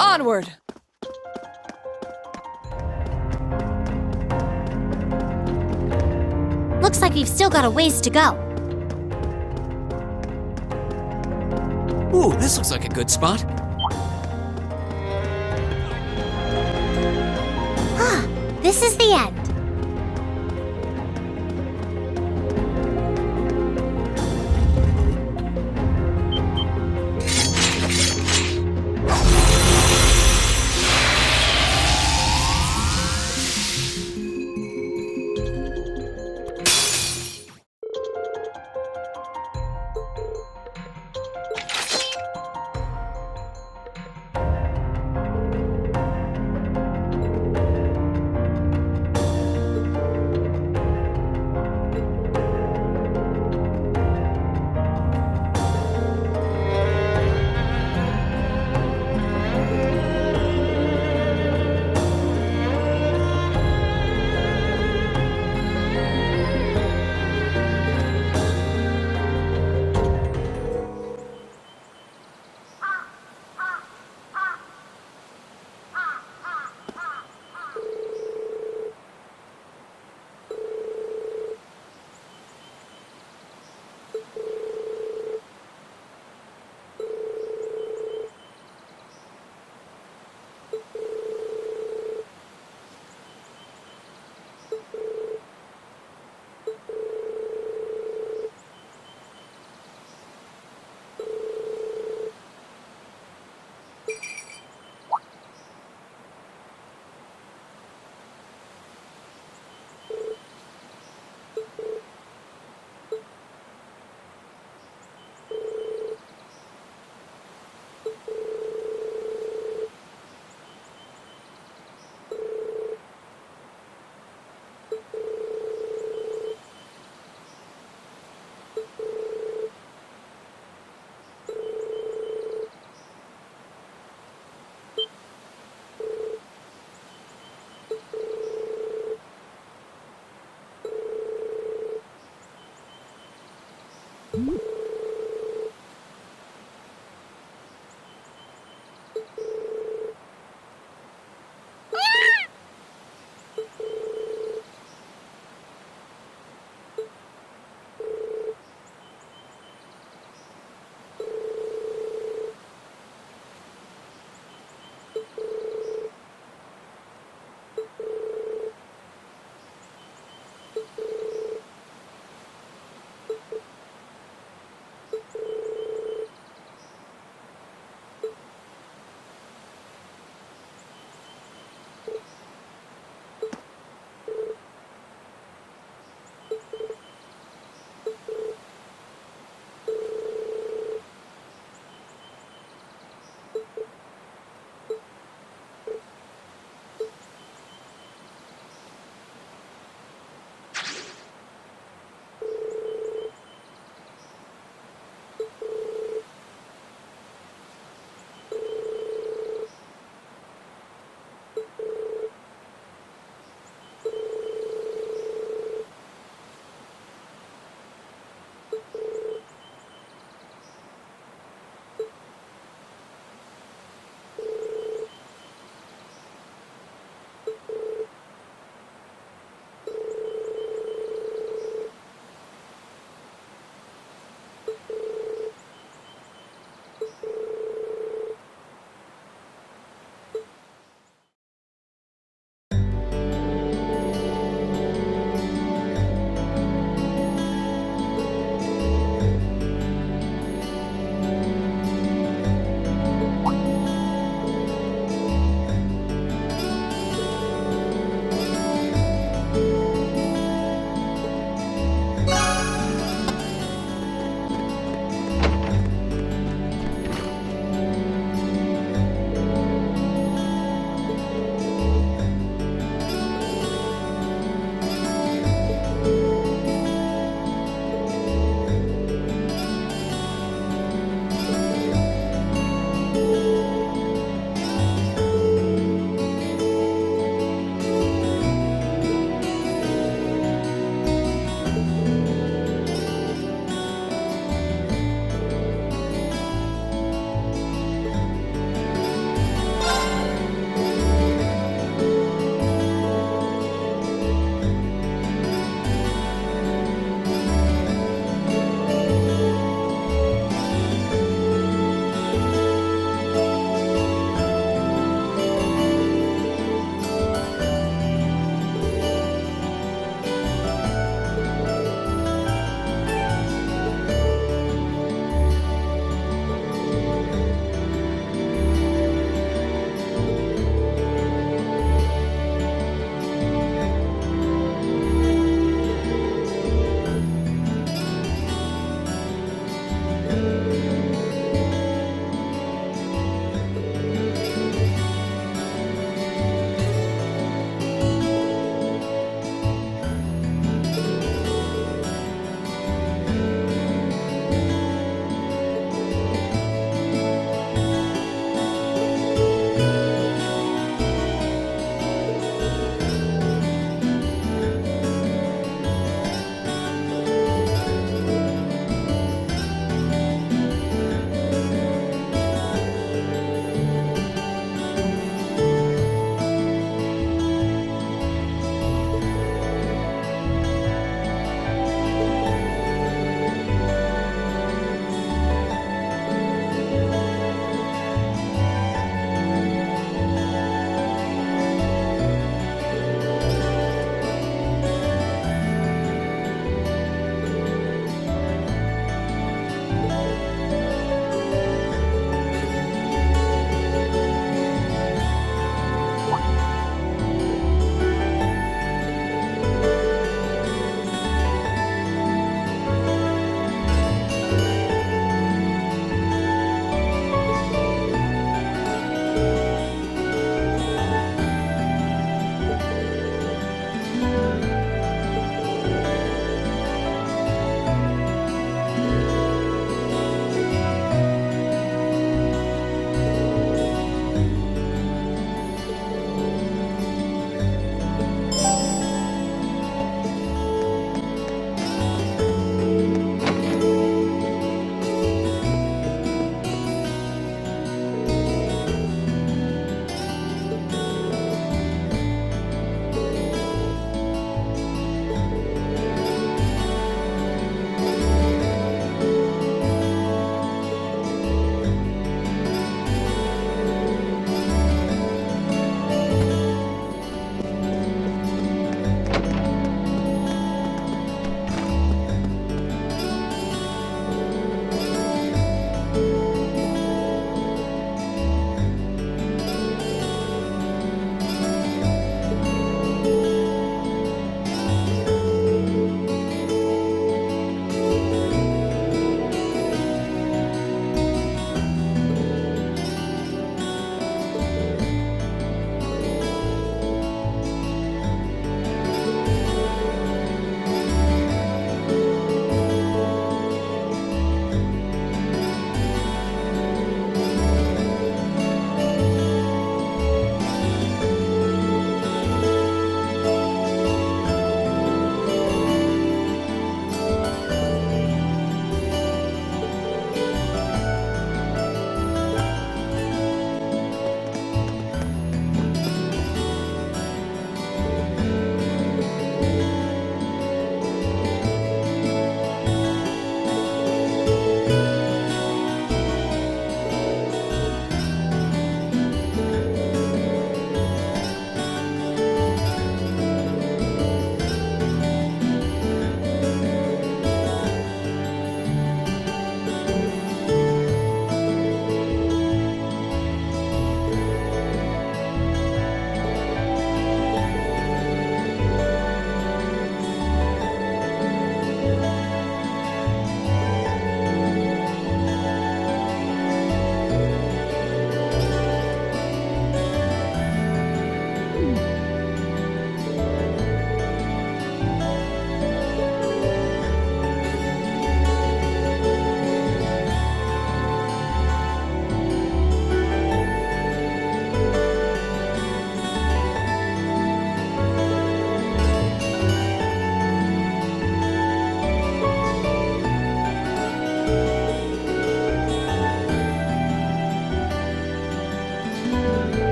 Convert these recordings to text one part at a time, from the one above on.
Onward! Looks like we've still got a ways to go. Ooh, this looks like a good spot. This is the end.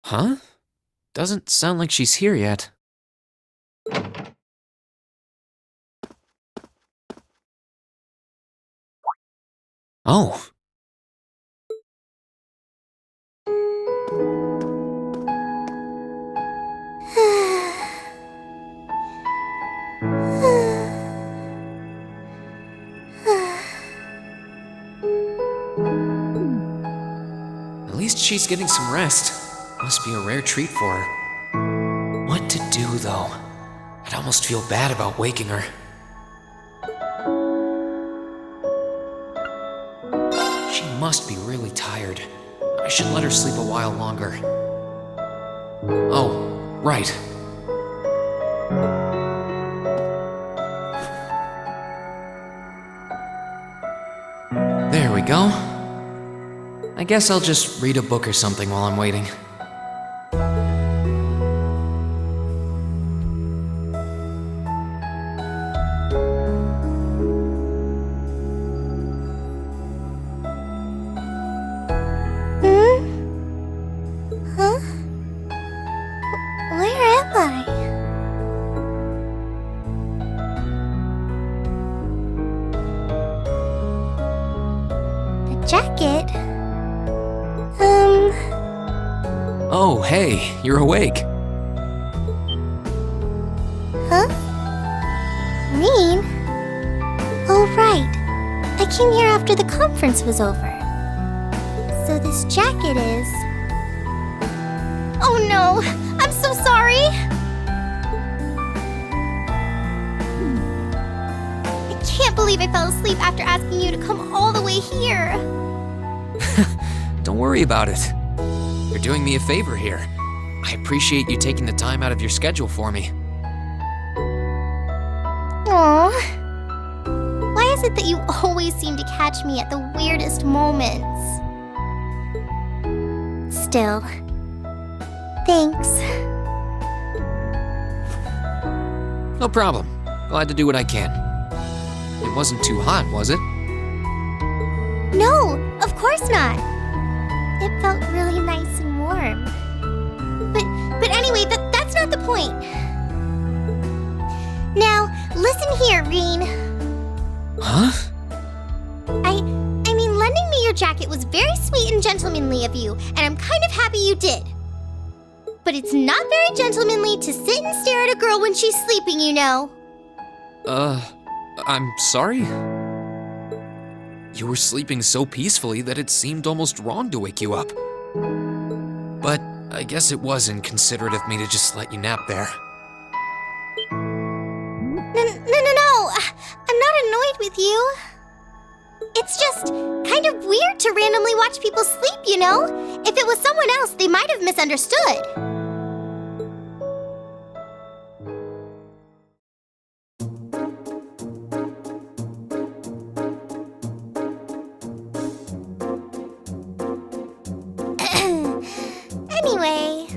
Huh? Doesn't sound like she's here yet. Oh. At least she's getting some rest. Must be a rare treat for her. What to do, though? I'd almost feel bad about waking her. She must be really tired. I should let her sleep a while longer. Oh, right. There we go. I guess I'll just read a book or something while I'm waiting. Huh? Where am I? The jacket? Oh, hey, you're awake. Huh? Rean? Oh, right. I came here after the conference was over. So this jacket is... Oh no! I'm so sorry! I can't believe I fell asleep after asking you to come all the way here. Don't worry about it. You're doing me a favor here. I appreciate you taking the time out of your schedule for me. Aww. Why is it that you always seem to catch me at the weirdest moments? Still, thanks. No problem. Glad to do what I can. It wasn't too hot, was it? No, of course not. It felt really nice and warm. But anyway, that's not the point. Now, listen here, Rean. Huh? I mean, lending me your jacket was very sweet and gentlemanly of you, and I'm kind of happy you did. But it's not very gentlemanly to sit and stare at a girl when she's sleeping, you know. I'm sorry? You were sleeping so peacefully that it seemed almost wrong to wake you up. But I guess it was inconsiderate of me to just let you nap there. No. I'm not annoyed with you. It's just kind of weird to randomly watch people sleep, you know? If it was someone else, they might have misunderstood. Anyway,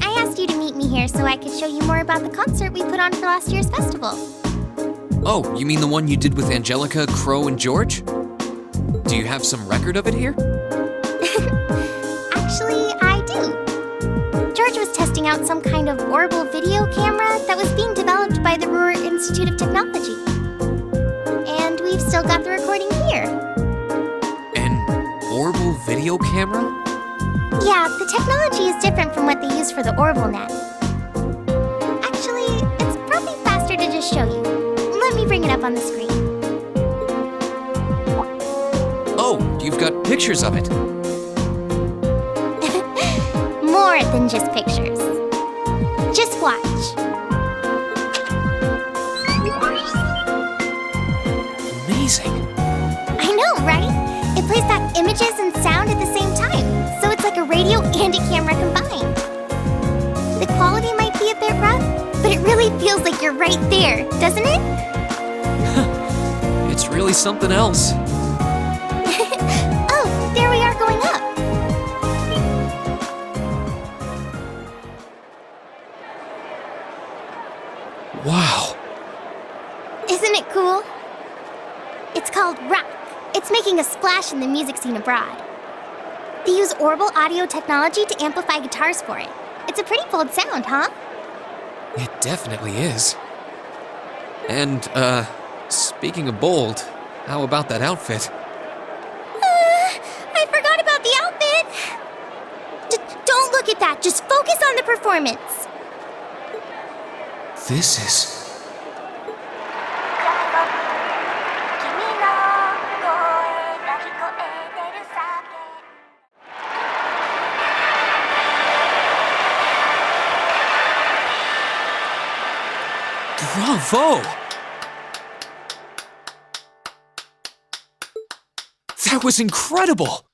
I asked you to meet me here so I could show you more about the concert we put on for last year's festival. Oh, you mean the one you did with Angelica, Crow, and George? Do you have some record of it here? Actually, I do. George was testing out some kind of orbital video camera that was being developed by the Ruhr Institute of Technology. And we've still got the recording here. An orbital video camera? Yeah, the technology is different from what they use for the orbital net. Actually, it's probably faster to just show you. Let me bring it up on the screen. Oh, you've got pictures of it. More than just pictures. Just watch. Amazing. I know, right? It plays back images and sound at the same time, so it's like a radio and a camera combined. The quality might be a bit rough, but it really feels like you're right there, doesn't it? It's really something else. Oh, there we are going up. Wow. Isn't it cool? It's called rock. It's making a splash in the music scene abroad. They use orbal audio technology to amplify guitars for it. It's a pretty bold sound, huh? It definitely is. And, speaking of bold, how about that outfit? I forgot about the outfit! Don't look at that, just focus on the performance! This is... Bravo! That was incredible!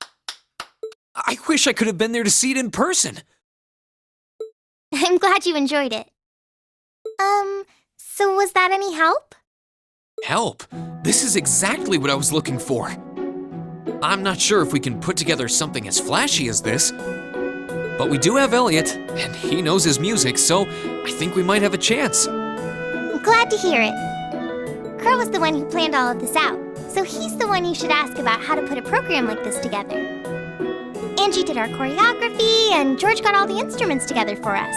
I wish I could have been there to see it in person. I'm glad you enjoyed it. So was that any help? Help? This is exactly what I was looking for. I'm not sure if we can put together something as flashy as this, but we do have Elliot, and he knows his music, so I think we might have a chance. I'm glad to hear it. Crow was the one who planned all of this out, so he's the one you should ask about how to put a program like this together. Angie did our choreography, and George got all the instruments together for us.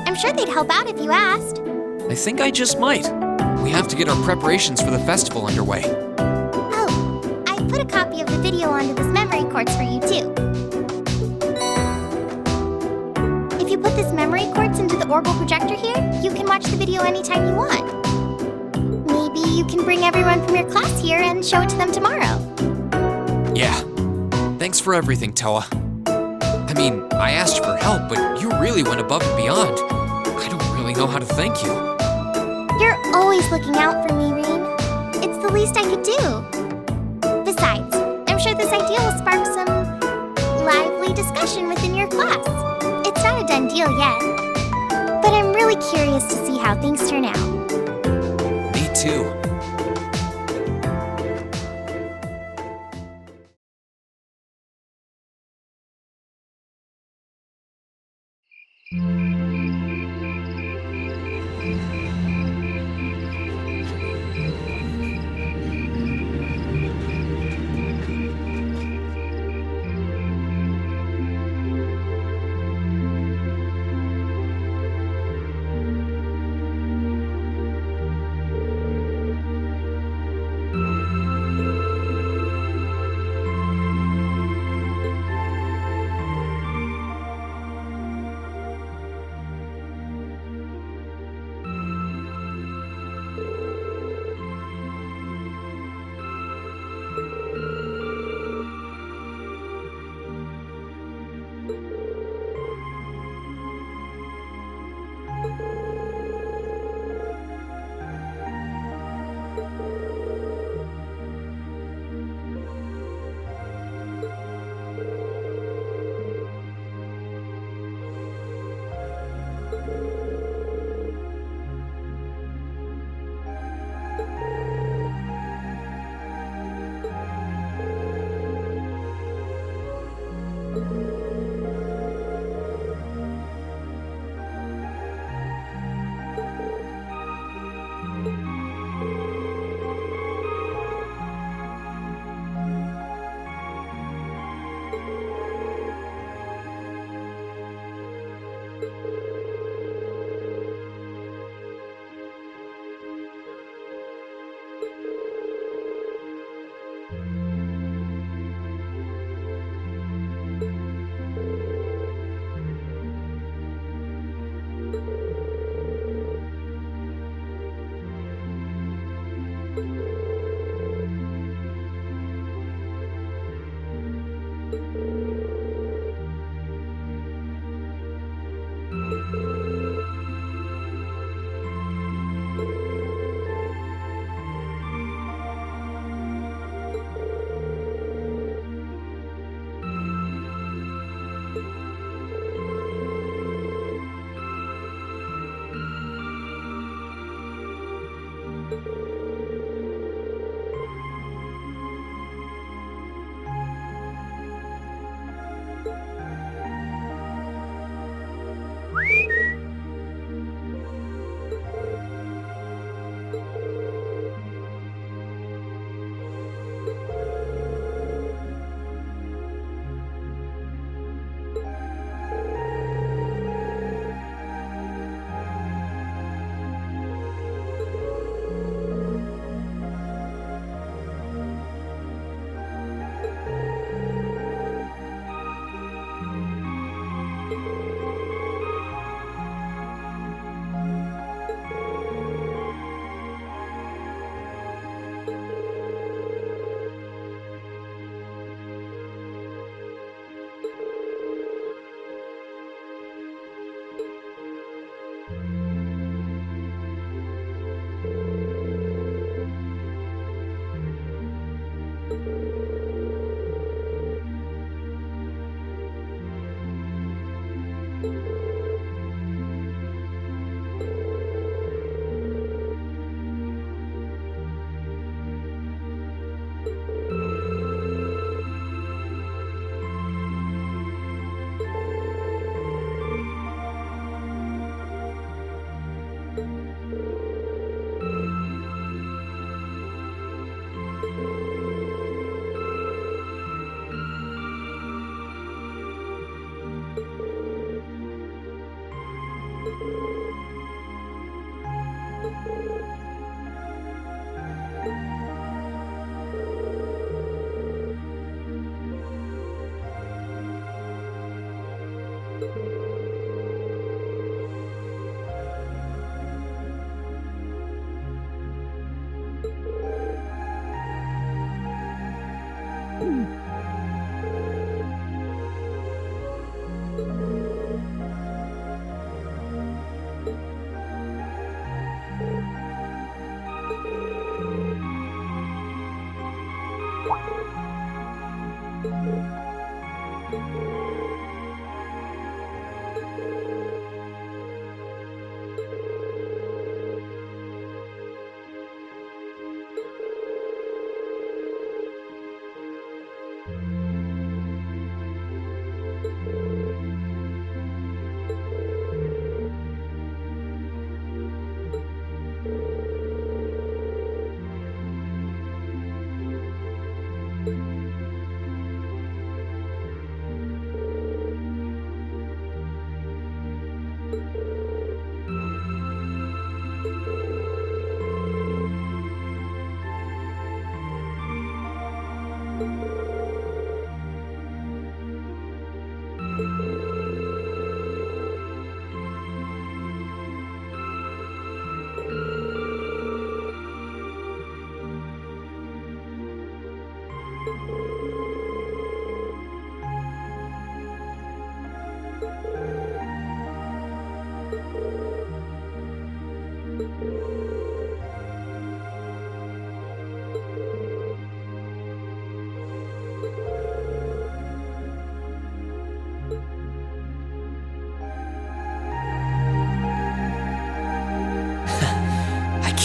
I'm sure they'd help out if you asked. I think I just might. We have to get our preparations for the festival underway. Oh, I put a copy of the video onto this memory quartz for you too. If you put this memory quartz into the orbital projector here, you can watch the video anytime you want. Maybe you can bring everyone from your class here and show it to them tomorrow. Yeah. Thanks for everything, Toa. I mean, I asked for help, but you really went above and beyond. I don't really know how to thank you. You're always looking out for me, Rean. It's the least I could do. Besides, I'm sure this idea will spark some lively discussion within your class. It's not a done deal yet, but I'm really curious to see how things turn out. Me too.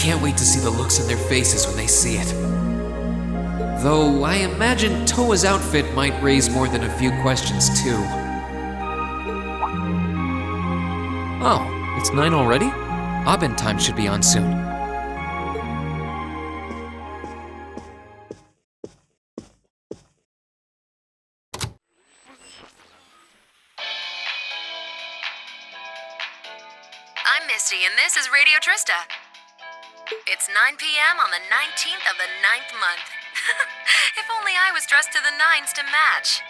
Can't wait to see the looks on their faces when they see it. Though I imagine Toa's outfit might raise more than a few questions too. Oh, it's 9 already? Abend time should be on soon. I'm Misty, and this is Radio Trista. It's 9 p.m. on the 19th of the 9th month. If only I was dressed to the nines to match.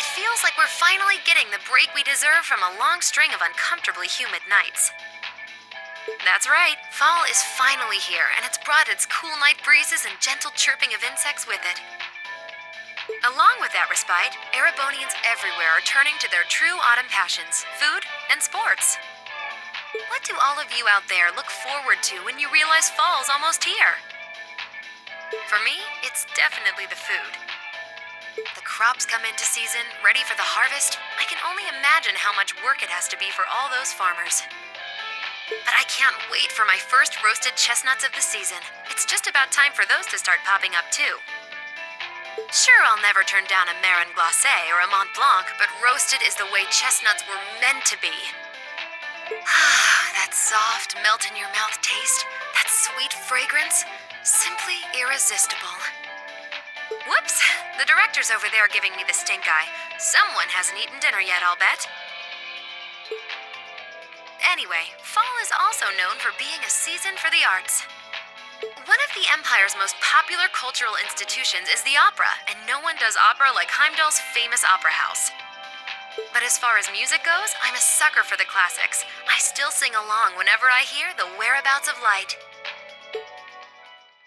It feels like we're finally getting the break we deserve from a long string of uncomfortably humid nights. That's right, fall is finally here, and it's brought its cool night breezes and gentle chirping of insects with it. Along with that respite, Erebonians everywhere are turning to their true autumn passions, food and sports. What do all of you out there look forward to when you realize fall's almost here? For me, it's definitely the food. The crops come into season, ready for the harvest. I can only imagine how much work it has to be for all those farmers. But I can't wait for my first roasted chestnuts of the season. It's just about time for those to start popping up too. Sure, I'll never turn down a Marron Glacé or a Mont Blanc, but roasted is the way chestnuts were meant to be. That soft, melt-in-your-mouth taste, that sweet fragrance, simply irresistible. Whoops! The director's over there giving me the stink eye. Someone hasn't eaten dinner yet, I'll bet. Anyway, fall is also known for being a season for the arts. One of the Empire's most popular cultural institutions is the opera, and no one does opera like Heimdall's famous opera house. But as far as music goes, I'm a sucker for the classics. I still sing along whenever I hear The Whereabouts of Light.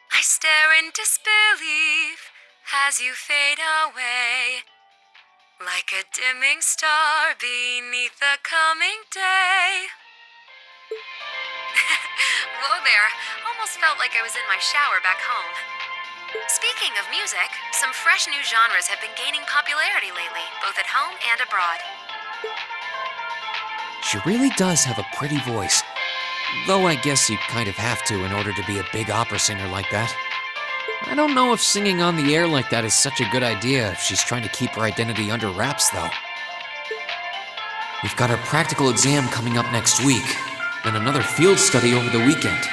I stare in disbelief as you fade away, like a dimming star beneath the coming day. Whoa there, almost felt like I was in my shower back home. Speaking of music, some fresh new genres have been gaining popularity lately, both at home and abroad. She really does have a pretty voice. Though I guess you kind of have to in order to be a big opera singer like that. I don't know if singing on the air like that is such a good idea if she's trying to keep her identity under wraps, though. We've got our practical exam coming up next week, and another field study over the weekend.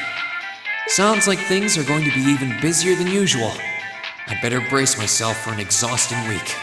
Sounds like things are going to be even busier than usual. I'd better brace myself for an exhausting week.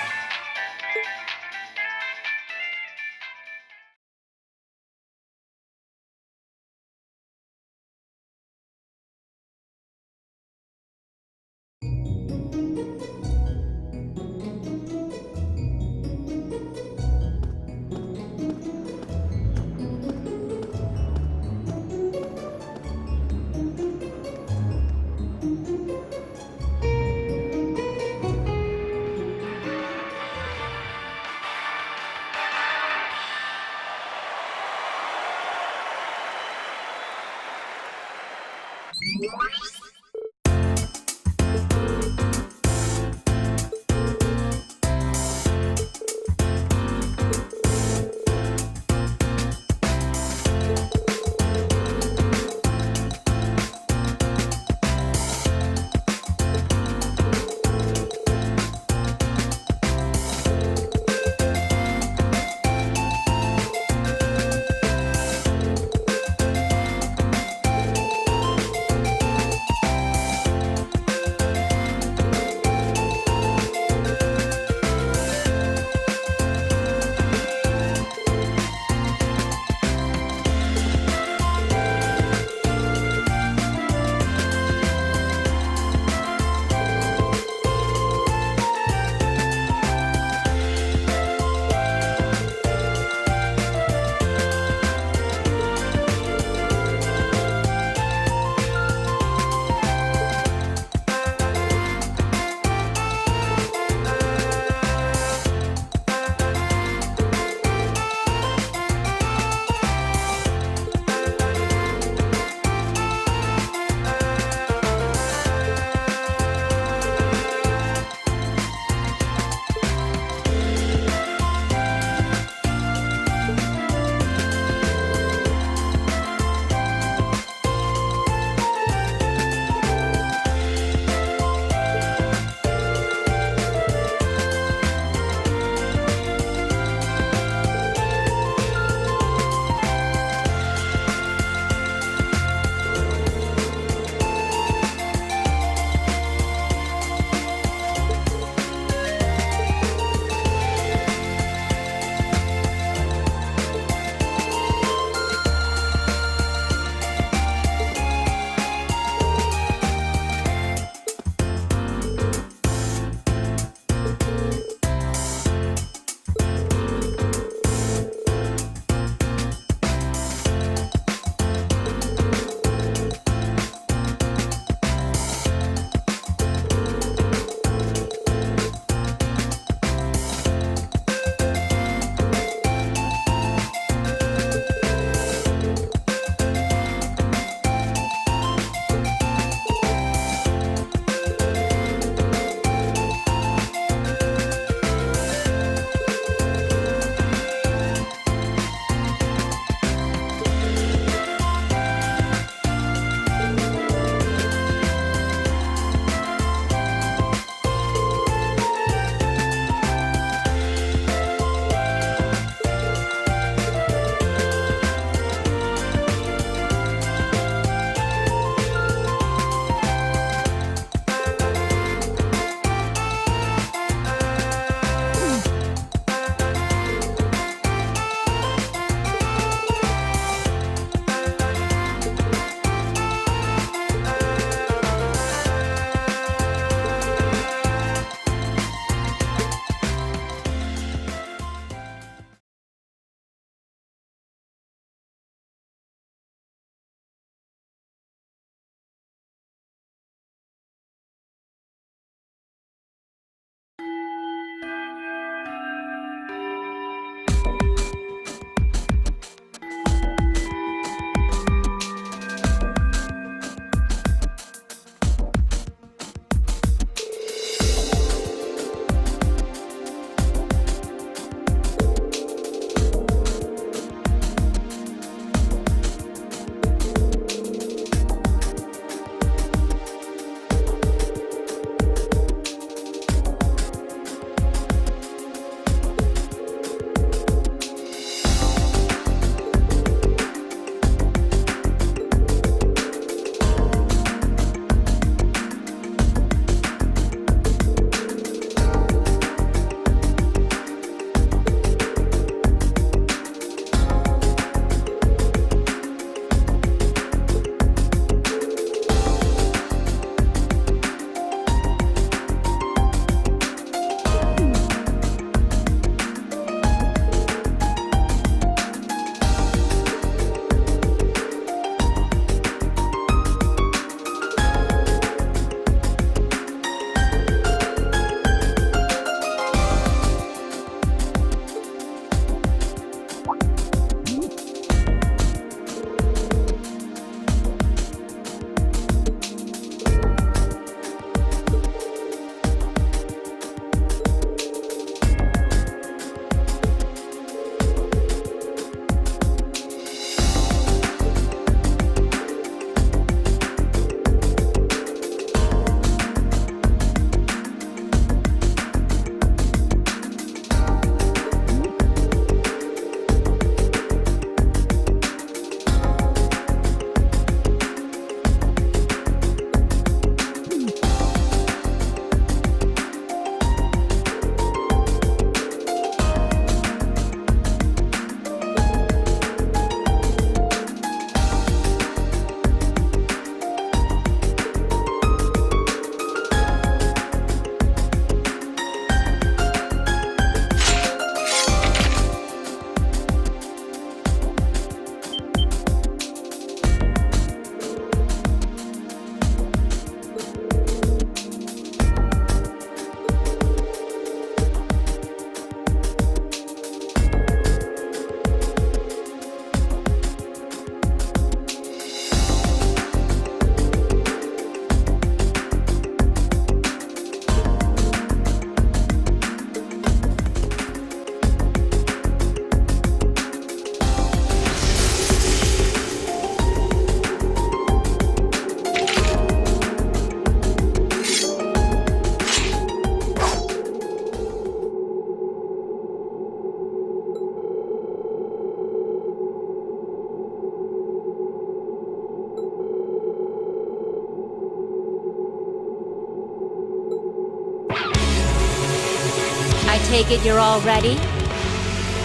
take it you're all ready?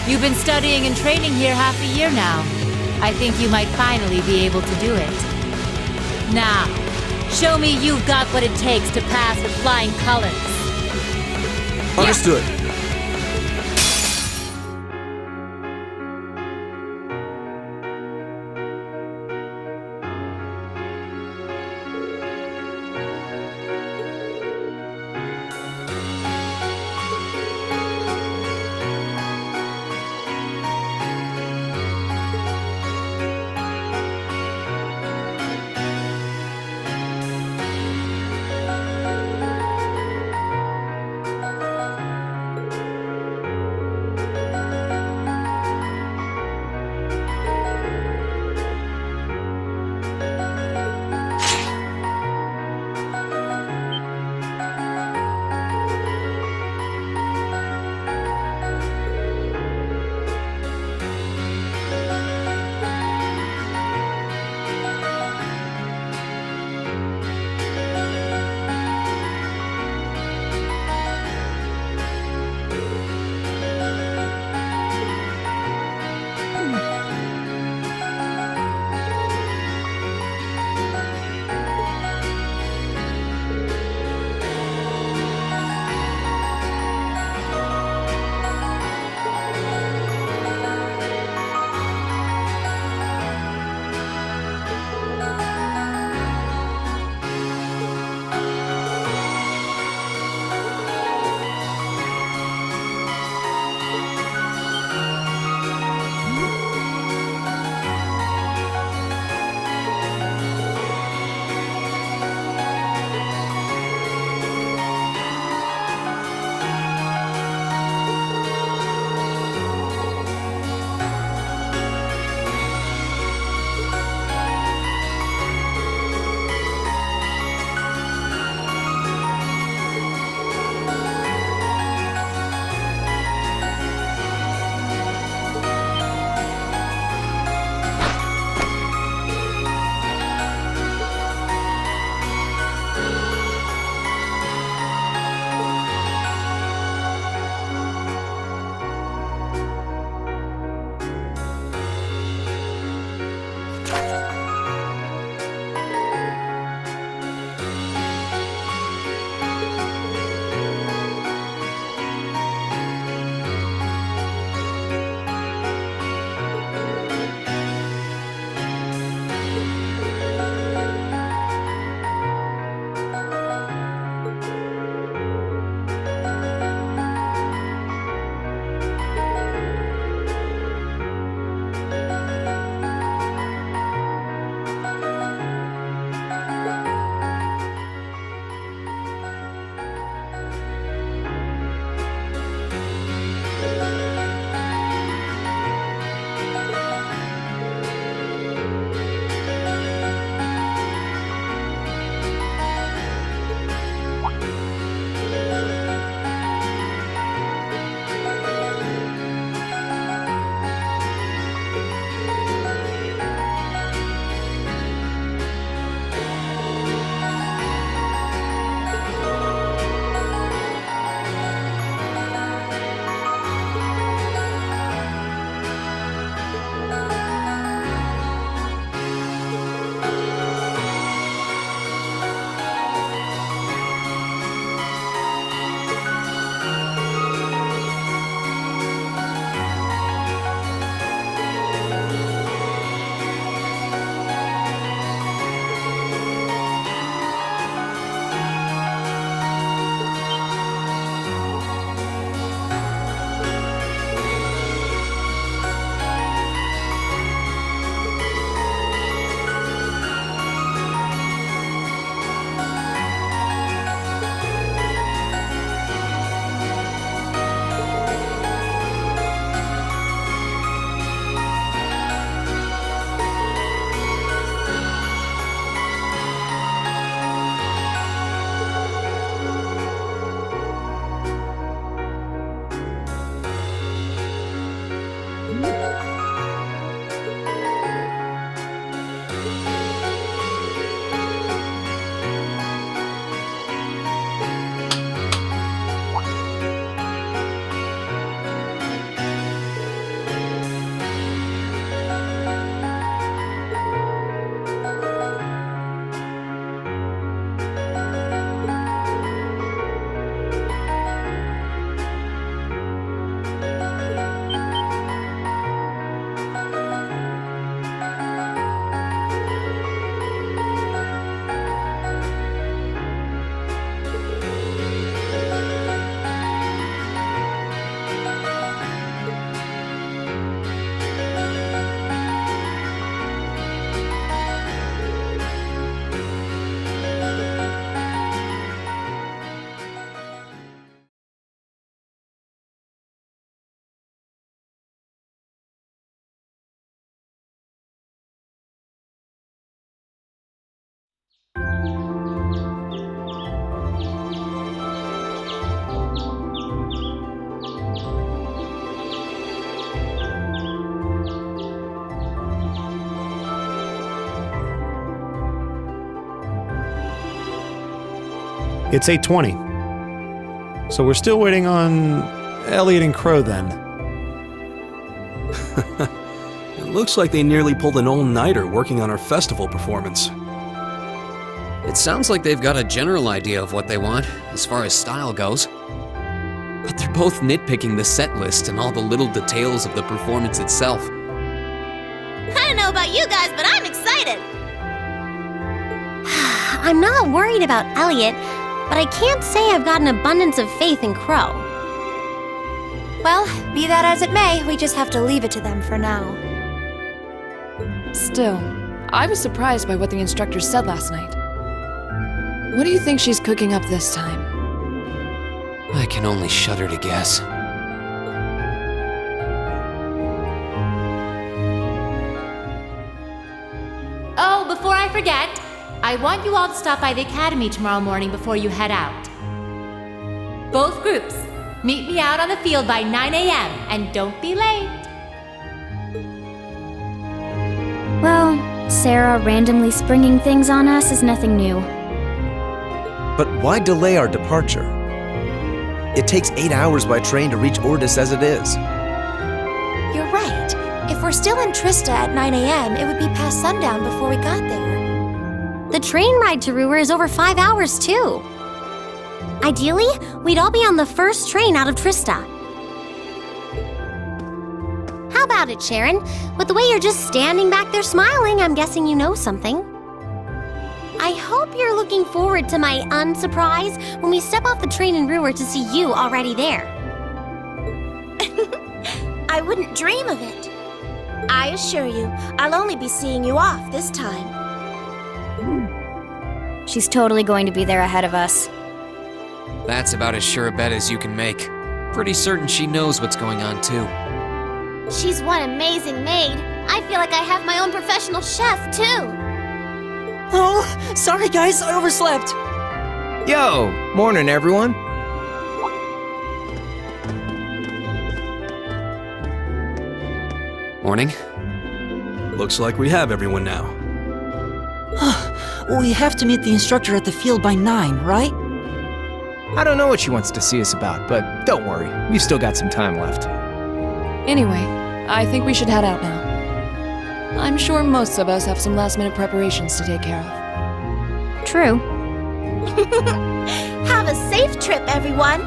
You've been studying and training here half a year now. I think you might finally be able to do it. Now, show me you've got what it takes to pass with flying colors. Understood. It's 8:20. So we're still waiting on Elliot and Crow then. It looks like they nearly pulled an all-nighter working on our festival performance. It sounds like they've got a general idea of what they want, as far as style goes. But they're both nitpicking the set list and all the little details of the performance itself. I don't know about you guys, but I'm excited. I'm not worried about Elliot, but I can't say I've got an abundance of faith in Crow. Well, be that as it may, we just have to leave it to them for now. Still, I was surprised by what the instructor said last night. What do you think she's cooking up this time? I can only shudder to guess. Oh, before I forget, I want you all to stop by the academy tomorrow morning before you head out. Both groups, meet me out on the field by 9 a.m. and don't be late. Well, Sarah randomly springing things on us is nothing new. But why delay our departure? It takes 8 hours by train to reach Ordis as it is. You're right. If we're still in Trista at 9 a.m., it would be past sundown before we got there. The train ride to Ruhr is over 5 hours, too. Ideally, we'd all be on the first train out of Trista. How about it, Sharon? With the way you're just standing back there smiling, I'm guessing you know something. I hope you're looking forward to my unsurprise when we step off the train in Ruhr to see you already there. I wouldn't dream of it. I assure you, I'll only be seeing you off this time. She's totally going to be there ahead of us. That's about as sure a bet as you can make. Pretty certain she knows what's going on, too. She's one amazing maid. I feel like I have my own professional chef, too. Oh, sorry guys, I overslept. Yo, morning everyone. Morning. Looks like we have everyone now. We have to meet the instructor at the field by 9, right? I don't know what she wants to see us about, but don't worry, we've still got some time left. Anyway, I think we should head out now. I'm sure most of us have some last-minute preparations to take care of. True. Have a safe trip, everyone.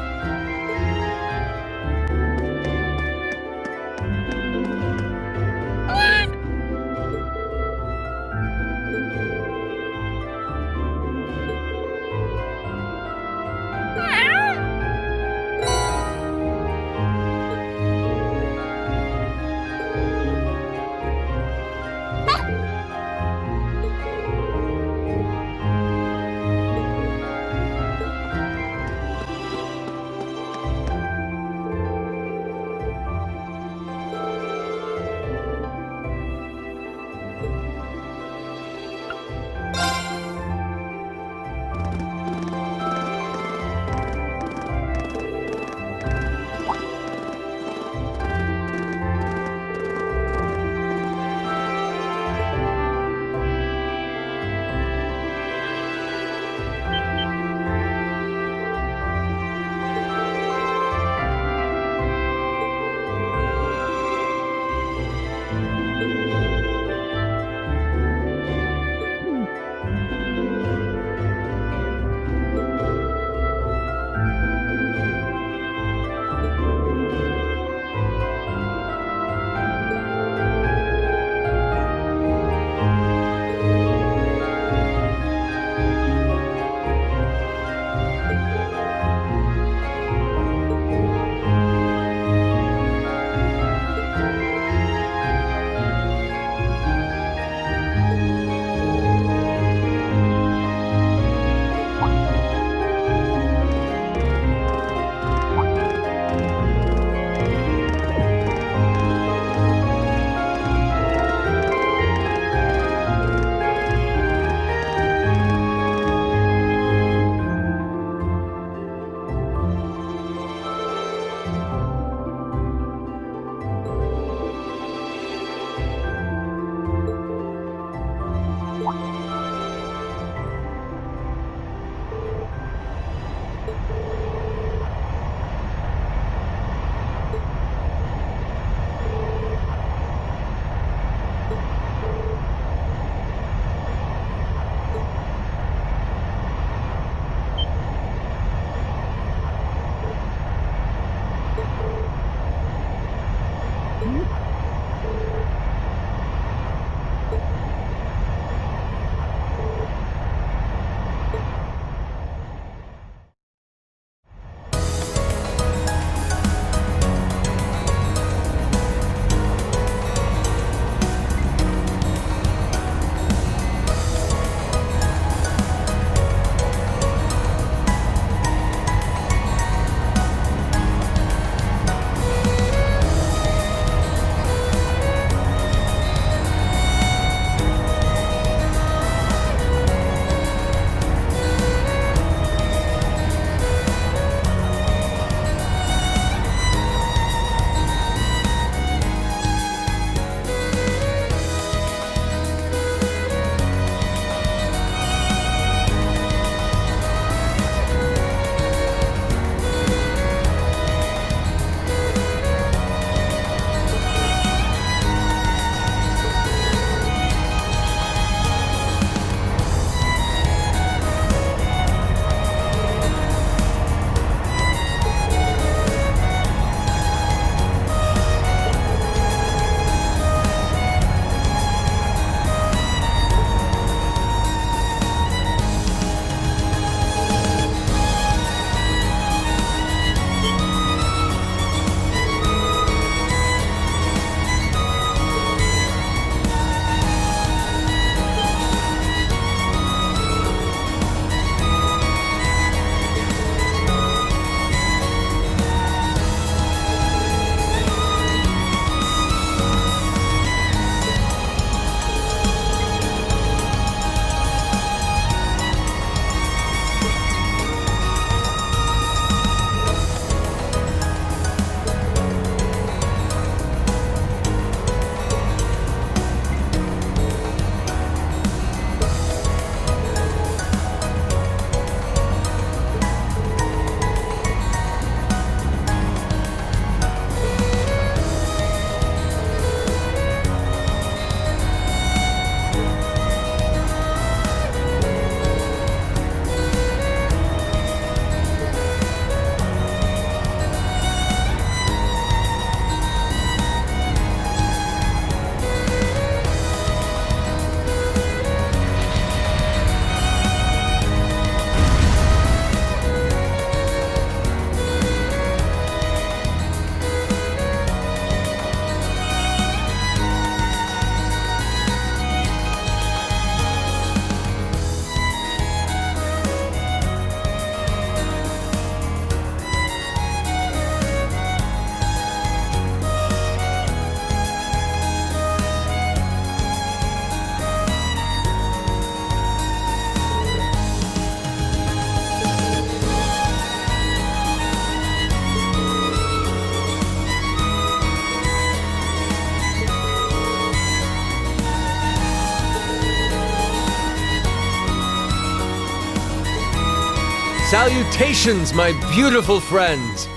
Salutations, my beautiful friends!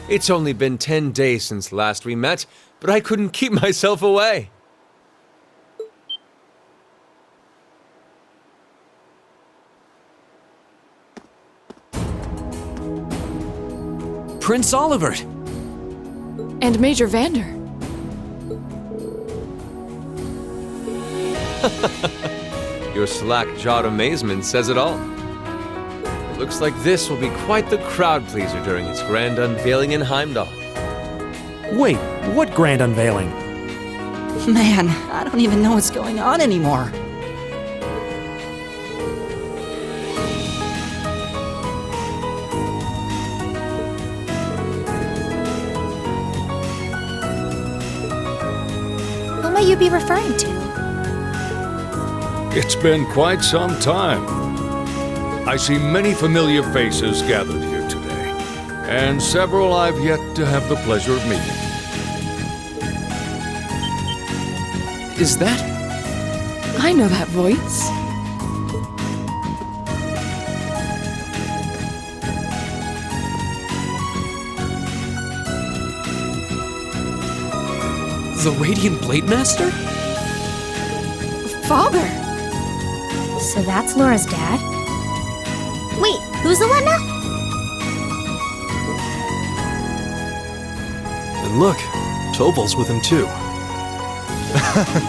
It's only been 10 days since last we met, but I couldn't keep myself away. Prince Oliver! And Major Vander. Your slack-jawed amazement says it all. It looks like this will be quite the crowd-pleaser during its grand unveiling in Heimdall. Wait, what grand unveiling? Man, I don't even know what's going on anymore. Who may you be referring to? It's been quite some time. I see many familiar faces gathered here today, and several I've yet to have the pleasure of meeting. Is that? I know that voice. The Radiant Blade Master? Father! So that's Laura's dad? Wait, who's Elena? And look, Tobal's with him too.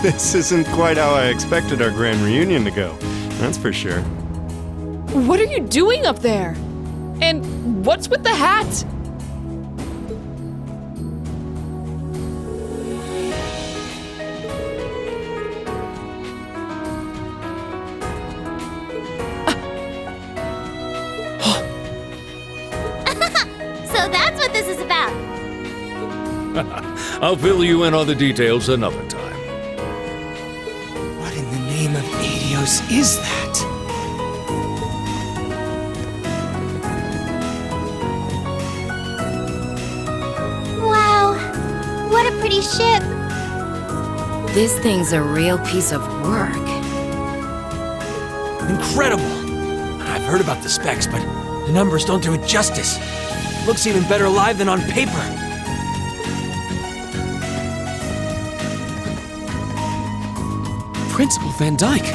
This isn't quite how I expected our grand reunion to go, that's for sure. What are you doing up there? And what's with the hat? So that's what this is about. I'll fill you in on the details another time. What in the name of Adios is that? Wow, what a pretty ship. This thing's a real piece of work. Incredible! I've heard about the specs, but the numbers don't do it justice. Looks even better live than on paper. Principal Van Dyke,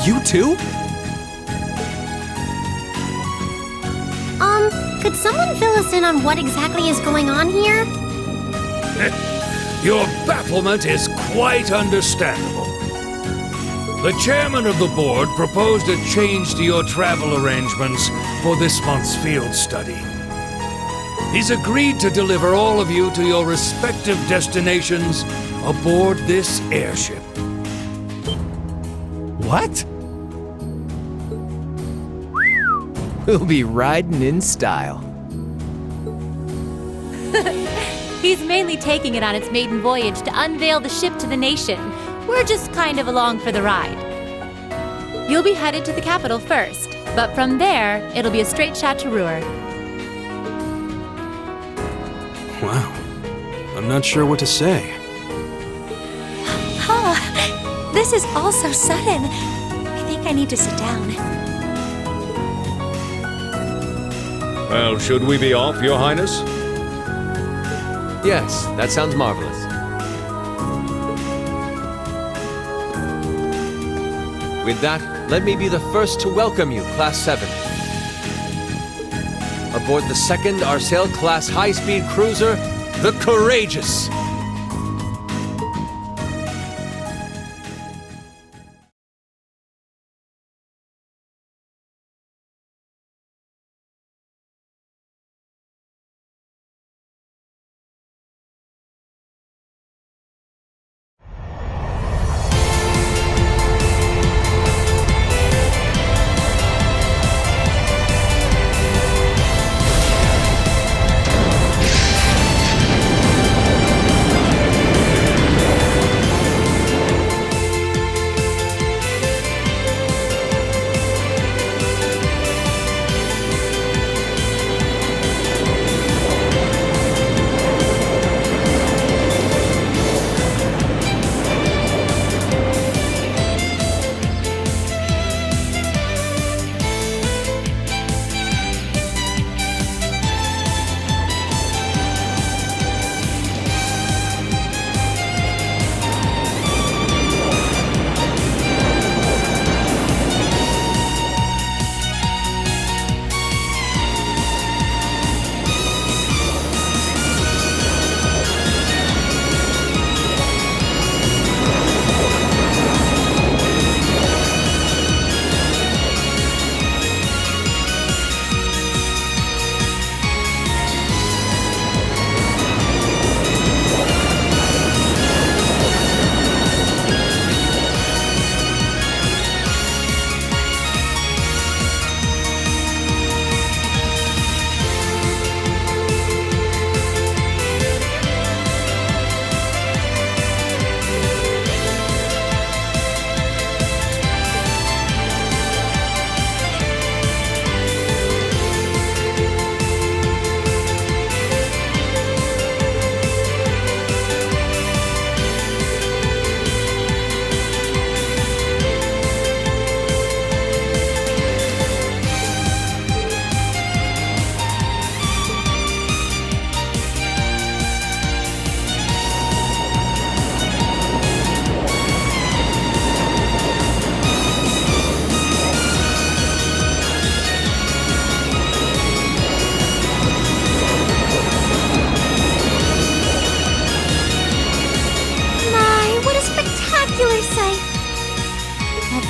you too? Could someone fill us in on what exactly is going on here? Your bafflement is quite understandable. The chairman of the board proposed a change to your travel arrangements for this month's field study. He's agreed to deliver all of you to your respective destinations aboard this airship. What? We'll be riding in style. He's mainly taking it on its maiden voyage to unveil the ship to the nation. We're just kind of along for the ride. You'll be headed to the capital first, but from there, it'll be a straight shot to Ruhr. Wow. I'm not sure what to say. Huh. This is all so sudden. I think I need to sit down. Well, should we be off, Your Highness? Yes, that sounds marvelous. With that, let me be the first to welcome you, Class VII. Aboard the second Arcel class high-speed cruiser, the Courageous.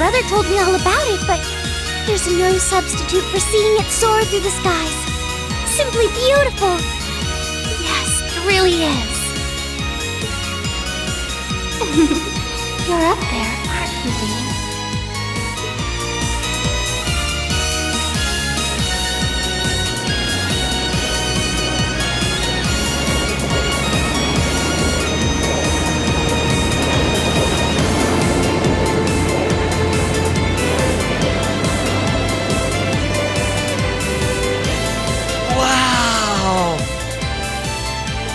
brother told me all about it, but there's no substitute for seeing it soar through the skies. Simply beautiful. Yes, it really is. You're up there, aren't you, Rean? Wow!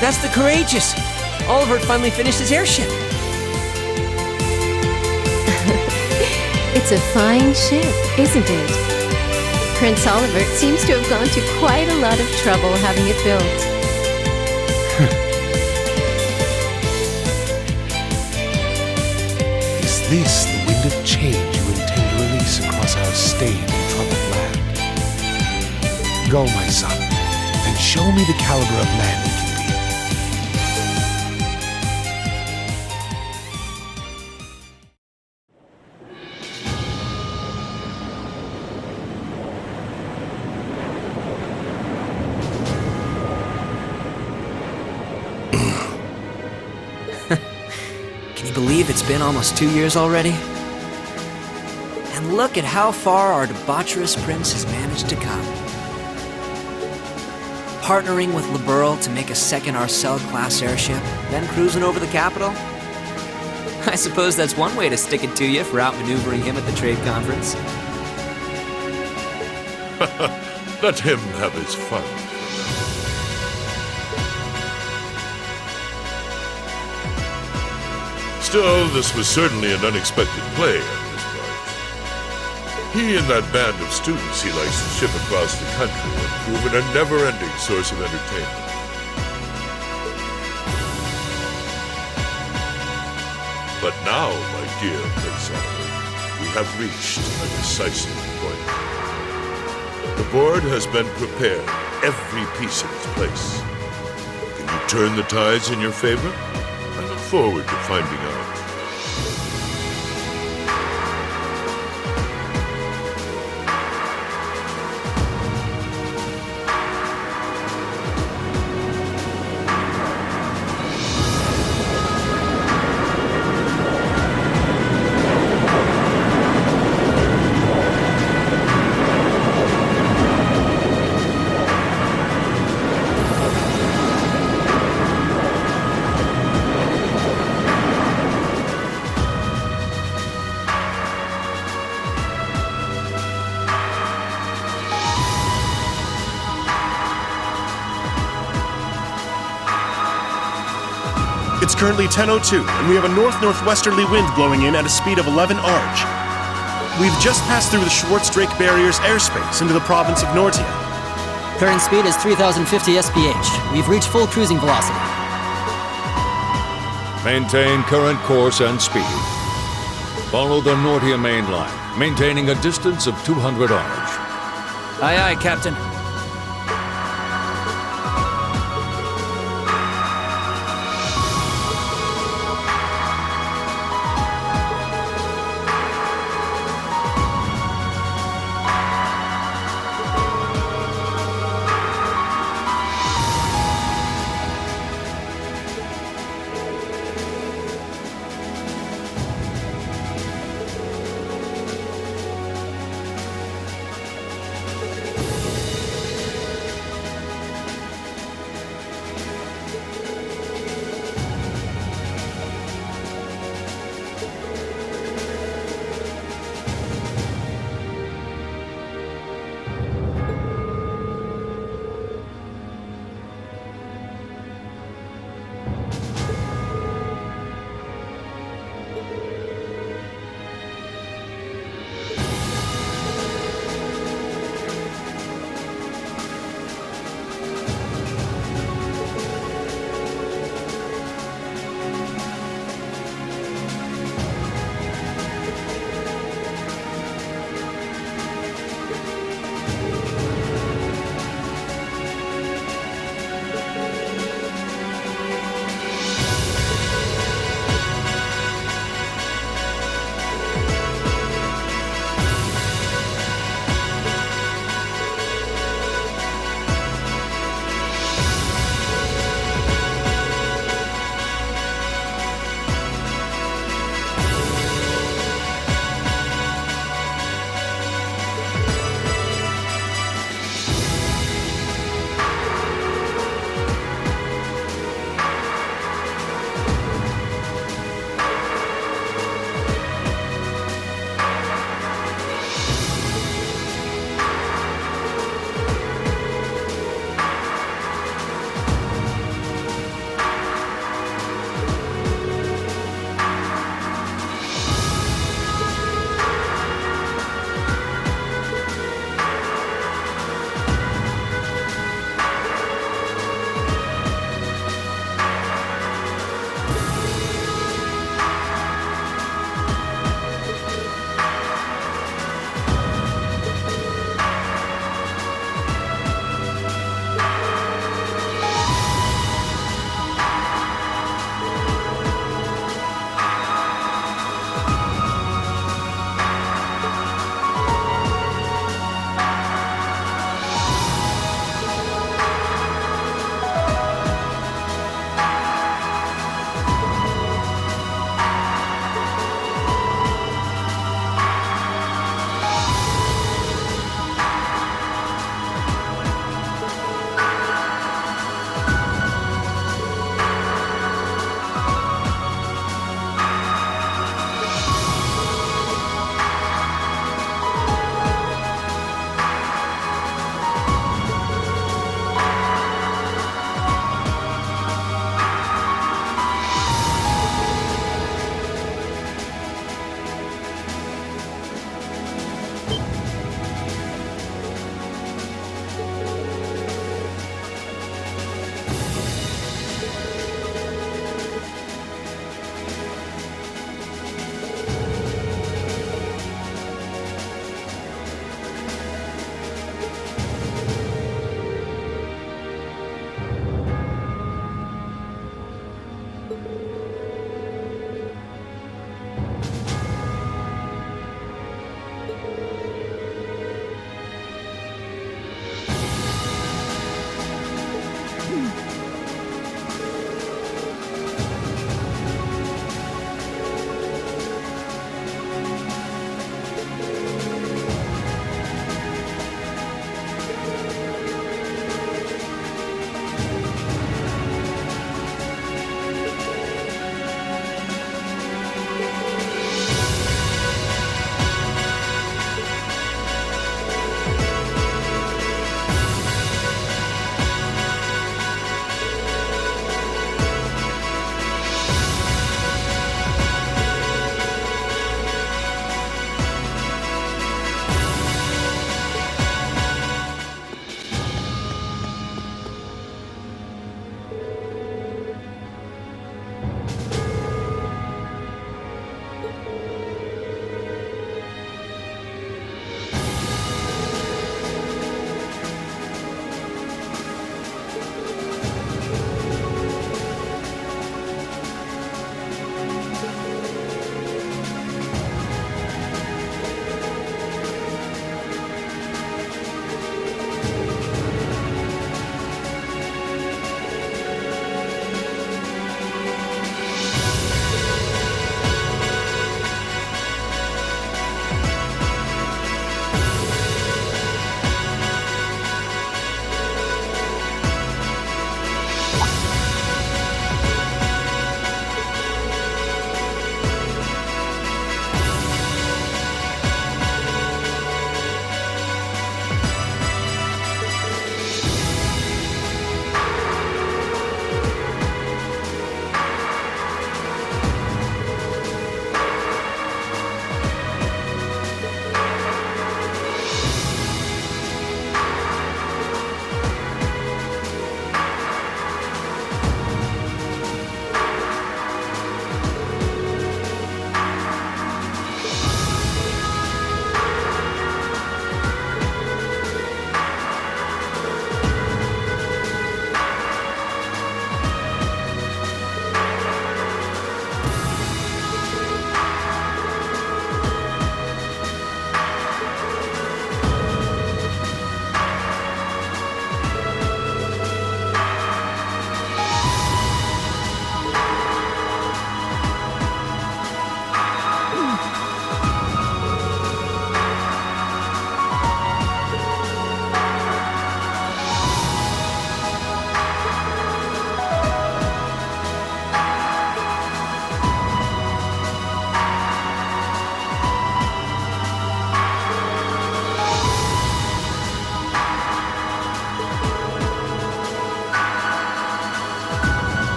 That's the Courageous! Oliver finally finished his airship. It's a fine ship, isn't it? Prince Oliver seems to have gone to quite a lot of trouble having it built. Is this the wind of change you intend to release across our stained and troubled land? Go, my son, and show me the caliber of man you can Can you believe it's been almost 2 years already? And look at how far our debaucherous prince has managed to come. Partnering with Liberl to make a second Arcel-class airship, then cruising over the capital? I suppose that's one way to stick it to you for outmaneuvering him at the trade conference. Let him have his fun. Still, this was certainly an unexpected play on his part. He and that band of students he likes to ship across the country have proven a never-ending source of entertainment. But now, my dear Prince Oliver, we have reached a decisive point. The board has been prepared, every piece in its place. Can you turn the tides in your favor? I look forward to finding out. It's currently 10:02, and we have a north-northwesterly wind blowing in at a speed of 11 Arj. We've just passed through the Schwarz-Drake barrier's airspace into the province of Nortia. Current speed is 3,050 SPH. We've reached full cruising velocity. Maintain current course and speed. Follow the Nortia main line, maintaining a distance of 200 Arj. Aye, aye, Captain.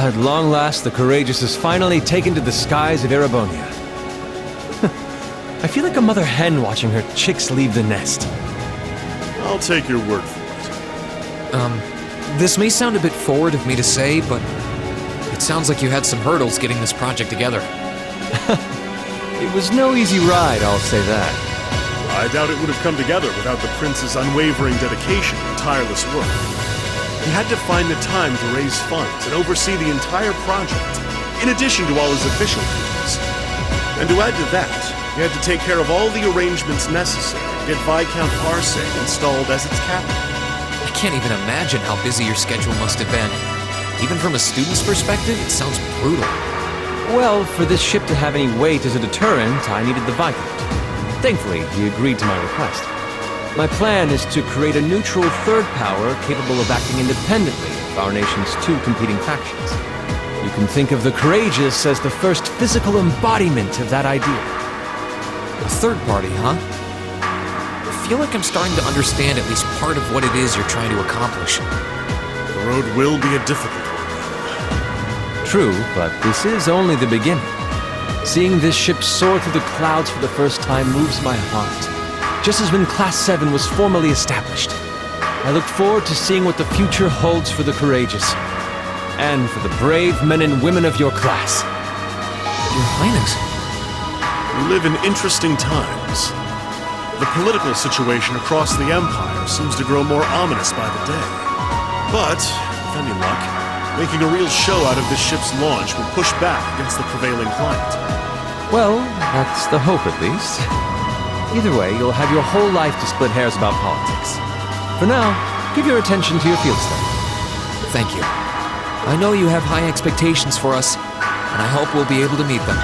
At long last, the courageous is finally taken to the skies of Erebonia. I feel like a mother hen watching her chicks leave the nest. I'll take your word for it. This may sound a bit forward of me to say, but it sounds like you had some hurdles getting this project together. It was no easy ride, I'll say that. I doubt it would have come together without the prince's unwavering dedication and tireless work. He had to find the time to raise funds and oversee the entire project, in addition to all his official duties. And to add to that, he had to take care of all the arrangements necessary to get Viscount Arce installed as its capital. I can't even imagine how busy your schedule must have been. Even from a student's perspective, it sounds brutal. Well, for this ship to have any weight as a deterrent, I needed the Viscount. Thankfully, he agreed to my request. My plan is to create a neutral third power capable of acting independently of our nation's two competing factions. You can think of the Courageous as the first physical embodiment of that idea. A third party, huh? I feel like I'm starting to understand at least part of what it is you're trying to accomplish. The road will be a difficult one. True, but this is only the beginning. Seeing this ship soar through the clouds for the first time moves my heart, just as when Class VII was formally established. I look forward to seeing what the future holds for the courageous, and for the brave men and women of your class. Your Highness. We live in interesting times. The political situation across the Empire seems to grow more ominous by the day. But, with any luck, making a real show out of this ship's launch will push back against the prevailing climate. Well, that's the hope at least. Either way, you'll have your whole life to split hairs about politics. For now, give your attention to your field study. Thank you. I know you have high expectations for us, and I hope we'll be able to meet them.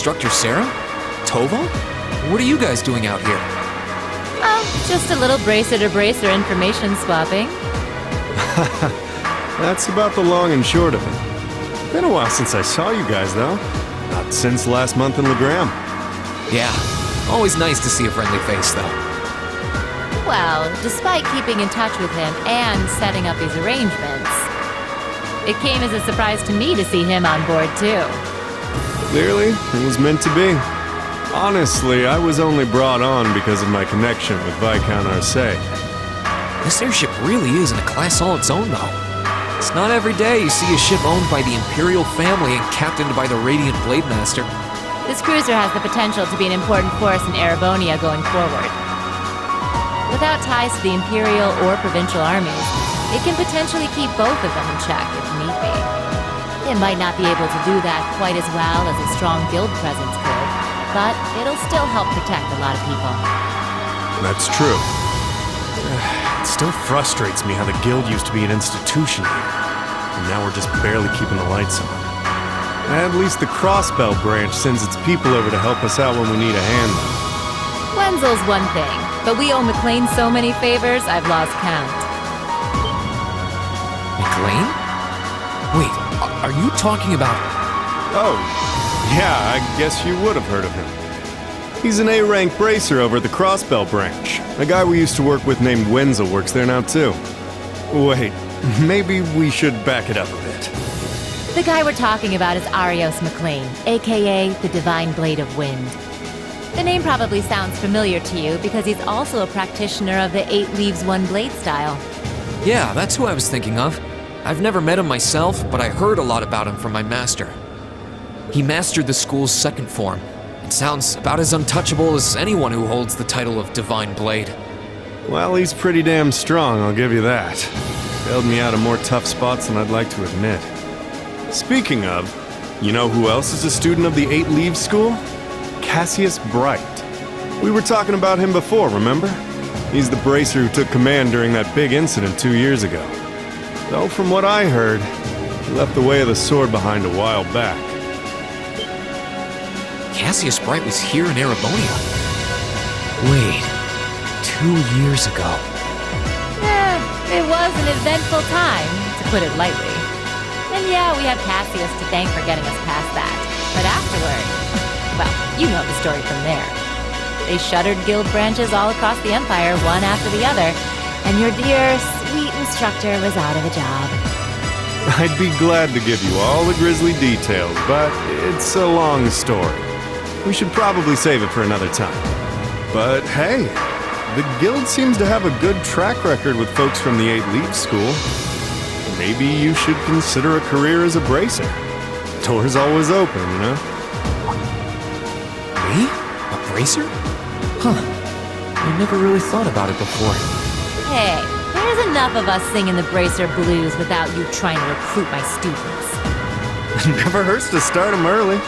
Instructor Sarah? Tovo? What are you guys doing out here? Oh, just a little bracer-to-bracer information swapping. That's about the long and short of it. Been a while since I saw you guys, though. Not since last month in Legram. Yeah, always nice to see a friendly face, though. Well, despite keeping in touch with him and setting up these arrangements, it came as a surprise to me to see him on board, too. Clearly, it was meant to be. Honestly, I was only brought on because of my connection with Viscount Arce. This airship really is in a class all its own, though. It's not every day you see a ship owned by the Imperial family and captained by the Radiant Blade Master. This cruiser has the potential to be an important force in Erebonia going forward. Without ties to the Imperial or Provincial armies, it can potentially keep both of them in check if need be. It might not be able to do that quite as well as a strong guild presence could, but it'll still help protect a lot of people. That's true. It still frustrates me how the guild used to be an institution here, and now we're just barely keeping the lights on. At least the Crossbell branch sends its people over to help us out when we need a hand. Wenzel's one thing, but we owe McLean so many favors, I've lost count. McLean? Wait, are you talking about... Oh, yeah, I guess you would have heard of him. He's an A-rank bracer over at the Crossbell branch. A guy we used to work with named Wenzel works there now too. Wait, maybe we should back it up a bit. The guy we're talking about is Arios McLean, aka the Divine Blade of Wind. The name probably sounds familiar to you because he's also a practitioner of the 8 Leaves 1 Blade style. Yeah, that's who I was thinking of. I've never met him myself, but I heard a lot about him from my master. He mastered the school's second form, and sounds about as untouchable as anyone who holds the title of Divine Blade. Well, he's pretty damn strong, I'll give you that. Bailed me out of more tough spots than I'd like to admit. Speaking of, you know who else is a student of the 8 Leaves School? Cassius Bright. We were talking about him before, remember? He's the bracer who took command during that big incident 2 years ago. Though from what I heard, he left the way of the sword behind a while back. Cassius Bright was here in Erebonia. Wait, 2 years ago. It was an eventful time, to put it lightly. And yeah, we have Cassius to thank for getting us past that. But afterward, well, you know the story from there. They shuttered guild branches all across the Empire, one after the other, and your dear, sweet instructor was out of a job. I'd be glad to give you all the grisly details, but it's a long story. We should probably save it for another time. But hey, the guild seems to have a good track record with folks from the 8 Leaves School. Maybe you should consider a career as a bracer. Door's always open, you know? Me? A bracer? Huh. I never really thought about it before. Hey, there's enough of us singing the bracer blues without you trying to recruit my students. Never hurts to start them early.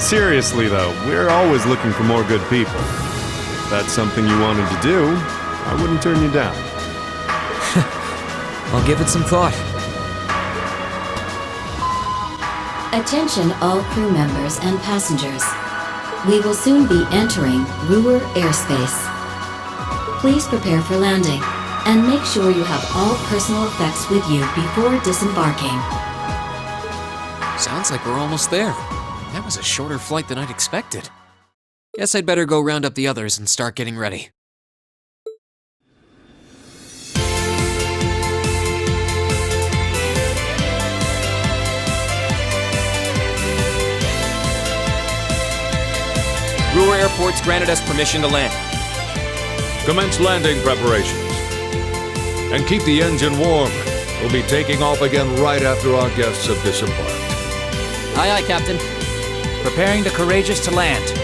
Seriously though, we're always looking for more good people. If that's something you wanted to do, I wouldn't turn you down. I'll give it some thought. Attention all crew members and passengers. We will soon be entering Ruhr airspace. Please prepare for landing, and make sure you have all personal effects with you before disembarking. Sounds like we're almost there. That was a shorter flight than I'd expected. Guess I'd better go round up the others and start getting ready. Ruhr Airport's granted us permission to land. Commence landing preparations. And keep the engine warm. We'll be taking off again right after our guests have disembarked. Aye, aye, Captain. Preparing the Courageous to land.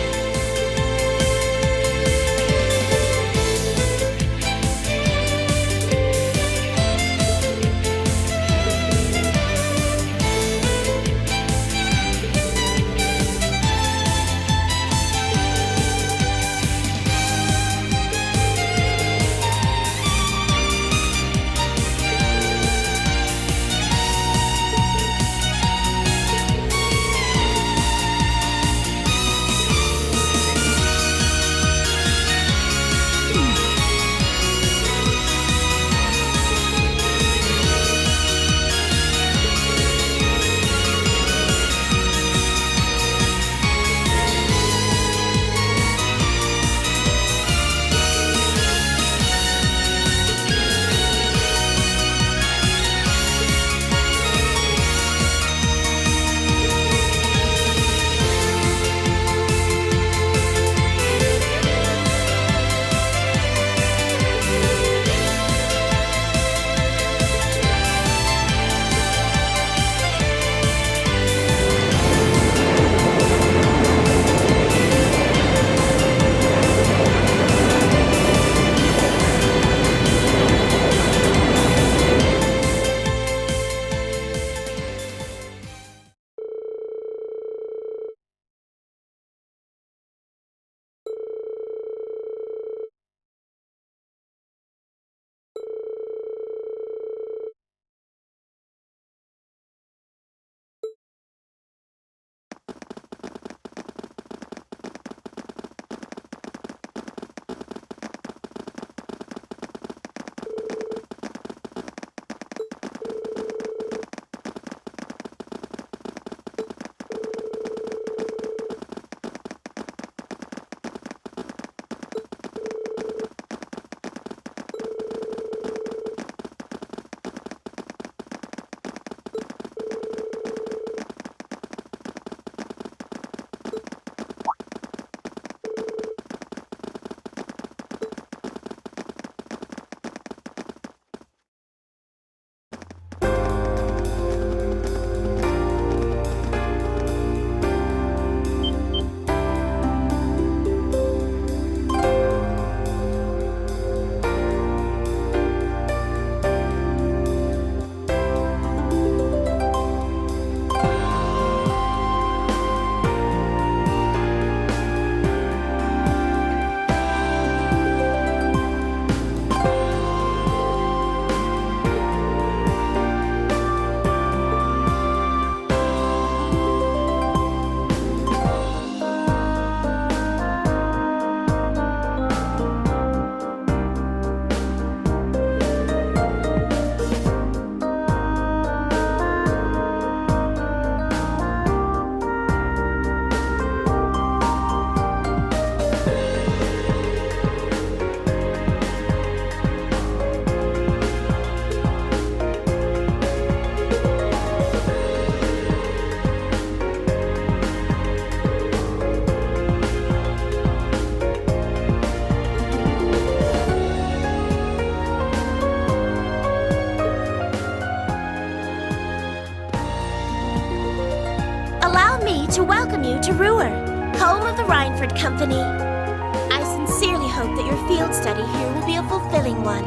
to welcome you to Ruhr, home of the Rhineford Company. I sincerely hope that your field study here will be a fulfilling one.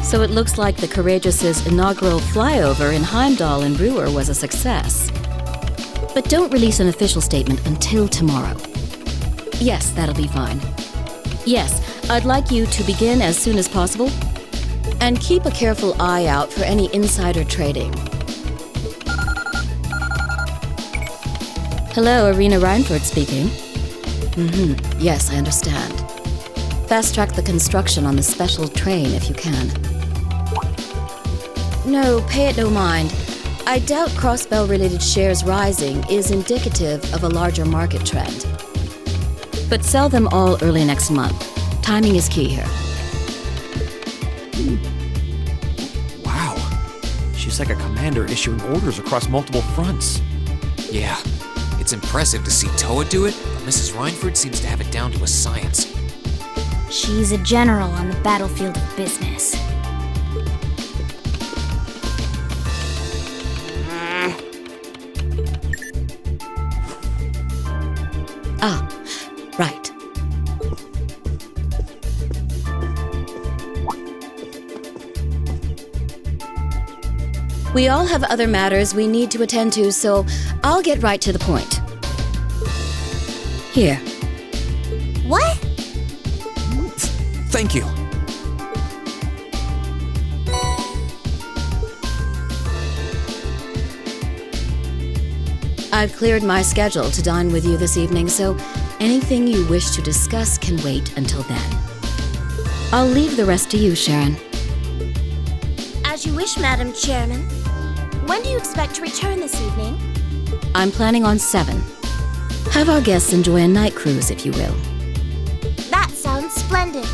So it looks like the Courageous' inaugural flyover in Heimdall and Brewer was a success. But don't release an official statement until tomorrow. Yes, that'll be fine. Yes, I'd like you to begin as soon as possible. And keep a careful eye out for any insider trading. Hello, Irina Reinford speaking. Yes, I understand. Fast-track the construction on the special train if you can. No, pay it no mind. I doubt Crossbell-related shares rising is indicative of a larger market trend. But sell them all early next month. Timing is key here. Wow. She's like a commander issuing orders across multiple fronts. Yeah, it's impressive to see Toa do it, but Mrs. Reinford seems to have it down to a science. She's a general on the battlefield of business. Ah, right. We all have other matters we need to attend to, so I'll get right to the point. Here. What? Thank you. I've cleared my schedule to dine with you this evening, so anything you wish to discuss can wait until then. I'll leave the rest to you, Sharon. As you wish, Madam Chairman. When do you expect to return this evening? I'm planning on 7. Have our guests enjoy a night cruise, if you will. That sounds splendid.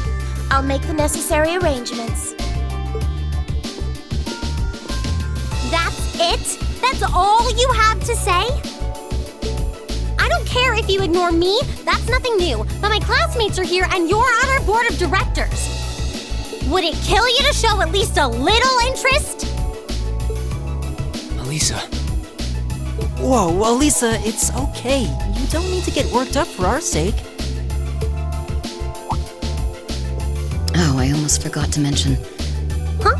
I'll make the necessary arrangements. That's it? That's all you have to say? I don't care if you ignore me, that's nothing new, but my classmates are here and you're on our board of directors. Would it kill you to show at least a little interest? Elisa. Whoa, Elisa, it's okay. You don't need to get worked up for our sake. Oh, I almost forgot to mention. Huh?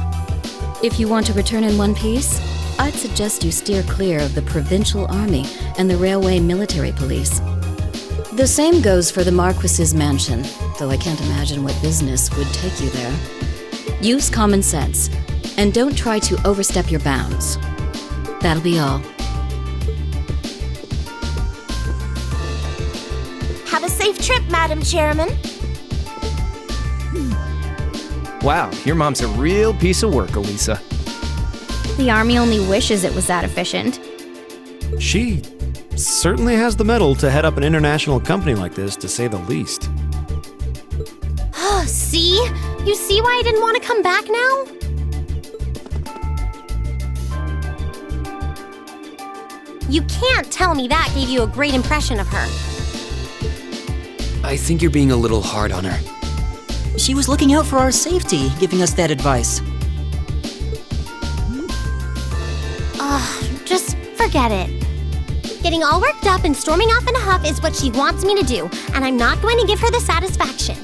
If you want to return in one piece, I'd suggest you steer clear of the Provincial Army and the Railway Military Police. The same goes for the Marquis's mansion, though I can't imagine what business would take you there. Use common sense, and don't try to overstep your bounds. That'll be all. Have a safe trip, Madam Chairman. Wow, your mom's a real piece of work, Elisa. The Army only wishes it was that efficient. She certainly has the mettle to head up an international company like this, to say the least. See? You see why I didn't want to come back now? You can't tell me that gave you a great impression of her. I think you're being a little hard on her. She was looking out for our safety, giving us that advice. Just forget it. Getting all worked up and storming off in a huff is what she wants me to do, and I'm not going to give her the satisfaction.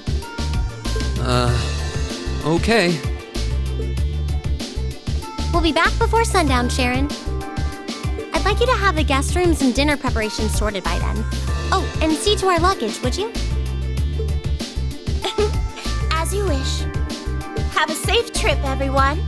Okay. We'll be back before sundown, Sharon. I'd like you to have the guest rooms and dinner preparations sorted by then. Oh, and see to our luggage, would you? As you wish. Have a safe trip, everyone.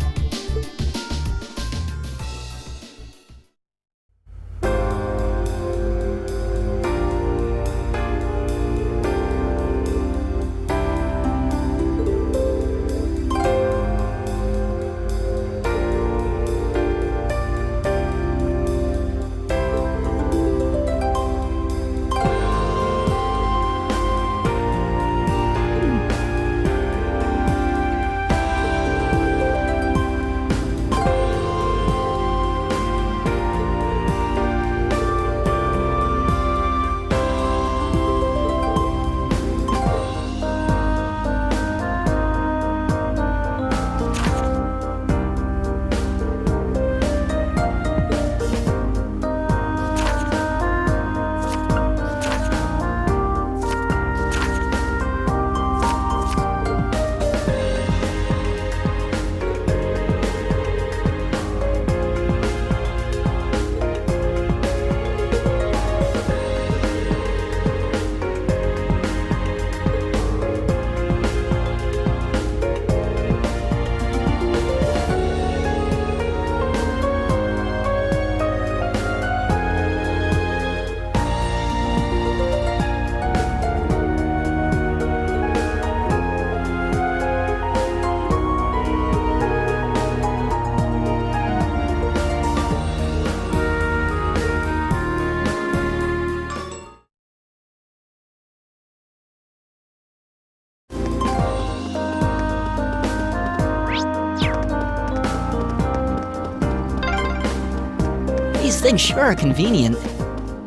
things sure are convenient.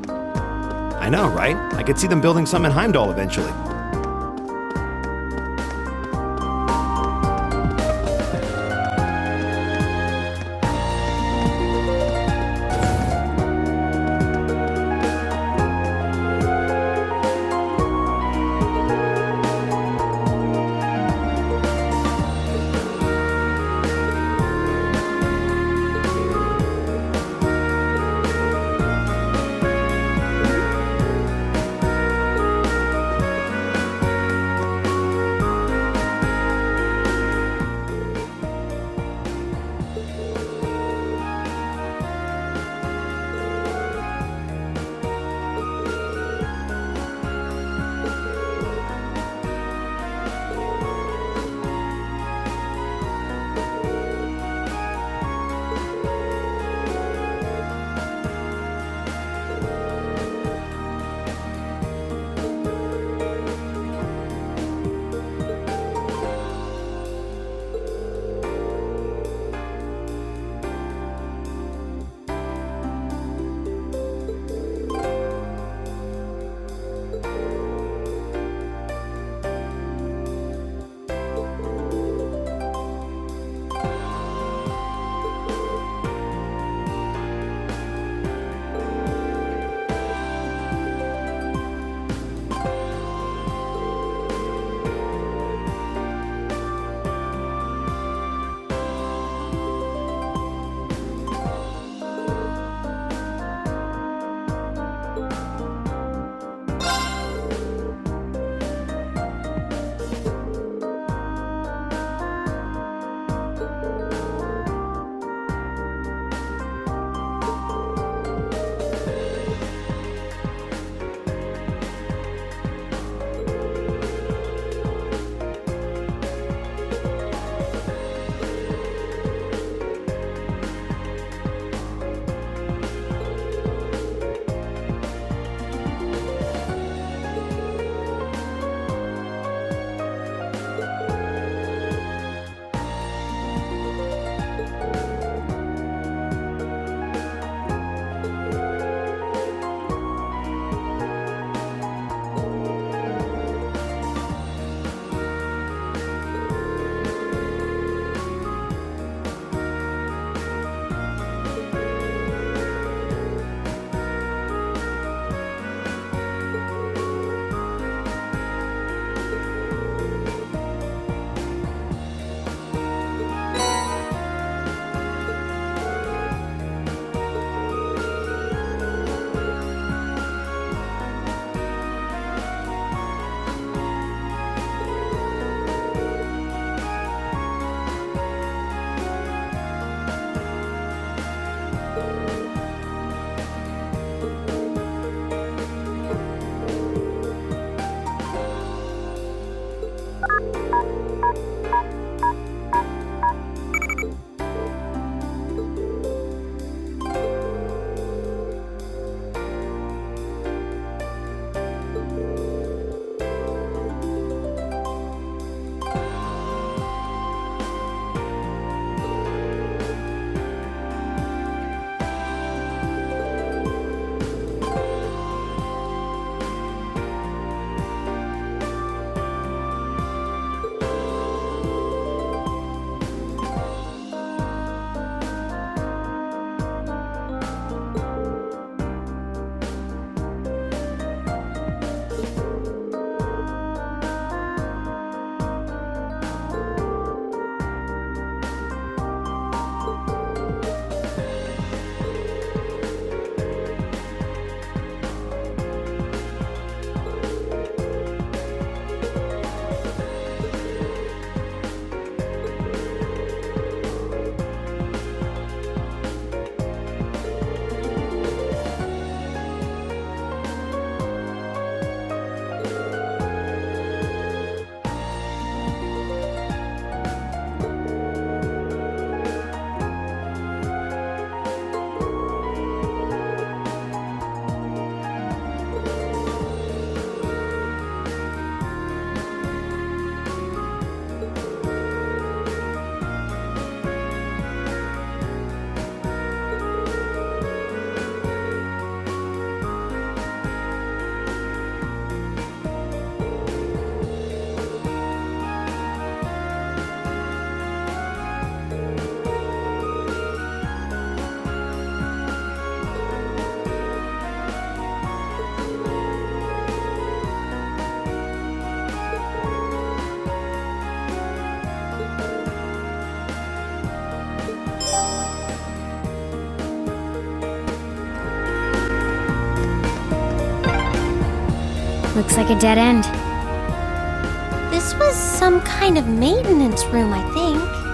I know, right? I could see them building some in Heimdall eventually. Looks like a dead end. This was some kind of maintenance room, I think.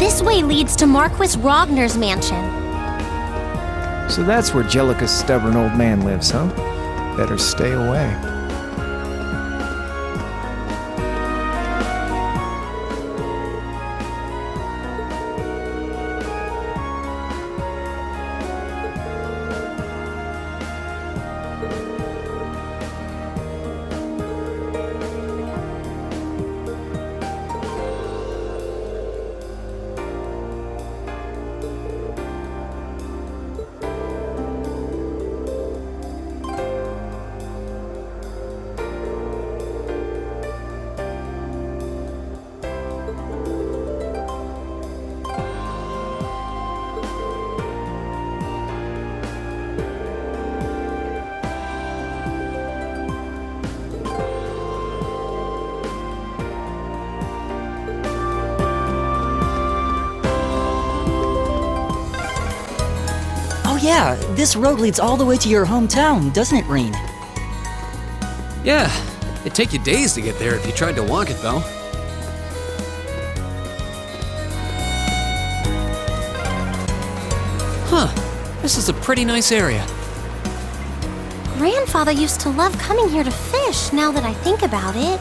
This way leads to Marquis Rogner's mansion. So that's where Jellica's stubborn old man lives, huh? Better stay away. yeah, this road leads all the way to your hometown, doesn't it, Rean? Yeah, it'd take you days to get there if you tried to walk it, though. Huh, this is a pretty nice area. Grandfather used to love coming here to fish, now that I think about it.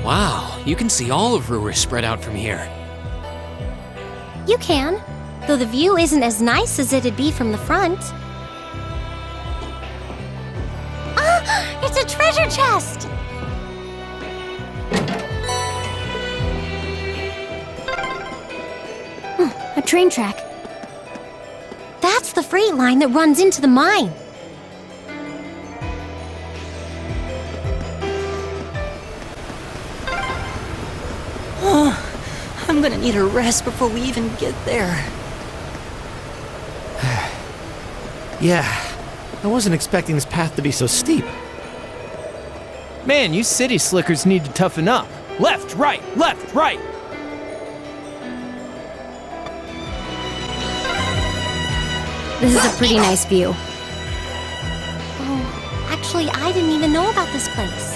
Wow, you can see all of Ruhr spread out from here. You can, though the view isn't as nice as it'd be from the front. Ah! It's a treasure chest! A train track. That's the freight line that runs into the mine. I'm gonna need a rest before we even get there. Yeah, I wasn't expecting this path to be so steep. Man, you city slickers need to toughen up. Left, right, left, right! This is a pretty nice view. Oh, actually, I didn't even know about this place.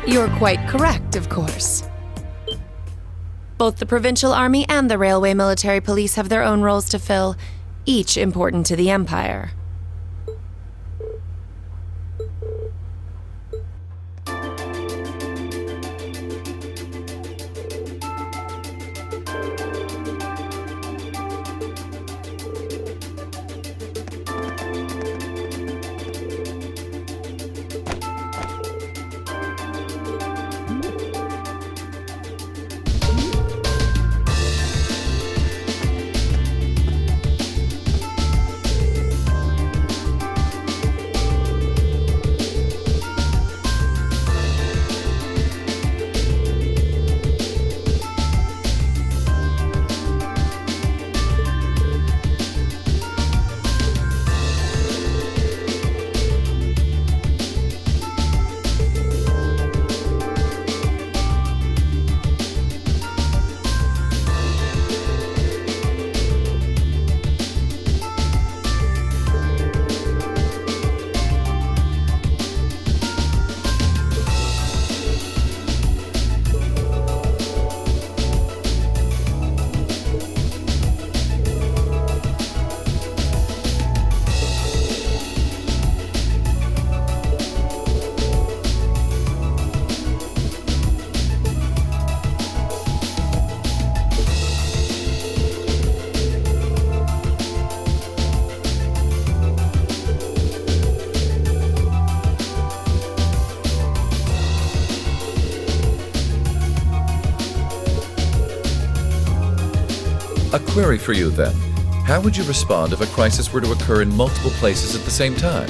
You're quite correct, of course. Both the Provincial Army and the Railway Military Police have their own roles to fill, each important to the Empire. A query for you, then. How would you respond if a crisis were to occur in multiple places at the same time?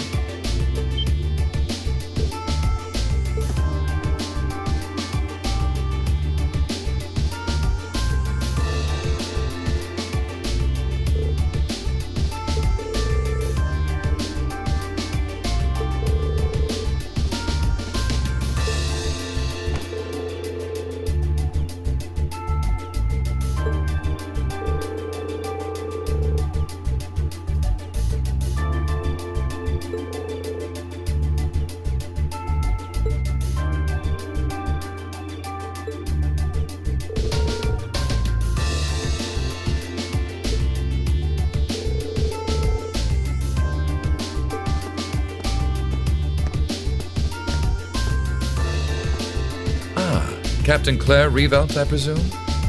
Captain Claire Reveldt, I presume?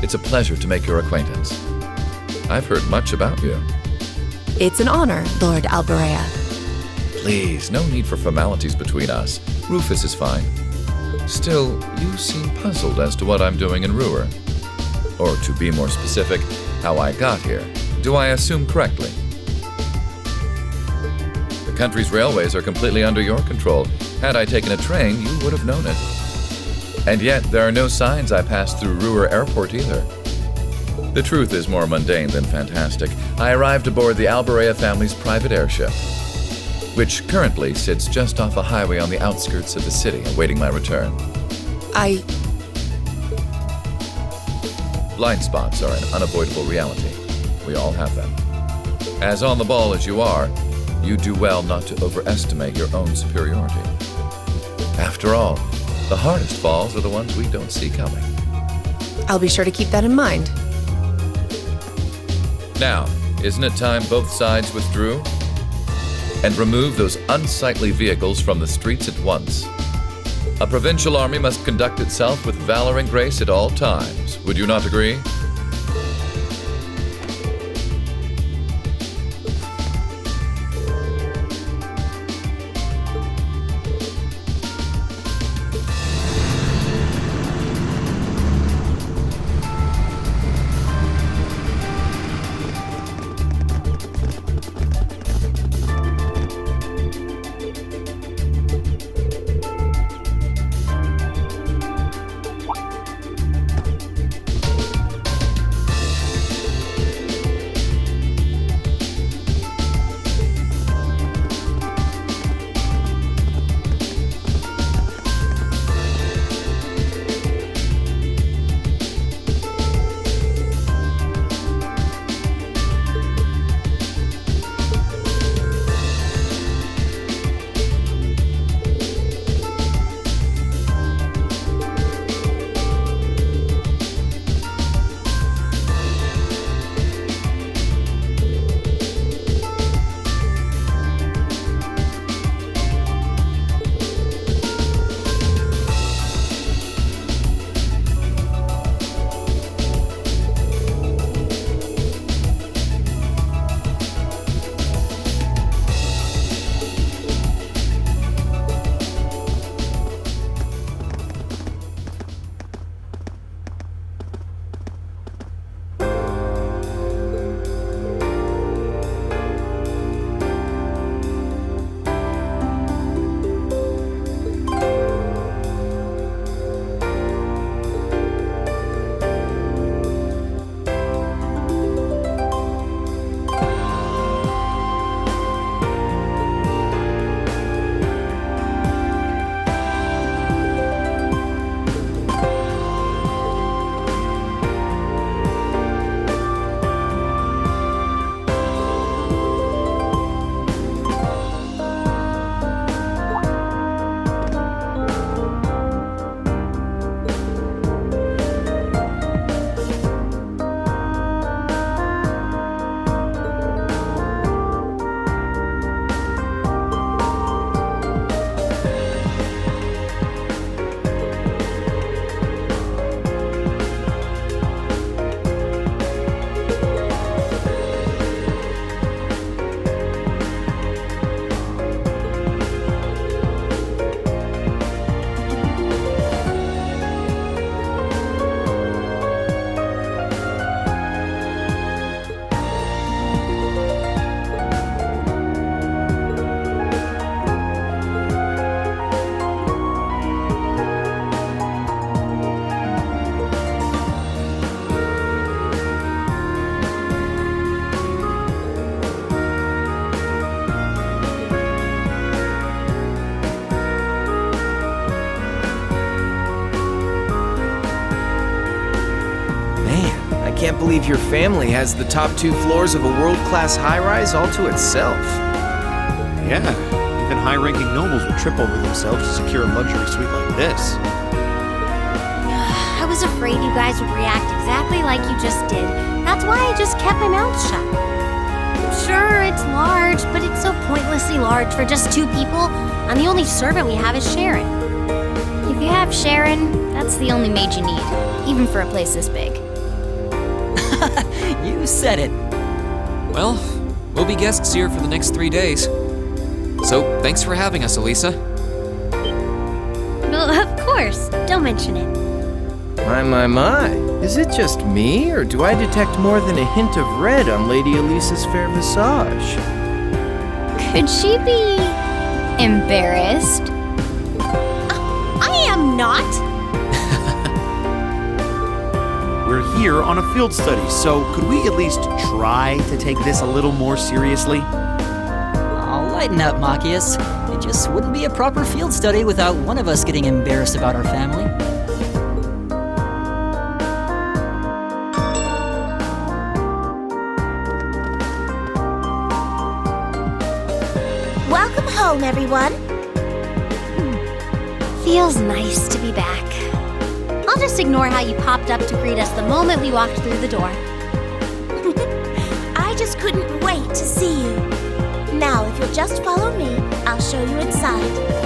It's a pleasure to make your acquaintance. I've heard much about you. It's an honor, Lord Alberea. Please, no need for formalities between us. Rufus is fine. Still, you seem puzzled as to what I'm doing in Ruhr. Or to be more specific, how I got here. Do I assume correctly? The country's railways are completely under your control. Had I taken a train, you would have known it. And yet, there are no signs I passed through Ruhr Airport either. The truth is more mundane than fantastic. I arrived aboard the Alberea family's private airship, which currently sits just off a highway on the outskirts of the city, awaiting my return. Blind spots are an unavoidable reality. We all have them. As on the ball as you are, you do well not to overestimate your own superiority. After all, the hardest falls are the ones we don't see coming. I'll be sure to keep that in mind. Now, isn't it time both sides withdrew? And remove those unsightly vehicles from the streets at once. A provincial army must conduct itself with valor and grace at all times. Would you not agree? believe your family has the top 2 floors of a world-class high-rise all to itself. Yeah, even high-ranking nobles would trip over themselves to secure a luxury suite like this. I was afraid you guys would react exactly like you just did. That's why I just kept my mouth shut. Sure, it's large, but it's so pointlessly large for just 2 people, and the only servant we have is Sharon. If you have Sharon, that's the only maid you need, even for a place this big. You said it. Well, we'll be guests here for the next 3 days. So, thanks for having us, Elisa. Well, of course. Don't mention it. My. Is it just me, or do I detect more than a hint of red on Lady Elisa's fair visage? Could she be embarrassed? I am not. We're here on a field study, so could we at least try to take this a little more seriously? Oh, lighten up, Machias. It just wouldn't be a proper field study without one of us getting embarrassed about our family. Welcome home, everyone. Feels nice to be back. I'll just ignore how you popped up to greet us the moment we walked through the door. I just couldn't wait to see you. Now, if you'll just follow me, I'll show you inside.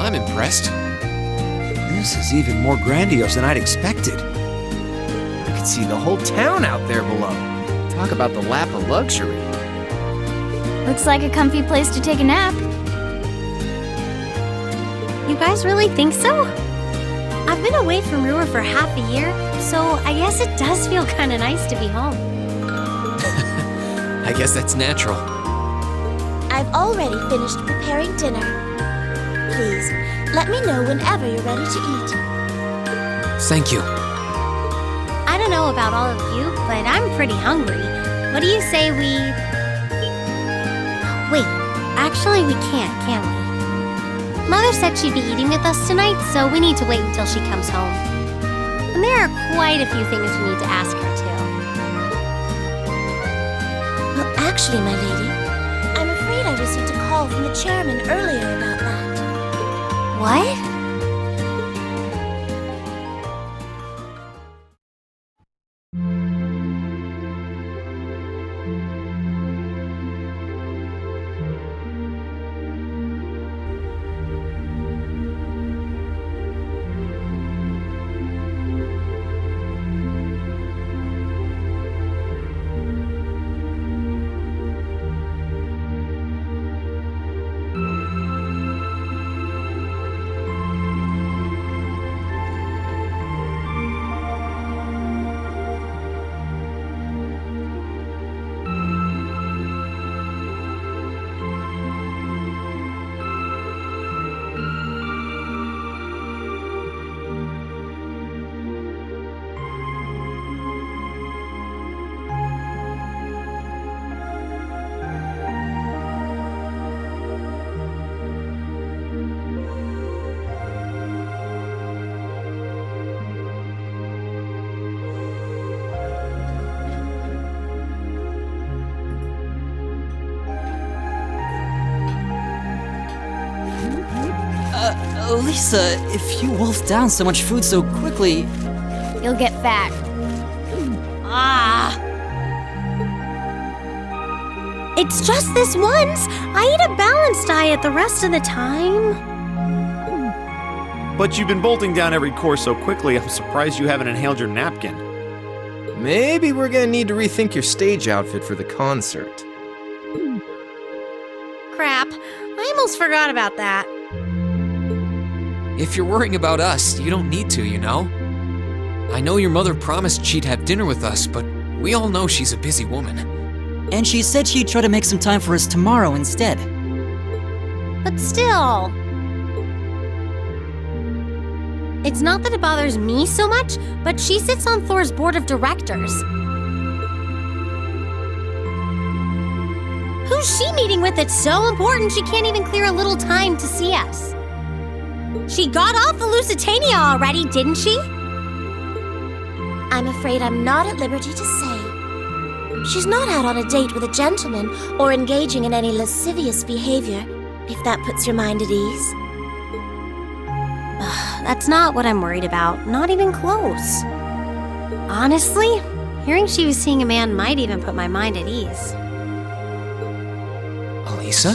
I'm impressed. This is even more grandiose than I'd expected. I could see the whole town out there below. Talk about the lap of luxury. Looks like a comfy place to take a nap. You guys really think so? I've been away from Ruhr for half a year, so I guess it does feel kind of nice to be home. I guess that's natural. I've already finished preparing dinner. Please, let me know whenever you're ready to eat. Thank you. I don't know about all of you, but I'm pretty hungry. What do you say we... Wait, actually we can't, can we? Mother said she'd be eating with us tonight, so we need to wait until she comes home. And there are quite a few things we need to ask her, too. Well, actually, my lady, I'm afraid I received a call from the chairman earlier about that. What? Lisa, if you wolf down so much food so quickly... You'll get fat. Ah! It's just this once! I eat a balanced diet the rest of the time. But you've been bolting down every course so quickly, I'm surprised you haven't inhaled your napkin. maybe we're gonna need to rethink your stage outfit for the concert. Crap, I almost forgot about that. If you're worrying about us, you don't need to, you know? I know your mother promised she'd have dinner with us, but we all know she's a busy woman. And she said she'd try to make some time for us tomorrow instead. But still... It's not that it bothers me so much, but she sits on Thor's board of directors. Who's she meeting with that's so important she can't even clear a little time to see us? She got off the Lusitania already, didn't she? I'm afraid I'm not at liberty to say. She's not out on a date with a gentleman or engaging in any lascivious behavior, if that puts your mind at ease. That's not what I'm worried about, not even close. Honestly, hearing she was seeing a man might even put my mind at ease. Elisa?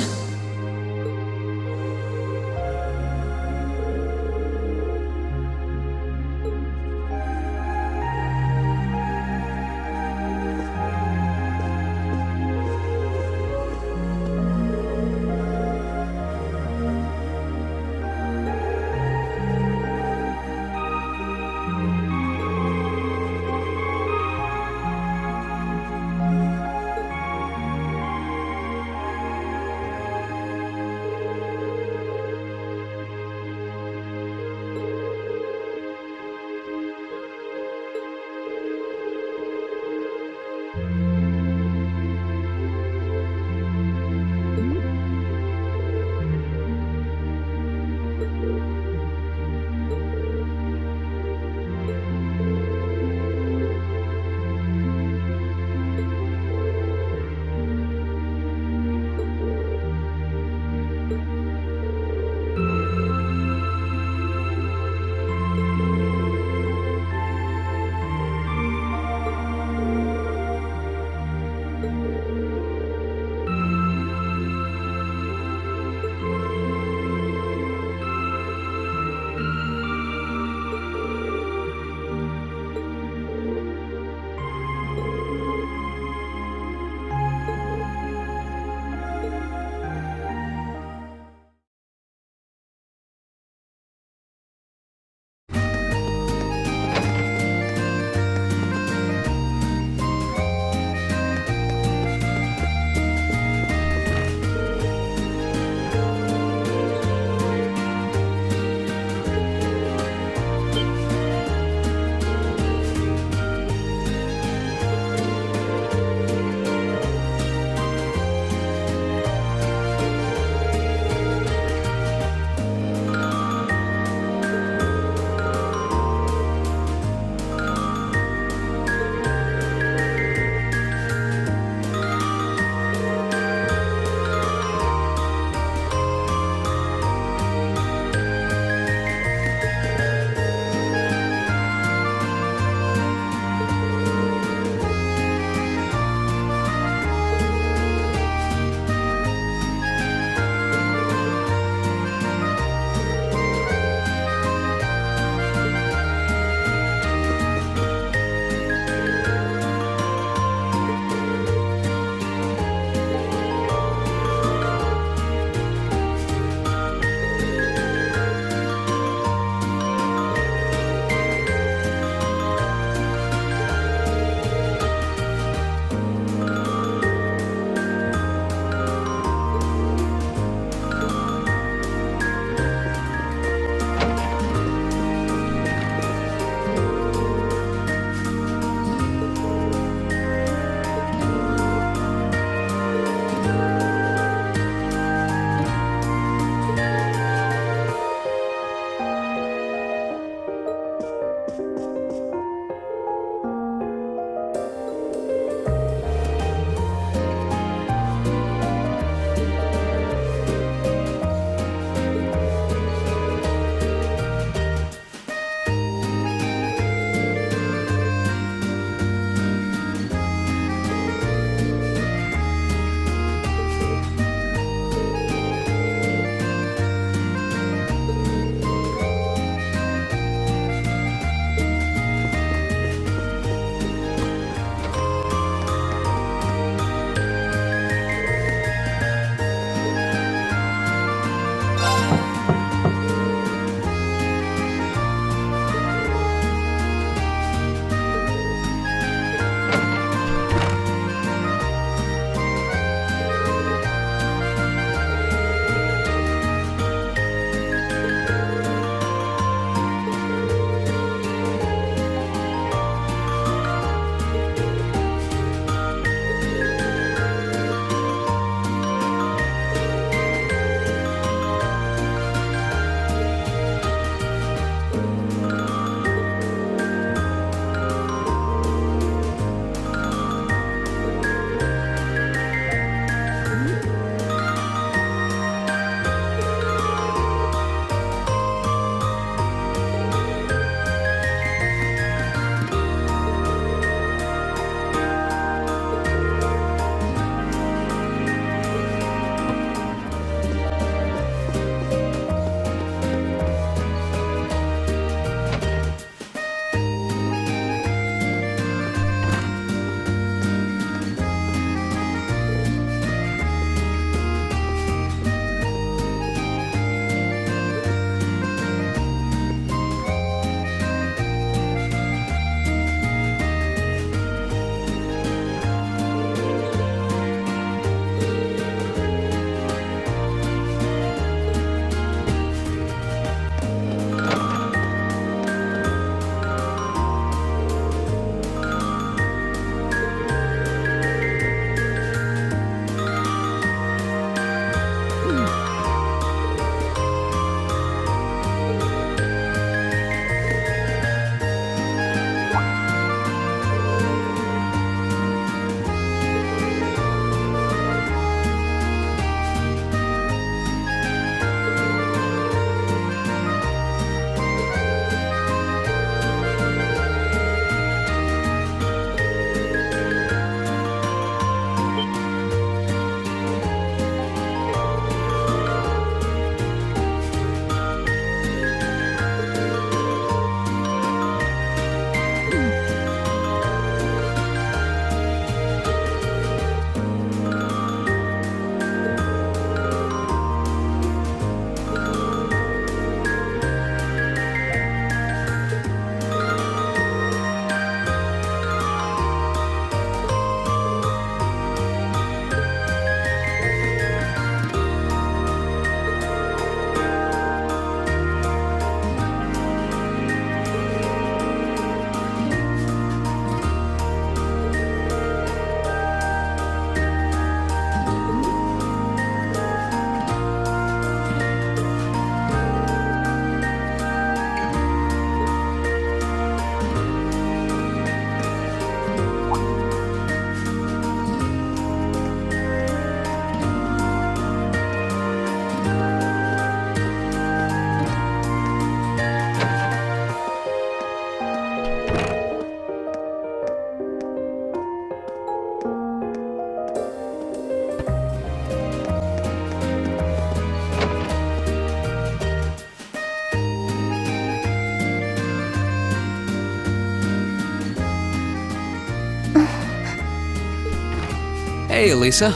Hey, Elisa.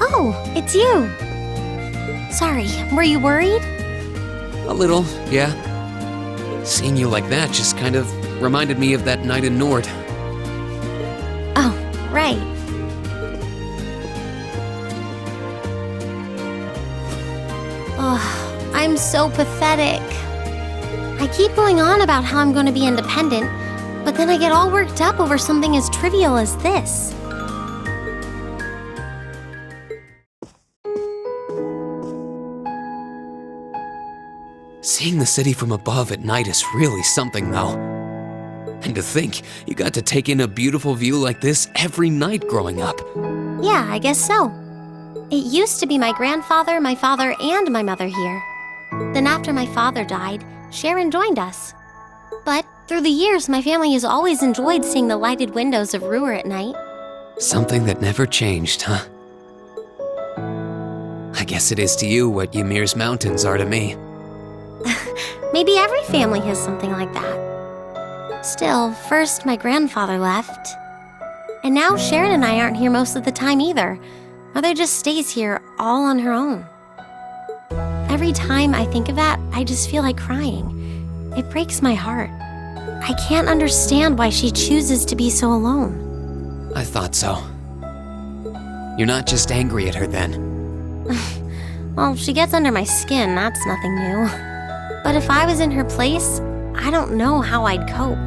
Oh, it's you. Sorry, were you worried? A little, yeah. Seeing you like that just kind of reminded me of that night in Nord. Oh, right. Oh, I'm so pathetic. I keep going on about how I'm going to be independent, but then I get all worked up over something as trivial as this. Seeing the city from above at night is really something, though. And to think, you got to take in a beautiful view like this every night growing up. Yeah, I guess so. It used to be my grandfather, my father, and my mother here. Then after my father died, Sharon joined us. But through the years, my family has always enjoyed seeing the lighted windows of Ruhr at night. Something that never changed, huh? I guess it is to you what Ymir's mountains are to me. Maybe every family has something like that. Still, first my grandfather left. And now Sharon and I aren't here most of the time either. Mother just stays here all on her own. Every time I think of that, I just feel like crying. It breaks my heart. I can't understand why she chooses to be so alone. I thought so. You're not just angry at her then. Well, she gets under my skin, that's nothing new. But if I was in her place, I don't know how I'd cope.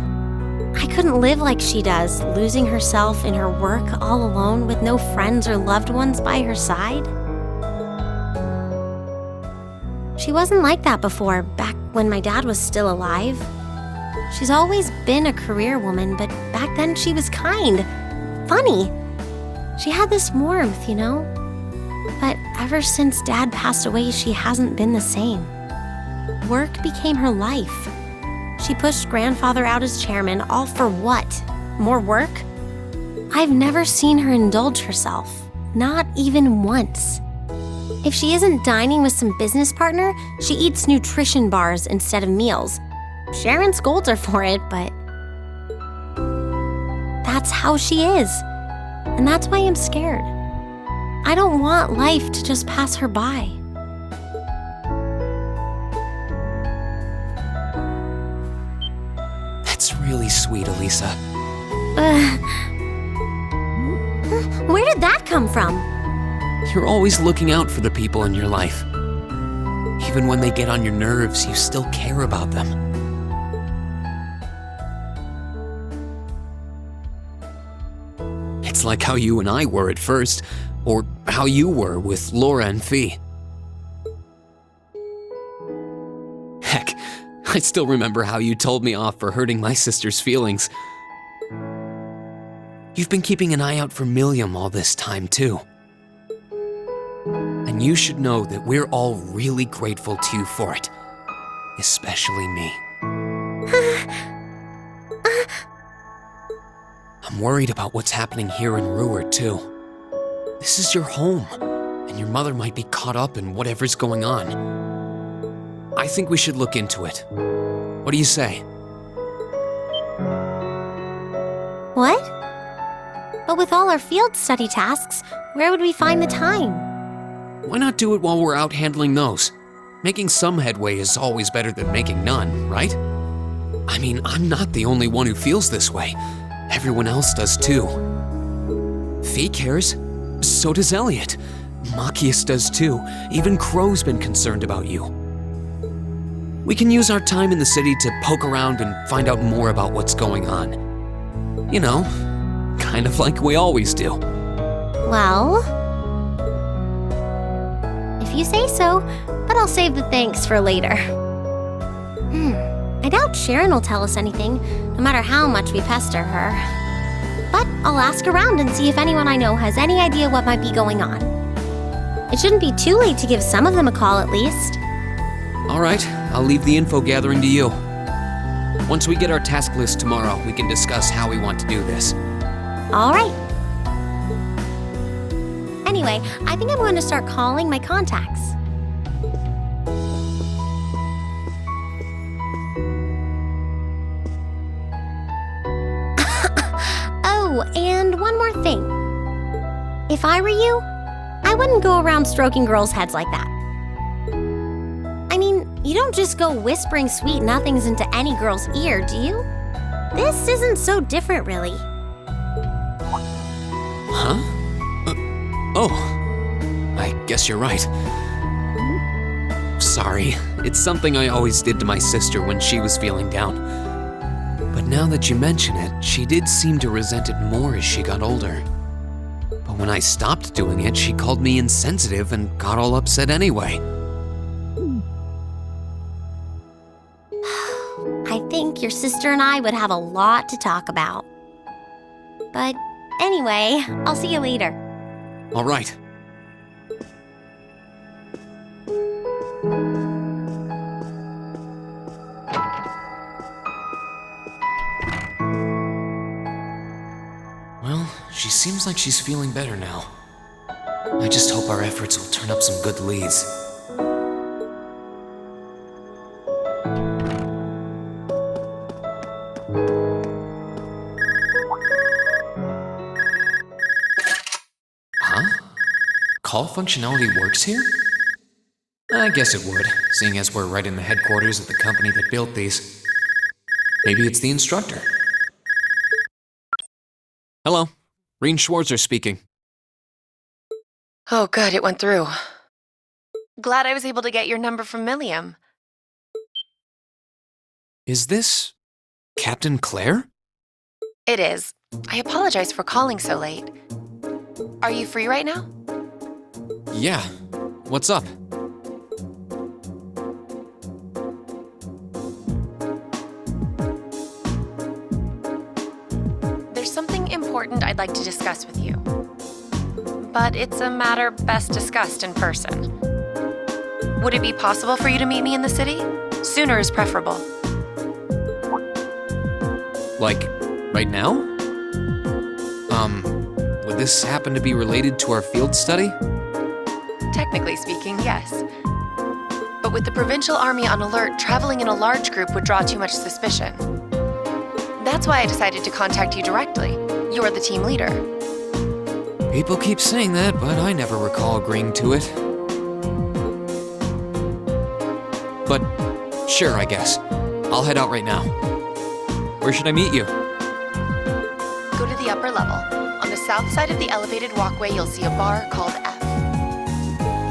I couldn't live like she does, losing herself in her work all alone with no friends or loved ones by her side. She wasn't like that before, back when my dad was still alive. She's always been a career woman, but back then she was kind, funny. She had this warmth, you know? But ever since Dad passed away, she hasn't been the same. Work became her life. She pushed Grandfather out as chairman, all for what? More work? I've never seen her indulge herself, not even once. If she isn't dining with some business partner, she eats nutrition bars instead of meals. Sharon scolds her for it, but that's how she is. And that's why I'm scared. I don't want life to just pass her by. That's really sweet, Elisa. Where did that come from? You're always looking out for the people in your life. Even when they get on your nerves, you still care about them. It's like how you and I were at first, or how you were with Laura and Fee. Heck, I still remember how you told me off for hurting my sister's feelings. You've been keeping an eye out for Milliam all this time, too. And you should know that we're all really grateful to you for it. Especially me. I'm worried about what's happening here in Ruhr, too. This is your home, and your mother might be caught up in whatever's going on. I think we should look into it. What do you say? What? But with all our field study tasks, where would we find the time? Why not do it while we're out handling those? Making some headway is always better than making none, right? I mean, I'm not the only one who feels this way. Everyone else does too. Fee cares. So does Elliot. Machias does too. Even Crow's been concerned about you. We can use our time in the city to poke around and find out more about what's going on. You know, kind of like we always do. Well, if you say so, but I'll save the thanks for later. I doubt Sharon will tell us anything, no matter how much we pester her. But I'll ask around and see if anyone I know has any idea what might be going on. It shouldn't be too late to give some of them a call at least. All right, I'll leave the info gathering to you. Once we get our task list tomorrow, we can discuss how we want to do this. All right. Anyway, I think I'm going to start calling my contacts. If I were you, I wouldn't go around stroking girls' heads like that. I mean, you don't just go whispering sweet nothings into any girl's ear, do you? This isn't so different, really. Huh? Oh, I guess you're right. Sorry, it's something I always did to my sister when she was feeling down. But now that you mention it, she did seem to resent it more as she got older. But when I stopped doing it, she called me insensitive and got all upset anyway. I think your sister and I would have a lot to talk about. But anyway, I'll see you later. All right. Well, she seems like she's feeling better now. I just hope our efforts will turn up some good leads. Huh? Call functionality works here? I guess it would, seeing as we're right in the headquarters of the company that built these. Maybe it's the instructor. Hello, Rean Schwarzer speaking. Oh, good, it went through. Glad I was able to get your number from Milliam. Is this Captain Claire? It is. I apologize for calling so late. Are you free right now? Yeah. What's up? There's something important I'd like to discuss with you. But it's a matter best discussed in person. Would it be possible for you to meet me in the city? Sooner is preferable. Like, right now? Would this happen to be related to our field study? Technically speaking, yes. But with the provincial army on alert, traveling in a large group would draw too much suspicion. That's why I decided to contact you directly. You're the team leader. People keep saying that, but I never recall agreeing to it. But sure, I guess. I'll head out right now. Where should I meet you? Go to the upper level. On the south side of the elevated walkway, you'll see a bar called F.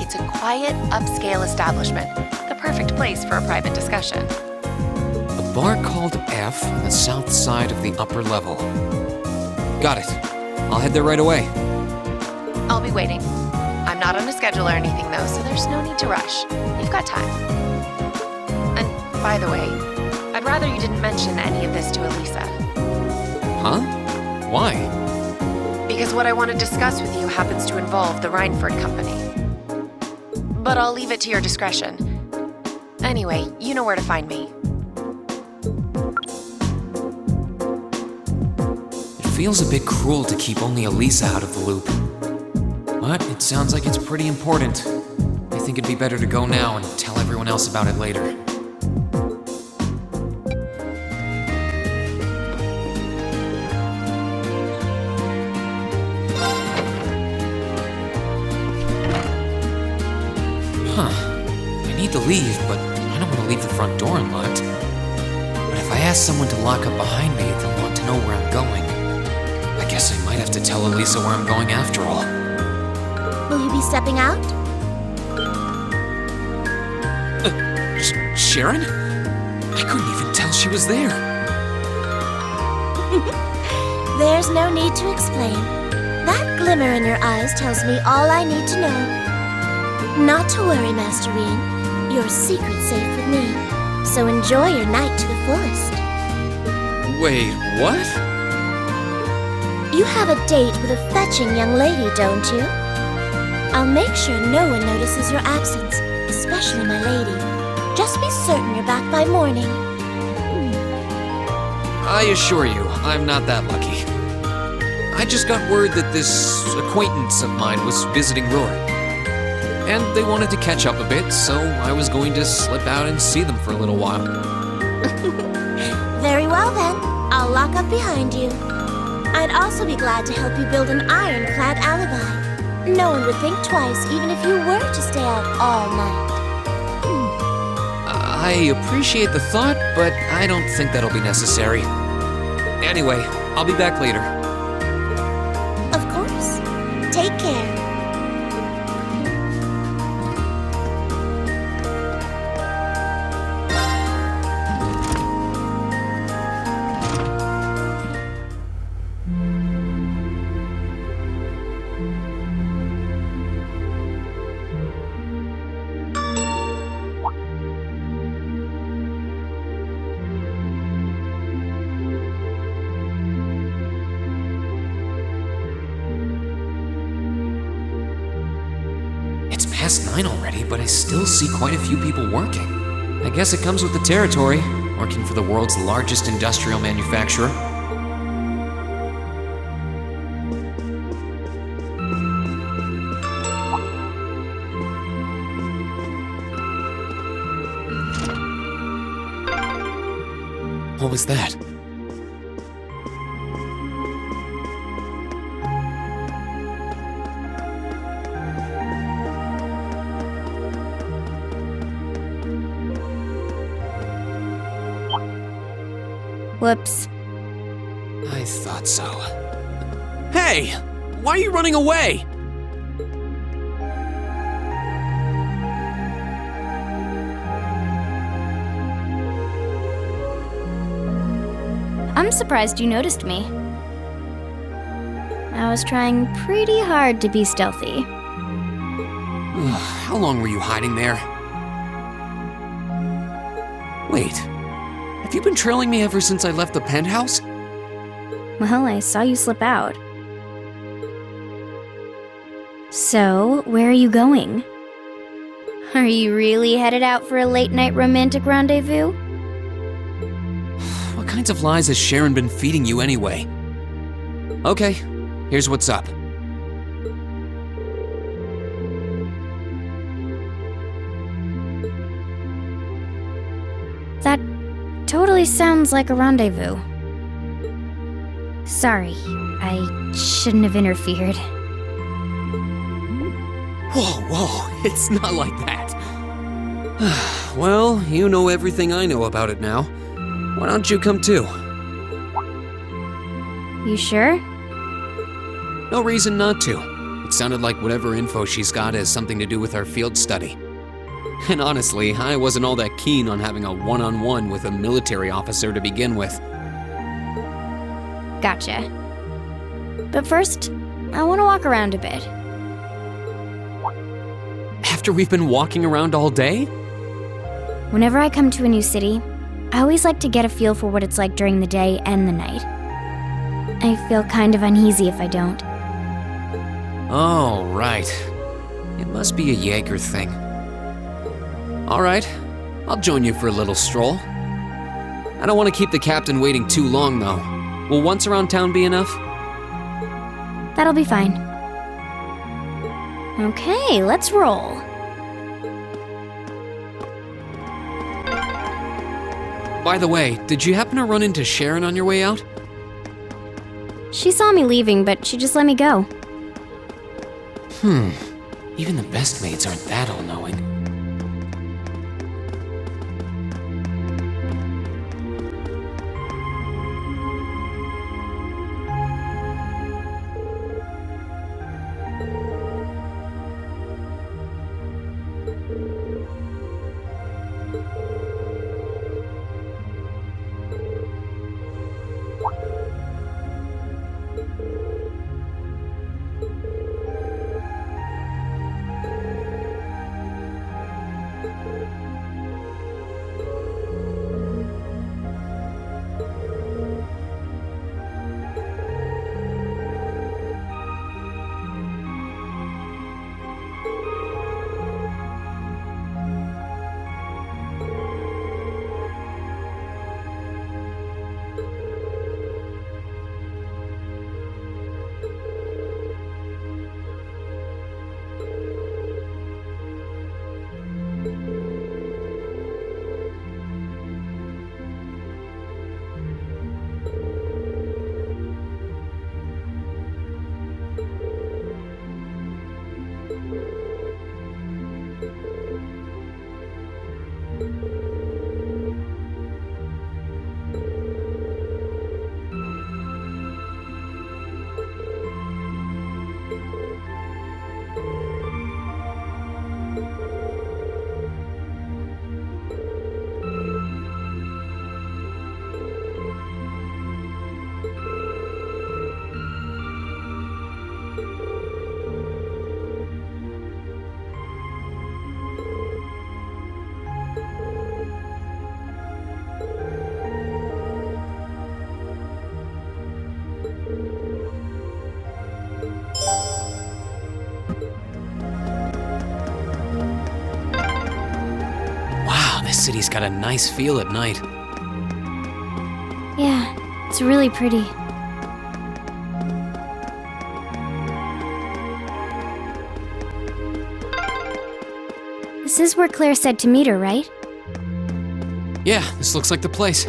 It's a quiet, upscale establishment. The perfect place for a private discussion. A bar called F on the south side of the upper level. Got it. I'll head there right away. I'll be waiting. I'm not on a schedule or anything, though, so there's no need to rush. You've got time. And, by the way, I'd rather you didn't mention any of this to Elisa. Huh? Why? Because what I want to discuss with you happens to involve the Reinford Company. But I'll leave it to your discretion. Anyway, you know where to find me. It feels a bit cruel to keep only Elisa out of the loop. But it sounds like it's pretty important. I think it'd be better to go now and tell everyone else about it later. I need to leave, but I don't want to leave the front door unlocked. But if I ask someone to lock up behind me, they'll want to know where I'm going. I guess I might have to tell Elisa where I'm going after all. Will you be stepping out? Sharon? I couldn't even tell she was there. There's no need to explain. That glimmer in your eyes tells me all I need to know. Not to worry, Master Rean. Your secret's safe with me. So enjoy your night to the fullest. Wait, what? You have a date with a fetching young lady, don't you? I'll make sure no one notices your absence, especially my lady. Just be certain you're back by morning. I assure you, I'm not that lucky. I just got word that this acquaintance of mine was visiting Roar. And they wanted to catch up a bit, so I was going to slip out and see them for a little while. Very well then, I'll lock up behind you. I'd also be glad to help you build an ironclad alibi. No one would think twice, even if you were to stay out all night. I appreciate the thought, but I don't think that'll be necessary. Anyway, I'll be back later. Of course. Take care. Past 9 already, but I still see quite a few people working. I guess it comes with the territory, working for the world's largest industrial manufacturer. What was that? Whoops. I thought so. Hey! Why are you running away? I'm surprised you noticed me. I was trying pretty hard to be stealthy. How long were you hiding there? Wait. Have you been trailing me ever since I left the penthouse? Well, I saw you slip out. So, where are you going? Are you really headed out for a late-night romantic rendezvous? What kinds of lies has Sharon been feeding you anyway? Okay, here's what's up. That totally sounds like a rendezvous. Sorry, I shouldn't have interfered. Whoa, it's not like that. Well, you know everything I know about it now. Why don't you come too? You sure? No reason not to. It sounded like whatever info she's got has something to do with our field study. And honestly, I wasn't all that keen on having a one-on-one with a military officer to begin with. Gotcha. But first, I want to walk around a bit. After we've been walking around all day? Whenever I come to a new city, I always like to get a feel for what it's like during the day and the night. I feel kind of uneasy if I don't. Oh, right. It must be a Jaeger thing. All right, I'll join you for a little stroll. I don't want to keep the captain waiting too long, though. Will once around town be enough? That'll be fine. Okay, let's roll. By the way, did you happen to run into Sharon on your way out? She saw me leaving, but she just let me go. Even the best maids aren't that all-knowing. city's got a nice feel at night. Yeah, it's really pretty. This is where Claire said to meet her, right? Yeah, this looks like the place.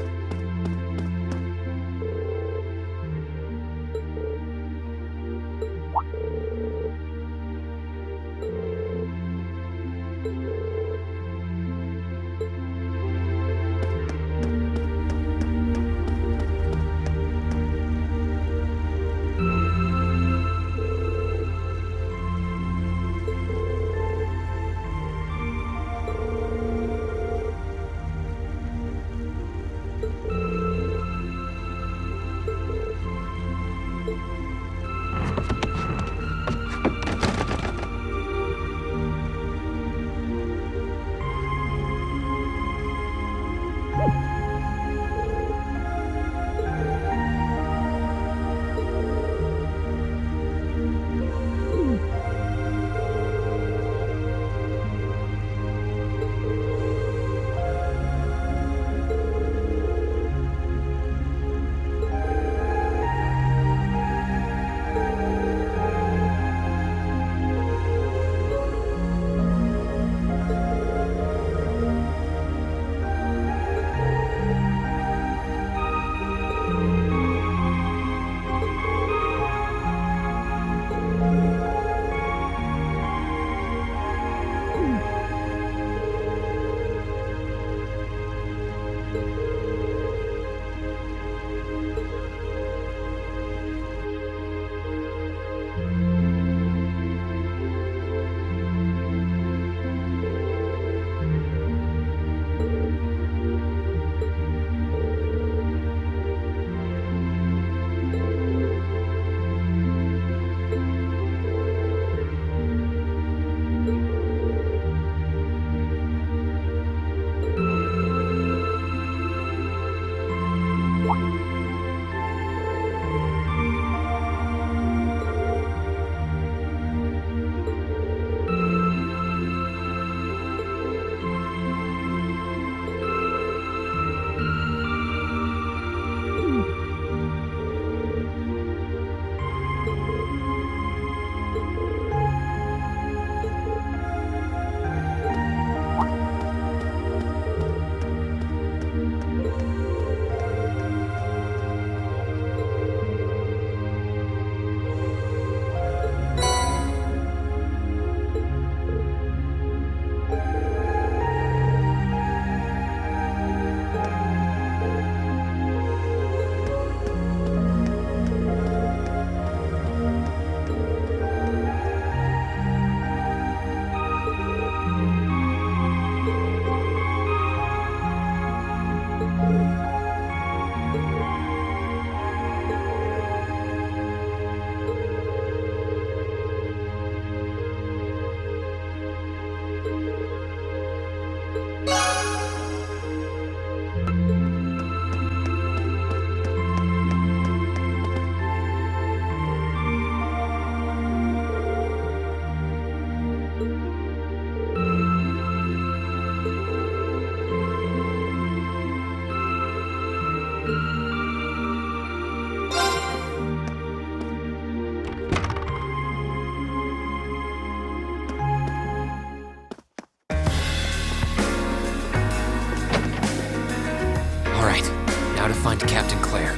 Now to find Captain Claire.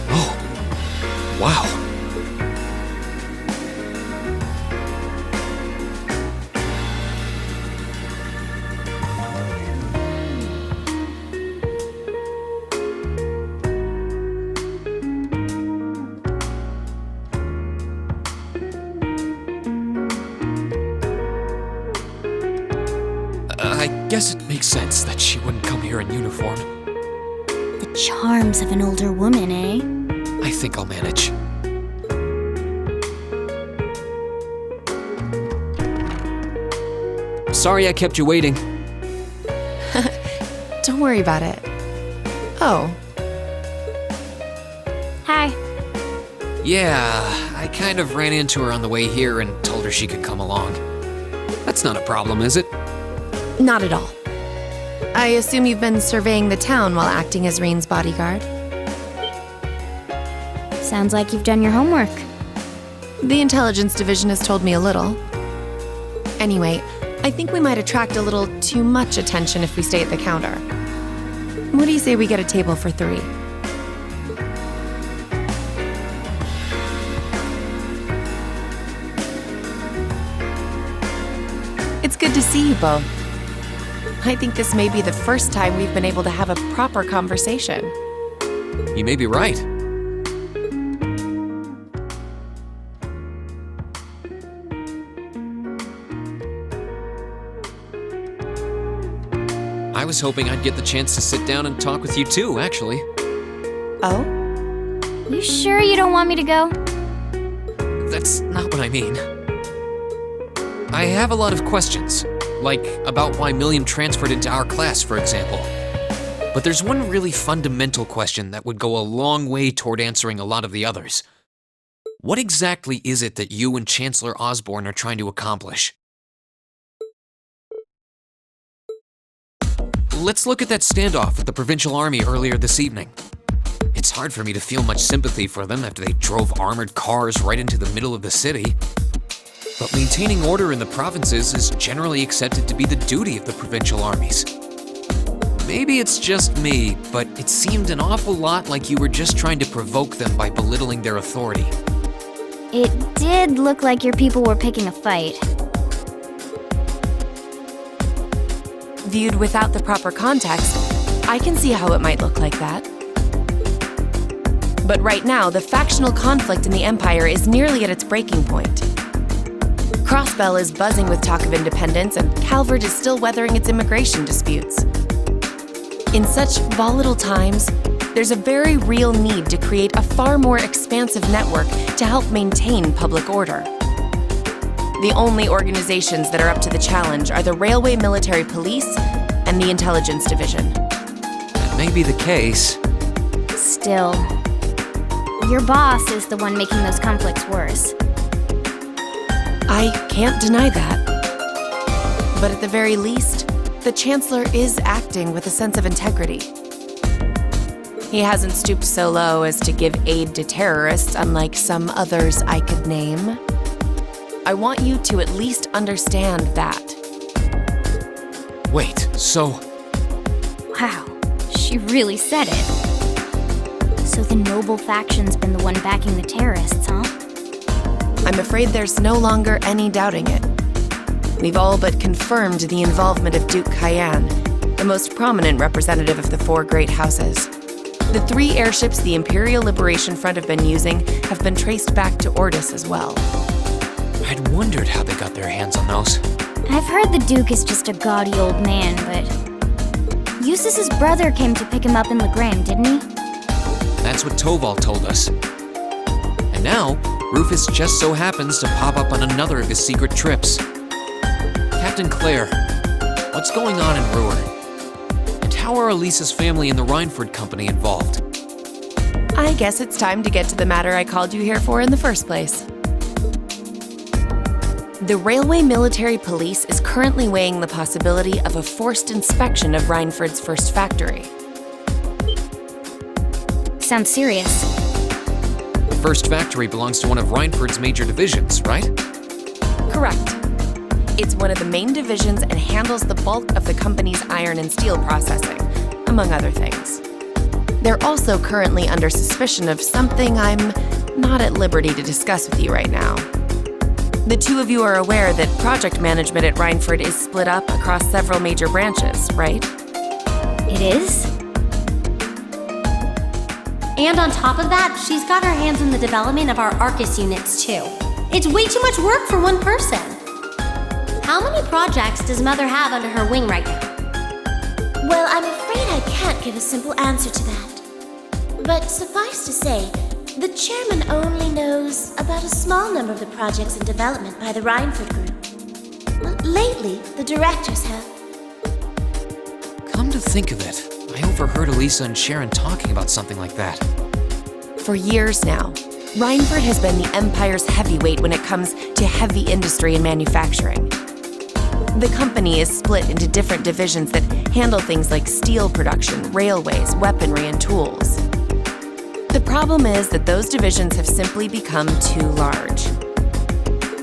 Oh, wow. I guess it makes sense that she wouldn't come here in uniform. The charms of an older woman, eh? I think I'll manage. Sorry I kept you waiting. Don't worry about it. Oh. Hi. Yeah, I kind of ran into her on the way here and told her she could come along. That's not a problem, is it? Not at all. I assume you've been surveying the town while acting as Rean's bodyguard? Sounds like you've done your homework. The intelligence division has told me a little. Anyway, I think we might attract a little too much attention if we stay at the counter. What do you say we get a table for 3? It's good to see you both. I think this may be the first time we've been able to have a proper conversation. You may be right. I was hoping I'd get the chance to sit down and talk with you too, actually. Oh? You sure you don't want me to go? That's not what I mean. I have a lot of questions, like about why Milliam transferred into our class, for example. But there's one really fundamental question that would go a long way toward answering a lot of the others. What exactly is it that you and Chancellor Osborne are trying to accomplish? Let's look at that standoff with the Provincial Army earlier this evening. It's hard for me to feel much sympathy for them after they drove armored cars right into the middle of the city. But maintaining order in the provinces is generally accepted to be the duty of the provincial armies. Maybe it's just me, but it seemed an awful lot like you were just trying to provoke them by belittling their authority. It did look like your people were picking a fight. Viewed without the proper context, I can see how it might look like that. But right now, the factional conflict in the Empire is nearly at its breaking point. Crossbell is buzzing with talk of independence, and Calvert is still weathering its immigration disputes. In such volatile times, there's a very real need to create a far more expansive network to help maintain public order. The only organizations that are up to the challenge are the Railway Military Police and the Intelligence Division. That may be the case. Still, your boss is the one making those conflicts worse. I can't deny that. But at the very least, the Chancellor is acting with a sense of integrity. He hasn't stooped so low as to give aid to terrorists, unlike some others I could name. I want you to at least understand that. Wait, so... Wow, she really said it. So the noble faction's been the one backing the terrorists, huh? I'm afraid there's no longer any doubting it. We've all but confirmed the involvement of Duke Cayenne, the most prominent representative of the 4 great houses. The 3 airships the Imperial Liberation Front have been using have been traced back to Ordis as well. I'd wondered how they got their hands on those. I've heard the Duke is just a gaudy old man, but... Eustace's brother came to pick him up in Legram, didn't he? That's what Toval told us. And now, Rufus just so happens to pop up on another of his secret trips. Captain Claire, what's going on in Ruhr? And how are Elisa's family and the Rhineford Company involved? I guess it's time to get to the matter I called you here for in the first place. The Railway Military Police is currently weighing the possibility of a forced inspection of Rhineford's first factory. Sounds serious. The first factory belongs to one of Rhineford's major divisions, right? Correct. It's one of the main divisions and handles the bulk of the company's iron and steel processing, among other things. They're also currently under suspicion of something I'm not at liberty to discuss with you right now. The 2 of you are aware that project management at Rhineford is split up across several major branches, right? It is? And on top of that, she's got her hands in the development of our Arcus units, too. It's way too much work for one person. How many projects does Mother have under her wing right now? Well, I'm afraid I can't give a simple answer to that. But suffice to say, the chairman only knows about a small number of the projects in development by the Rhineford Group. Well, lately, the directors have. Come to think of it, I overheard Elisa and Sharon talking about something like that. For years now, Rhineford has been the Empire's heavyweight when it comes to heavy industry and manufacturing. The company is split into different divisions that handle things like steel production, railways, weaponry, and tools. The problem is that those divisions have simply become too large.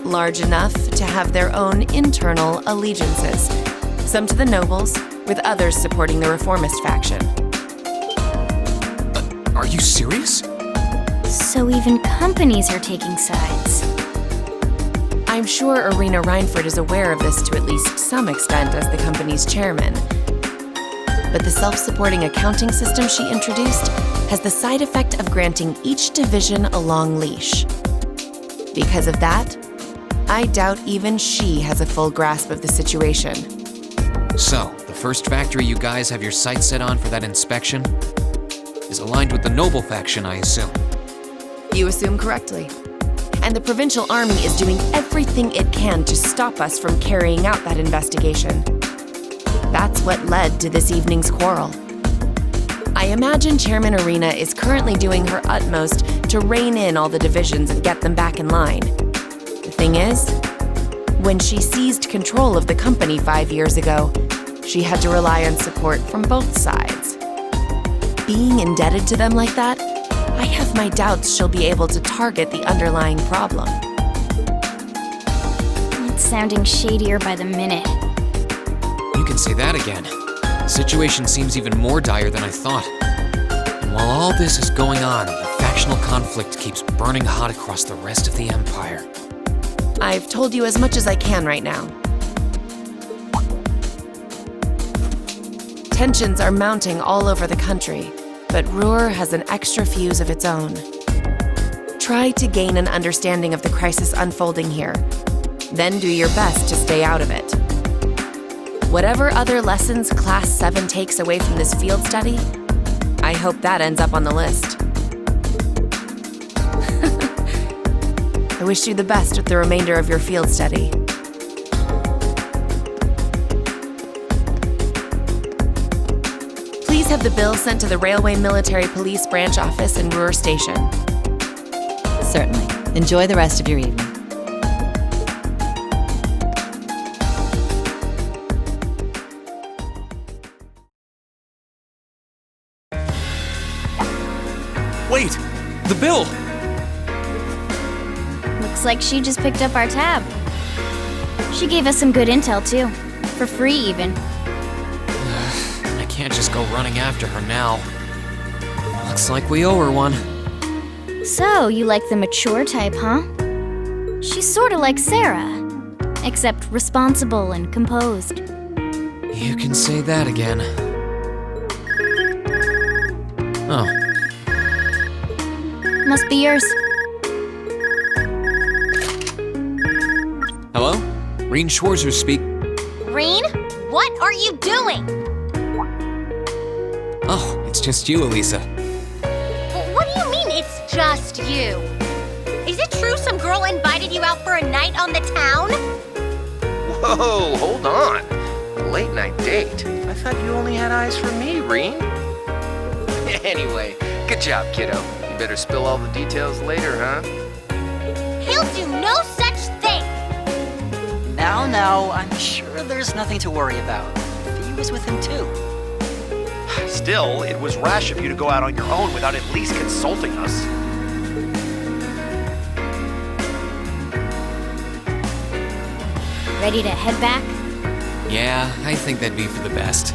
Large enough to have their own internal allegiances, some to the nobles, with others supporting the reformist faction. Are you serious? So even companies are taking sides. I'm sure Irina Reinford is aware of this to at least some extent as the company's chairman. But the self-supporting accounting system she introduced has the side effect of granting each division a long leash. Because of that, I doubt even she has a full grasp of the situation. So, the first factory you guys have your sights set on for that inspection is aligned with the noble faction, I assume. You assume correctly. And the provincial army is doing everything it can to stop us from carrying out that investigation. That's what led to this evening's quarrel. I imagine Chairman Irina is currently doing her utmost to rein in all the divisions and get them back in line. The thing is, when she seized control of the company 5 years ago, she had to rely on support from both sides. Being indebted to them like that, I have my doubts she'll be able to target the underlying problem. It's sounding shadier by the minute. You can say that again. The situation seems even more dire than I thought. And while all this is going on, the factional conflict keeps burning hot across the rest of the Empire. I've told you as much as I can right now. Tensions are mounting all over the country, but Ruhr has an extra fuse of its own. Try to gain an understanding of the crisis unfolding here, then do your best to stay out of it. Whatever other lessons Class 7 takes away from this field study, I hope that ends up on the list. I wish you the best with the remainder of your field study. Please have the bill sent to the Railway Military Police Branch Office in Ruhr Station. Certainly. Enjoy the rest of your evening. Wait! The bill! Looks like she just picked up our tab. She gave us some good intel, too. For free, even. I can't just go running after her now. Looks like we owe her one. So, you like the mature type, huh? She's sorta like Sarah. Except responsible and composed. You can say that again. Oh. Must be yours. Hello? Rean Schwarzer speak. Rean, what are you doing? Oh, it's just you, Elisa. What do you mean it's just you? Is it true some girl invited you out for a night on the town? Whoa, hold on. A late night date? I thought you only had eyes for me, Rean. Anyway, good job, kiddo. You better spill all the details later, huh? He'll do no such thing! Now, I'm sure there's nothing to worry about. He was with him too. Still, it was rash of you to go out on your own without at least consulting us. Ready to head back? Yeah, I think that'd be for the best.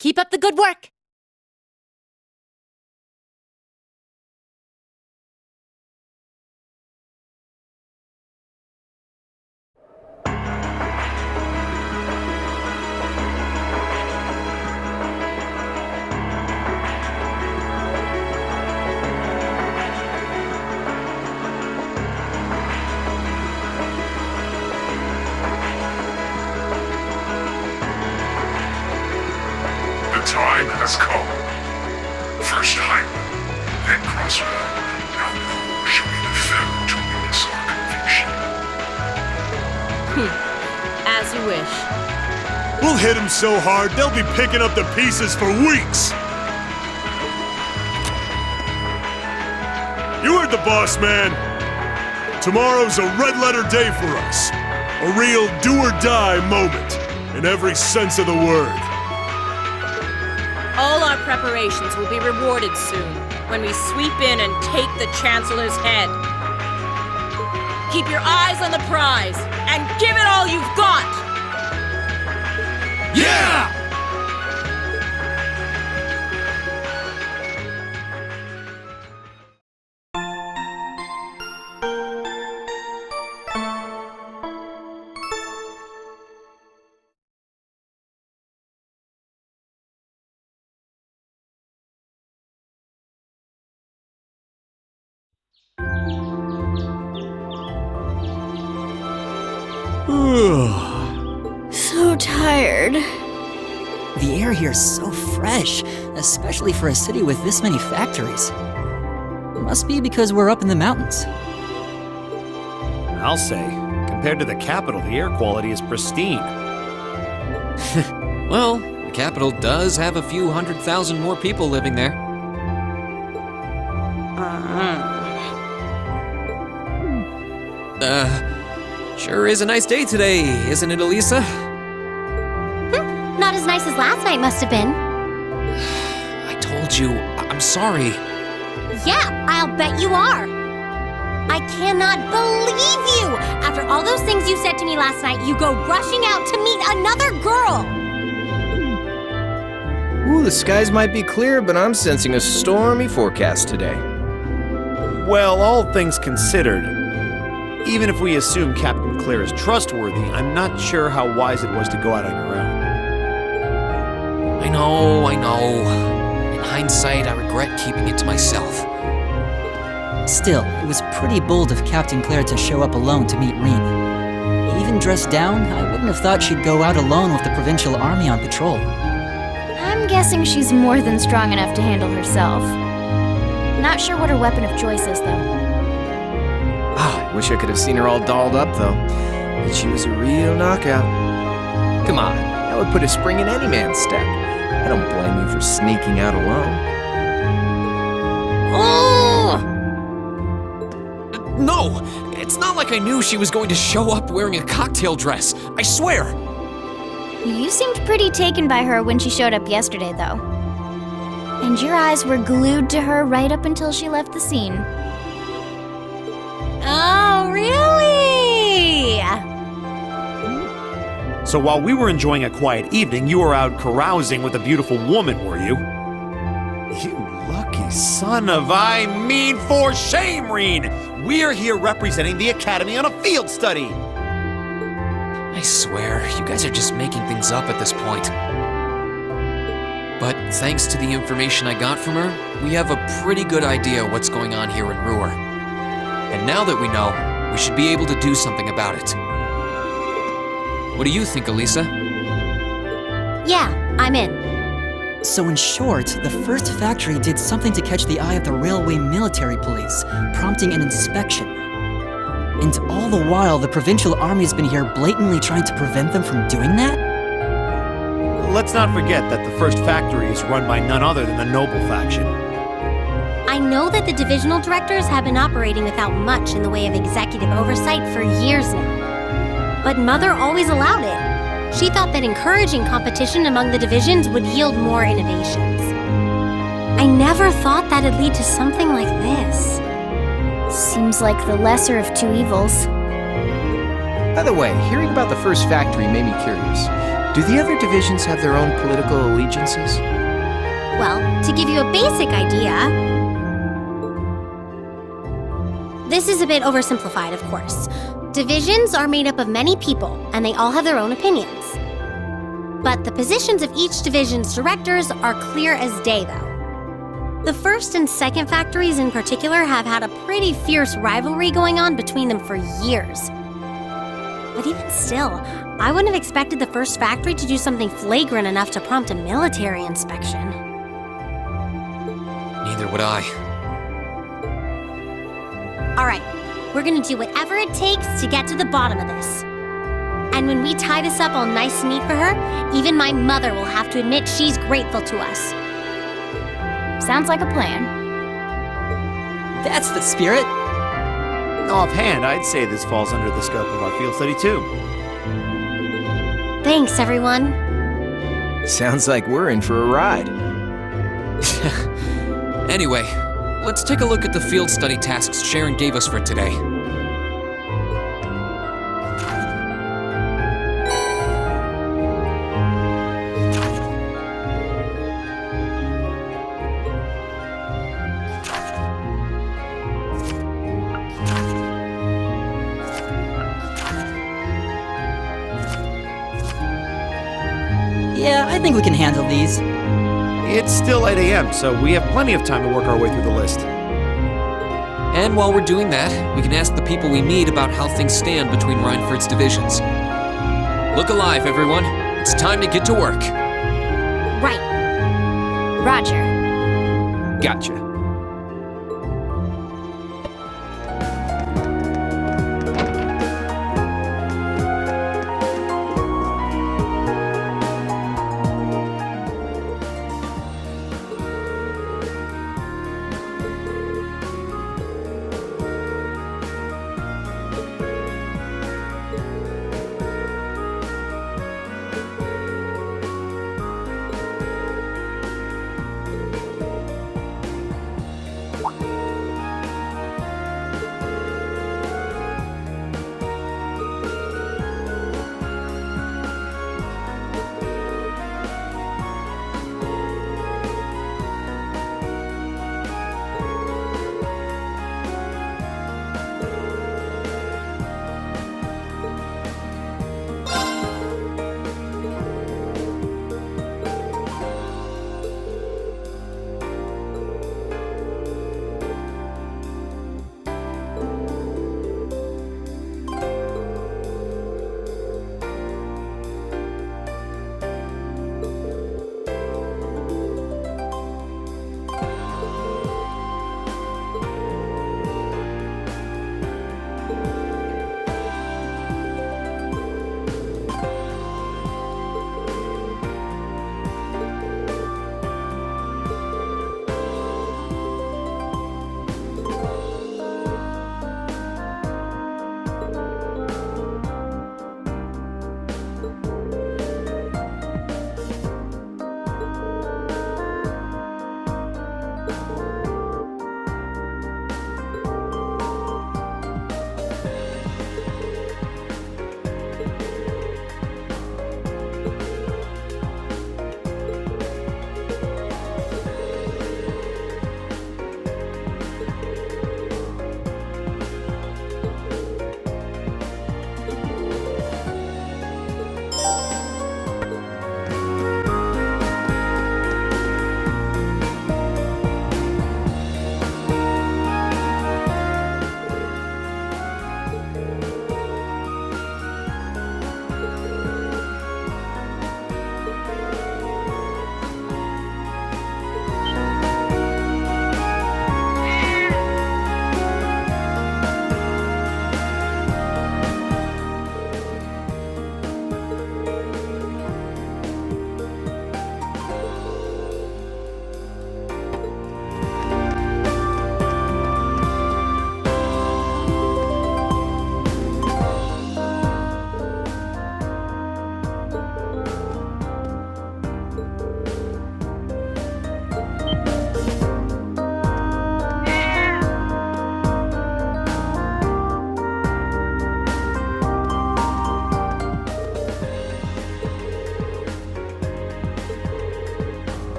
Keep up the good work! Time has come. First time, then crossroad. Now who shall be the third to witness our conviction? As you wish. We'll hit them so hard, they'll be picking up the pieces for weeks. You heard the boss, man. Tomorrow's a red-letter day for us. A real do-or-die moment, in every sense of the word. All our preparations will be rewarded soon, when we sweep in and take the Chancellor's head. Keep your eyes on the prize, and give it all you've got! Yeah! So tired. The air here is so fresh, especially for a city with this many factories. Must be because we're up in the mountains. I'll say, compared to the capital, the air quality is pristine. Well, the capital does have a few 100,000 more people living there. Sure is a nice day today, isn't it, Elisa? Not as nice as last night must have been. I told you, I'm sorry. Yeah, I'll bet you are. I cannot believe you! After all those things you said to me last night, you go rushing out to meet another girl! Ooh, the skies might be clear, but I'm sensing a stormy forecast today. Well, all things considered, even if we assume Captain Claire is trustworthy, I'm not sure how wise it was to go out on your own. I know. In hindsight, I regret keeping it to myself. Still, it was pretty bold of Captain Claire to show up alone to meet Rean. Even dressed down, I wouldn't have thought she'd go out alone with the Provincial Army on patrol. I'm guessing she's more than strong enough to handle herself. Not sure what her weapon of choice is, though. I wish I could have seen her all dolled up, though. But she was a real knockout. Come on, that would put a spring in any man's step. I don't blame you for sneaking out alone. Oh! No! It's not like I knew she was going to show up wearing a cocktail dress. I swear! You seemed pretty taken by her when she showed up yesterday, though. And your eyes were glued to her right up until she left the scene. Oh, really? So while we were enjoying a quiet evening, you were out carousing with a beautiful woman, were you? You lucky son of for shame, Rean! We're here representing the Academy on a field study! I swear, you guys are just making things up at this point. But thanks to the information I got from her, we have a pretty good idea what's going on here in Ruhr. And now that we know, we should be able to do something about it. What do you think, Elisa? Yeah, I'm in. So in short, the first factory did something to catch the eye of the Railway Military Police, prompting an inspection. And all the while, the Provincial Army's been here blatantly trying to prevent them from doing that? Let's not forget that the first factory is run by none other than the Noble faction. I know that the divisional directors have been operating without much in the way of executive oversight for years now. But Mother always allowed it. She thought that encouraging competition among the divisions would yield more innovations. I never thought that'd lead to something like this. Seems like the lesser of two evils. By the way, hearing about the first factory made me curious. Do the other divisions have their own political allegiances? Well, to give you a basic idea, this is a bit oversimplified, of course. Divisions are made up of many people, and they all have their own opinions. But the positions of each division's directors are clear as day, though. The first and second factories in particular have had a pretty fierce rivalry going on between them for years. But even still, I wouldn't have expected the first factory to do something flagrant enough to prompt a military inspection. Neither would I. All right, we're gonna do whatever it takes to get to the bottom of this. And when we tie this up all nice and neat for her, even my mother will have to admit she's grateful to us. Sounds like a plan. That's the spirit. Offhand, I'd say this falls under the scope of our field study too. Thanks, everyone. Sounds like we're in for a ride. Anyway, let's take a look at the field study tasks Sharon gave us for today. Yeah, I think we can handle these. It's still 8 a.m., so we have plenty of time to work our way through the list. And while we're doing that, we can ask the people we meet about how things stand between Reinford's divisions. Look alive, everyone. It's time to get to work. Right. Roger. Gotcha.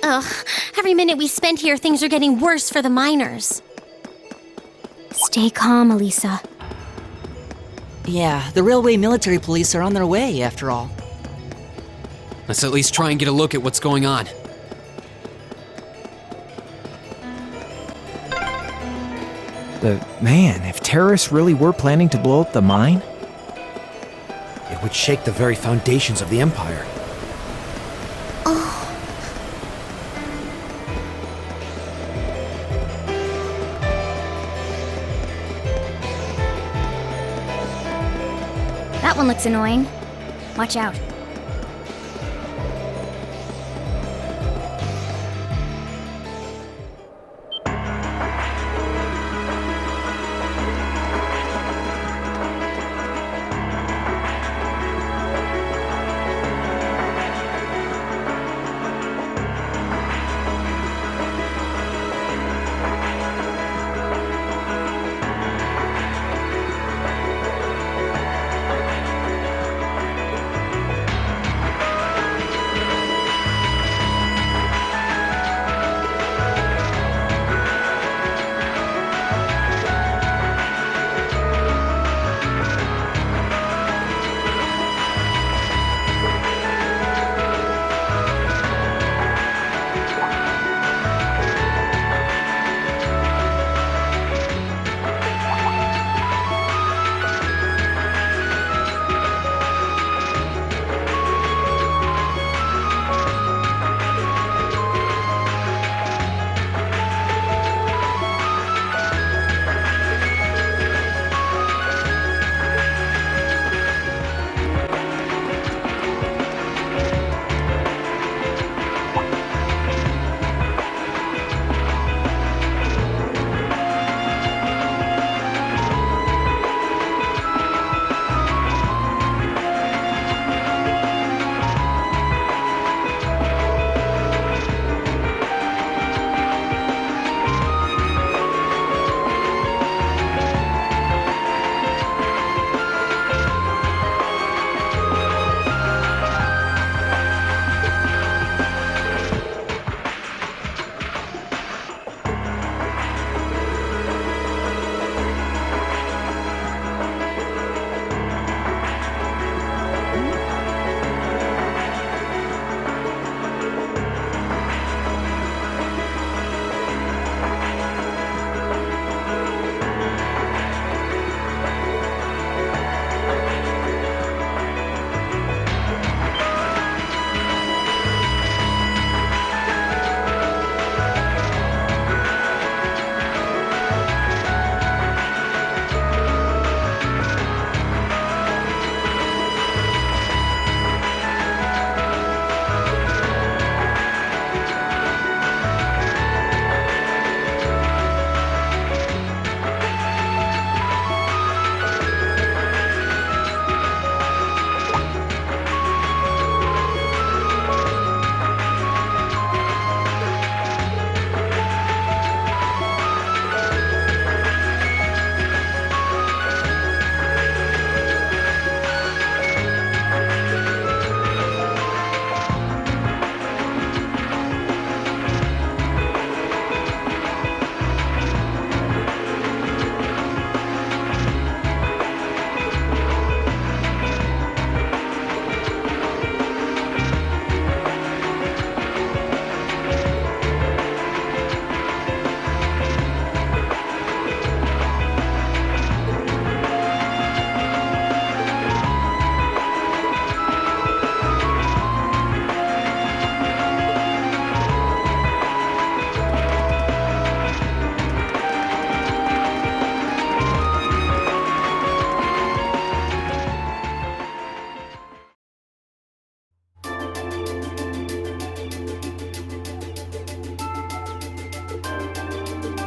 Ugh, every minute we spend here, things are getting worse for the miners. Stay calm, Elisa. Yeah, the Railway Military Police are on their way, after all. Let's at least try and get a look at what's going on. Man, if terrorists really were planning to blow up the mine, it would shake the very foundations of the Empire. That one looks annoying. Watch out.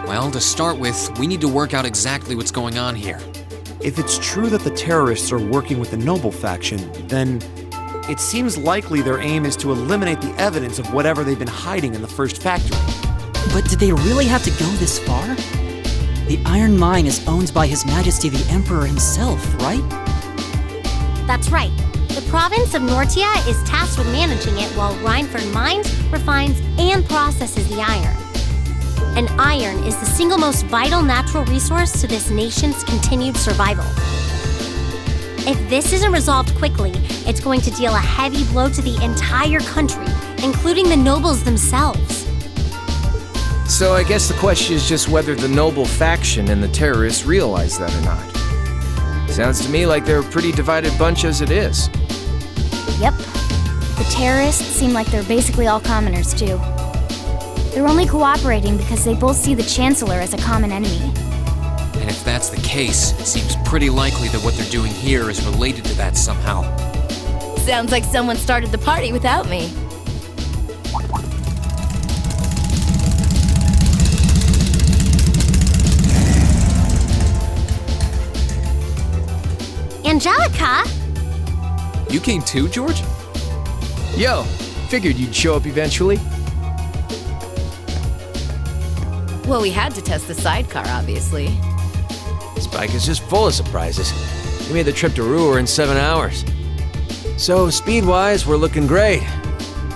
Well, to start with, we need to work out exactly what's going on here. If it's true that the terrorists are working with the noble faction, then it seems likely their aim is to eliminate the evidence of whatever they've been hiding in the first factory. But did they really have to go this far? The iron mine is owned by His Majesty the Emperor himself, right? That's right. The province of Nortia is tasked with managing it while Rhineford mines, refines, and processes the iron. And iron is the single most vital natural resource to this nation's continued survival. If this isn't resolved quickly, it's going to deal a heavy blow to the entire country, including the nobles themselves. So I guess the question is just whether the noble faction and the terrorists realize that or not. Sounds to me like they're a pretty divided bunch as it is. Yep. The terrorists seem like they're basically all commoners, too. They're only cooperating because they both see the Chancellor as a common enemy. And if that's the case, it seems pretty likely that what they're doing here is related to that somehow. Sounds like someone started the party without me. Angelica? You came too, George? Yo, figured you'd show up eventually. Well, we had to test the sidecar, obviously. Spike is just full of surprises. We made the trip to Ruhr in 7 hours. So, speed-wise, we're looking great.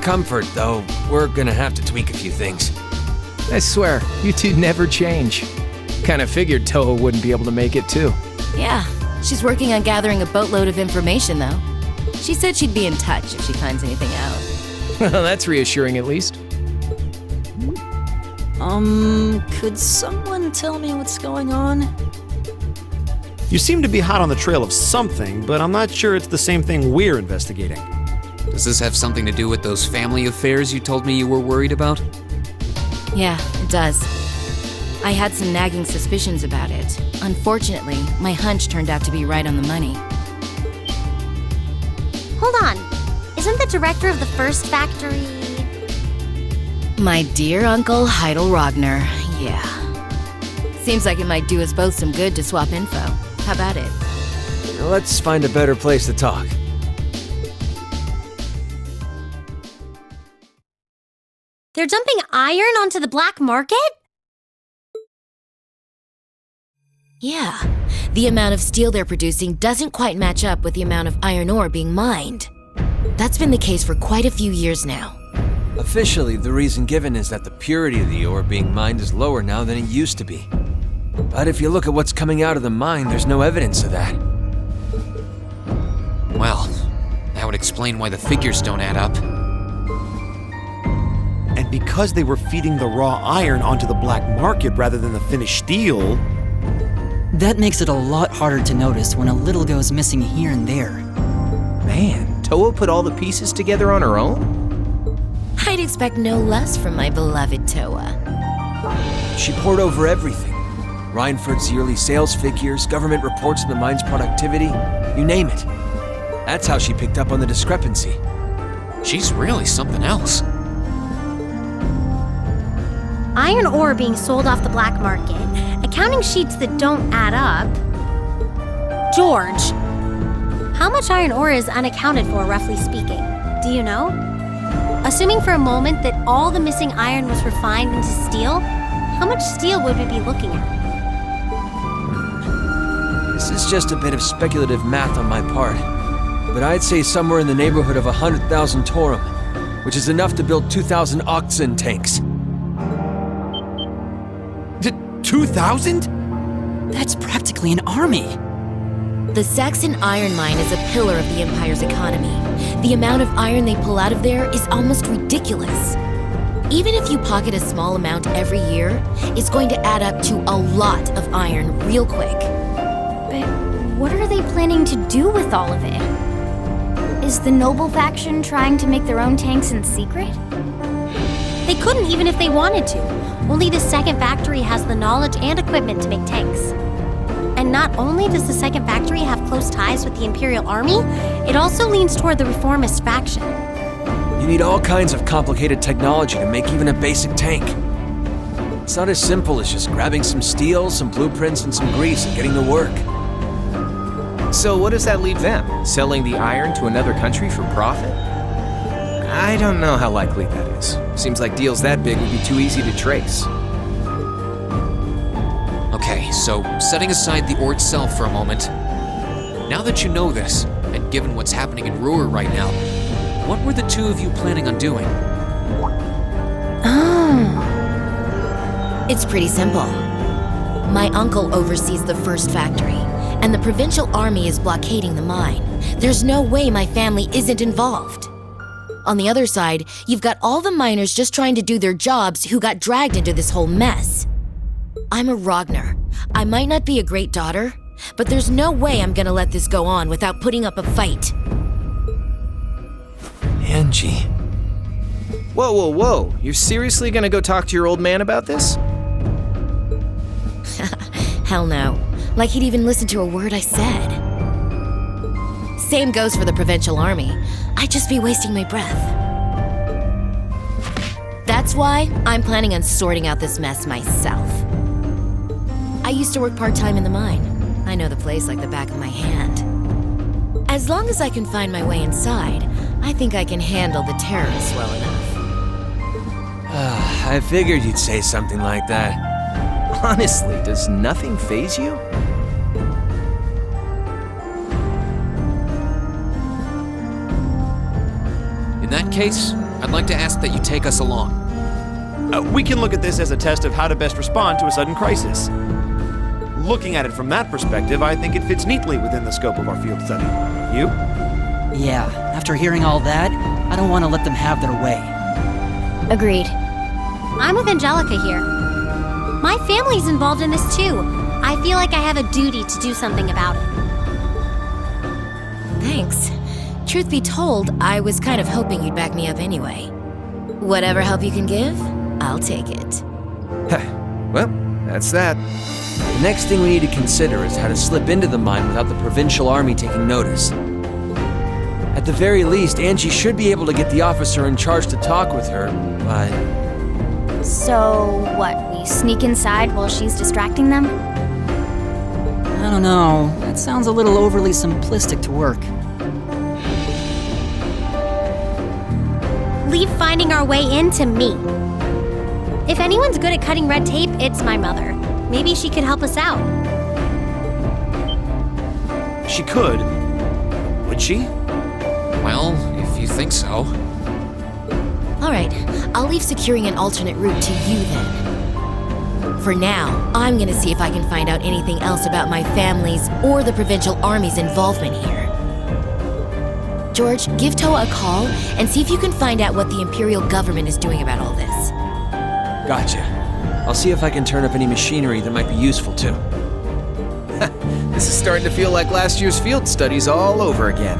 Comfort, though, we're gonna have to tweak a few things. I swear, you two never change. Kinda figured Toho wouldn't be able to make it, too. Yeah, she's working on gathering a boatload of information, though. She said she'd be in touch if she finds anything out. Well, that's reassuring at least. Could someone tell me what's going on? You seem to be hot on the trail of something, but I'm not sure it's the same thing we're investigating. Does this have something to do with those family affairs you told me you were worried about? Yeah, it does. I had some nagging suspicions about it. Unfortunately, my hunch turned out to be right on the money. Hold on. Isn't the director of the first factory... My dear Uncle Heidel Rogner, yeah. Seems like it might do us both some good to swap info. How about it? Let's find a better place to talk. They're dumping iron onto the black market? Yeah. The amount of steel they're producing doesn't quite match up with the amount of iron ore being mined. That's been the case for quite a few years now. Officially, the reason given is that the purity of the ore being mined is lower now than it used to be. But if you look at what's coming out of the mine, there's no evidence of that. Well, that would explain why the figures don't add up. And because they were feeding the raw iron onto the black market rather than the finished steel... That makes it a lot harder to notice when a little goes missing here and there. Man, Toho put all the pieces together on her own? I'd expect no less from my beloved Toa. She poured over everything. Rhineford's yearly sales figures, government reports on the mine's productivity, you name it. That's how she picked up on the discrepancy. She's really something else. Iron ore being sold off the black market. Accounting sheets that don't add up. George, how much iron ore is unaccounted for, roughly speaking? Do you know? Assuming for a moment that all the missing iron was refined into steel, how much steel would we be looking at? This is just a bit of speculative math on my part, but I'd say somewhere in the neighborhood of 100,000 Torum, which is enough to build 2,000 oxen tanks. 2,000? That's practically an army. The Saxon iron mine is a pillar of the Empire's economy. The amount of iron they pull out of there is almost ridiculous. Even if you pocket a small amount every year, it's going to add up to a lot of iron real quick. But what are they planning to do with all of it? Is the noble faction trying to make their own tanks in secret? They couldn't even if they wanted to. Only the second factory has the knowledge and equipment to make tanks. And not only does the second factory have close ties with the Imperial Army, it also leans toward the reformist faction. You need all kinds of complicated technology to make even a basic tank. It's not as simple as just grabbing some steel, some blueprints, and some grease and getting to work. So what does that leave them? Selling the iron to another country for profit? I don't know how likely that is. Seems like deals that big would be too easy to trace. Okay, so setting aside the ore itself for a moment. Now that you know this, And given what's happening in Ruhr right now, what were the two of you planning on doing? It's pretty simple. My uncle oversees the first factory, and the provincial army is blockading the mine. There's no way my family isn't involved. On the other side, you've got all the miners just trying to do their jobs who got dragged into this whole mess. I'm a Ragnar. I might not be a great daughter, but there's no way I'm gonna let this go on without putting up a fight. Angie. Whoa, whoa, whoa. You're seriously gonna go talk to your old man about this? Hell no. Like he'd even listen to a word I said. Same goes for the provincial army. I'd just be wasting my breath. That's why I'm planning on sorting out this mess myself. I used to work part-time in the mine. I know the place like the back of my hand. As long as I can find my way inside, I think I can handle the terrorists well enough. I figured you'd say something like that. Honestly, does nothing faze you? In that case, I'd like to ask that you take us along. We can look at this as a test of how to best respond to a sudden crisis. Looking at it from that perspective, I think it fits neatly within the scope of our field study. You? Yeah, after hearing all that, I don't want to let them have their way. Agreed. I'm with Angelica here. My family's involved in this too. I feel like I have a duty to do something about it. Thanks. Truth be told, I was kind of hoping you'd back me up anyway. Whatever help you can give, I'll take it. Well, that's that. The next thing we need to consider is how to slip into the mine without the provincial army taking notice. At the very least, Angie should be able to get the officer in charge to talk with her, but... So, what, we sneak inside while she's distracting them? I don't know. That sounds a little overly simplistic to work. Leave finding our way in to me. If anyone's good at cutting red tape, it's my mother. Maybe she could help us out. She could. Would she? Well, if you think so. Alright, I'll leave securing an alternate route to you then. For now, I'm gonna see if I can find out anything else about my family's or the provincial army's involvement here. George, give Toa a call and see if you can find out what the Imperial government is doing about all this. Gotcha. I'll see if I can turn up any machinery that might be useful too. This is starting to feel like last year's field studies all over again.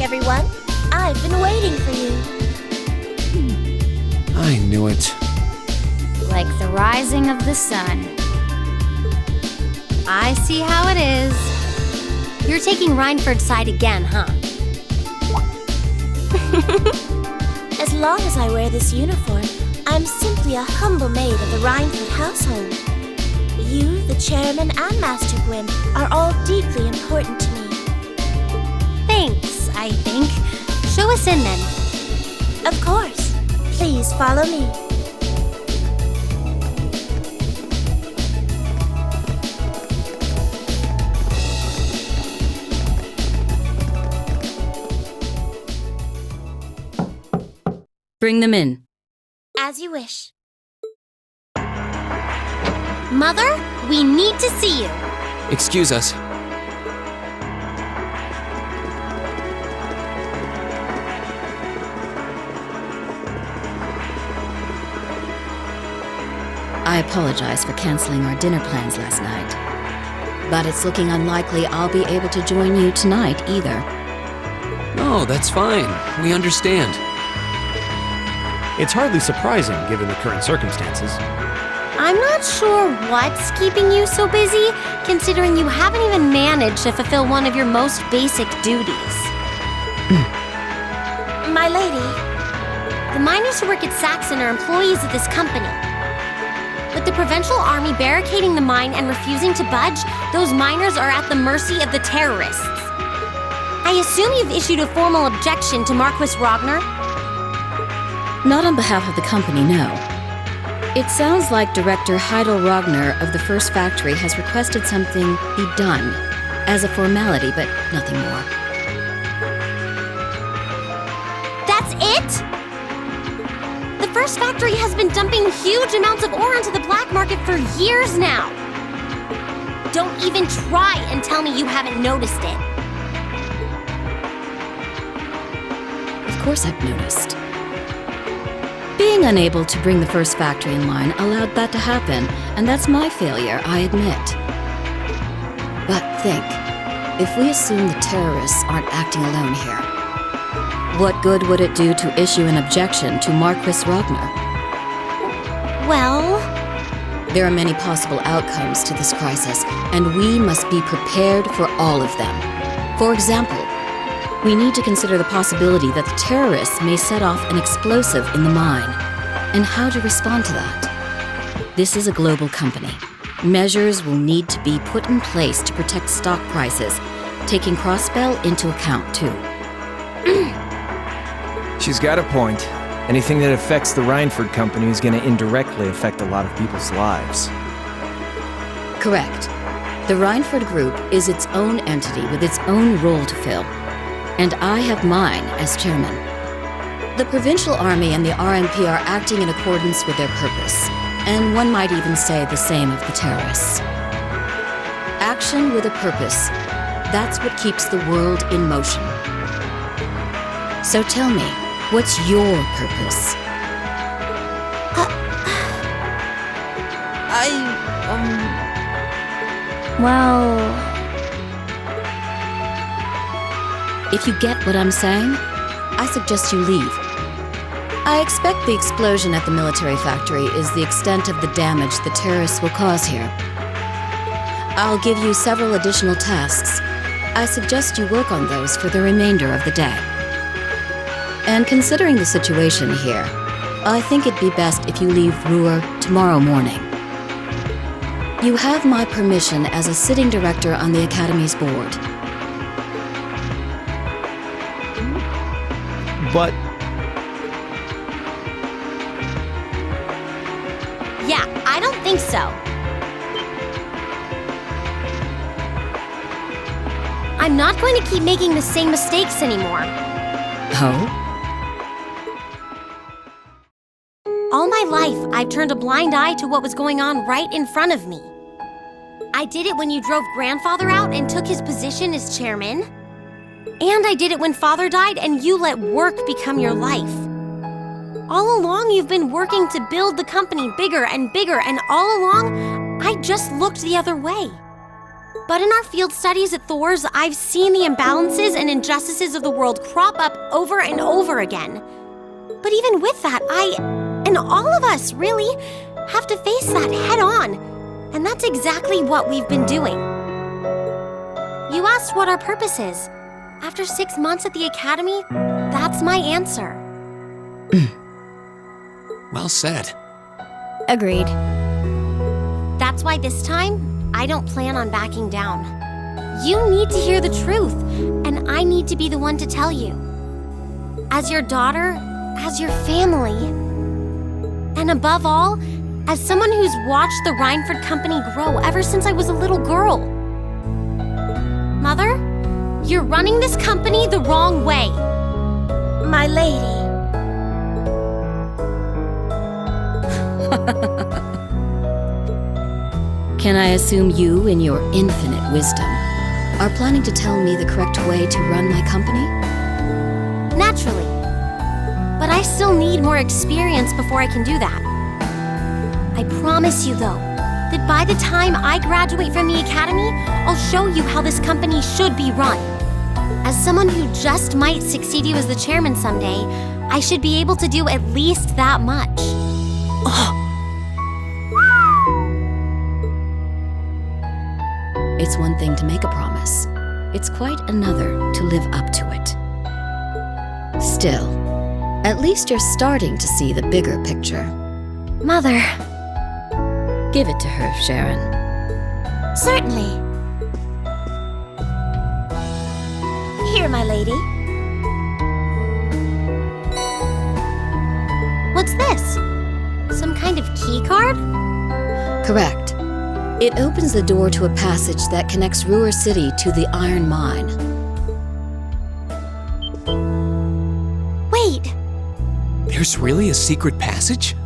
back, everyone. I've been waiting for you. I knew it. Like the rising of the sun. I see how it is. You're taking Reinford's side again, huh? As long as I wear this uniform, I'm simply a humble maid of the Reinford household. You, the chairman, and Master Gwyn are all deeply important to me. Thanks, I think. Show us in then. Of course. Please follow me. Bring them in. As you wish. Mother, we need to see you. Excuse us. I apologize for canceling our dinner plans last night. But it's looking unlikely I'll be able to join you tonight either. No, that's fine. We understand. It's hardly surprising given the current circumstances. I'm not sure what's keeping you so busy, considering you haven't even managed to fulfill one of your most basic duties. My lady. The miners who work at Saxon are employees of this company. With the Provincial Army barricading the mine and refusing to budge, those miners are at the mercy of the terrorists. I assume you've issued a formal objection to Marquis Ragnar? Not on behalf of the company, no. It sounds like Director Heidel Ragnar of the First Factory has requested something be done, as a formality, but nothing more. That's it? The First Factory has been dumping huge amounts of ore onto the black market for years now. Don't even try and tell me you haven't noticed it. Of course I've noticed. Being unable to bring the First Factory in line allowed that to happen, and that's my failure, I admit. But think, if we assume the terrorists aren't acting alone here, what good would it do to issue an objection to Marquis Ragnar? Well... There are many possible outcomes to this crisis, and we must be prepared for all of them. For example, we need to consider the possibility that the terrorists may set off an explosive in the mine, and how to respond to that. This is a global company. Measures will need to be put in place to protect stock prices, taking Crossbell into account too. She's got a point. Anything that affects the Reinford company is going to indirectly affect a lot of people's lives. Correct. The Reinford Group is its own entity with its own role to fill. And I have mine as chairman. The Provincial Army and the RMP are acting in accordance with their purpose, and one might even say the same of the terrorists. Action with a purpose, that's what keeps the world in motion. So tell me, what's your purpose? Well... If you get what I'm saying, I suggest you leave. I expect the explosion at the military factory is the extent of the damage the terrorists will cause here. I'll give you several additional tasks. I suggest you work on those for the remainder of the day. And considering the situation here, I think it'd be best if you leave Ruhr tomorrow morning. You have my permission as a sitting director on the Academy's board. But... Yeah, I don't think so. I'm not going to keep making the same mistakes anymore. Oh? All my life, I've turned a blind eye to what was going on right in front of me. I did it when you drove Grandfather out and took his position as chairman. And I did it when Father died and you let work become your life. All along, you've been working to build the company bigger and bigger, and all along, I just looked the other way. But in our field studies at Thors, I've seen the imbalances and injustices of the world crop up over and over again. But even with that, I, and all of us, really, have to face that head on. And that's exactly what we've been doing. You asked what our purpose is. After 6 months at the academy, that's my answer. Well said. Agreed. That's why this time, I don't plan on backing down. You need to hear the truth, and I need to be the one to tell you. As your daughter, as your family, and above all, as someone who's watched the Rhineford Company grow ever since I was a little girl. Mother, you're running this company the wrong way. My lady. Can I assume you, in your infinite wisdom, are planning to tell me the correct way to run my company? Naturally. But I still need more experience before I can do that. I promise you, though, that by the time I graduate from the academy, I'll show you how this company should be run. As someone who just might succeed you as the chairman someday, I should be able to do at least that much. It's one thing to make a promise. It's quite another to live up to it. Still, at least you're starting to see the bigger picture. Mother. Give it to her, Sharon. Certainly. Here, my lady. What's this? Some kind of key card? Correct. It opens the door to a passage that connects Ruhr City to the iron mine. Wait! There's really a secret passage?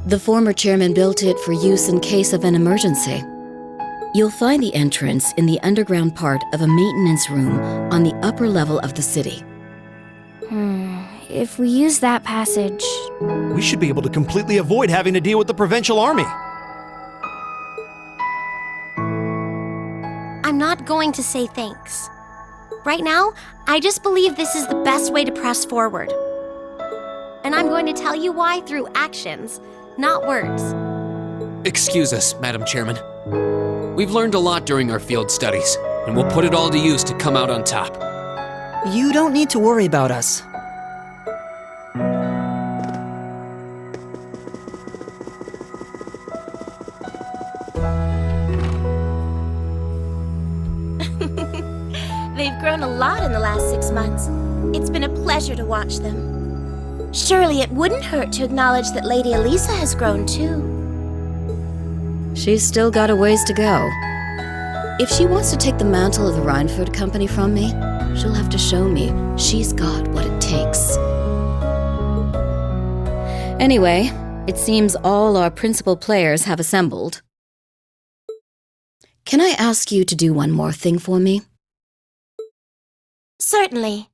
The former chairman built it for use in case of an emergency. You'll find the entrance in the underground part of a maintenance room on the upper level of the city. If we use that passage... We should be able to completely avoid having to deal with the provincial army. I'm not going to say thanks. Right now, I just believe this is the best way to press forward. And I'm going to tell you why through actions, not words. Excuse us, Madam Chairman. We've learned a lot during our field studies, and we'll put it all to use to come out on top. You don't need to worry about us. They've grown a lot in the last 6 months. It's been a pleasure to watch them. Surely it wouldn't hurt to acknowledge that Lady Elisa has grown too. She's still got a ways to go. If she wants to take the mantle of the Rhineford Company from me, she'll have to show me she's got what it takes. Anyway, it seems all our principal players have assembled. Can I ask you to do one more thing for me? Certainly.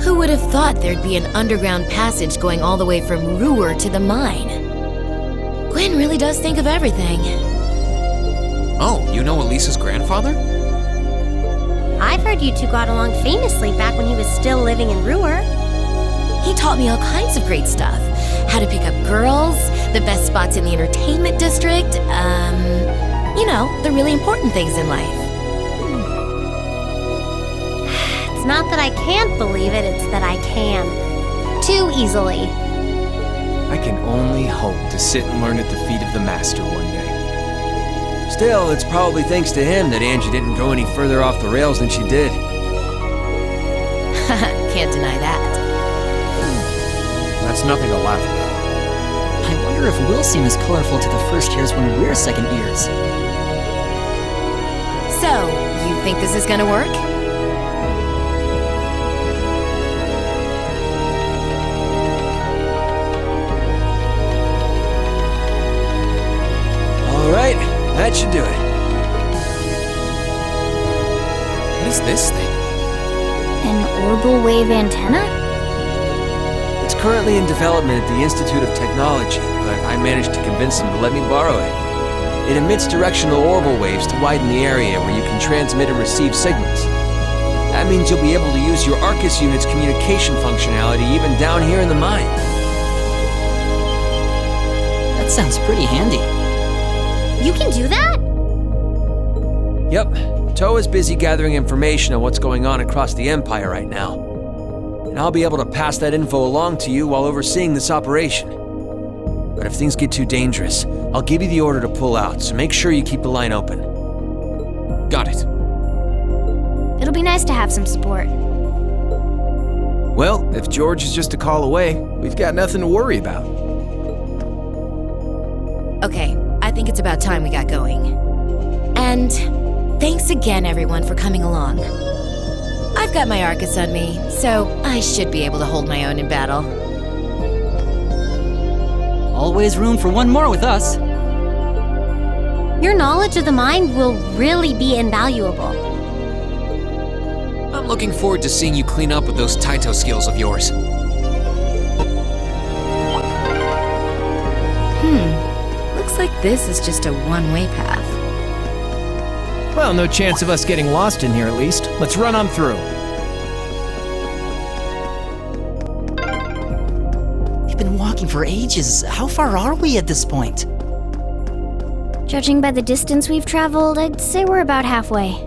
Who would have thought there'd be an underground passage going all the way from Ruhr to the mine? Gwen really does think of everything. Oh, you know Elisa's grandfather? I've heard you two got along famously back when he was still living in Ruhr. He taught me all kinds of great stuff. How to pick up girls, the best spots in the entertainment district, you know, the really important things in life. It's not that I can't believe it, it's that I can. Too easily. I can only hope to sit and learn at the feet of the master one day. Still, it's probably thanks to him that Angie didn't go any further off the rails than she did. Can't deny that. That's nothing to laugh at. I wonder if we'll seem as colorful to the first years when we're second years. So, you think this is gonna work? All right, that should do it. What is this thing? An orbital wave antenna? It's currently in development at the Institute of Technology, but I managed to convince them to let me borrow it. It emits directional orbital waves to widen the area where you can transmit and receive signals. That means you'll be able to use your Arcus unit's communication functionality even down here in the mine. That sounds pretty handy. You can do that? Yep, Toa's busy gathering information on what's going on across the Empire right now. And I'll be able to pass that info along to you while overseeing this operation. But if things get too dangerous, I'll give you the order to pull out, so make sure you keep the line open. Got it. It'll be nice to have some support. Well, if George is just a call away, we've got nothing to worry about. Okay, I think it's about time we got going. And thanks again, everyone, for coming along. I've got my Arcus on me, so I should be able to hold my own in battle. Always room for one more with us. Your knowledge of the mind will really be invaluable. I'm looking forward to seeing you clean up with those Taito skills of yours. Looks like this is just a one-way path. Well, no chance of us getting lost in here at least. Let's run on through. We've been walking for ages. How far are we at this point? Judging by the distance we've traveled, I'd say we're about halfway.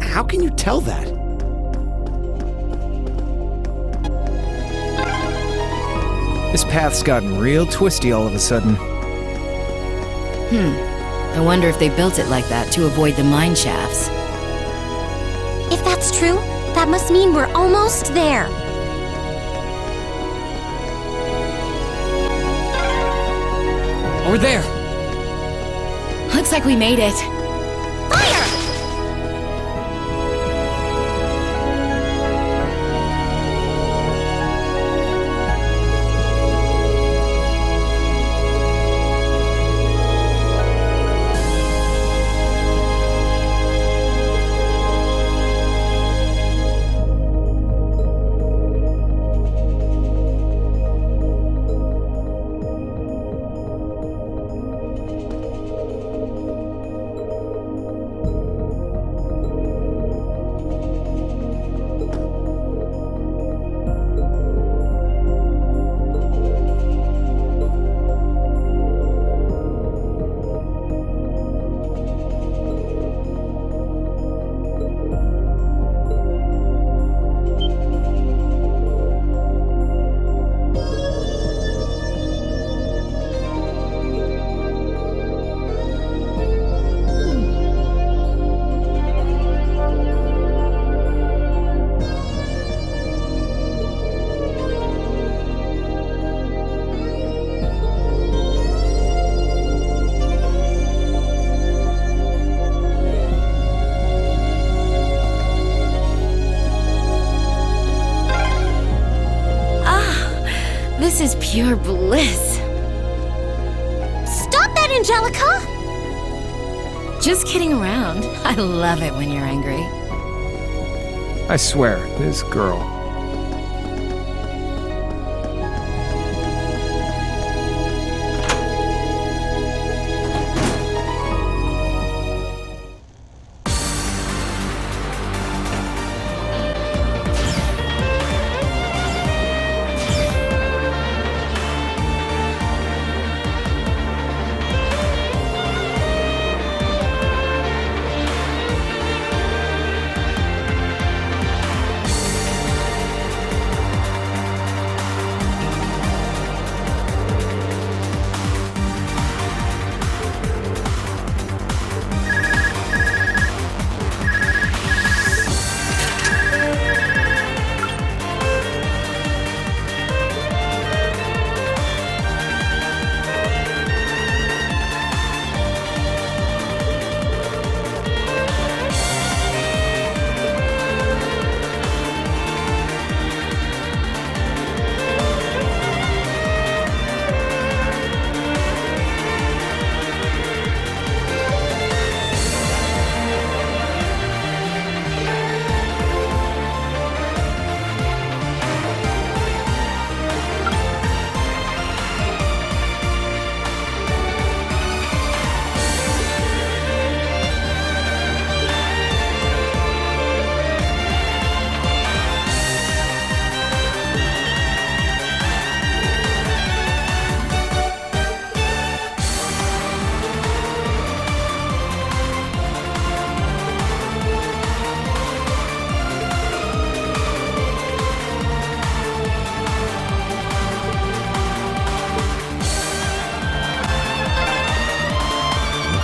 How can you tell that? This path's gotten real twisty all of a sudden. I wonder if they built it like that to avoid the mine shafts. If that's true, that must mean we're almost there. Over there! Looks like we made it. This is pure bliss. Stop that, Angelica! Just kidding around. I love it when you're angry. I swear, this girl.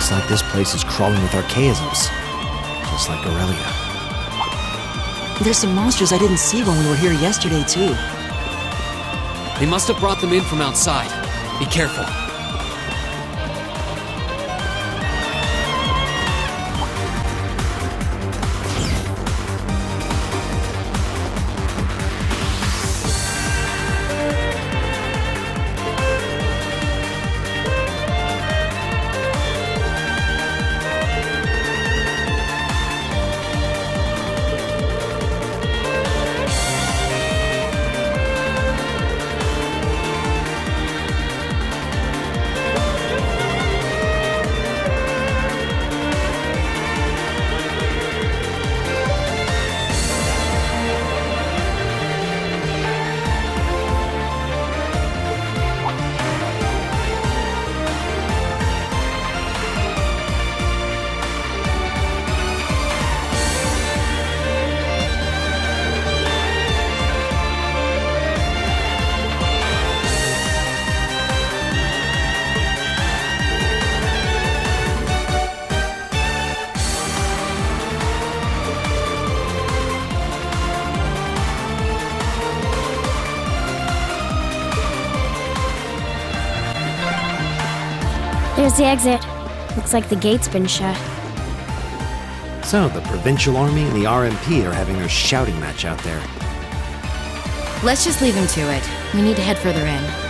Looks like this place is crawling with archaisms. Just like Aurelia. There's some monsters I didn't see when we were here yesterday, too. They must have brought them in from outside. Be careful. There's the exit. Looks like the gate's been shut. So, the Provincial Army and the RMP are having their shouting match out there. Let's just leave him to it. We need to head further in.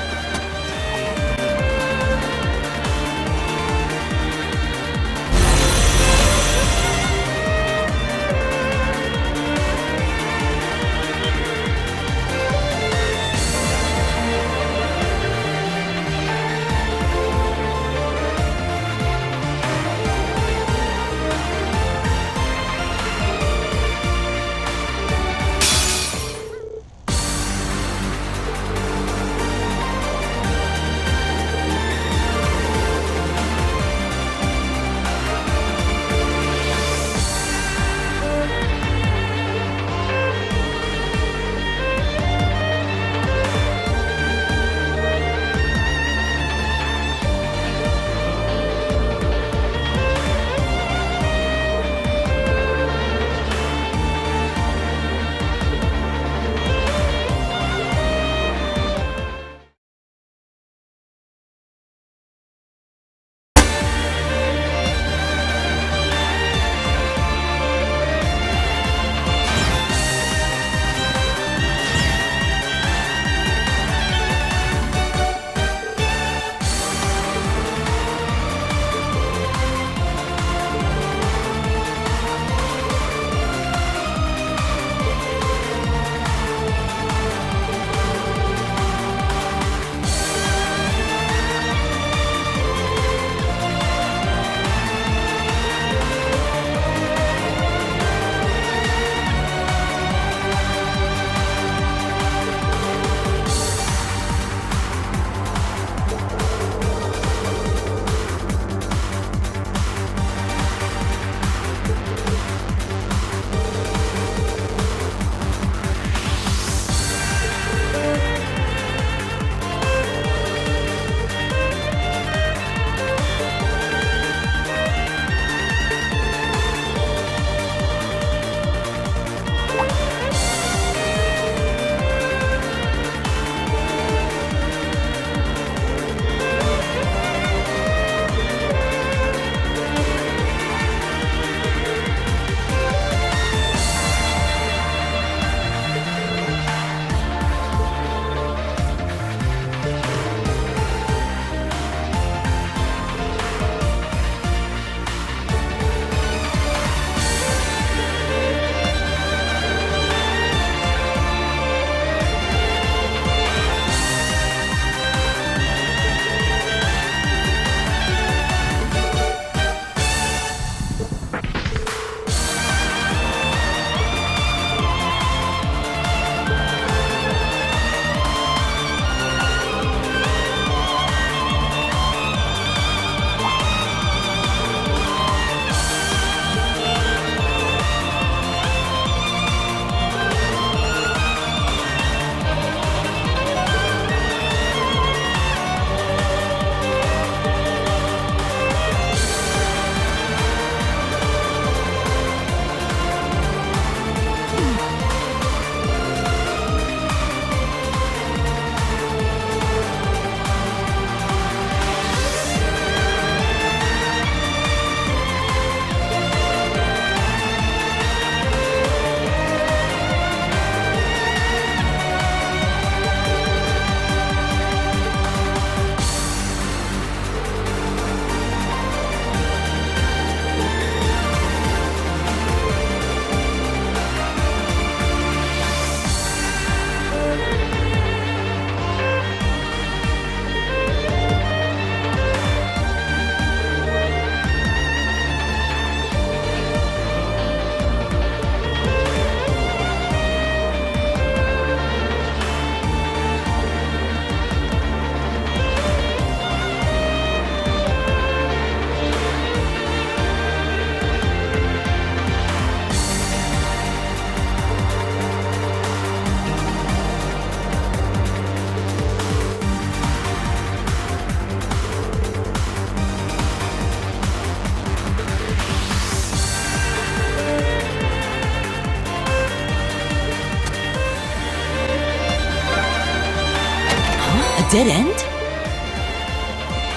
dead end?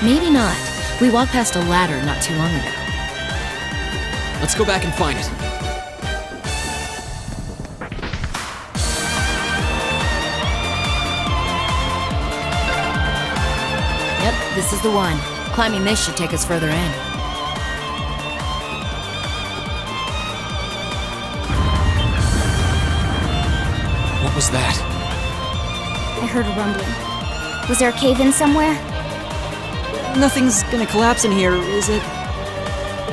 Maybe not. We walked past a ladder not too long ago. Let's go back and find it. Yep, this is the one. Climbing this should take us further in. What was that? I heard a rumbling. Was there a cave-in somewhere? Nothing's gonna collapse in here, is it?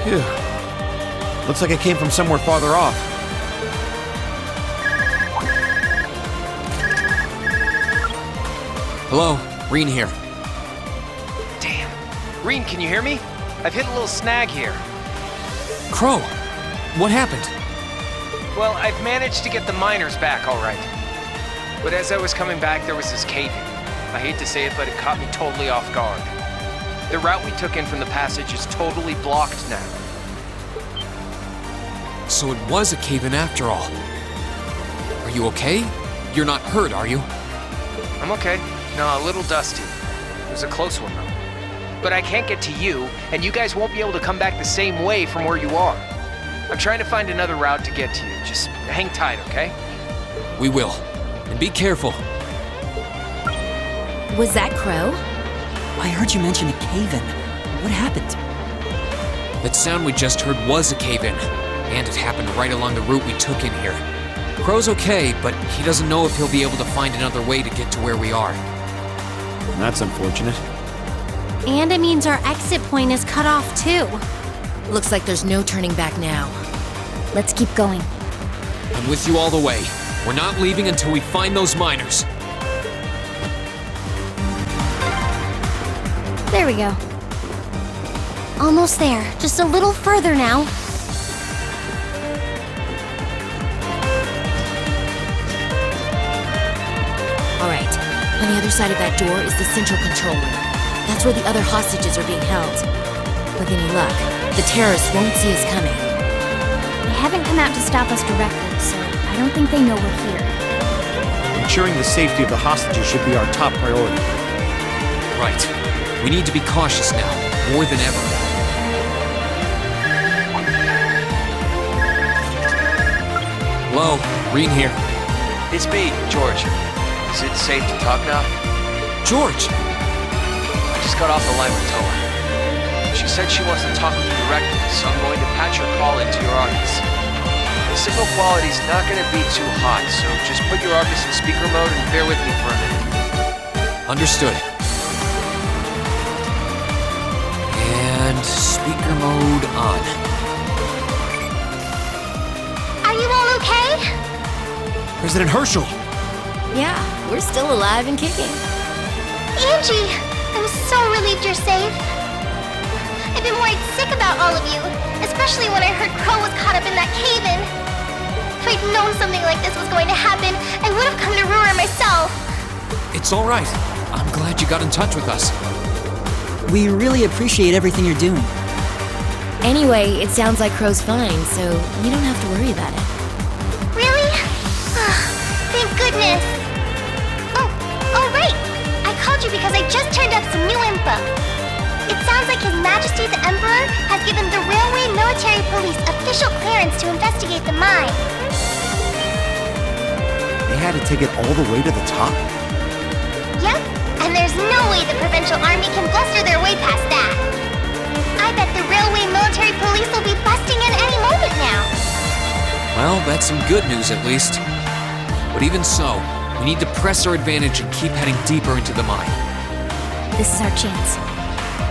Phew. Looks like it came from somewhere farther off. Hello, Rean here. Damn. Rean, can you hear me? I've hit a little snag here. Crow, what happened? Well, I've managed to get the miners back all right. But as I was coming back, there was this cave-in. I hate to say it, but it caught me totally off guard. The route we took in from the passage is totally blocked now. So it was a cave-in after all. Are you okay? You're not hurt, are you? I'm okay. No, a little dusty. It was a close one, though. But I can't get to you, and you guys won't be able to come back the same way from where you are. I'm trying to find another route to get to you. Just hang tight, okay? We will. And be careful. Was that Crow? I heard you mention a cave-in. What happened? That sound we just heard was a cave-in, and it happened right along the route we took in here. Crow's okay, but he doesn't know if he'll be able to find another way to get to where we are. That's unfortunate. And it means our exit point is cut off too. Looks like there's no turning back now. Let's keep going. I'm with you all the way. We're not leaving until we find those miners. There we go. Almost there. Just a little further now. Alright, on the other side of that door is the central control room. That's where the other hostages are being held. With any luck, the terrorists won't see us coming. They haven't come out to stop us directly, so I don't think they know we're here. Ensuring the safety of the hostages should be our top priority. Right. We need to be cautious now, more than ever. Hello, Rean here. It's me, George. Is it safe to talk now? George! I just got off the line with Toa. She said she wants to talk with you directly, so I'm going to patch her call into your Argus. The signal quality's not going to be too hot, so just put your Argus in speaker mode and bear with me for a minute. Understood. And speaker mode on. Are you all okay? President Herschel! Yeah, we're still alive and kicking. Angie! I'm so relieved you're safe. I've been worried sick about all of you, especially when I heard Crow was caught up in that cave-in. If I'd known something like this was going to happen, I would have come to Ruhr myself. It's all right. I'm glad you got in touch with us. We really appreciate everything you're doing. Anyway, it sounds like Crow's fine, so you don't have to worry about it. Really? Thank goodness. Oh, right. I called you because I just turned up some new info. It sounds like His Majesty the Emperor has given the Railway Military Police official clearance to investigate the mine. They had to take it all the way to the top? Yep, and there's no way the Provincial Army can bluster their way past that. I bet the Railway Military Police will be busting in any moment now. Well, that's some good news at least. But even so, we need to press our advantage and keep heading deeper into the mine. This is our chance.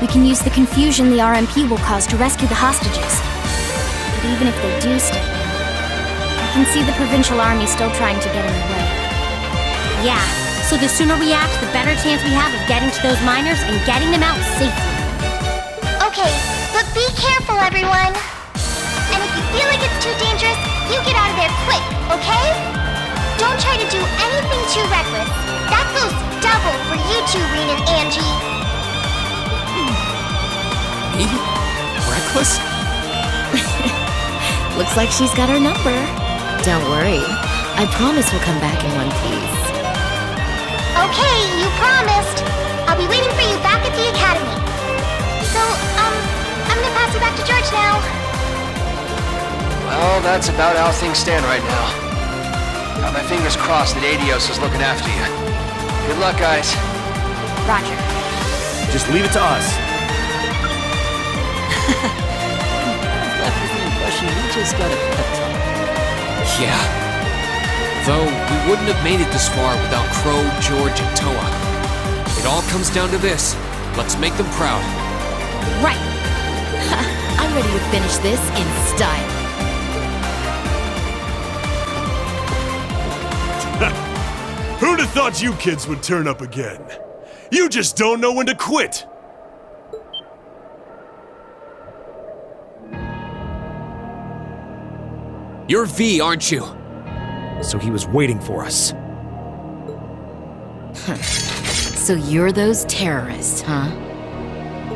We can use the confusion the RMP will cause to rescue the hostages. But even if they do step in, I can see the Provincial Army still trying to get in the way. Yeah, so the sooner we act, the better chance we have of getting to those miners and getting them out safely. Okay, but be careful, everyone. And if you feel like it's too dangerous, you get out of there quick, okay? Don't try to do anything too reckless. That goes double for you two, Rean and Angie. Me? Reckless? Looks like she's got our number. Don't worry. I promise we'll come back in one piece. Okay, you promised. much now? Well, that's about how things stand right now. Got my fingers crossed that Adios is looking after you. Good luck, guys. Roger. Just leave it to us. Left with the impression we just got a pep talk. Yeah. Though we wouldn't have made it this far without Crow, George, and Toa. It all comes down to this. Let's make them proud. Right. I'm ready to finish this in style. Who'd have thought you kids would turn up again? You just don't know when to quit! You're V, aren't you? So he was waiting for us. So you're those terrorists, huh?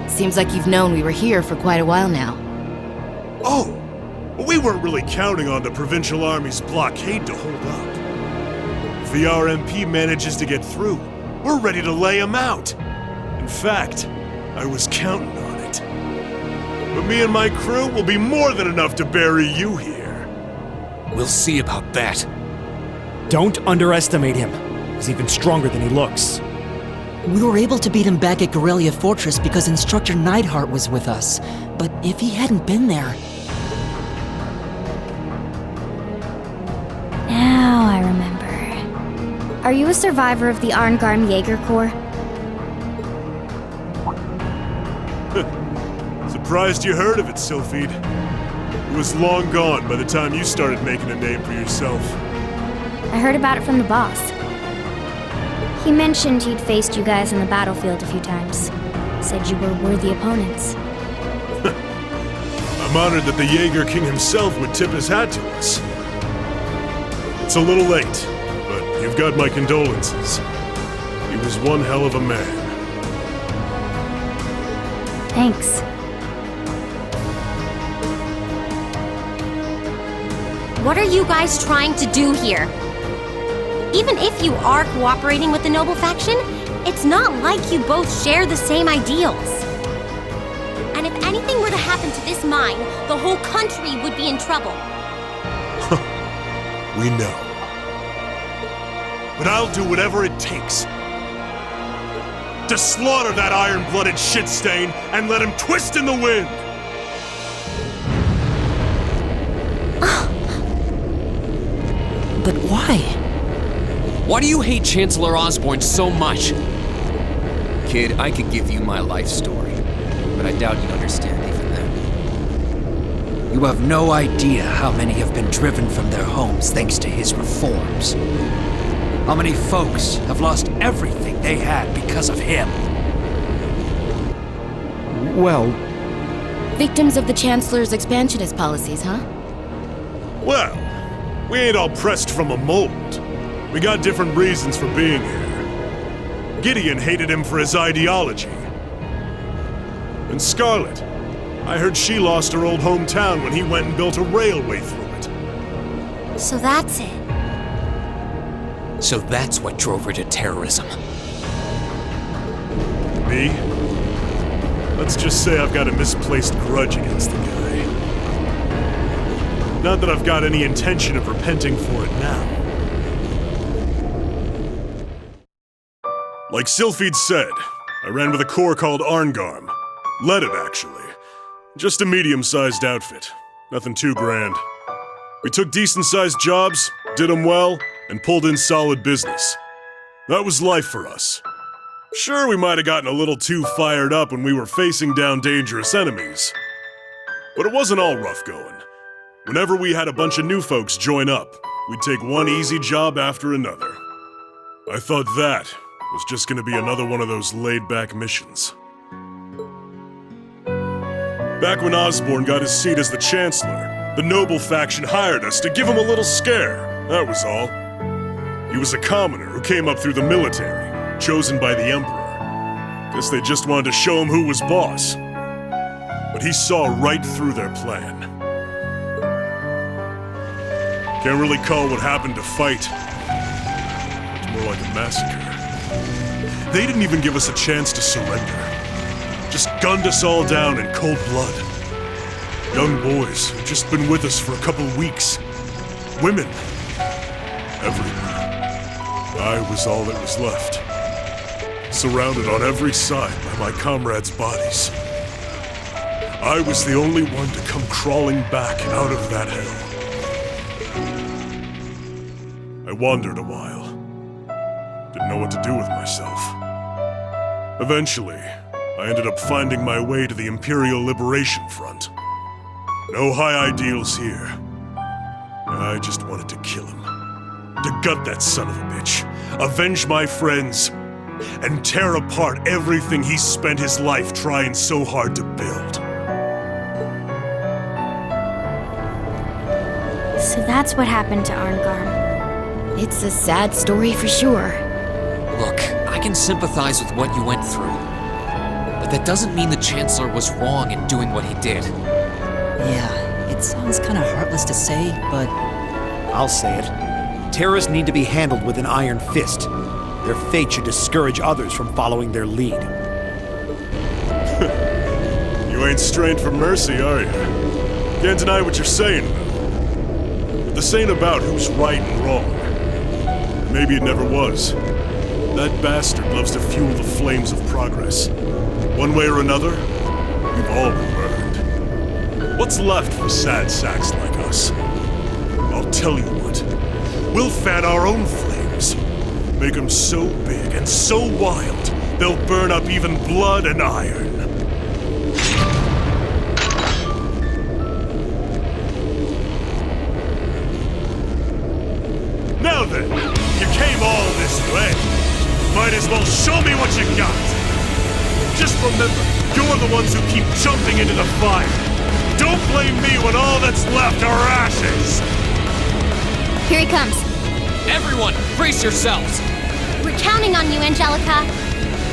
Seems like you've known we were here for quite a while now. Oh! We weren't really counting on the Provincial Army's blockade to hold up. If the RMP manages to get through, we're ready to lay them out. In fact, I was counting on it. But me and my crew will be more than enough to bury you here. We'll see about that. Don't underestimate him. He's even stronger than he looks. We were able to beat him back at Guerrilla Fortress because Instructor Neidhart was with us. But if he hadn't been there... Now I remember. Are you a survivor of the Arngarm Jaeger Corps? Surprised you heard of it, Sylphide. It was long gone by the time you started making a name for yourself. I heard about it from the boss. He mentioned he'd faced you guys on the battlefield a few times. Said you were worthy opponents. I'm honored that the Jaeger King himself would tip his hat to us. It's a little late, but you've got my condolences. He was one hell of a man. Thanks. What are you guys trying to do here? Even if you are cooperating with the noble faction, it's not like you both share the same ideals. And if anything were to happen to this mine, the whole country would be in trouble. We know. But I'll do whatever it takes to slaughter that iron-blooded shit stain and let him twist in the wind! But why? Why do you hate Chancellor Osborne so much? Kid, I could give you my life story, but I doubt you'd understand even then. You have no idea how many have been driven from their homes thanks to his reforms. How many folks have lost everything they had because of him. Well... Victims of the Chancellor's expansionist policies, huh? Well, we ain't all pressed from a mold. We got different reasons for being here. Gideon hated him for his ideology. And Scarlet, I heard she lost her old hometown when he went and built a railway through it. So that's it. So that's what drove her to terrorism. Me? Let's just say I've got a misplaced grudge against the guy. Not that I've got any intention of repenting for it now. Like Sylphide said, I ran with a corps called Arngarm. Led it, actually. Just a medium-sized outfit. Nothing too grand. We took decent-sized jobs, did them well, and pulled in solid business. That was life for us. Sure, we might have gotten a little too fired up when we were facing down dangerous enemies. But it wasn't all rough going. Whenever we had a bunch of new folks join up, we'd take one easy job after another. I thought that was just gonna be another one of those laid-back missions. Back when Osborne got his seat as the Chancellor, the Noble faction hired us to give him a little scare, that was all. He was a commoner who came up through the military, chosen by the Emperor. Guess they just wanted to show him who was boss. But he saw right through their plan. Can't really call what happened a fight. It's more like a massacre. They didn't even give us a chance to surrender. Just gunned us all down in cold blood. Young boys who'd just been with us for a couple weeks. Women. Everywhere. I was all that was left. Surrounded on every side by my comrades' bodies. I was the only one to come crawling back out of that hell. I wandered a while. Didn't know what to do with myself. Eventually, I ended up finding my way to the Imperial Liberation Front. No high ideals here. I just wanted to kill him. To gut that son of a bitch. Avenge my friends. And tear apart everything he spent his life trying so hard to build. So that's what happened to Arngrim. It's a sad story for sure. Look, I can sympathize with what you went through. But that doesn't mean the Chancellor was wrong in doing what he did. Yeah, it sounds kind of heartless to say, but... I'll say it. Terrorists need to be handled with an iron fist. Their fate should discourage others from following their lead. You ain't strained for mercy, are you? Can't deny what you're saying, though. But this ain't about who's right and wrong. Maybe it never was. That bastard loves to fuel the flames of progress. One way or another, we've all been burned. What's left for sad sacks like us? I'll tell you what. We'll fan our own flames. Make them so big and so wild, they'll burn up even blood and iron. Now then, you came all this way. Might as well show me what you got. Just remember, you're the ones who keep jumping into the fire. Don't blame me when all that's left are ashes. Here he comes. Everyone, brace yourselves. We're counting on you, Angelica.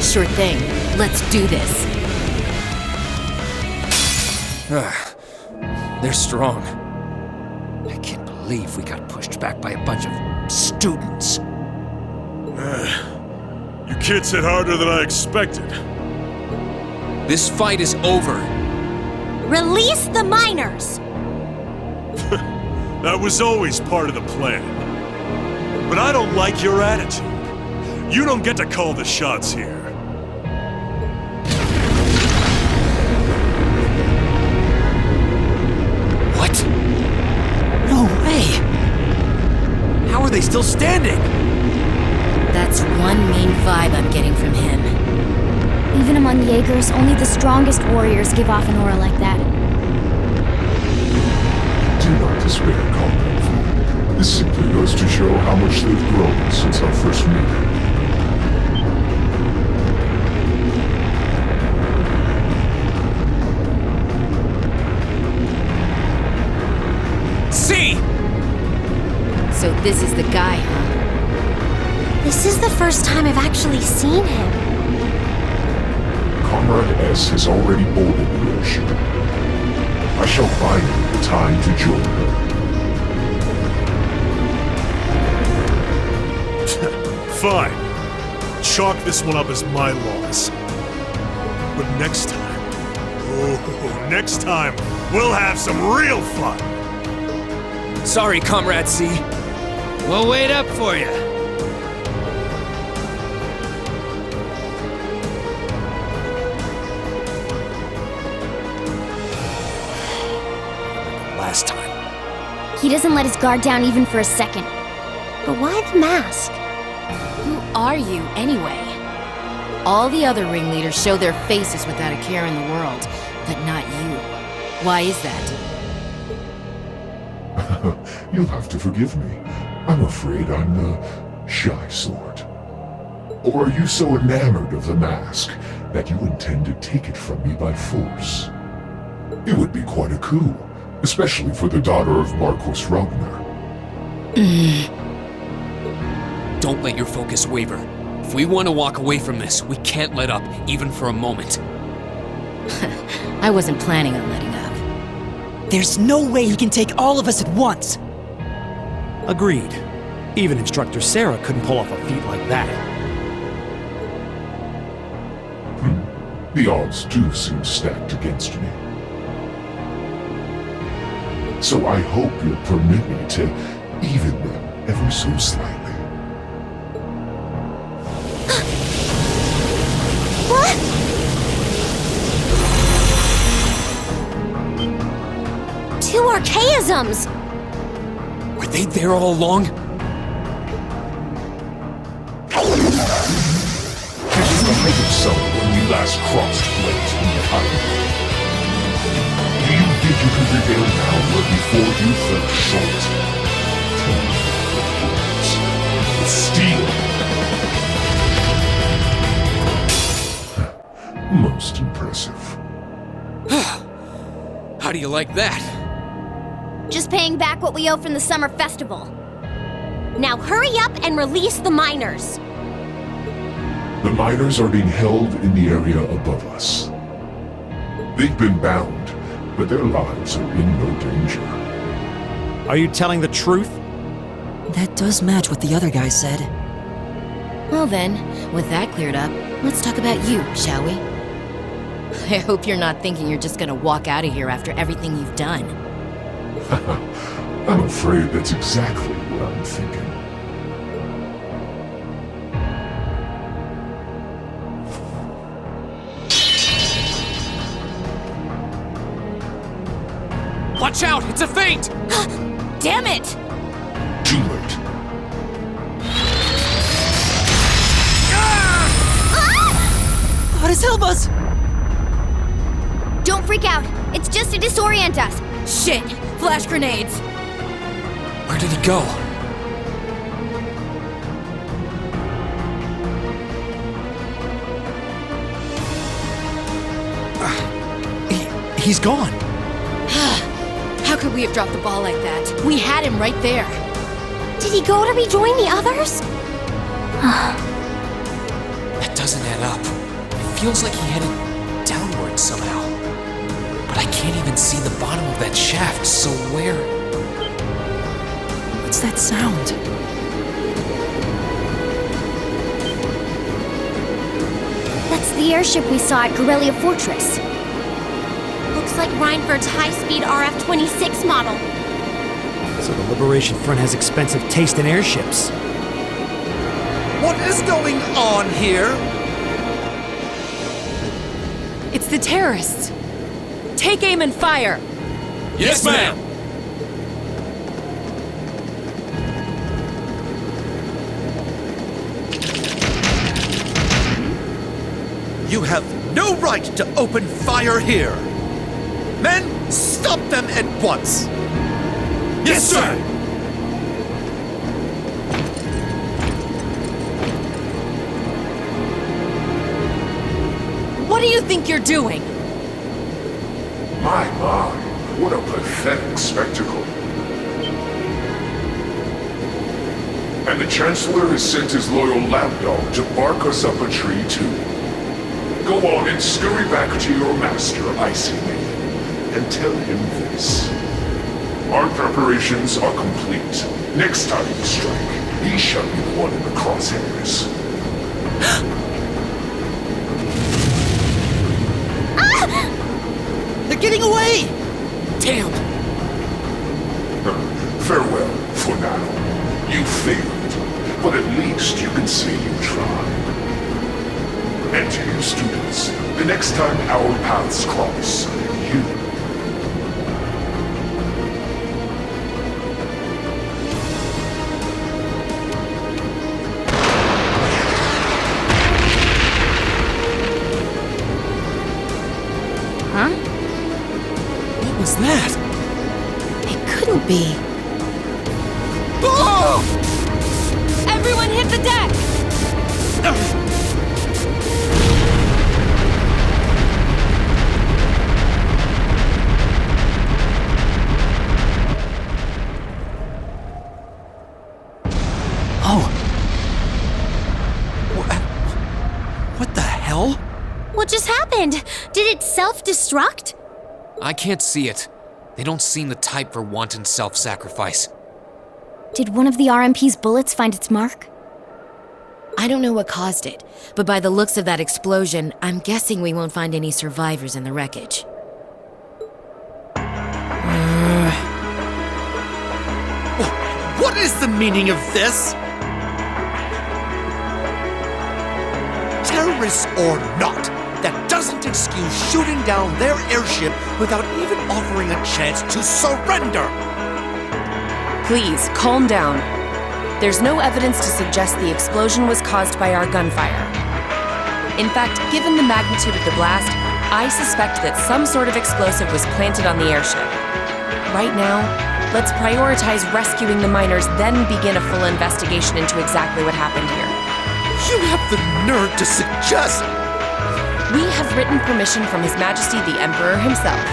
Sure thing. Let's do this. They're strong. I can't believe we got pushed back by a bunch of students. You kids hit harder than I expected. This fight is over. Release the miners! That was always part of the plan. But I don't like your attitude. You don't get to call the shots here. What? No way! How are they still standing? That's one main vibe I'm getting from him. Even among Jaegers, only the strongest warriors give off an aura like that. Do not despair, comrade. This simply goes to show how much they've grown since our first meeting. See! So this is the guy, huh? This is the first time I've actually seen him. Comrade S has already boarded the airship. I shall find you the time to join her. Fine. Chalk this one up as my loss. But next time, we'll have some real fun. Sorry, Comrade C. We'll wait up for you. Last time. He doesn't let his guard down even for a second. But why the mask? Who are you, anyway? All the other ringleaders show their faces without a care in the world, but not you. Why is that? You'll have to forgive me. I'm afraid I'm the shy sort. Or are you so enamored of the mask that you intend to take it from me by force? It would be quite a coup, especially for the daughter of Marquis Ragnar. Don't let your focus waver. If we want to walk away from this, we can't let up, even for a moment. I wasn't planning on letting up. There's no way he can take all of us at once! Agreed. Even Instructor Sarah couldn't pull off a feat like that. The odds do seem stacked against me. So I hope you'll permit me to even them ever so slightly. What? Two archaisms! Were they there all along? This is the height of summer when we last crossed blades in the highway. Do you think you can prevail now where before you fell short? Tell me the words. With steel. Most impressive. How do you like that? Just paying back what we owe from the summer festival. Now hurry up and release the miners. The miners are being held in the area above us. They've been bound, but their lives are in no danger. Are you telling the truth? That does match what the other guy said. Well then, with that cleared up, let's talk about you, shall we? I hope you're not thinking you're just gonna walk out of here after everything you've done. I'm afraid that's exactly what I'm thinking. Watch out! It's a feint! Damn it! Too late. Goddess help us! Don't freak out. It's just to disorient us. Shit! Flash grenades! Where did he go? He's gone. How could we have dropped the ball like that? We had him right there. Did he go to rejoin the others? That doesn't add up. It feels like he headed downward somehow. But I can't even see the bottom of that shaft, so where? What's that sound? That's the airship we saw at Guerrilla Fortress. Looks like Reinford's high-speed RF-26 model. So the Liberation Front has expensive taste in airships. What is going on here? It's the terrorists. Take aim and fire. Yes, ma'am! You have no right to open fire here. Men, stop them at once. Yes, sir! What do you think you're doing? My, what a pathetic spectacle. And the Chancellor has sent his loyal lapdog to bark us up a tree too. Go on and scurry back to your master, Icy Maiden, and tell him this. Our preparations are complete. Next time we strike, he shall be the one in the crosshairs. They're getting away! Damn! Farewell, for now. You failed, but at least you can say you tried. And to you students, the next time our paths cross, you... Huh? What was that? It couldn't be. Oh! Everyone hit the deck! What the hell? What just happened? Did it self-destruct? I can't see it. They don't seem the type for wanton self-sacrifice. Did one of the RMP's bullets find its mark? I don't know what caused it, but by the looks of that explosion, I'm guessing we won't find any survivors in the wreckage. is the meaning of this? Terrorists or not, that doesn't excuse shooting down their airship without even offering a chance to surrender. Please, calm down. There's no evidence to suggest the explosion was caused by our gunfire. In fact, given the magnitude of the blast, I suspect that some sort of explosive was planted on the airship. Right now, let's prioritize rescuing the miners, then begin a full investigation into exactly what happened here. You have the nerve to suggest... We have written permission from His Majesty the Emperor himself.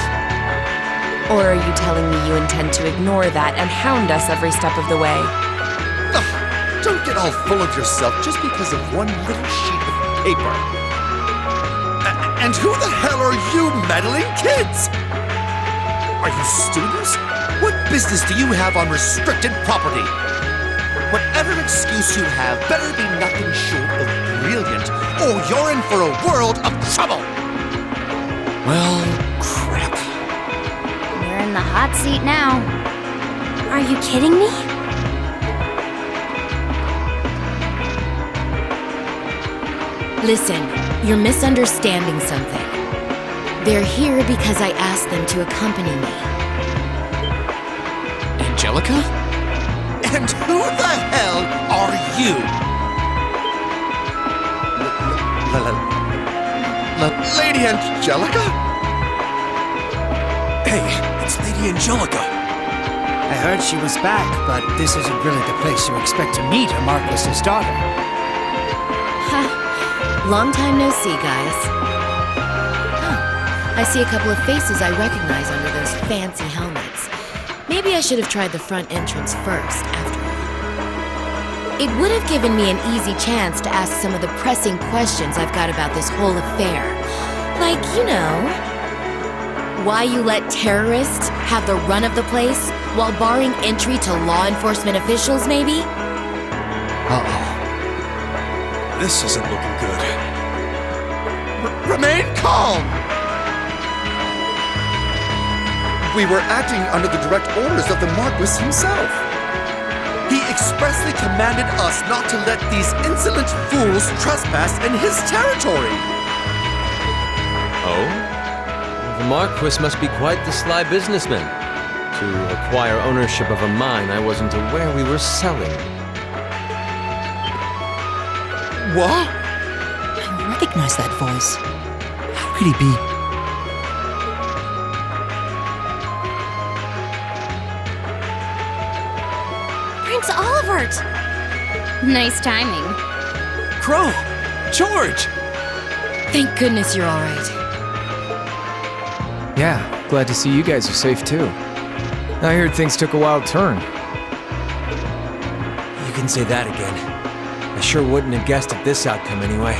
Or are you telling me you intend to ignore that and hound us every step of the way? Don't get all full of yourself just because of one little sheet of paper. And who the hell are you meddling kids? Are you students? What business do you have on restricted property? Whatever excuse you have better be nothing short of brilliant, or you're in for a world of trouble! Well, crap. We're in the hot seat now. Are you kidding me? Listen, you're misunderstanding something. They're here because I asked them to accompany me. Angelica? And who the hell are you? Lady Angelica? Hey, it's Lady Angelica. I heard she was back, but this isn't really the place you expect to meet a Marquis's daughter. Ha! Long time no see, guys. Oh, I see a couple of faces I recognize under those fancy helmets. Maybe I should have tried the front entrance first, after all. It would have given me an easy chance to ask some of the pressing questions I've got about this whole affair. Like, you know, why you let terrorists have the run of the place while barring entry to law enforcement officials, maybe? Uh-oh. This isn't looking good. Remain calm! We were acting under the direct orders of the Marquis himself. He expressly commanded us not to let these insolent fools trespass in his territory. Oh? The Marquis must be quite the sly businessman. To acquire ownership of a mine I wasn't aware we were selling. What? I recognize that voice. How could he be? Prince Olivert! Nice timing. Crow! George! Thank goodness you're all right. Yeah, glad to see you guys are safe too. I heard things took a wild turn. You can say that again. I sure wouldn't have guessed at this outcome anyway.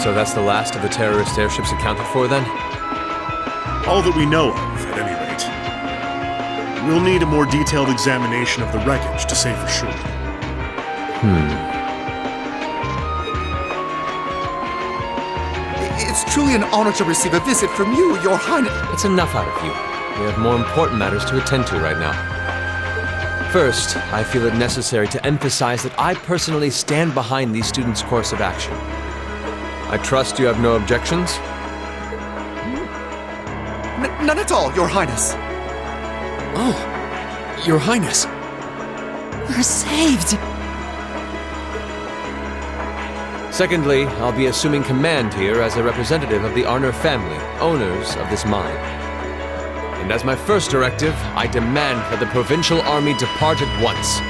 So that's the last of the terrorist airships accounted for then? All that we know of, at any rate. We'll need a more detailed examination of the wreckage to say for sure. It's truly an honor to receive a visit from you, Your Highness. It's enough out of you. We have more important matters to attend to right now. First, I feel it necessary to emphasize that I personally stand behind these students' course of action. I trust you have no objections? None at all, Your Highness. Oh, Your Highness. We're saved! Secondly, I'll be assuming command here as a representative of the Arner family, owners of this mine. And as my first directive, I demand that the Provincial Army depart at once.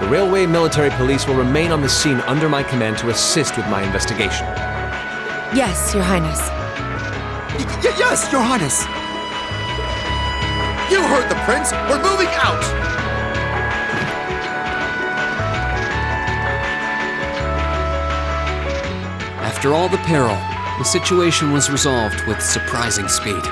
The Railway Military Police will remain on the scene under my command to assist with my investigation. Yes, Your Highness. Yes, Your Highness. You heard the Prince. We're moving out. After all the peril, the situation was resolved with surprising speed.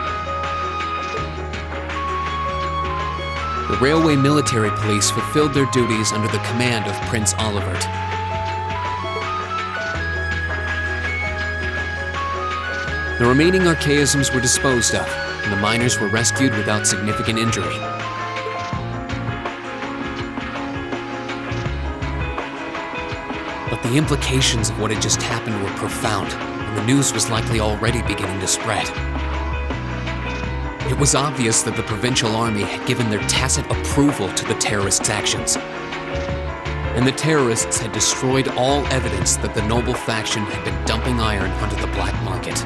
The Railway Military Police fulfilled their duties under the command of Prince Olivert. The remaining archaisms were disposed of, and the miners were rescued without significant injury. But the implications of what had just happened were profound, and the news was likely already beginning to spread. It was obvious that the provincial army had given their tacit approval to the terrorists' actions. And the terrorists had destroyed all evidence that the noble faction had been dumping iron onto the black market.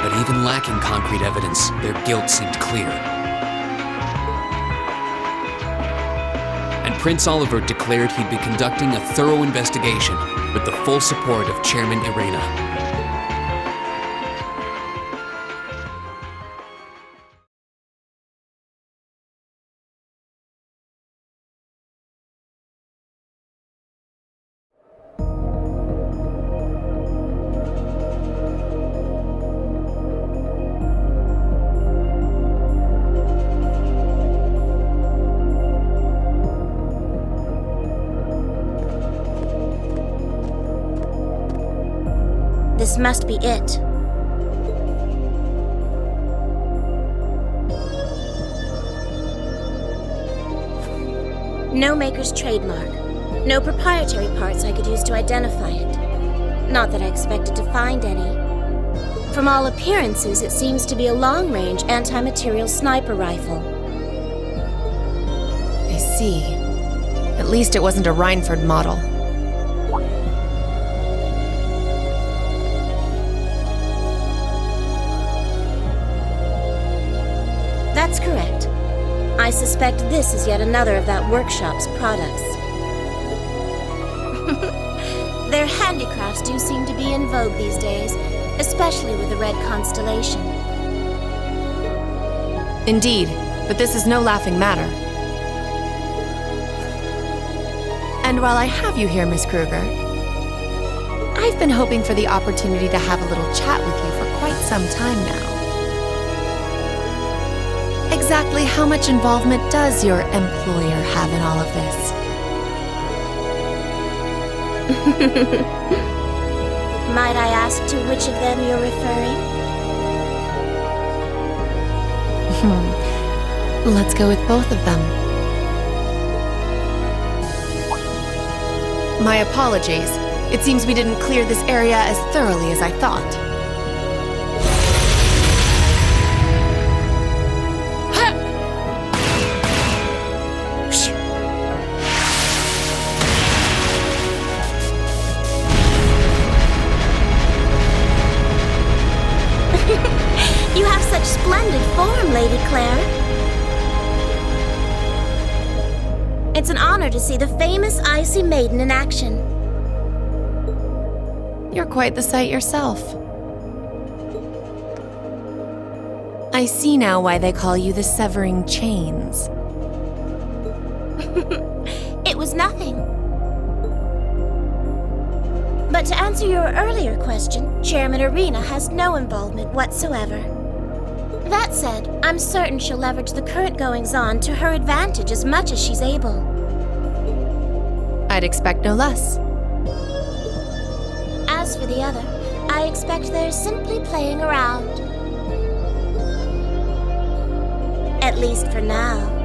But even lacking concrete evidence, their guilt seemed clear. And Prince Olivert declared he'd be conducting a thorough investigation with the full support of Chairman Irena. This must be it. No maker's trademark. No proprietary parts I could use to identify it. Not that I expected to find any. From all appearances, it seems to be a long-range anti-material sniper rifle. I see. At least it wasn't a Rhineford model. That's correct. I suspect this is yet another of that workshop's products. Their handicrafts do seem to be in vogue these days, especially with the Red Constellation. Indeed, but this is no laughing matter. And while I have you here, Miss Kruger, I've been hoping for the opportunity to have a little chat with you for quite some time now. Exactly how much involvement does your employer have in all of this? Might I ask to which of them you're referring? Let's go with both of them. My apologies. It seems we didn't clear this area as thoroughly as I thought. You have such splendid form, Lady Claire. It's an honor to see the famous Icy Maiden in action. You're quite the sight yourself. I see now why they call you the Severing Chains. It was nothing. But to answer your earlier question, Chairman Irena has no involvement whatsoever. That said, I'm certain she'll leverage the current goings-on to her advantage as much as she's able. I'd expect no less. As for the other, I expect they're simply playing around. At least for now.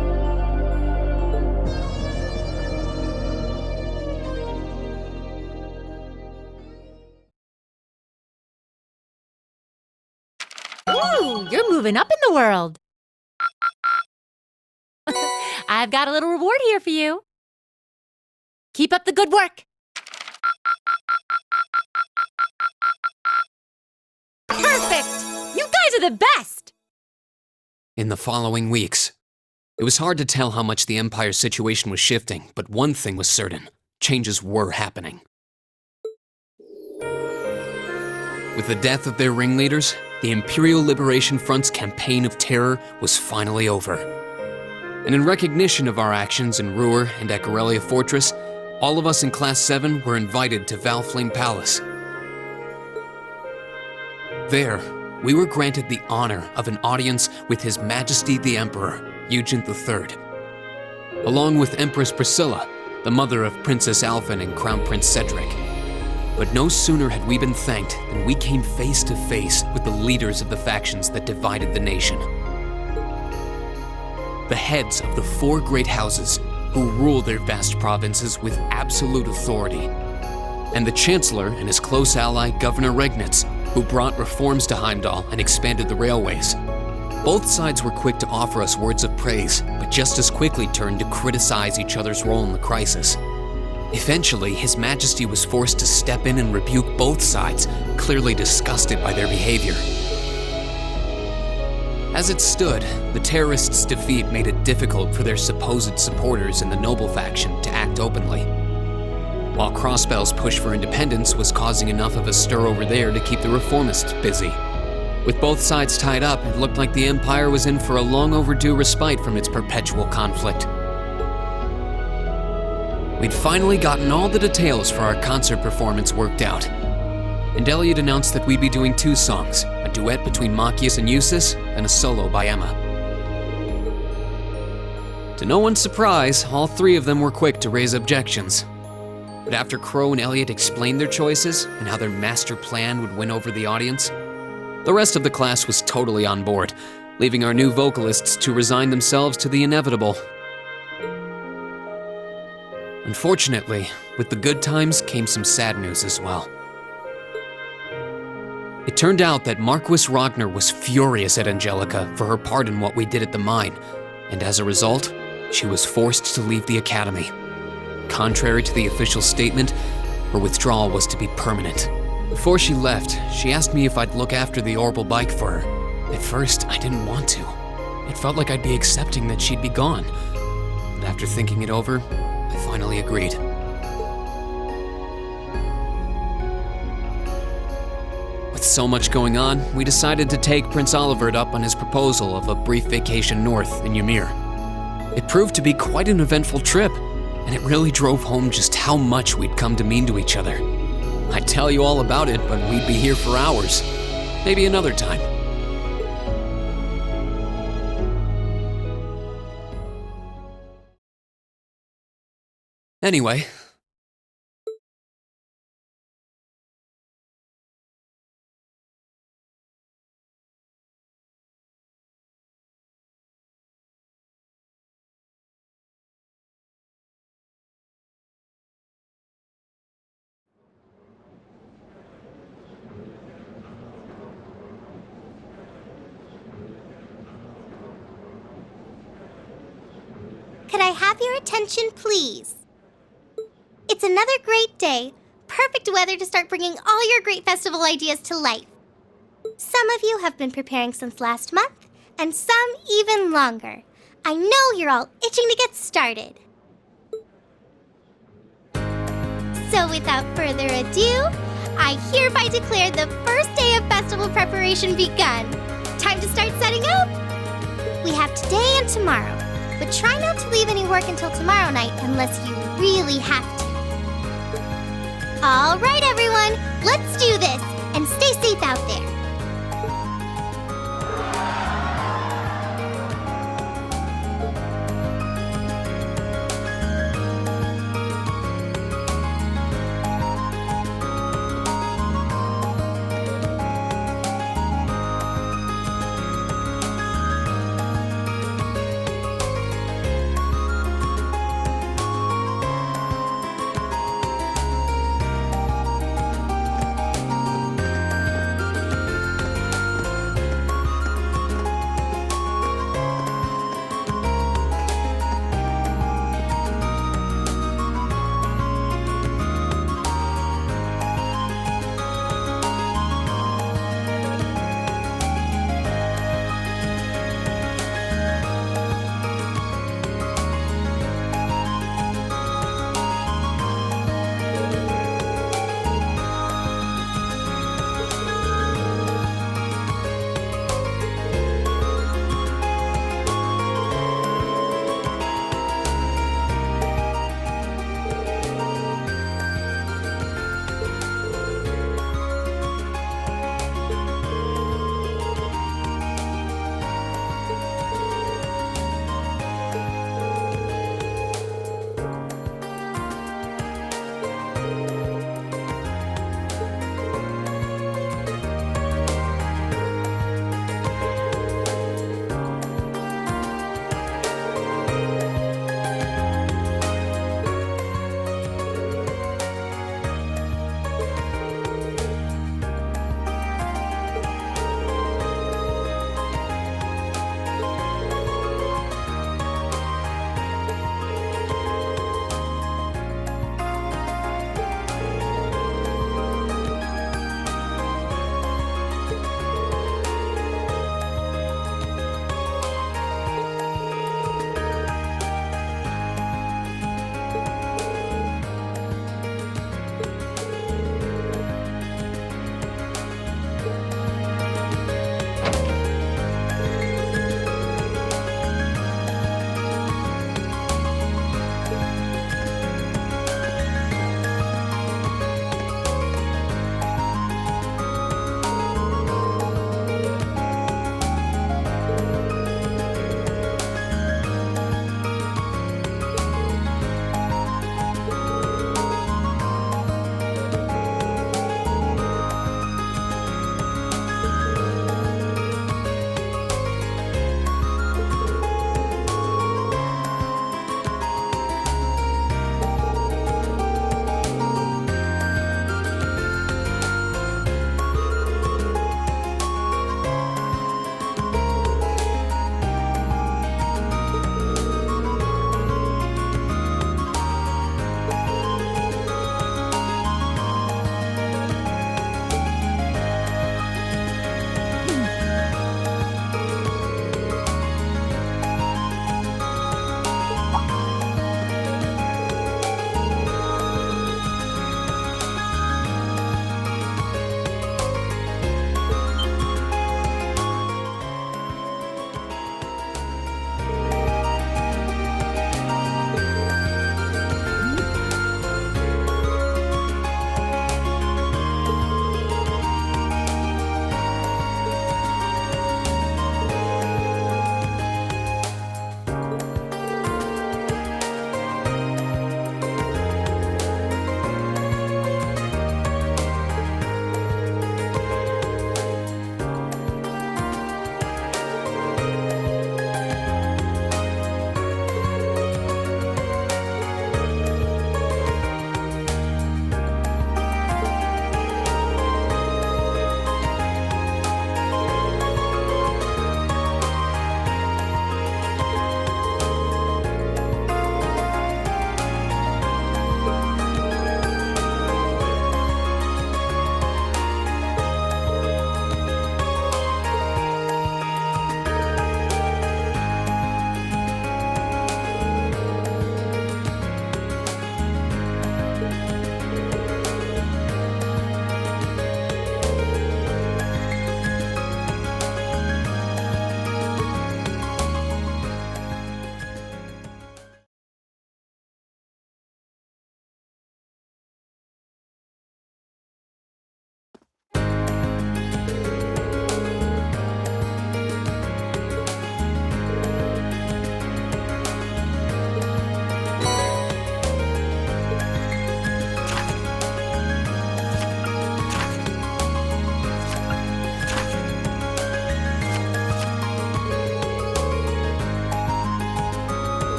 Ooh, you're moving up in the world. I've got a little reward here for you. Keep up the good work. Perfect! You guys are the best! In the following weeks, it was hard to tell how much the Empire's situation was shifting, but one thing was certain. Changes were happening. With the death of their ringleaders, the Imperial Liberation Front's campaign of terror was finally over. And in recognition of our actions in Ruhr and at Corellia Fortress, all of us in Class VII were invited to Valflame Palace. There, we were granted the honor of an audience with His Majesty the Emperor, Eugen III, along with Empress Priscilla, the mother of Princess Alphen and Crown Prince Cedric. But no sooner had we been thanked than we came face to face with the leaders of the factions that divided the nation. The heads of the 4 great houses who rule their vast provinces with absolute authority, and the Chancellor and his close ally, Governor Regnitz, who brought reforms to Heimdall and expanded the railways. Both sides were quick to offer us words of praise, but just as quickly turned to criticize each other's role in the crisis. Eventually, His Majesty was forced to step in and rebuke both sides, clearly disgusted by their behavior. As it stood, the terrorists' defeat made it difficult for their supposed supporters in the noble faction to act openly, while Crossbell's push for independence was causing enough of a stir over there to keep the reformists busy. With both sides tied up, it looked like the Empire was in for a long overdue respite from its perpetual conflict. We'd finally gotten all the details for our concert performance worked out, and Elliot announced that we'd be doing 2 songs, a duet between Machias and Eustace, and a solo by Emma. To no one's surprise, all 3 of them were quick to raise objections. But after Crow and Elliot explained their choices and how their master plan would win over the audience, the rest of the class was totally on board, leaving our new vocalists to resign themselves to the inevitable. Unfortunately, with the good times came some sad news as well. It turned out that Marquis Ragnar was furious at Angelica for her part in what we did at the mine, and as a result, she was forced to leave the academy. Contrary to the official statement, her withdrawal was to be permanent. Before she left, she asked me if I'd look after the orbital bike for her. At first, I didn't want to. It felt like I'd be accepting that she'd be gone. But after thinking it over, I finally agreed. With so much going on, we decided to take Prince Olivert up on his proposal of a brief vacation north in Ymir. It proved to be quite an eventful trip, and it really drove home just how much we'd come to mean to each other. I'd tell you all about it, but we'd be here for hours. Maybe another time. Anyway. Could I have your attention, please? It's another great day. Perfect weather to start bringing all your great festival ideas to life. Some of you have been preparing since last month, and some even longer. I know you're all itching to get started. So without further ado, I hereby declare the first day of festival preparation begun. Time to start setting up? We have today and tomorrow, but try not to leave any work until tomorrow night unless you really have to. All right, everyone, let's do this, and stay safe out there.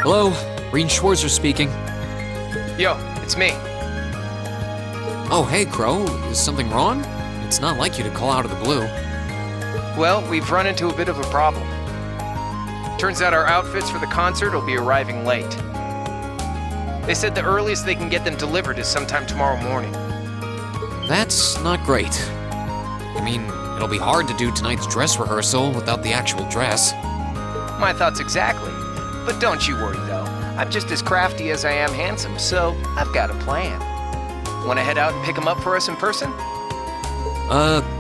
Hello, Rean Schwarzer speaking. Yo, it's me. Oh, hey, Crow. Is something wrong? It's not like you to call out of the blue. Well, we've run into a bit of a problem. Turns out our outfits for the concert will be arriving late. They said the earliest they can get them delivered is sometime tomorrow morning. That's not great. I mean, it'll be hard to do tonight's dress rehearsal without the actual dress. My thoughts exactly. But don't you worry, though. I'm just as crafty as I am handsome, so I've got a plan. Want to head out and pick them up for us in person?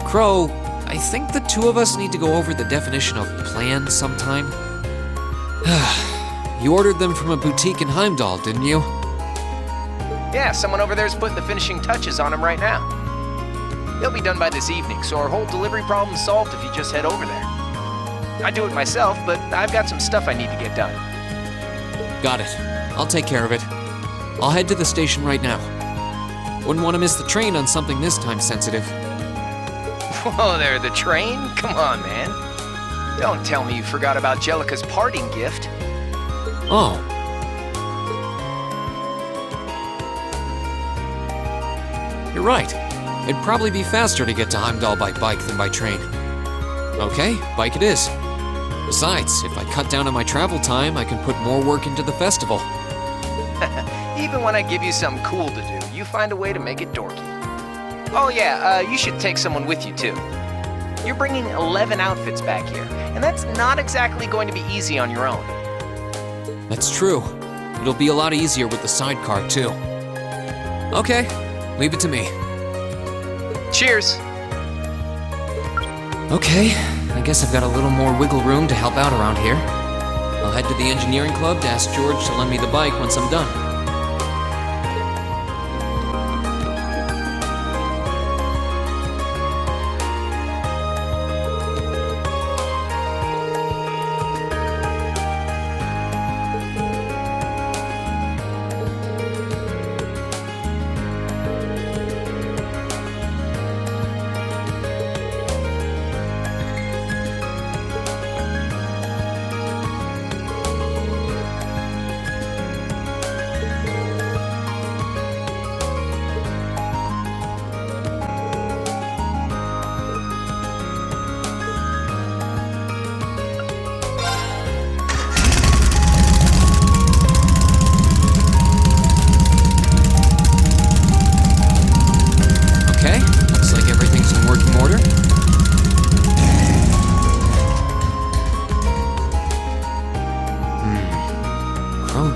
Crow, I think the two of us need to go over the definition of plan sometime. You ordered them from a boutique in Heimdall, didn't you? Yeah, someone over there's putting the finishing touches on them right now. They'll be done by this evening, so our whole delivery problem's solved if you just head over there. I do it myself, but I've got some stuff I need to get done. Got it. I'll take care of it. I'll head to the station right now. Wouldn't want to miss the train on something this time sensitive. Whoa there, the train? Come on, man. Don't tell me you forgot about Jellica's parting gift. Oh. You're right. It'd probably be faster to get to Heimdall by bike than by train. Okay, bike it is. Besides, if I cut down on my travel time, I can put more work into the festival. Even when I give you something cool to do, you find a way to make it dorky. Oh yeah, you should take someone with you too. You're bringing 11 outfits back here, and that's not exactly going to be easy on your own. That's true. It'll be a lot easier with the sidecar too. Okay, leave it to me. Cheers! Okay, I guess I've got a little more wiggle room to help out around here. I'll head to the engineering club to ask George to lend me the bike once I'm done.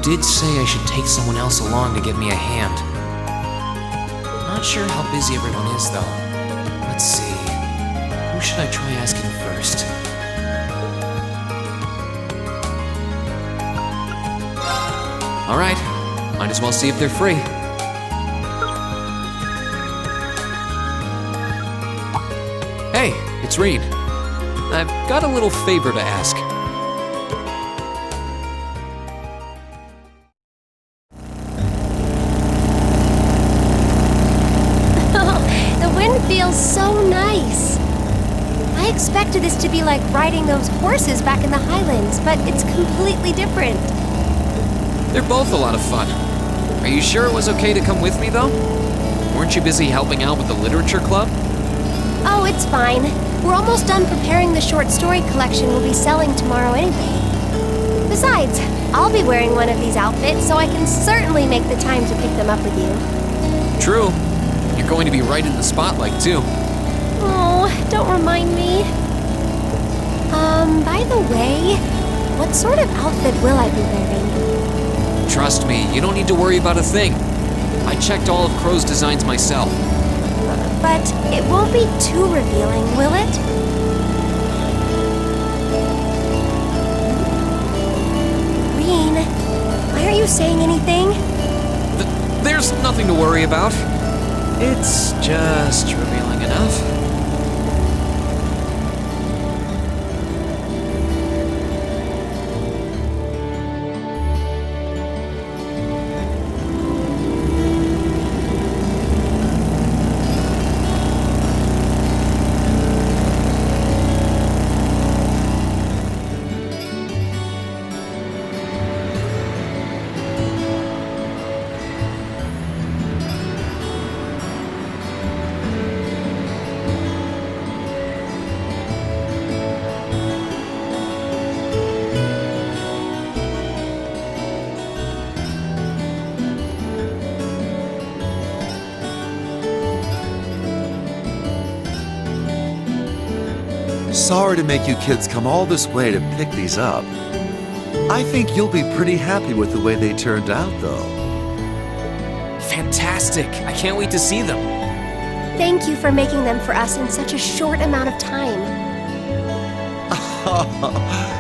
Did say I should take someone else along to give me a hand. Not sure how busy everyone is, though. Let's see. Who should I try asking first? All right, might as well see if they're free. Hey, it's Rean. I've got a little favor to ask. Feels so nice. I expected this to be like riding those horses back in the Highlands, but it's completely different. They're both a lot of fun. Are you sure it was okay to come with me, though? Weren't you busy helping out with the literature club? Oh, it's fine. We're almost done preparing the short story collection we'll be selling tomorrow anyway. Besides, I'll be wearing one of these outfits, so I can certainly make the time to pick them up with you. True. You're going to be right in the spotlight, too. Oh, don't remind me. By the way, what sort of outfit will I be wearing? Trust me, you don't need to worry about a thing. I checked all of Crow's designs myself. But it won't be too revealing, will it? Rean, why aren't you saying anything? There's nothing to worry about. It's just revealing enough. sorry to make you kids come all this way to pick these up. I think you'll be pretty happy with the way they turned out, though. Fantastic! I can't wait to see them. Thank you for making them for us in such a short amount of time.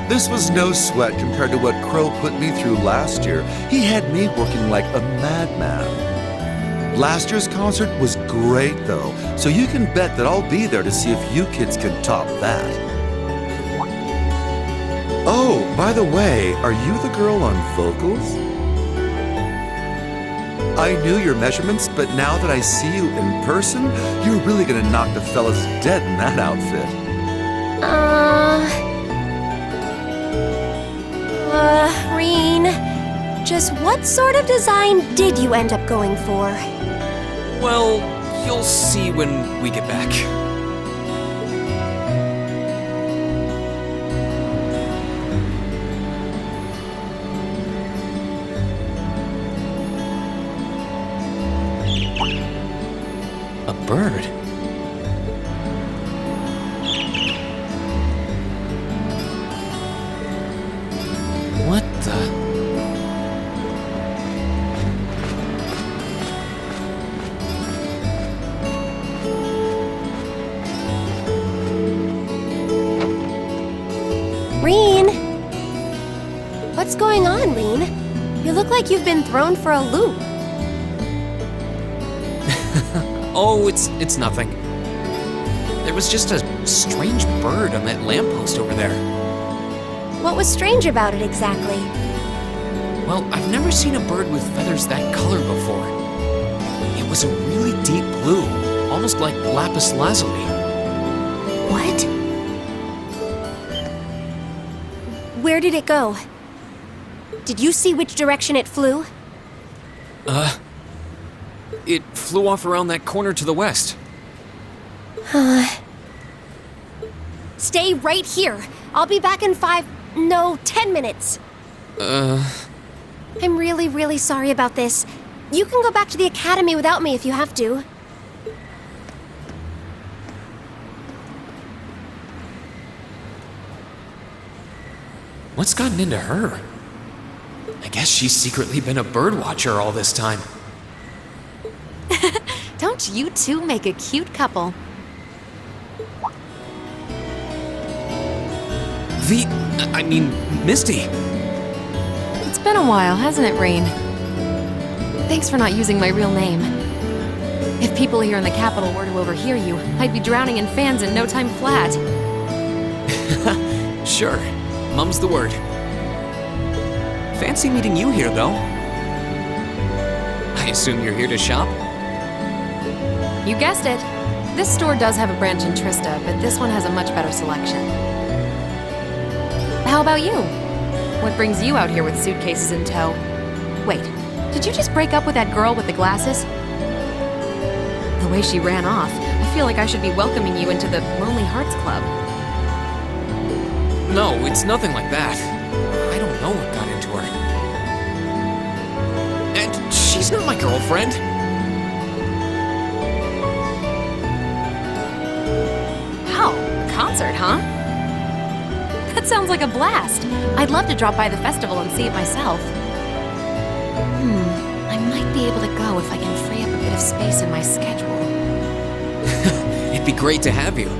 This was no sweat compared to what Crow put me through last year. He had me working like a madman. Last year's concert was great, though, so you can bet that I'll be there to see if you kids can top that. Oh, by the way, are you the girl on vocals? I knew your measurements, but now that I see you in person, you're really gonna knock the fellas dead in that outfit. Rean, just what sort of design did you end up going for? Well, you'll see when we get back. A bird? What the? Rean! What's going on, Rean? You look like you've been thrown for a loop. Oh, it's nothing. There was just a strange bird on that lamppost over there. What was strange about it exactly? Well, I've never seen a bird with feathers that color before. It was a really deep blue, almost like lapis lazuli. What? Where did it go? Did you see which direction it flew? It flew off around that corner to the west. Stay right here. I'll be back in 10 minutes. I'm really, really sorry about this. You can go back to the academy without me if you have to. What's gotten into her? I guess she's secretly been a bird watcher all this time. Don't you two make a cute couple? Misty. It's been a while, hasn't it, Rean? Thanks for not using my real name. If people here in the capital were to overhear you, I'd be drowning in fans in no time flat. Sure, mum's the word. Fancy meeting you here, though. I assume you're here to shop? You guessed it. This store does have a branch in Trista, but this one has a much better selection. How about you? What brings you out here with suitcases in tow? Wait, did you just break up with that girl with the glasses? The way she ran off, I feel like I should be welcoming you into the Lonely Hearts Club. No, it's nothing like that. I don't know what got into her. And she's not my girlfriend. Wow, concert, huh? That sounds like a blast. I'd love to drop by the festival and see it myself. I might be able to go if I can free up a bit of space in my schedule. It'd be great to have you.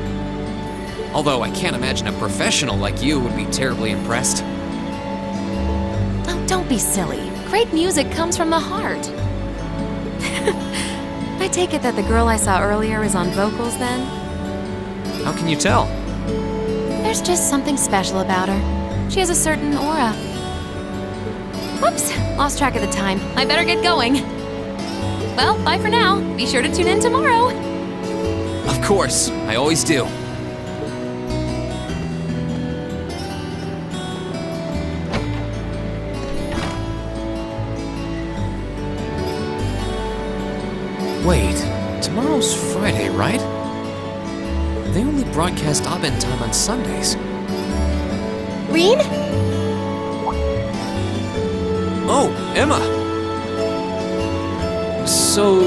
Although I can't imagine a professional like you would be terribly impressed. Oh, don't be silly. Great music comes from the heart. I take it that the girl I saw earlier is on vocals then? How can you tell? There's just something special about her. She has a certain aura. Whoops, lost track of the time. I better get going. Well, bye for now. Be sure to tune in tomorrow. Of course, I always do. Wait, tomorrow's Friday, right? They only broadcast Abend time on Sundays. Rean? Oh, Emma! So,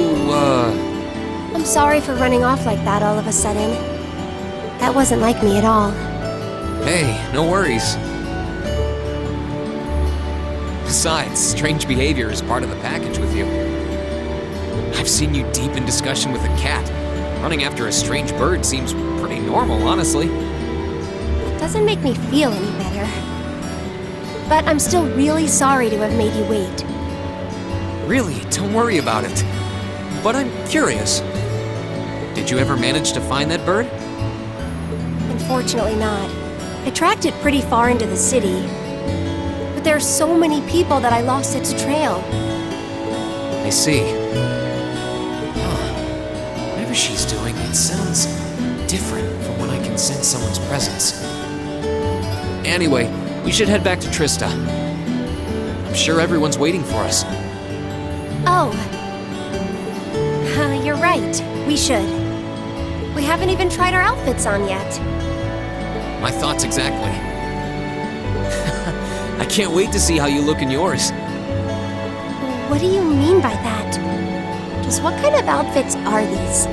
I'm sorry for running off like that all of a sudden. That wasn't like me at all. Hey, no worries. Besides, strange behavior is part of the package with you. I've seen you deep in discussion with a cat. Running after a strange bird seems pretty normal, honestly. It doesn't make me feel any better. But I'm still really sorry to have made you wait. Really, don't worry about it. But I'm curious. Did you ever manage to find that bird? Unfortunately not. I tracked it pretty far into the city. But there are so many people that I lost its trail. I see. Whatever she's doing, it sounds different from when I can sense someone's presence. Anyway, we should head back to Trista. I'm sure everyone's waiting for us. Oh. You're right. We should. We haven't even tried our outfits on yet. My thoughts exactly. I can't wait to see how you look in yours. What do you mean by that? Just what kind of outfits are these?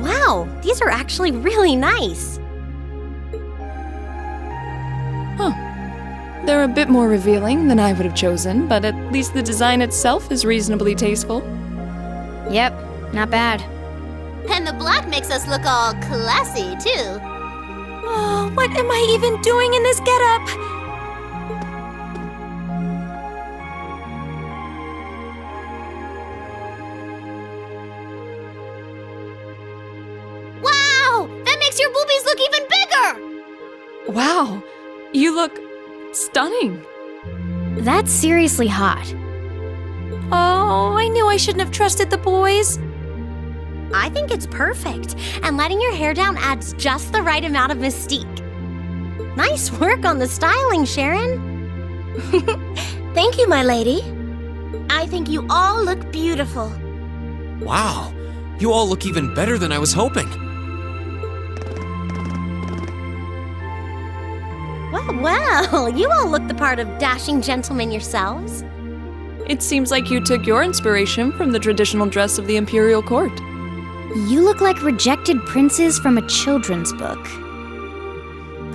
Wow, these are actually really nice. They're a bit more revealing than I would have chosen, but at least the design itself is reasonably tasteful. Yep, not bad. And the black makes us look all classy, too. Oh, what am I even doing in this getup? Wow! That makes your boobies look even bigger! Wow, you look stunning. That's seriously hot. Oh, I knew I shouldn't have trusted the boys. I think it's perfect, and letting your hair down adds just the right amount of mystique. Nice work on the styling, Sharon. Thank you, my lady. I think you all look beautiful. Wow, you all look even better than I was hoping. Well, you all look the part of dashing gentlemen yourselves. It seems like you took your inspiration from the traditional dress of the Imperial Court. You look like rejected princes from a children's book.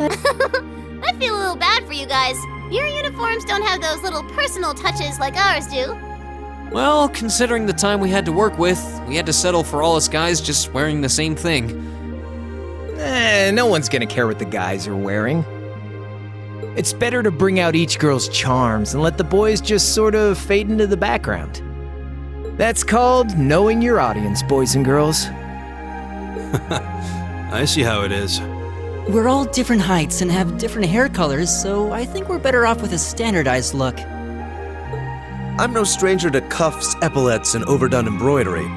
I feel a little bad for you guys. Your uniforms don't have those little personal touches like ours do. Well, considering the time we had to work with, we had to settle for all us guys just wearing the same thing. No one's gonna care what the guys are wearing. It's better to bring out each girl's charms and let the boys just sort of fade into the background. That's called knowing your audience, boys and girls. I see how it is. We're all different heights and have different hair colors, so I think we're better off with a standardized look. I'm no stranger to cuffs, epaulets, and overdone embroidery.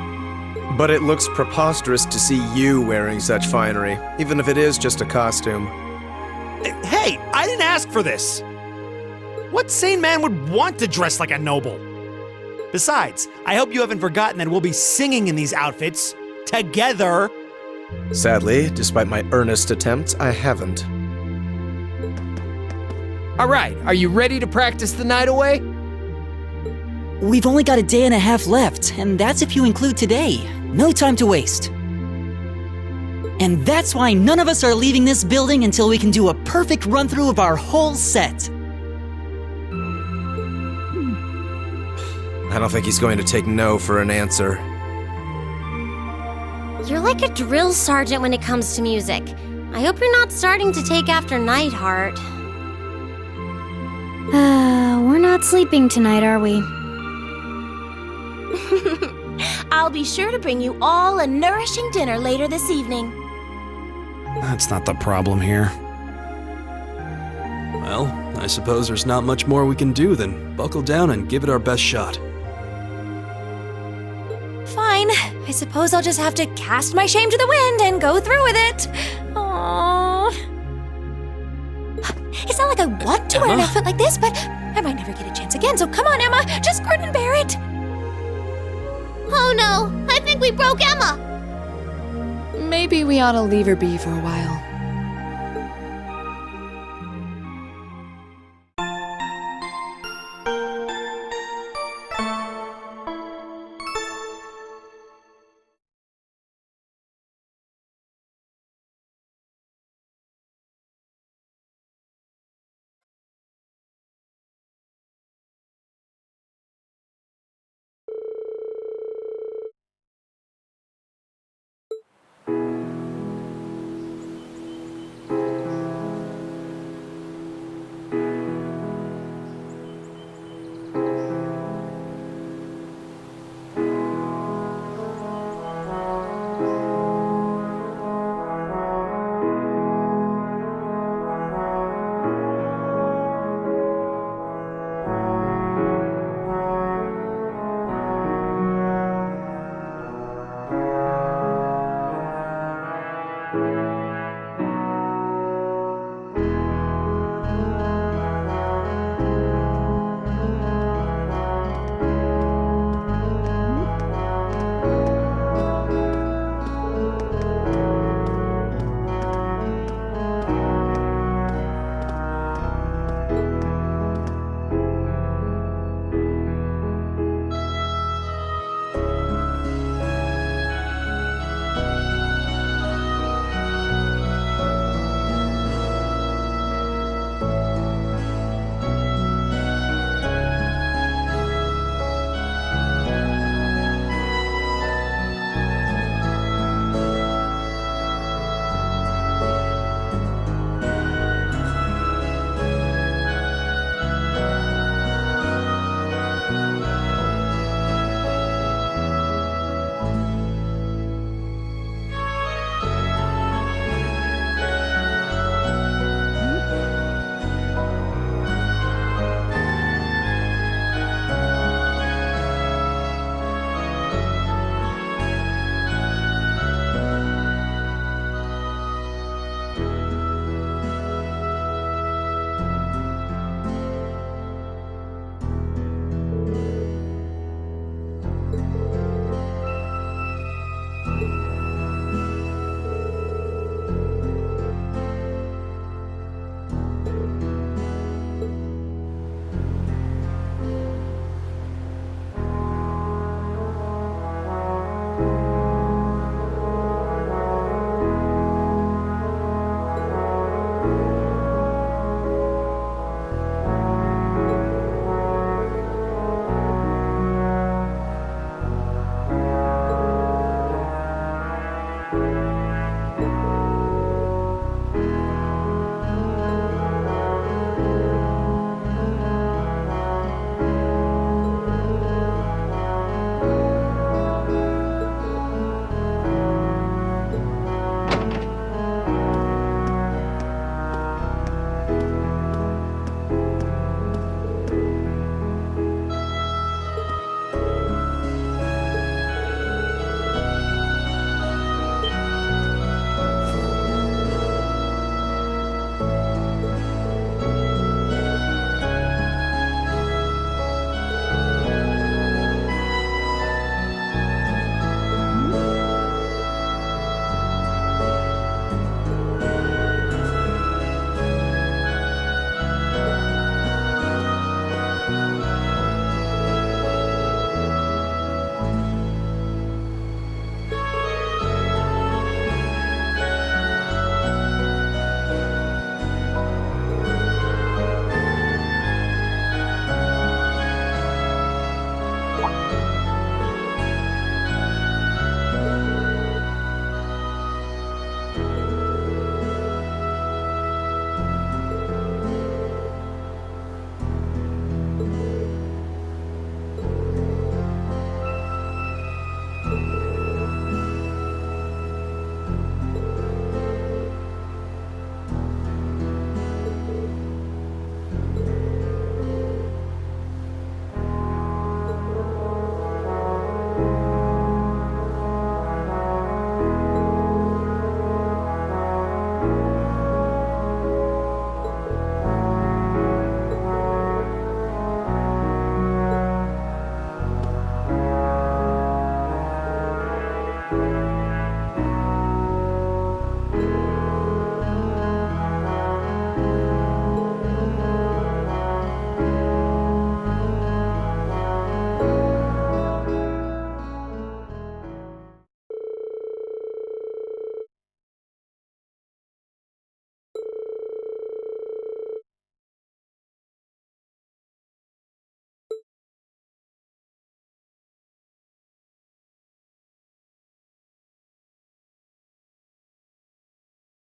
But it looks preposterous to see you wearing such finery, even if it is just a costume. Hey, I didn't ask for this! What sane man would want to dress like a noble? Besides, I hope you haven't forgotten that we'll be singing in these outfits, together! Sadly, despite my earnest attempts, I haven't. All right, are you ready to practice the night away? We've only got a day and a half left, and that's if you include today. No time to waste. And that's why none of us are leaving this building until we can do a perfect run-through of our whole set. I don't think he's going to take no for an answer. You're like a drill sergeant when it comes to music. I hope you're not starting to take after Nightheart. We're not sleeping tonight, are we? I'll be sure to bring you all a nourishing dinner later this evening. That's not the problem here. Well, I suppose there's not much more we can do than buckle down and give it our best shot. Fine. I suppose I'll just have to cast my shame to the wind and go through with it. Aww. It's not like I want to wear an outfit like this, but I might never get a chance again, so come on, Emma. Just grin and bear it. Oh no, I think we broke Emma. Maybe we ought to leave her be for a while.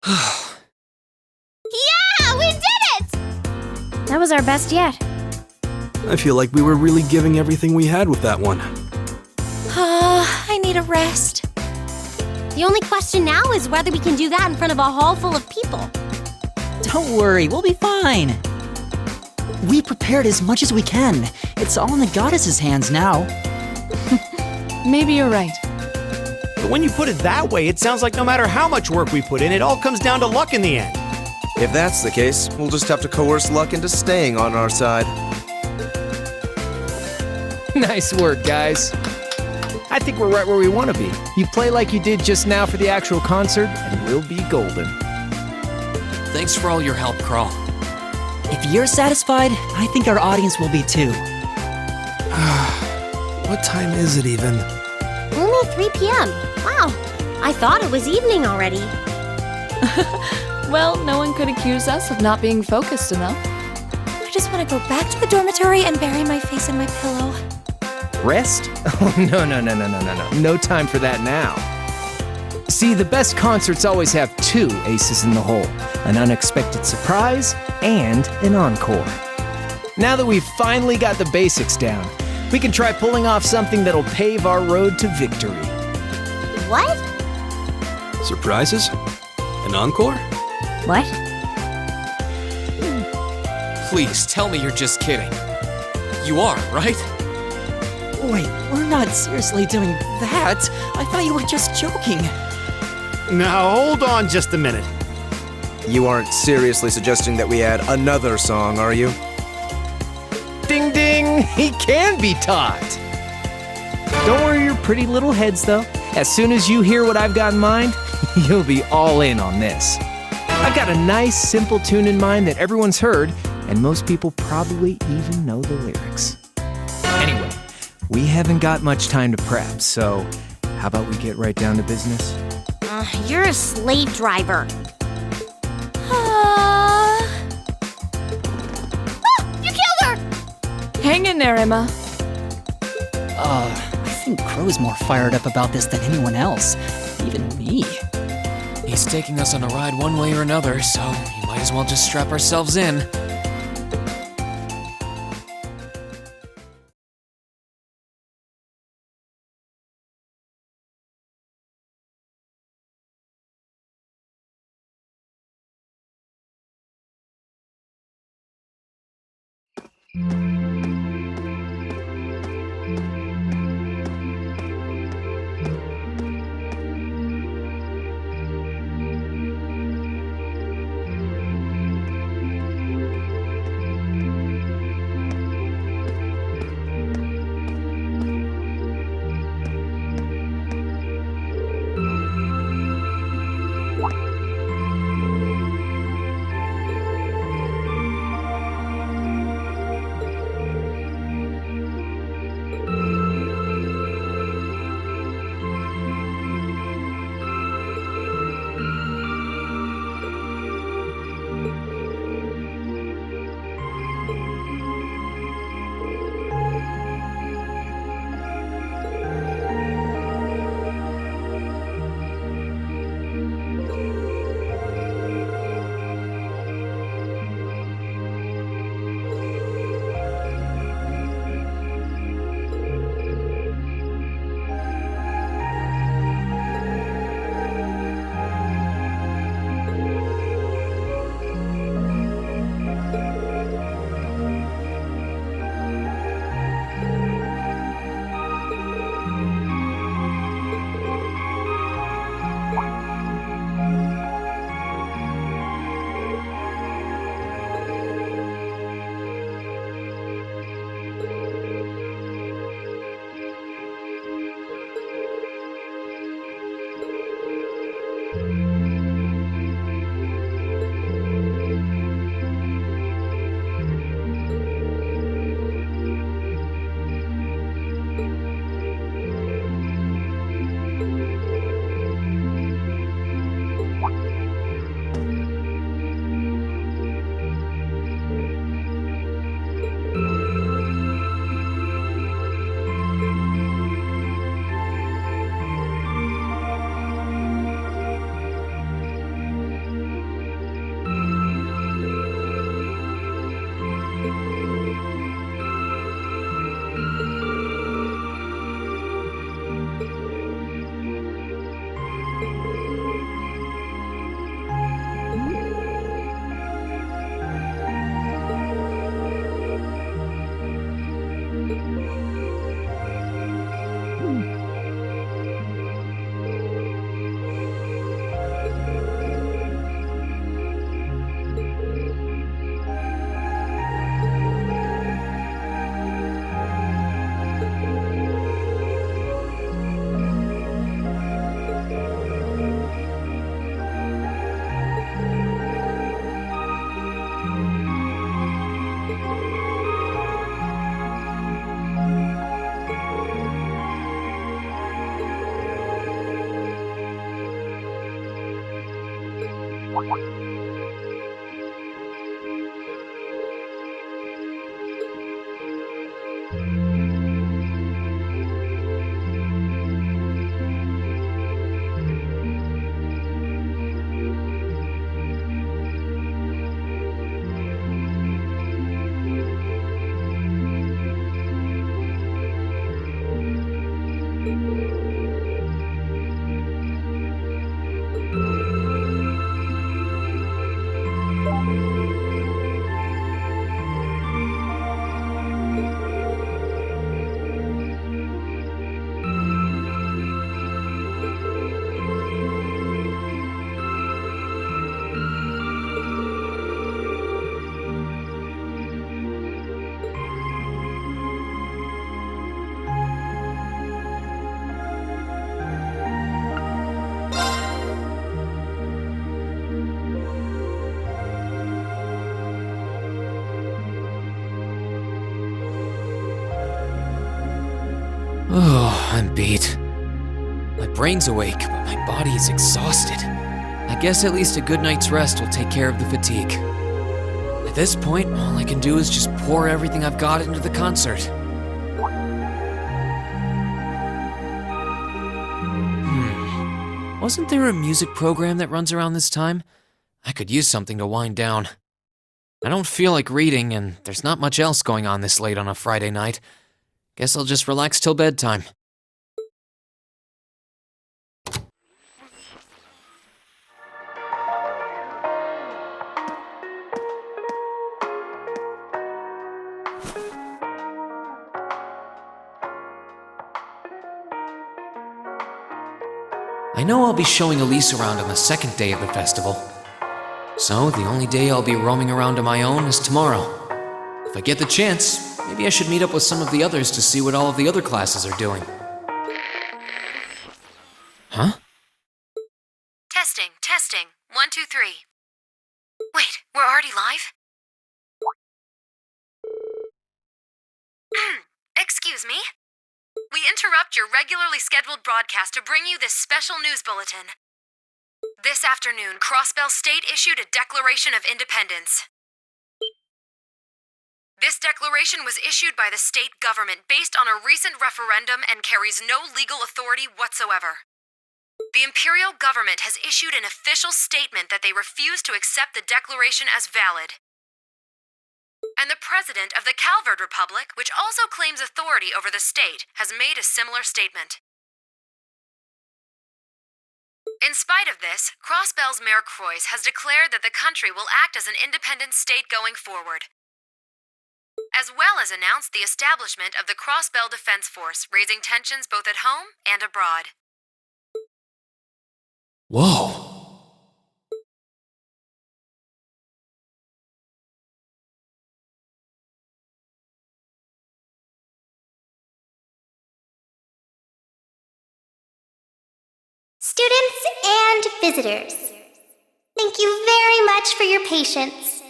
Yeah, we did it! That was our best yet. I feel like we were really giving everything we had with that one. I need a rest. The only question now is whether we can do that in front of a hall full of people. Don't worry, we'll be fine. We prepared as much as we can. It's all in the goddess's hands now. Maybe you're right. But when you put it that way, it sounds like no matter how much work we put in, it all comes down to luck in the end. If that's the case, we'll just have to coerce luck into staying on our side. Nice work, guys. I think we're right where we want to be. You play like you did just now for the actual concert, and we'll be golden. Thanks for all your help, Crawl. If you're satisfied, I think our audience will be too. What time is it even? Only 3 p.m. Wow, I thought it was evening already. Well, no one could accuse us of not being focused enough. I just want to go back to the dormitory and bury my face in my pillow. Rest? Oh, no. No time for that now. See, the best concerts always have 2 aces in the hole. An unexpected surprise and an encore. Now that we've finally got the basics down, we can try pulling off something that'll pave our road to victory. What? Surprises? An encore? What? Please tell me you're just kidding. You are, right? Wait, we're not seriously doing that. I thought you were just joking. Now, hold on just a minute. You aren't seriously suggesting that we add another song, are you? Ding ding! He can be taught! Don't worry your pretty little heads, though. As soon as you hear what I've got in mind, you'll be all in on this. I've got a nice, simple tune in mind that everyone's heard, and most people probably even know the lyrics. Anyway, we haven't got much time to prep, so how about we get right down to business? You're a slave driver. You killed her! Hang in there, Emma. I think Crow's more fired up about this than anyone else. Even me. He's taking us on a ride one way or another, so we might as well just strap ourselves in. Oh, I'm beat. My brain's awake, but my body is exhausted. I guess at least a good night's rest will take care of the fatigue. At this point, all I can do is just pour everything I've got into the concert. Wasn't there a music program that runs around this time? I could use something to wind down. I don't feel like reading, and there's not much else going on this late on a Friday night. Guess I'll just relax till bedtime. I know I'll be showing Elise around on the second day of the festival. So the only day I'll be roaming around on my own is tomorrow. If I get the chance, maybe I should meet up with some of the others to see what all of the other classes are doing. Huh? Testing. 1, 2, 3. Wait, we're already live? Excuse me? We interrupt your regularly scheduled broadcast to bring you this special news bulletin. This afternoon, Crossbell State issued a Declaration of Independence. This declaration was issued by the state government based on a recent referendum and carries no legal authority whatsoever. The imperial government has issued an official statement that they refuse to accept the declaration as valid. And the president of the Calvard Republic, which also claims authority over the state, has made a similar statement. In spite of this, Crossbell's Mayor Croix has declared that the country will act as an independent state going forward, as well as announced the establishment of the Crossbell Defense Force, raising tensions both at home and abroad. Whoa. Students and visitors, thank you very much for your patience.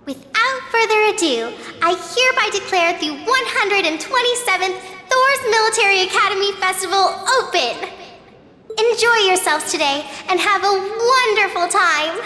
Without further ado, I hereby declare the 127th Thors Military Academy Festival open! Enjoy yourselves today and have a wonderful time!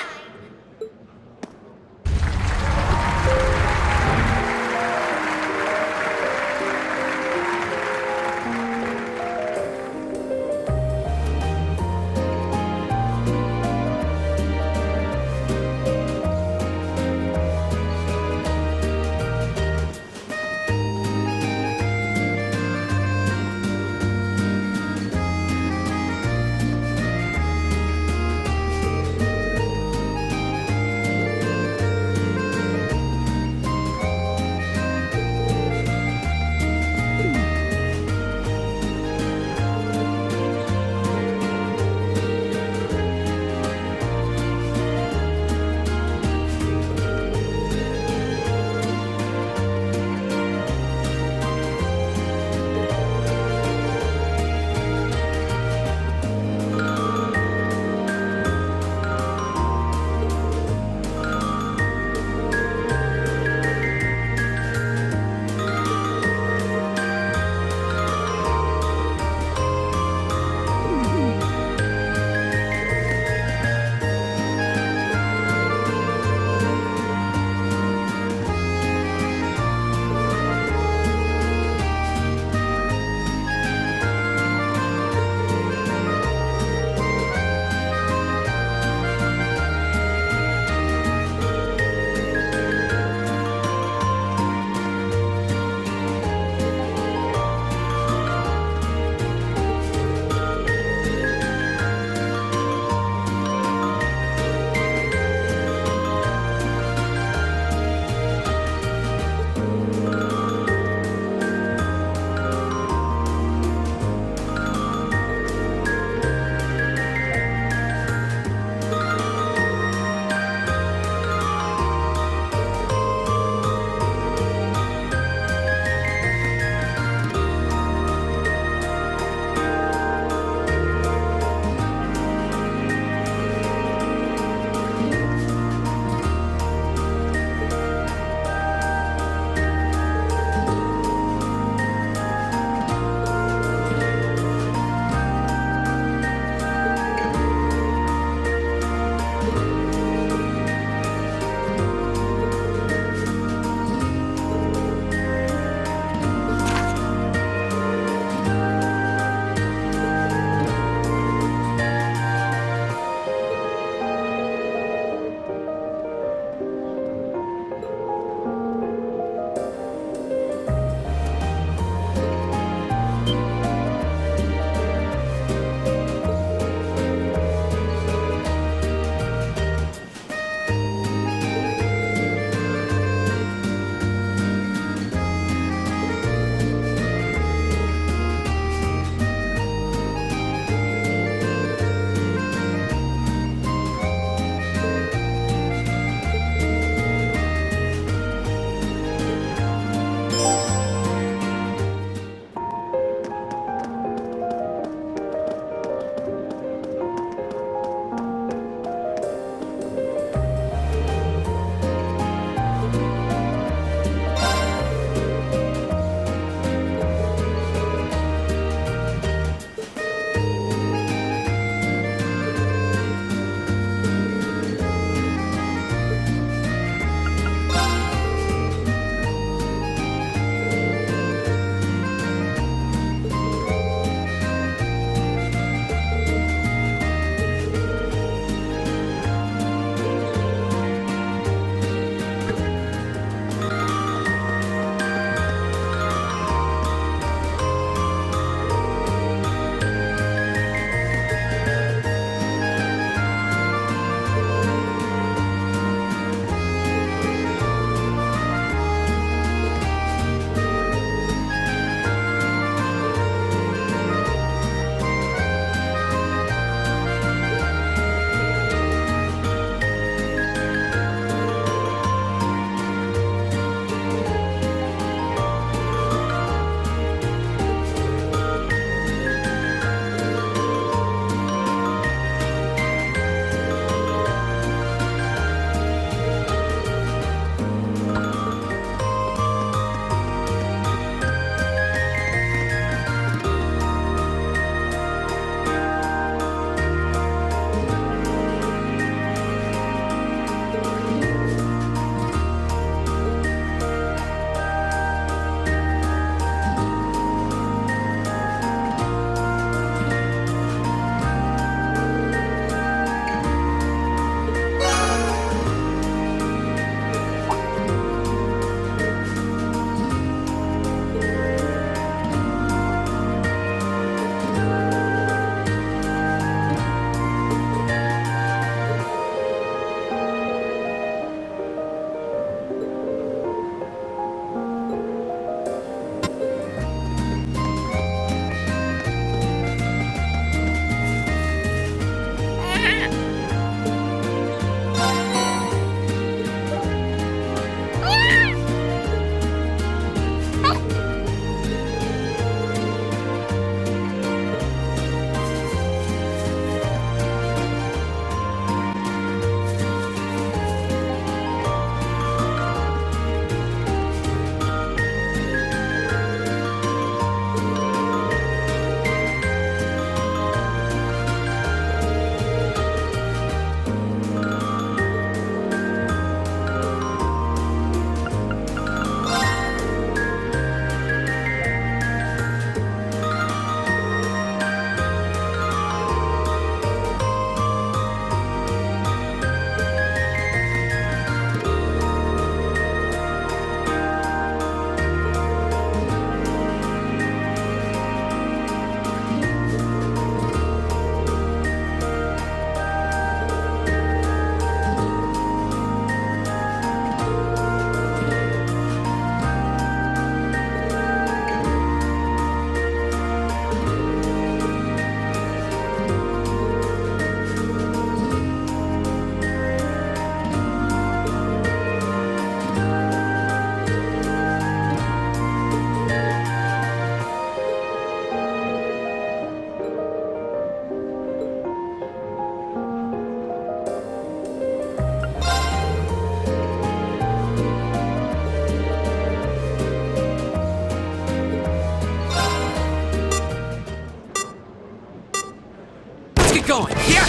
Get going! Yeah!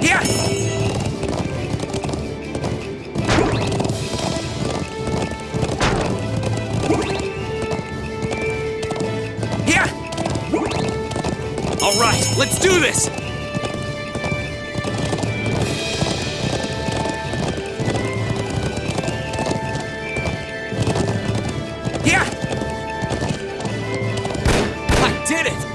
Yeah! Yeah! All right, let's do this! Yeah! I did it!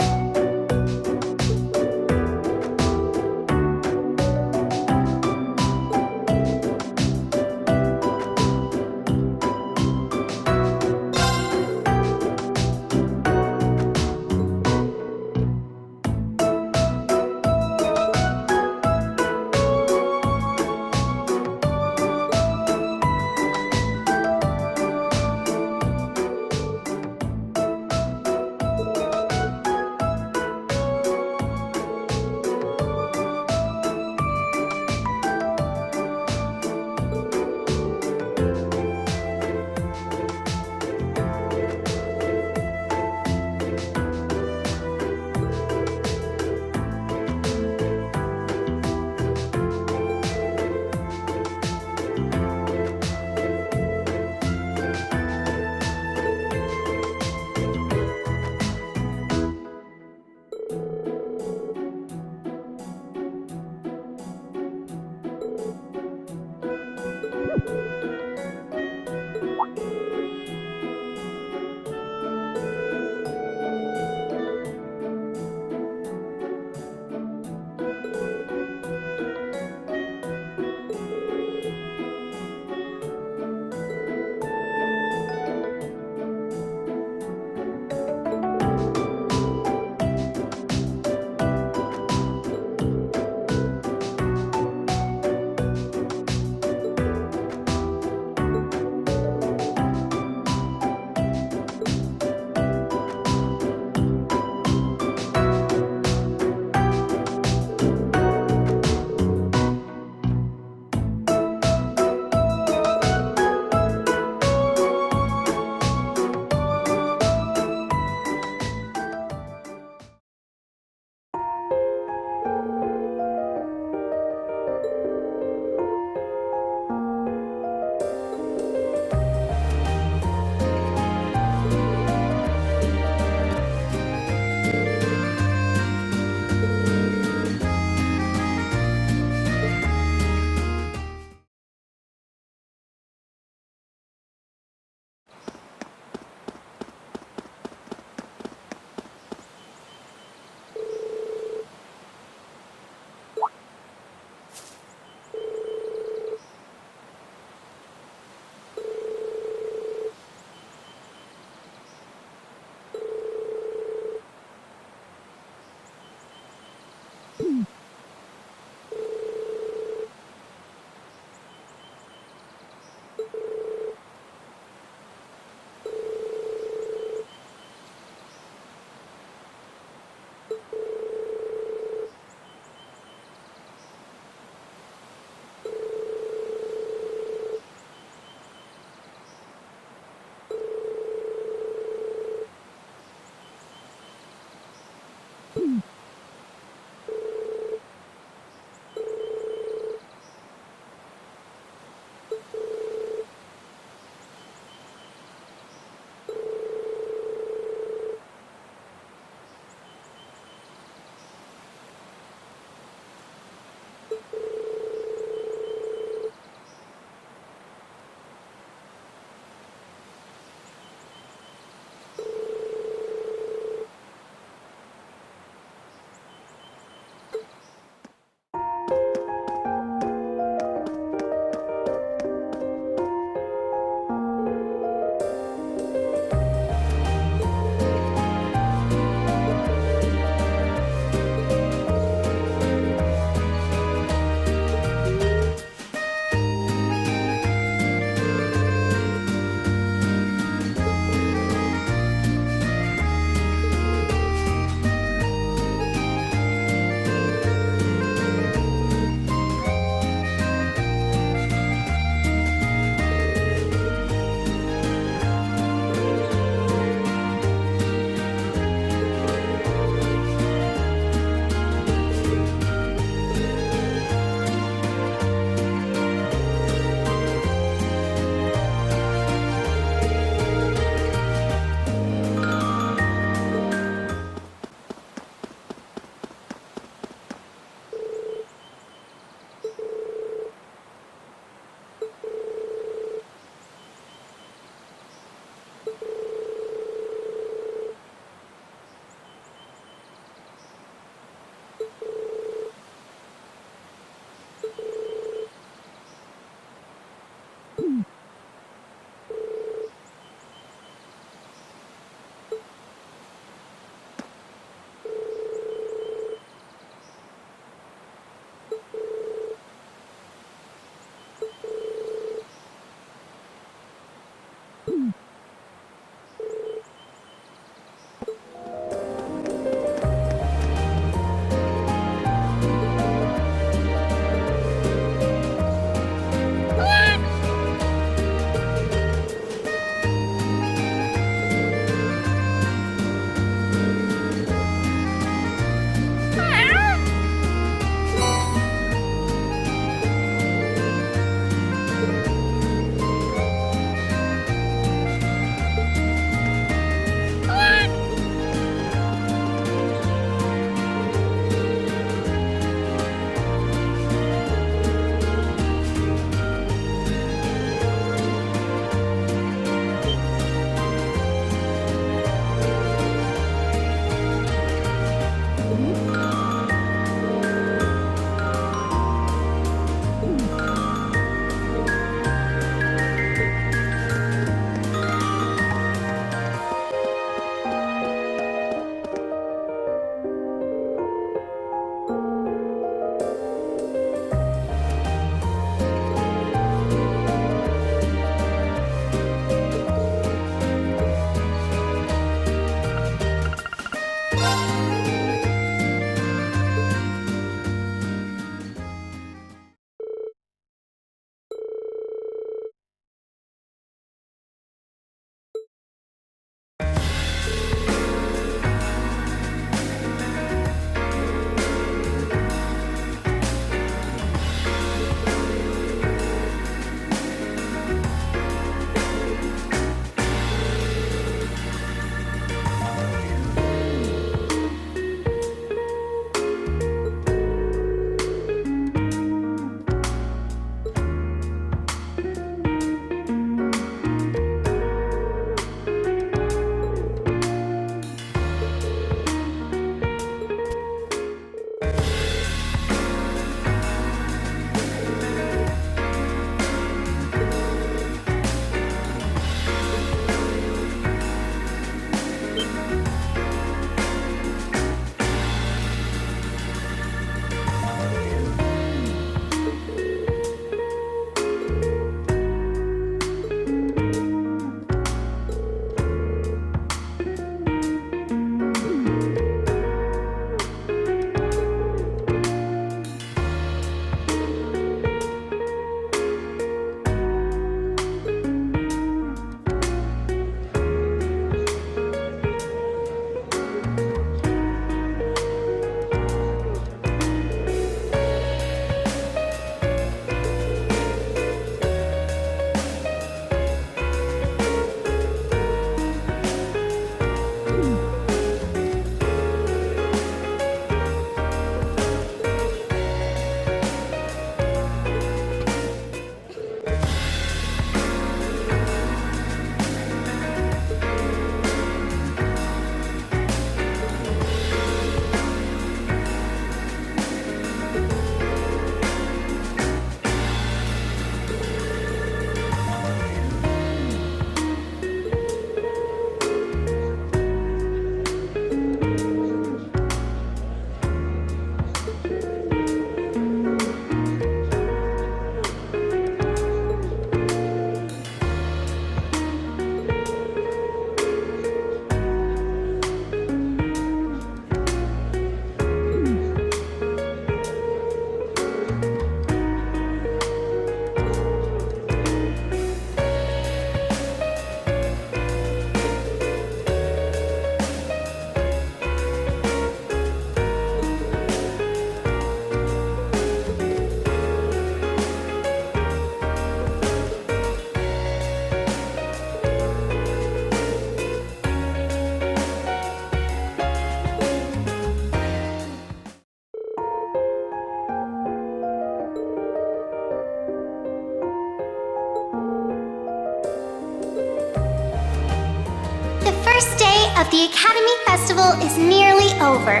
the Academy Festival is nearly over.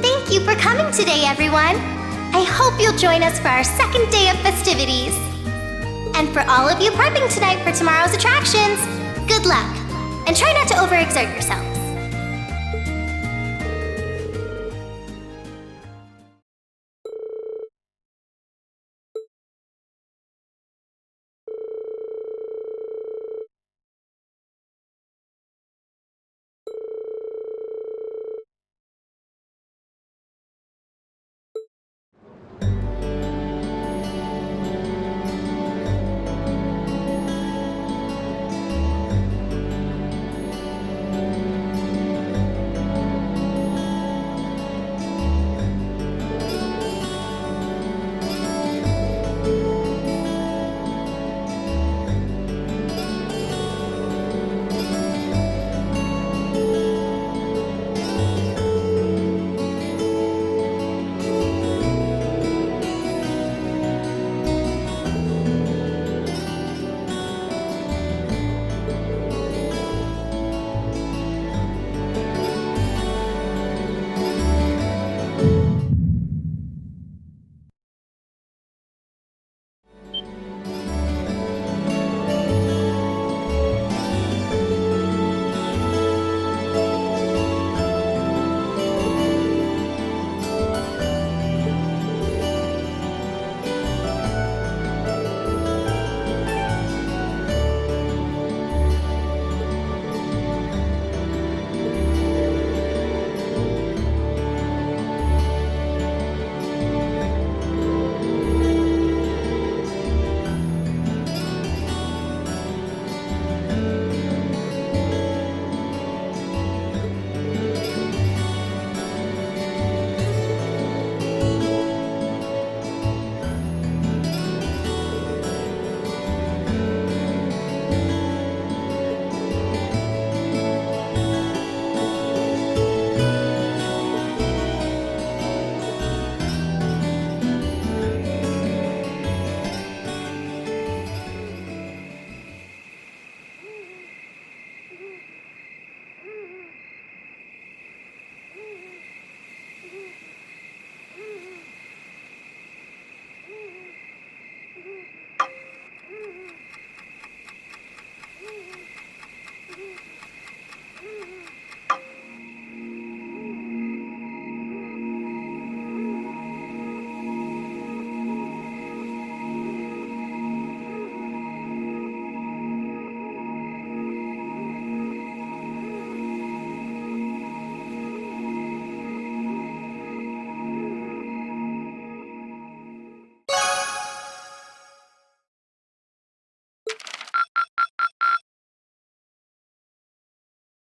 Thank you for coming today, everyone. I hope you'll join us for our second day of festivities. And for all of you prepping tonight for tomorrow's attractions, good luck, and try not to overexert yourselves.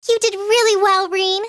You did really well, Rean.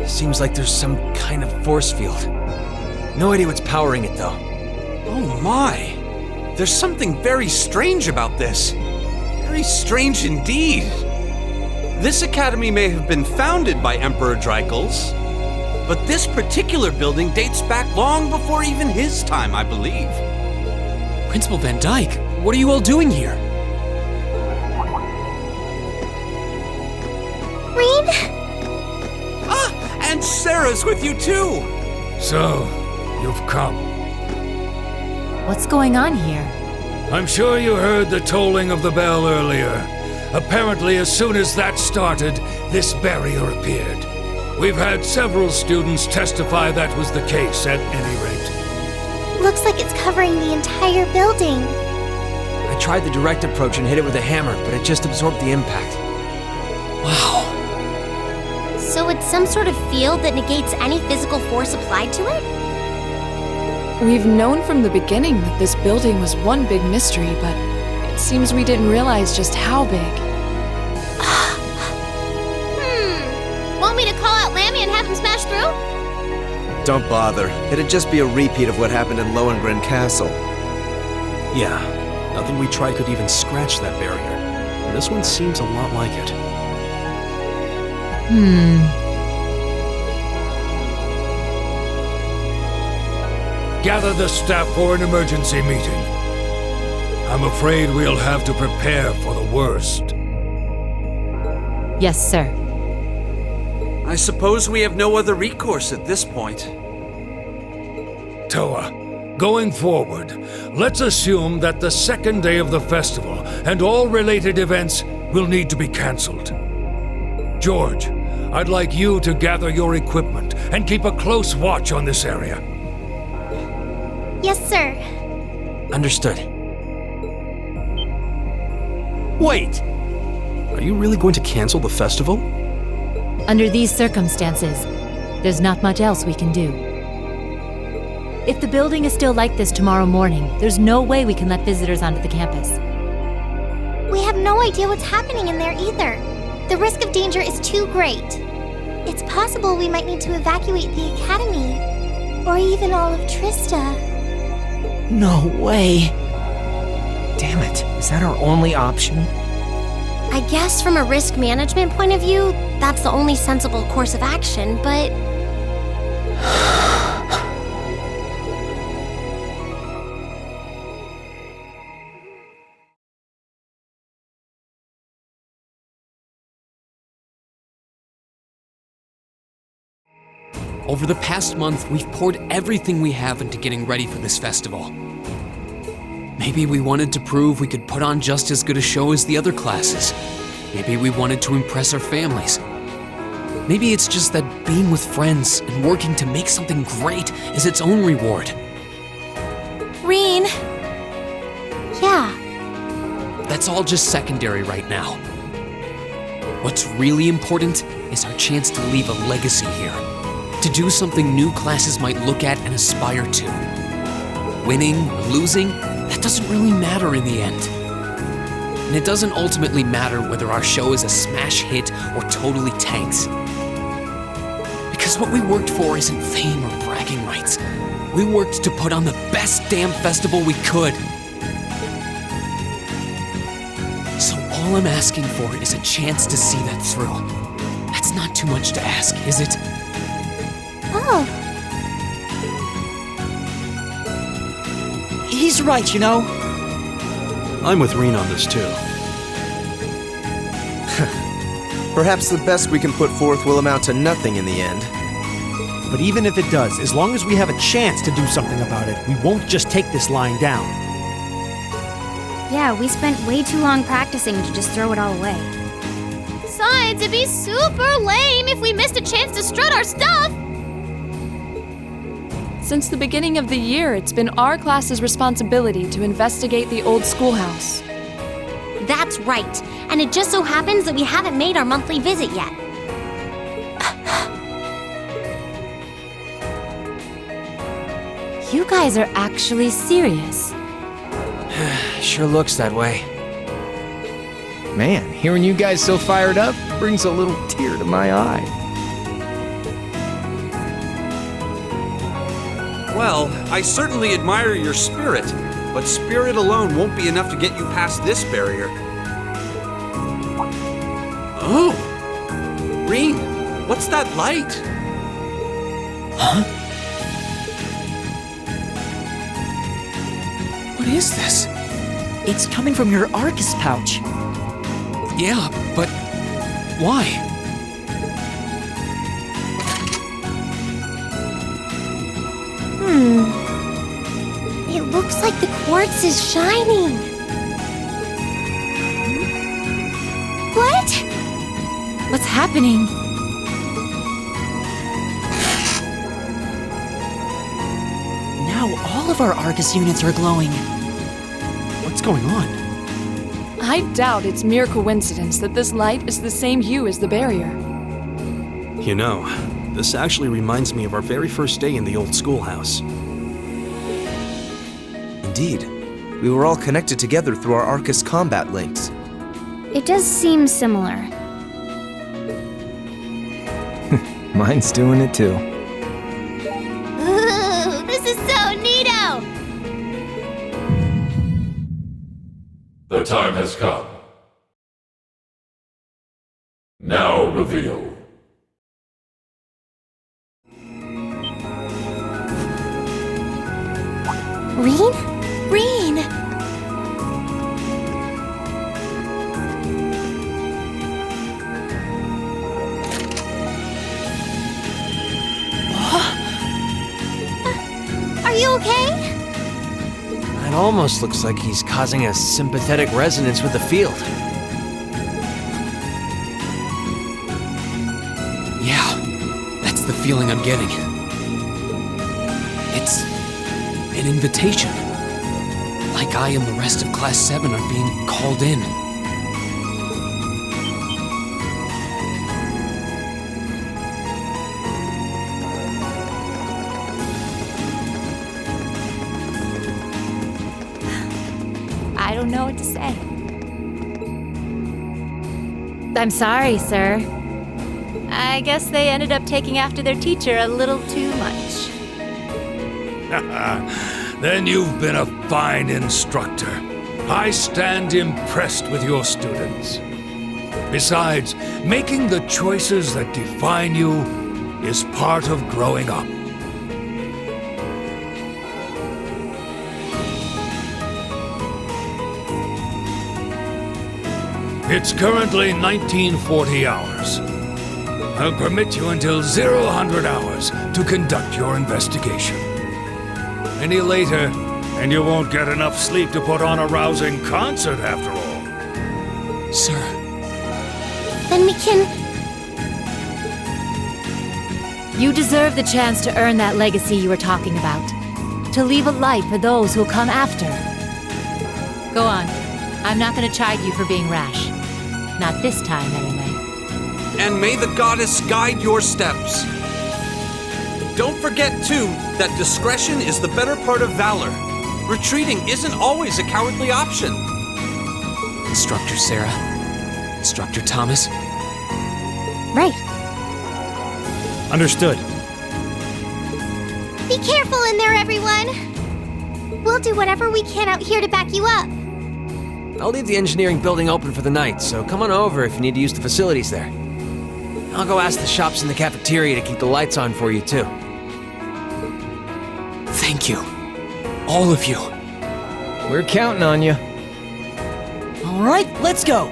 Seems like there's some kind of force field. No idea what's powering it, though. Oh my! There's something very strange about this. Very strange indeed. This academy may have been founded by Emperor Dreikels, but this particular building dates back long before even his time, I believe. Principal Van Dyke, what are you all doing here? Rean? And Sarah's with you too! So, you've come. What's going on here? I'm sure you heard the tolling of the bell earlier. Apparently, as soon as that started, this barrier appeared. We've had several students testify that was the case, at any rate. Looks like it's covering the entire building. I tried the direct approach and hit it with a hammer, but it just absorbed the impact. Wow. So it's some sort of field that negates any physical force applied to it? We've known from the beginning that this building was one big mystery, but it seems we didn't realize just how big. Want me to call out Lammy and have him smash through? Don't bother. It'd just be a repeat of what happened in Lohengrin Castle. Yeah, nothing we tried could even scratch that barrier. And this one seems a lot like it. Gather the staff for an emergency meeting. I'm afraid we'll have to prepare for the worst. Yes, sir. I suppose we have no other recourse at this point. Toa, going forward, let's assume that the second day of the festival and all related events will need to be cancelled. George, I'd like you to gather your equipment and keep a close watch on this area. Yes, sir. Understood. Wait! Are you really going to cancel the festival? Under these circumstances, there's not much else we can do. If the building is still like this tomorrow morning, there's no way we can let visitors onto the campus. We have no idea what's happening in there either. The risk of danger is too great. It's possible we might need to evacuate the academy, or even all of Trista. No way. Damn it, is that our only option? I guess from a risk management point of view, that's the only sensible course of action, but... Over the past month, we've poured everything we have into getting ready for this festival. Maybe we wanted to prove we could put on just as good a show as the other classes. Maybe we wanted to impress our families. Maybe it's just that being with friends and working to make something great is its own reward. Rean! Yeah. That's all just secondary right now. What's really important is our chance to leave a legacy here. To do something new classes might look at and aspire to. Winning or losing, that doesn't really matter in the end. And it doesn't ultimately matter whether our show is a smash hit or totally tanks. Because what we worked for isn't fame or bragging rights. We worked to put on the best damn festival we could. So all I'm asking for is a chance to see that through. That's not too much to ask, is it? Oh. He's right, you know. I'm with Rean on this too. Perhaps the best we can put forth will amount to nothing in the end. But even if it does, as long as we have a chance to do something about it, we won't just take this lying down. Yeah, we spent way too long practicing to just throw it all away. Besides, it'd be super lame if we missed a chance to strut our stuff! Since the beginning of the year, it's been our class's responsibility to investigate the old schoolhouse. That's right. And it just so happens that we haven't made our monthly visit yet. You guys are actually serious. Sure looks that way. Man, hearing you guys so fired up brings a little tear to my eye. Well, I certainly admire your spirit, but spirit alone won't be enough to get you past this barrier. Oh! Rean, what's that light? Huh? What is this? It's coming from your Arcus pouch. Yeah, but why? It looks like the quartz is shining. What? What's happening? Now all of our Arcus units are glowing. What's going on? I doubt it's mere coincidence that this light is the same hue as the barrier. You know, this actually reminds me of our very first day in the old schoolhouse. Indeed. We were all connected together through our Arcus combat links. It does seem similar. Mine's doing it too. Ooh, this is so neato! The time has come. Now reveal. Rean? Rean! Are you okay? It almost looks like he's causing a sympathetic resonance with the field. Yeah, that's the feeling I'm getting. It's an invitation. Like I and the rest of Class VII are being called in. I don't know what to say. I'm sorry, sir. I guess they ended up taking after their teacher a little too much. Then you've been a fine instructor. I stand impressed with your students. Besides, making the choices that define you is part of growing up. It's currently 1940 hours. I'll permit you until 00 hours to conduct your investigation. Any later, and you won't get enough sleep to put on a rousing concert after all. Sir. Then we can... You deserve the chance to earn that legacy you were talking about. To leave a light for those who'll come after. Go on. I'm not gonna chide you for being rash. Not this time, anyway. and may the goddess guide your steps. Don't forget, too, that discretion is the better part of valor. Retreating isn't always a cowardly option. Instructor Sarah, Instructor Thomas. Right. Understood. Be careful in there, everyone! We'll do whatever we can out here to back you up. I'll leave the engineering building open for the night, so come on over if you need to use the facilities there. I'll go ask the shops in the cafeteria to keep the lights on for you, too. Thank you. All of you. We're counting on you. All right, let's go.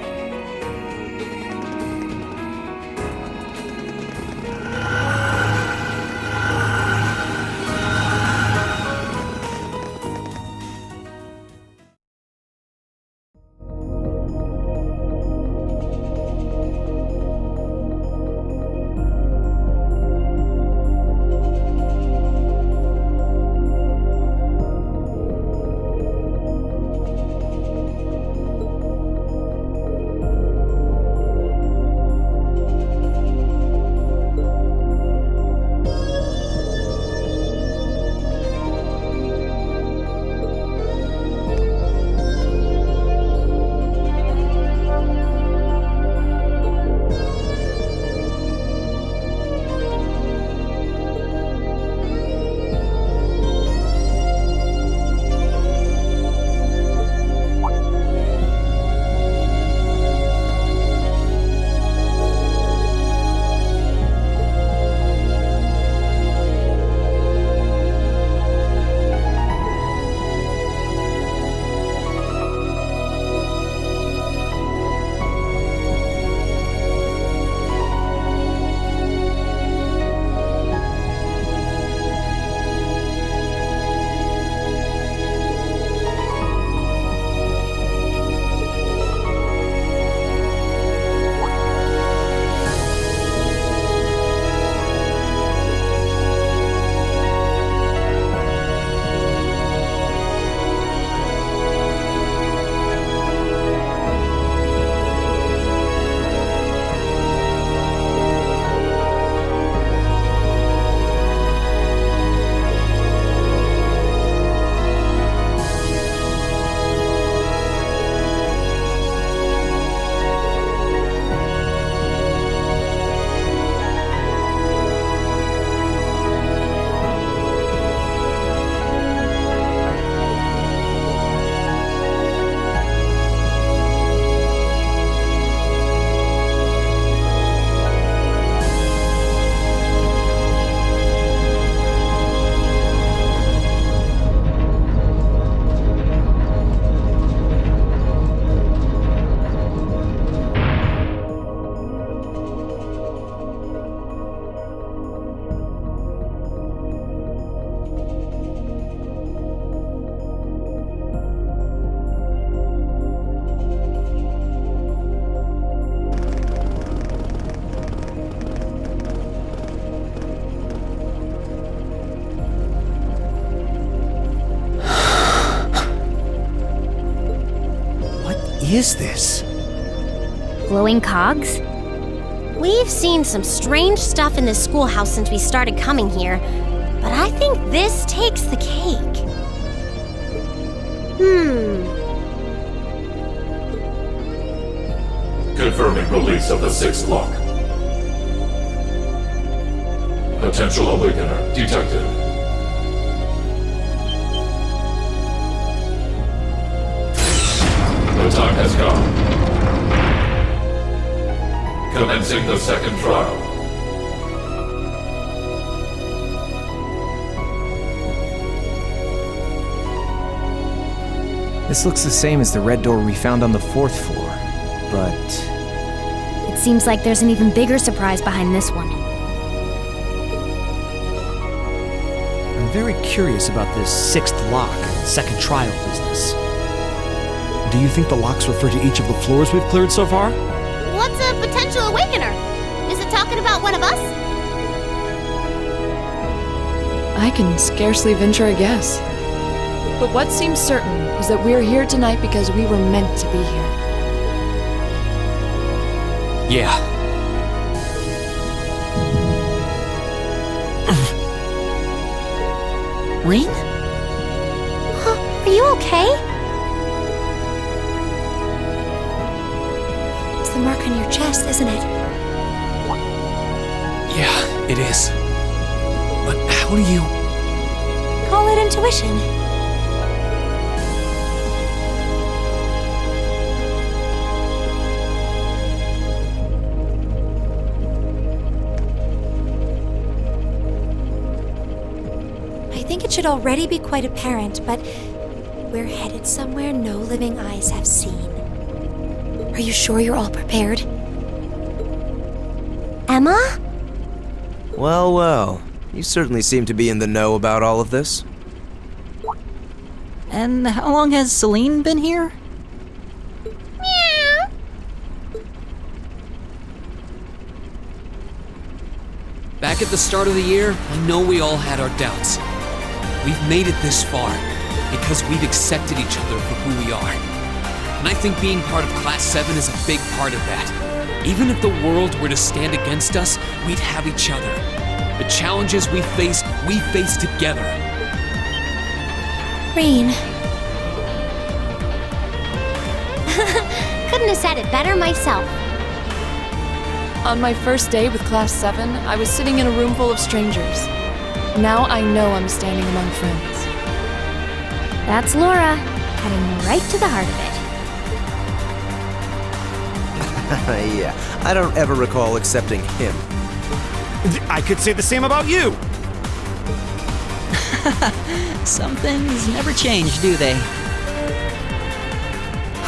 is this? Glowing cogs? We've seen some strange stuff in this schoolhouse since we started coming here, but I think this takes the cake. Confirming release of the sixth lock. Potential awakener detected. The time has come. Commencing the second trial. This looks the same as the red door we found on the 4th floor, but... It seems like there's an even bigger surprise behind this one. I'm very curious about this 6th lock and second trial business. Do you think the locks refer to each of the floors we've cleared so far? What's a potential awakener? Is it talking about one of us? I can scarcely venture a guess. But what seems certain is that we're here tonight because we were meant to be here. Yeah. Rean? Are you okay? It's the mark on your chest, isn't it? Yeah, it is. But how do you... Call it intuition. I think it should already be quite apparent, but we're headed somewhere no living eyes have seen. Are you sure you're all prepared? Emma? Well, well. You certainly seem to be in the know about all of this. And how long has Celine been here? Meow. Back at the start of the year, I know we all had our doubts. We've made it this far because we've accepted each other for who we are. And I think being part of Class 7 is a big part of that. Even if the world were to stand against us, we'd have each other. The challenges we face together. Rean. Couldn't have said it better myself. On my first day with Class 7, I was sitting in a room full of strangers. Now I know I'm standing among friends. That's Laura, cutting right to the heart of it. Yeah, I don't ever recall accepting him. I could say the same about you! Some things never change, do they?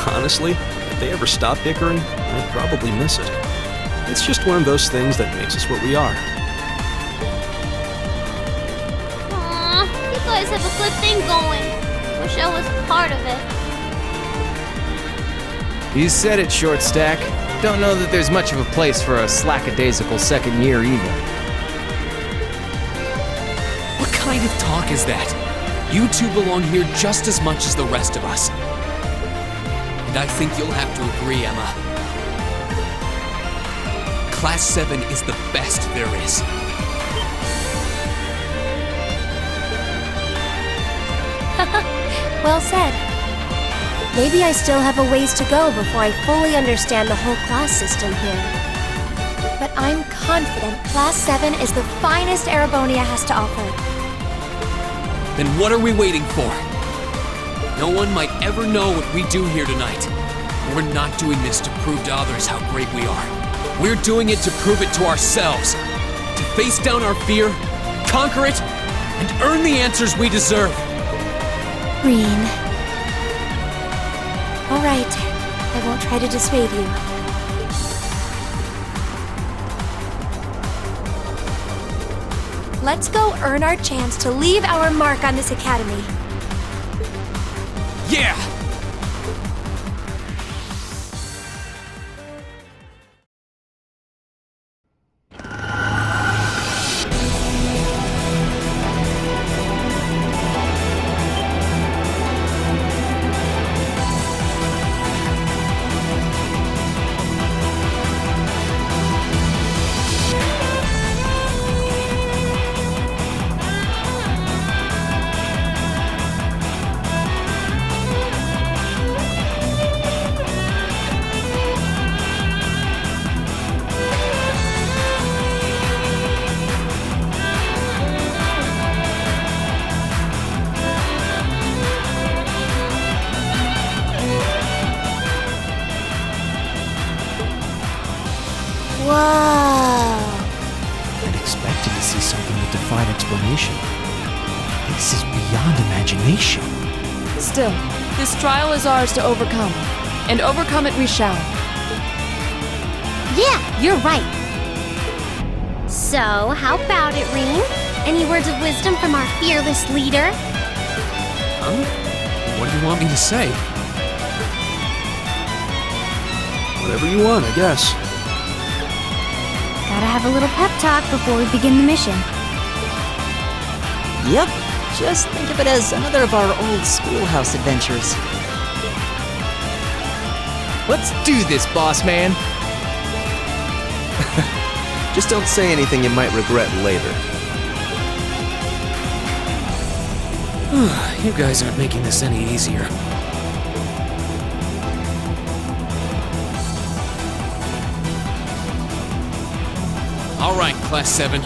Honestly, if they ever stop bickering, I'd probably miss it. It's just one of those things that makes us what we are. Aw, you guys have a good thing going. Wish I was part of it. You said it, Short Stack. Don't know that there's much of a place for a slackadaisical second year either. What kind of talk is that? You two belong here just as much as the rest of us. And I think you'll have to agree, Emma. Class 7 is the best there is. Well said. Maybe I still have a ways to go before I fully understand the whole class system here. But I'm confident Class 7 is the finest Erebonia has to offer. Then what are we waiting for? No one might ever know what we do here tonight. We're not doing this to prove to others how great we are. We're doing it to prove it to ourselves. To face down our fear, conquer it, and earn the answers we deserve. Rean. All right, I won't try to dissuade you. Let's go earn our chance to leave our mark on this academy. Yeah! Explanation. This is beyond imagination. Still, this trial is ours to overcome, and overcome it we shall. Yeah, you're right. So, how about it, Rean? Any words of wisdom from our fearless leader? Huh? What do you want me to say? Whatever you want, I guess. Gotta have a little pep talk before we begin the mission. Yep, just think of it as another of our old schoolhouse adventures. Let's do this, boss man. Just don't say anything you might regret later. You guys aren't making this any easier. All right, Class 7.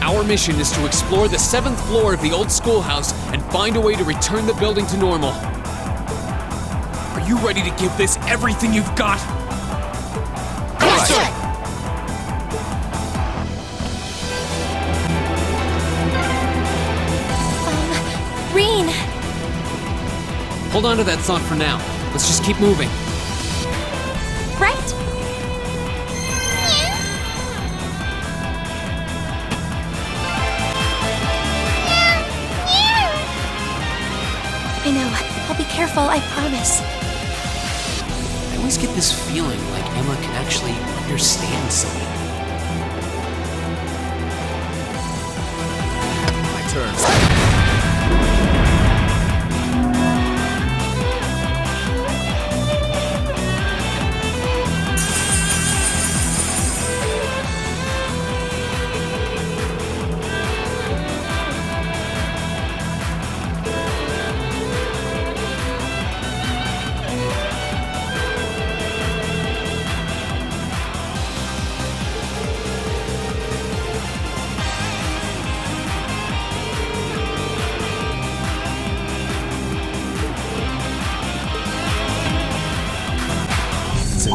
Our mission is to explore the 7th floor of the old schoolhouse and find a way to return the building to normal. Are you ready to give this everything you've got? Yes, sir! Rean! Hold on to that thought for now. Let's just keep moving. Right? I know. I'll be careful, I promise. I always get this feeling like Emma can actually understand something. My turn.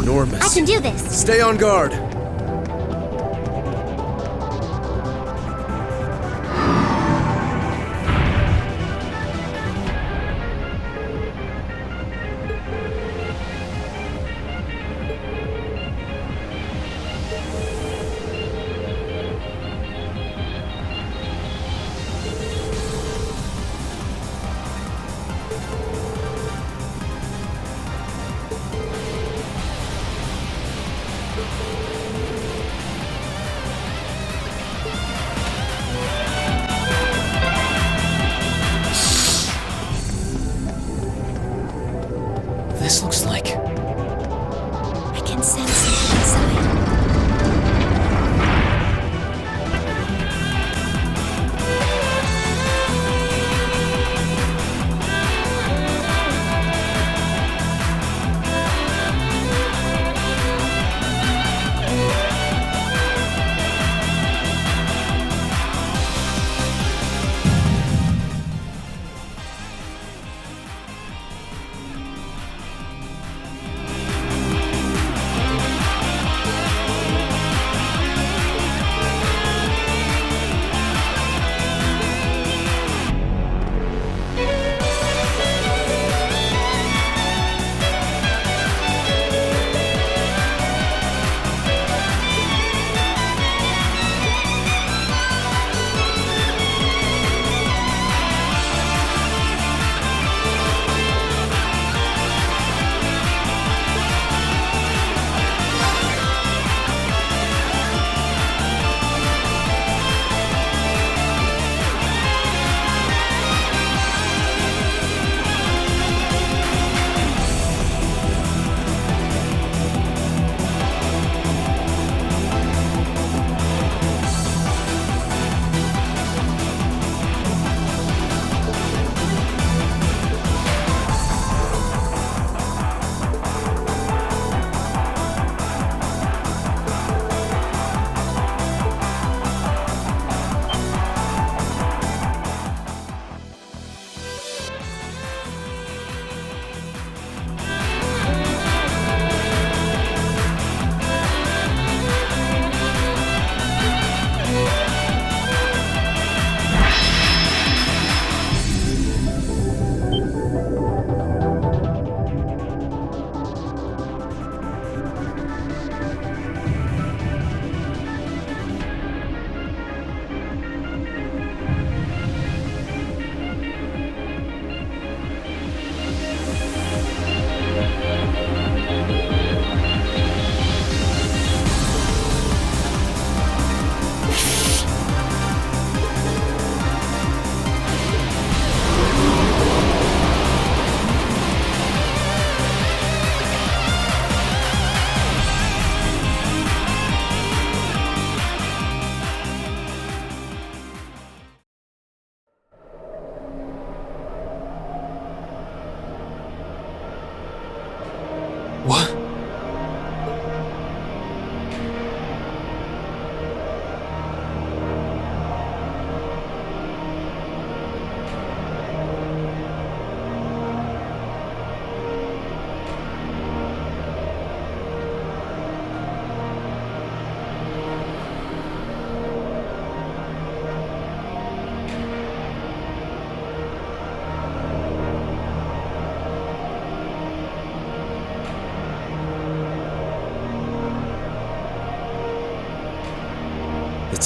Enormous. I can do this. Stay on guard.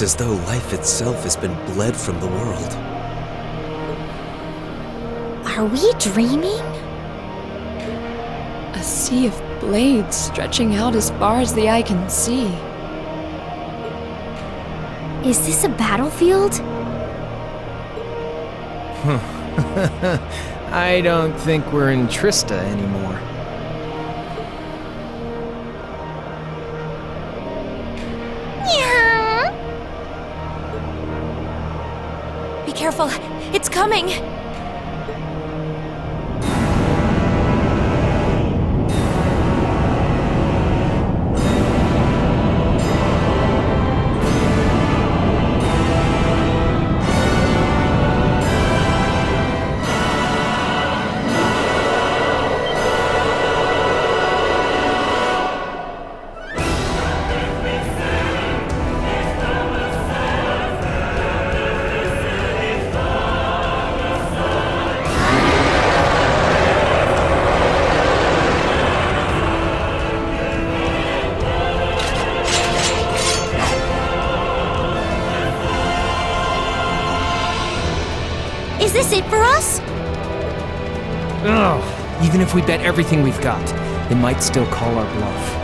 It's as though life itself has been bled from the world. Are we dreaming? A sea of blades stretching out as far as the eye can see. Is this a battlefield? I don't think we're in Trista anymore. Be careful, it's coming! Is this it for us? Ugh, even if we bet everything we've got, they might still call our bluff.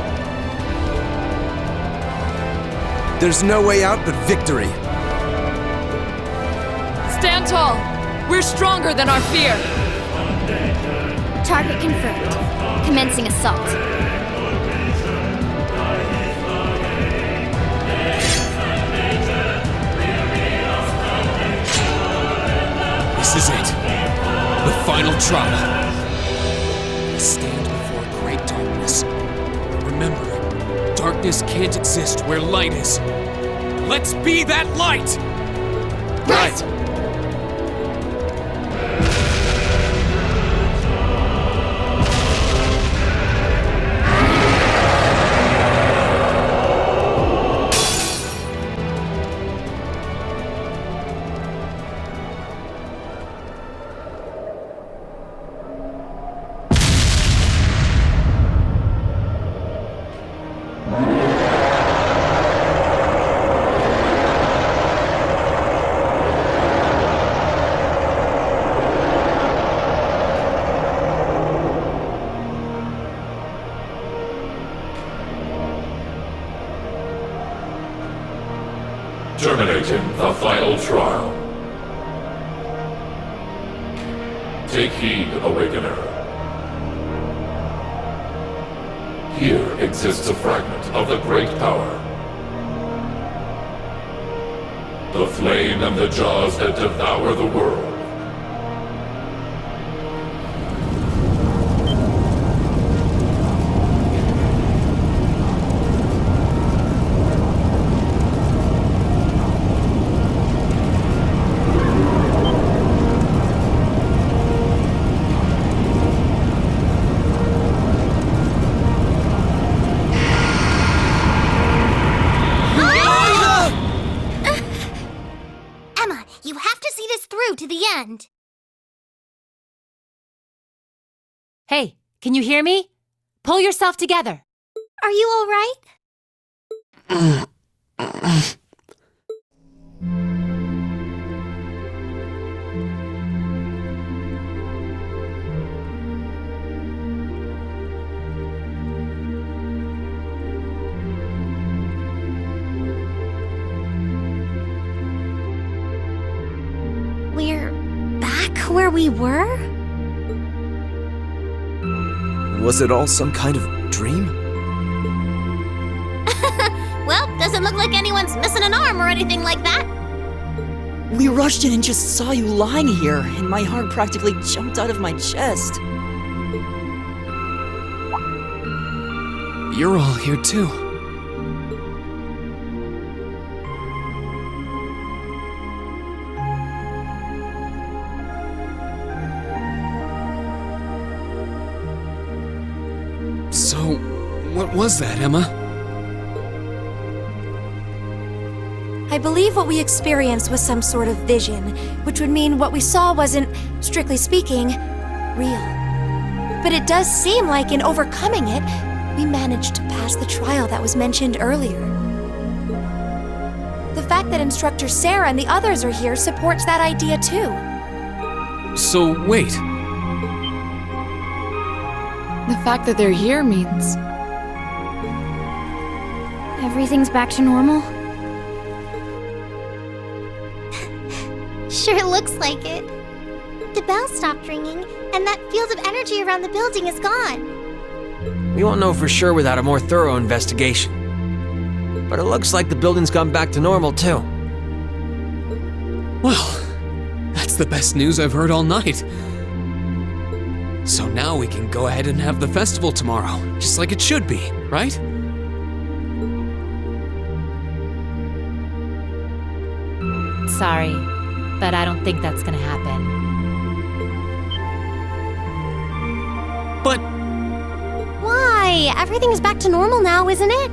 There's no way out but victory. Stand tall! We're stronger than our fear! Target confirmed. Commencing assault. This is it. The final trial. We stand before great darkness. Remember, darkness can't exist where light is. Let's be that light! Right! Terminating the final trial. Take heed, Awakener. Here exists a fragment of the great power. The flame and the jaws that devour the world. To the end. Hey, can you hear me? Pull yourself together. Are you all right? We're back where we were? Was it all some kind of dream? Well, doesn't look like anyone's missing an arm or anything like that. We rushed in and just saw you lying here, and my heart practically jumped out of my chest. You're all here too. So, what was that, Emma? I believe what we experienced was some sort of vision, which would mean what we saw wasn't, strictly speaking, real. But it does seem like in overcoming it, we managed to pass the trial that was mentioned earlier. The fact that Instructor Sarah and the others are here supports that idea too. So, wait. The fact that they're here means... Everything's back to normal? Sure looks like it. The bell stopped ringing, and that field of energy around the building is gone. We won't know for sure without a more thorough investigation. But it looks like the building's gone back to normal, too. Well, that's the best news I've heard all night. So now we can go ahead and have the festival tomorrow, just like it should be, right? Sorry, but I don't think that's gonna happen. But... Why? Everything's back to normal now, isn't it?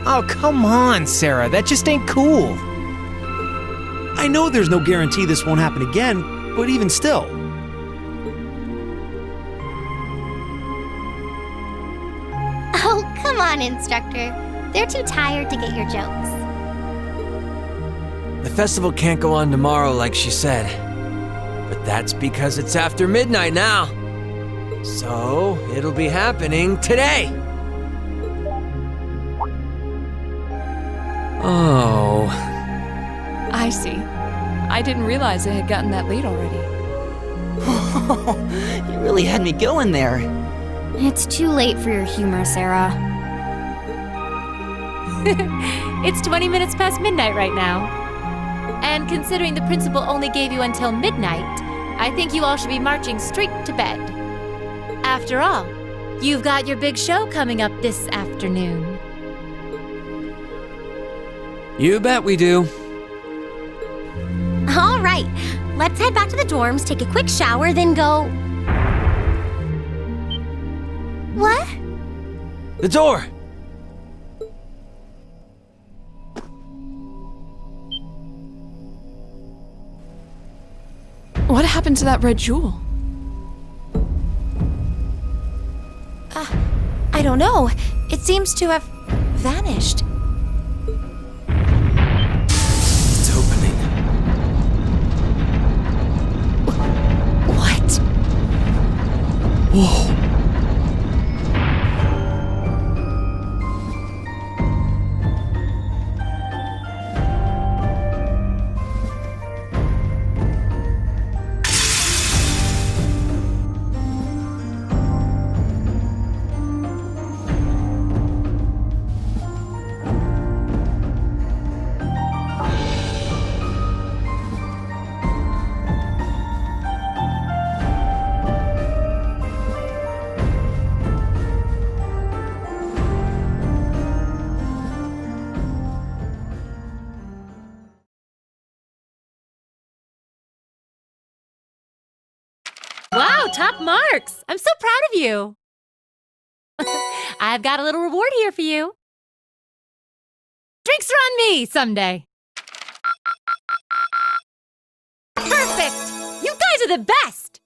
Oh, come on, Sarah. That just ain't cool. I know there's no guarantee this won't happen again, but even still. Oh, come on, Instructor. They're too tired to get your jokes. The festival can't go on tomorrow like she said. But that's because it's after midnight now. So, it'll be happening today. Oh. I see. I didn't realize it had gotten that late already. You really had me going there. It's too late for your humor, Sarah. It's 20 minutes past midnight right now. And considering the principal only gave you until midnight, I think you all should be marching straight to bed. After all, you've got your big show coming up this afternoon. You bet we do. All right, let's head back to the dorms, take a quick shower, then go... What? The door! What happened to that red jewel? I don't know. It seems to have vanished. It's opening. What? Whoa. Wow, top marks! I'm so proud of you! I've got a little reward here for you. Drinks are on me someday. Perfect! You guys are the best!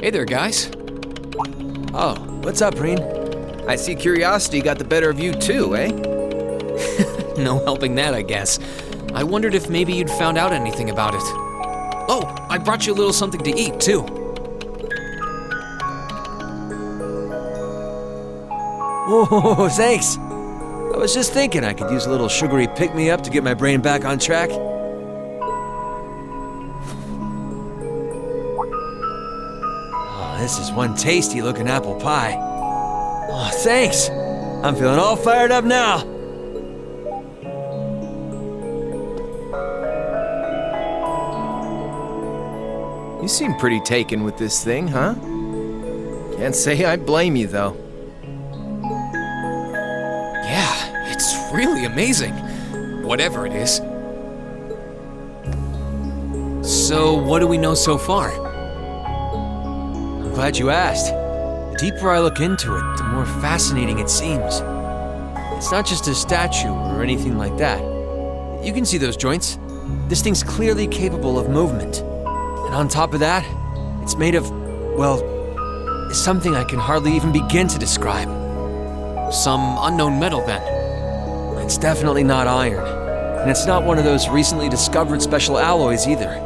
Hey there, guys. Oh, what's up, Rean? I see curiosity got the better of you too, eh? No helping that, I guess. I wondered if maybe you'd found out anything about it. Oh, I brought you a little something to eat, too. Oh, thanks. I was just thinking I could use a little sugary pick-me-up to get my brain back on track. Oh, this is one tasty-looking apple pie. Oh, thanks. I'm feeling all fired up now. You seem pretty taken with this thing, huh? Can't say I blame you, though. Yeah, it's really amazing. Whatever it is. So, what do we know so far? I'm glad you asked. The deeper I look into it, the more fascinating it seems. It's not just a statue or anything like that. You can see those joints. This thing's clearly capable of movement. And on top of that, it's made of, well, something I can hardly even begin to describe. Some unknown metal, then? It's definitely not iron. And it's not one of those recently discovered special alloys either.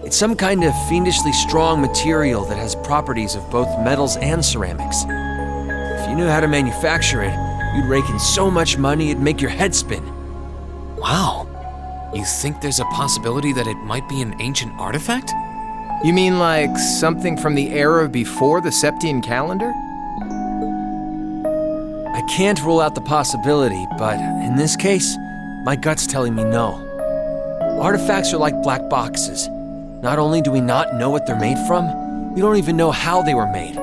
It's some kind of fiendishly strong material that has properties of both metals and ceramics. If you knew how to manufacture it, you'd rake in so much money it'd make your head spin. Wow. You think there's a possibility that it might be an ancient artifact? You mean like something from the era before the Septian calendar? I can't rule out the possibility, but in this case, my gut's telling me no. Artifacts are like black boxes. Not only do we not know what they're made from, we don't even know how they were made.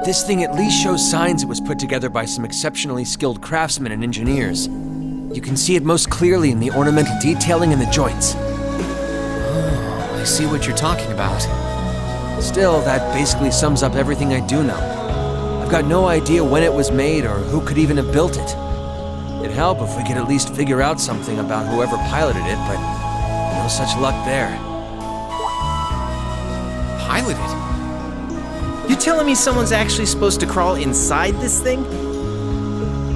This thing at least shows signs it was put together by some exceptionally skilled craftsmen and engineers. You can see it most clearly in the ornamental detailing in the joints. Oh, I see what you're talking about. Still, that basically sums up everything I do know. I've got no idea when it was made or who could even have built it. It'd help if we could at least figure out something about whoever piloted it, but no such luck there. Piloted? You telling me someone's actually supposed to crawl inside this thing?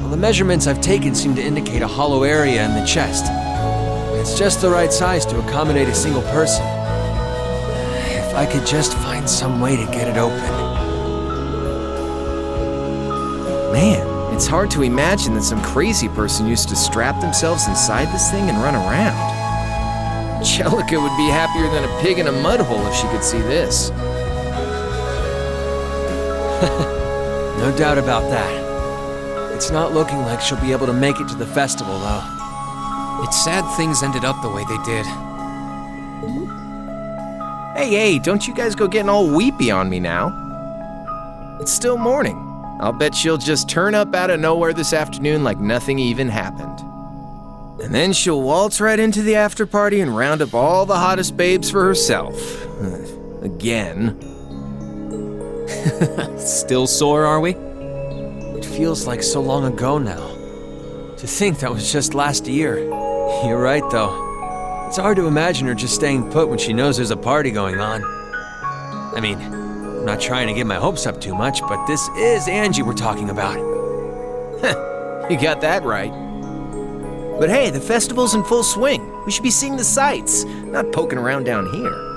Well, the measurements I've taken seem to indicate a hollow area in the chest. It's just the right size to accommodate a single person. If I could just find some way to get it open. Man, it's hard to imagine that some crazy person used to strap themselves inside this thing and run around. Jellica would be happier than a pig in a mud hole if she could see this. No doubt about that. It's not looking like she'll be able to make it to the festival, though. It's sad things ended up the way they did. Hey, don't you guys go getting all weepy on me now. It's still morning. I'll bet she'll just turn up out of nowhere this afternoon like nothing even happened. And then she'll waltz right into the after party and round up all the hottest babes for herself. Again. Still sore, are we? It feels like so long ago now. To think that was just last year. You're right, though. It's hard to imagine her just staying put when she knows there's a party going on. I mean, I'm not trying to get my hopes up too much, but this is Angie we're talking about. You got that right. But hey, the festival's in full swing. We should be seeing the sights, not poking around down here.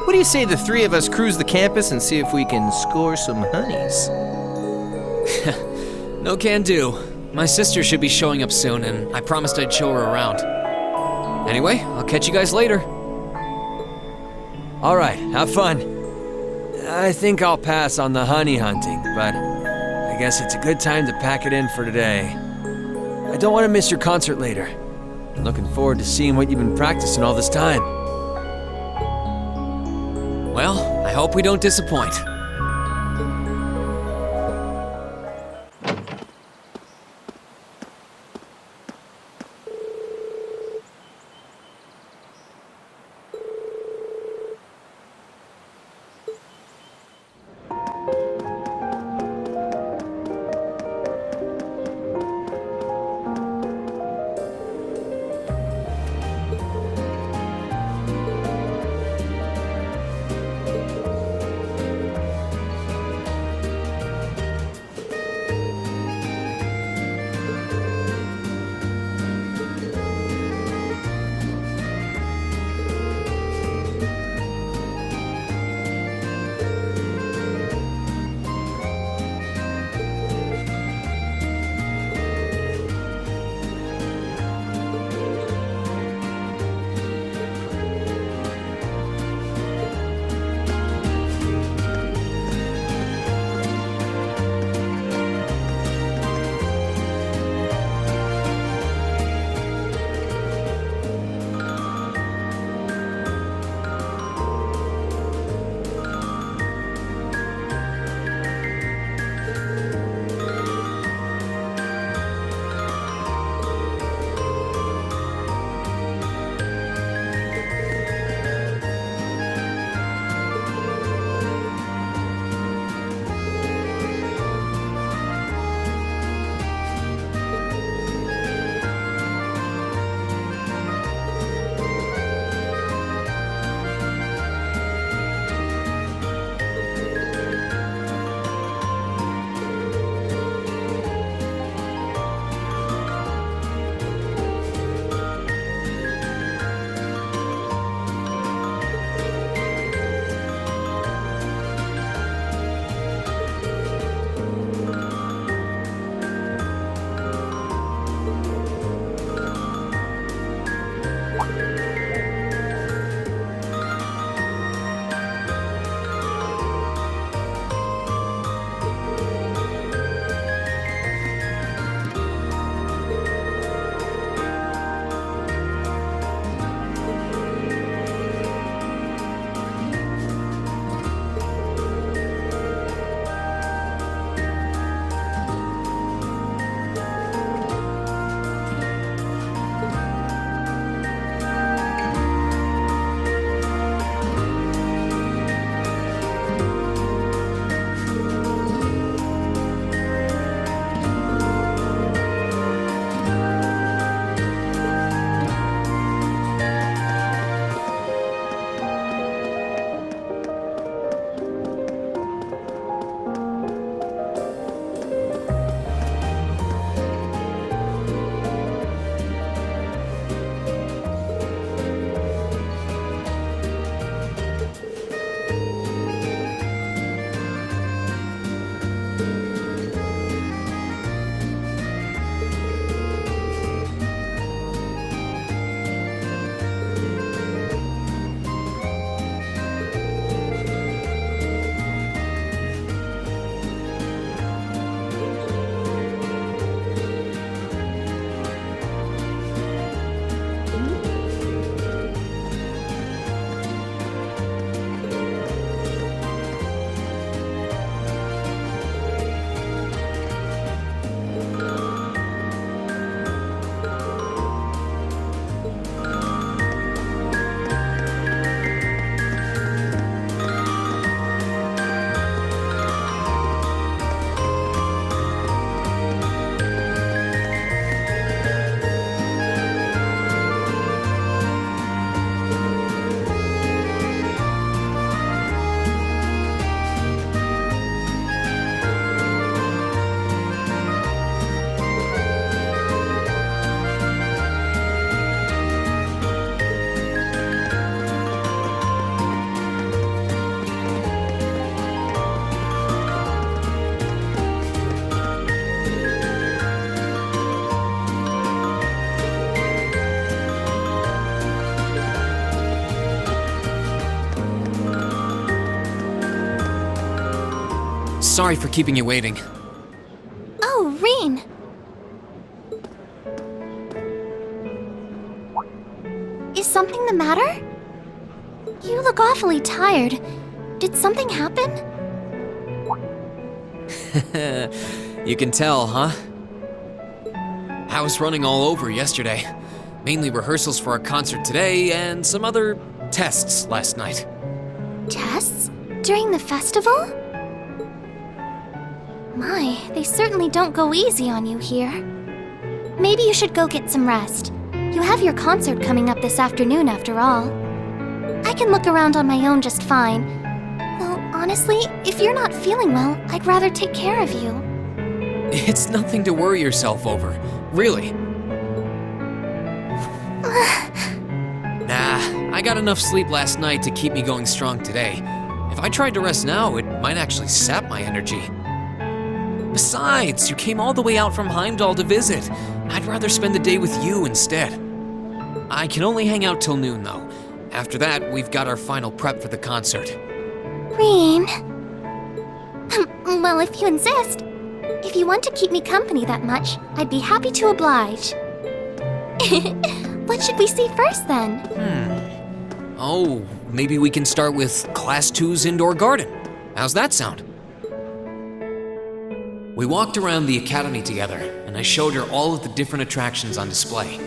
What do you say the three of us cruise the campus and see if we can score some honeys? No can do. My sister should be showing up soon, and I promised I'd show her around. Anyway, I'll catch you guys later. All right, have fun. I think I'll pass on the honey hunting, but I guess it's a good time to pack it in for today. I don't want to miss your concert later. I'm looking forward to seeing what you've been practicing all this time. Well, I hope we don't disappoint. Sorry for keeping you waiting. Oh, Rean! Is something the matter? You look awfully tired. Did something happen? You can tell, huh? I was running all over yesterday. Mainly rehearsals for our concert today and some other tests last night. Tests? During the festival? My, they certainly don't go easy on you here. Maybe you should go get some rest. You have your concert coming up this afternoon after all. I can look around on my own just fine. Well, honestly, if you're not feeling well, I'd rather take care of you. It's nothing to worry yourself over, really. Nah, I got enough sleep last night to keep me going strong today. If I tried to rest now, it might actually sap my energy. Besides, you came all the way out from Heimdall to visit. I'd rather spend the day with you instead. I can only hang out till noon, though. After that, we've got our final prep for the concert. Rean. Well, if you insist. If you want to keep me company that much, I'd be happy to oblige. What should we see first, then? Oh, maybe we can start with Class II's indoor garden. How's that sound? We walked around the academy together, and I showed her all of the different attractions on display.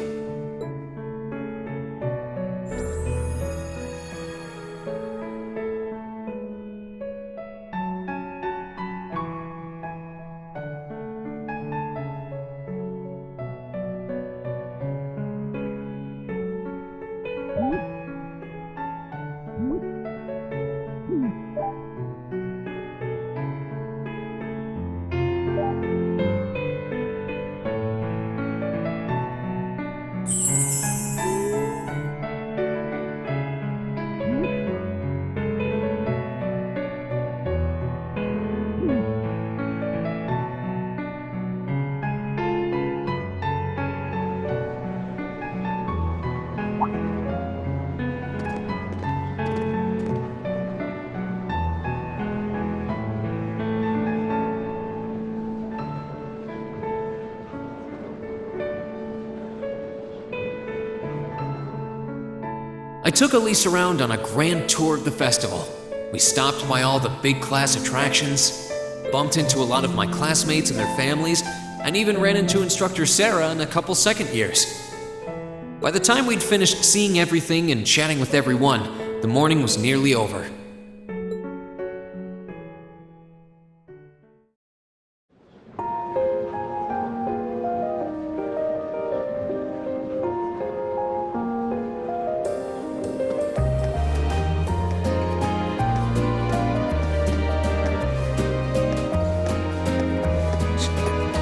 I took Elise around on a grand tour of the festival. We stopped by all the big class attractions, bumped into a lot of my classmates and their families, and even ran into instructor Sarah and a couple second years. By the time we'd finished seeing everything and chatting with everyone, the morning was nearly over.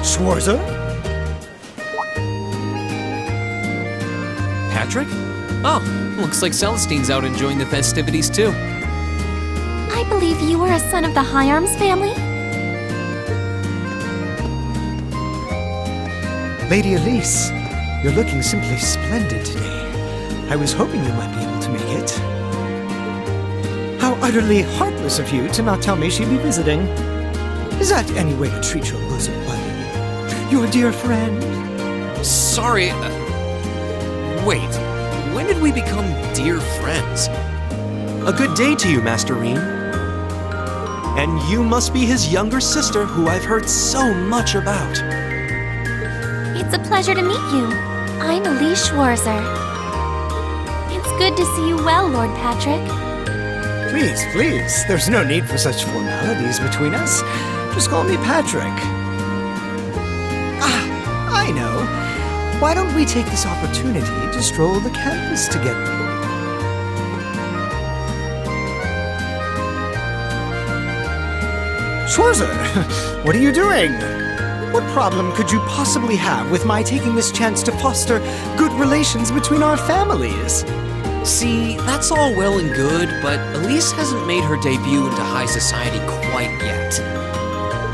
Schwarzer? Patrick? Oh, looks like Celestine's out enjoying the festivities too. I believe you are a son of the High Arms family? Lady Elise, you're looking simply splendid today. I was hoping you might be able to make it. How utterly heartless of you to not tell me she'd be visiting. Is that any way to treat your bosom buddy? Your dear friend? Sorry, wait, when did we become dear friends? A good day to you, Master Rean. And you must be his younger sister, who I've heard so much about. It's a pleasure to meet you. I'm Elise Schwarzer. It's good to see you well, Lord Patrick. Please, please, there's no need for such formalities between us. Just call me Patrick. I know. Why don't we take this opportunity to stroll the campus together? Schwarzer, what are you doing? What problem could you possibly have with my taking this chance to foster good relations between our families? See, that's all well and good, but Elise hasn't made her debut into high society quite yet.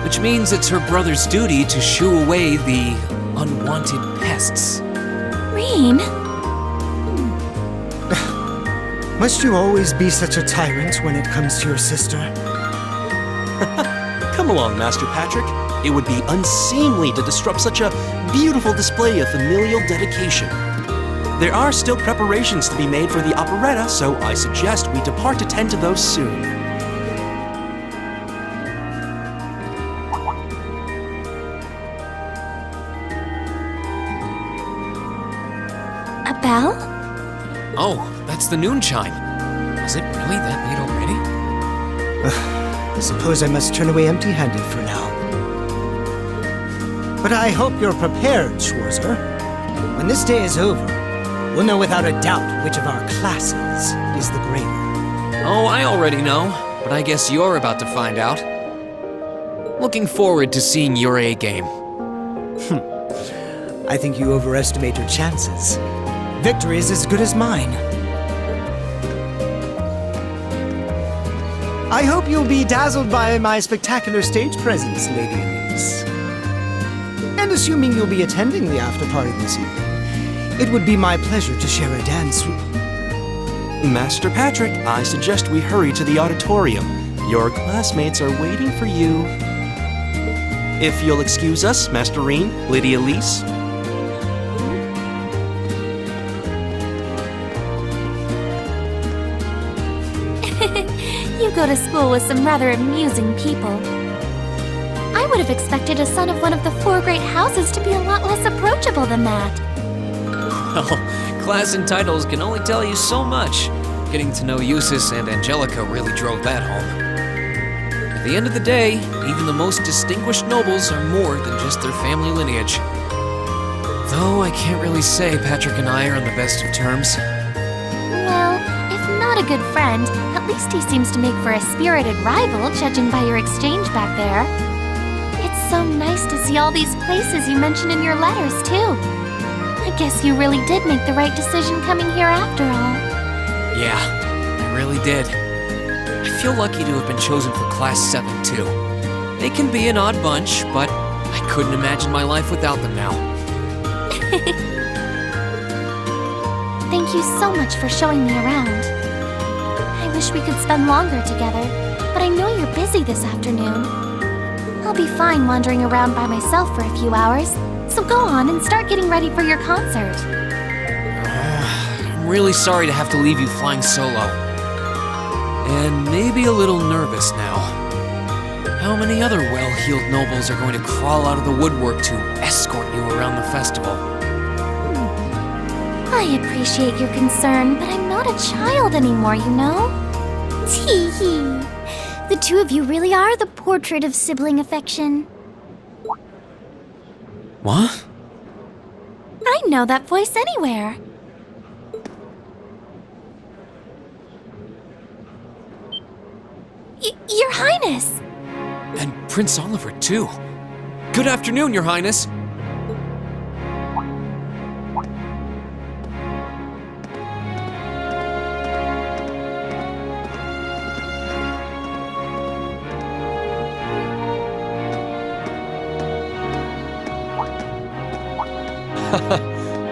Which means it's her brother's duty to shoo away the unwanted pests. Rean? Must you always be such a tyrant when it comes to your sister? Come Come along, Master Patrick. It would be unseemly to disrupt such a beautiful display of familial dedication. There are still preparations to be made for the operetta, so I suggest we depart to tend to those soon. A bell? Oh, that's the noon chime. Is it really that late already? I suppose I must turn away empty-handed for now. But I hope you're prepared, Schwarzer. When this day is over, we'll know without a doubt which of our classes is the greater. Oh, I already know, but I guess you're about to find out. Looking forward to seeing your A game. I think you overestimate your chances. Victory is as good as mine. I hope you'll be dazzled by my spectacular stage presence, Lady Elise. And assuming you'll be attending the after-party this evening, it would be my pleasure to share a dance with... Master Patrick, I suggest we hurry to the auditorium. Your classmates are waiting for you. If you'll excuse us, Master Rean, Lady Elise. You go to school with some rather amusing people. I would have expected a son of one of the 4 great houses to be a lot less approachable than that. Well, class and titles can only tell you so much. Getting to know Eustace and Angelica really drove that home. At the end of the day, even the most distinguished nobles are more than just their family lineage. Though I can't really say Patrick and I are on the best of terms. Well, if not a good friend, at least he seems to make for a spirited rival, judging by your exchange back there. It's so nice to see all these places you mentioned in your letters, too. I guess you really did make the right decision coming here after all. Yeah, I really did. I feel lucky to have been chosen for Class 7, too. They can be an odd bunch, but I couldn't imagine my life without them now. Thank you so much for showing me around. I wish we could spend longer together, but I know you're busy this afternoon. I'll be fine wandering around by myself for a few hours, so go on and start getting ready for your concert. I'm really sorry to have to leave you flying solo. And maybe a little nervous now. How many other well-heeled nobles are going to crawl out of the woodwork to escort you around the festival? I appreciate your concern, but I'm not a child anymore, you know? Tee-hee. The two of you really are the portrait of sibling affection. What? I know that voice anywhere. Your Highness! And Prince Oliver, too. Good afternoon, Your Highness.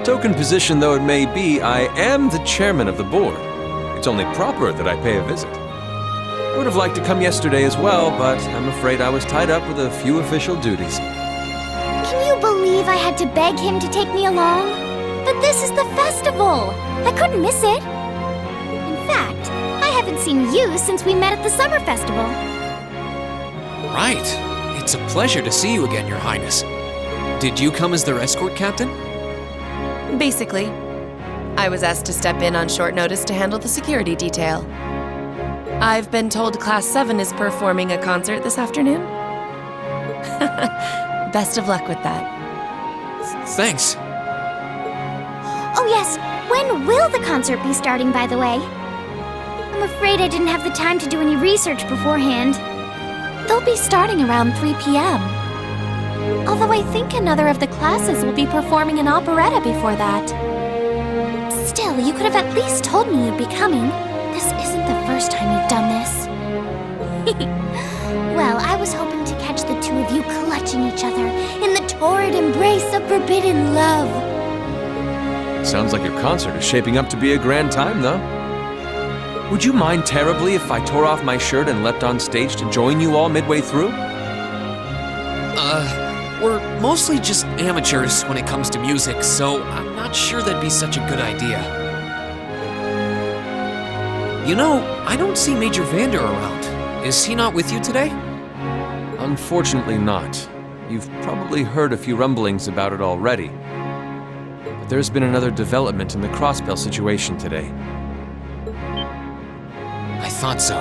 Token position though it may be, I am the chairman of the board. It's only proper that I pay a visit. I would have liked to come yesterday as well, but I'm afraid I was tied up with a few official duties. Can you believe I had to beg him to take me along? But this is the festival! I couldn't miss it! In fact, I haven't seen you since we met at the summer festival. Right. It's a pleasure to see you again, Your Highness. Did you come as their escort captain? Basically. I was asked to step in on short notice to handle the security detail. I've been told Class 7 is performing a concert this afternoon. Best of luck with that. Thanks. Oh yes, when will the concert be starting, by the way? I'm afraid I didn't have the time to do any research beforehand. They'll be starting around 3 p.m. Although I think another of the classes will be performing an operetta before that. Still, you could have at least told me you'd be coming. This isn't the first time you've done this. Well, I was hoping to catch the two of you clutching each other in the torrid embrace of forbidden love. Sounds like your concert is shaping up to be a grand time, though. Would you mind terribly if I tore off my shirt and leapt on stage to join you all midway through? We're mostly just amateurs when it comes to music, so I'm not sure that'd be such a good idea. You know, I don't see Major Vander around. Is he not with you today? Unfortunately not. You've probably heard a few rumblings about it already. But there's been another development in the Crossbell situation today. I thought so.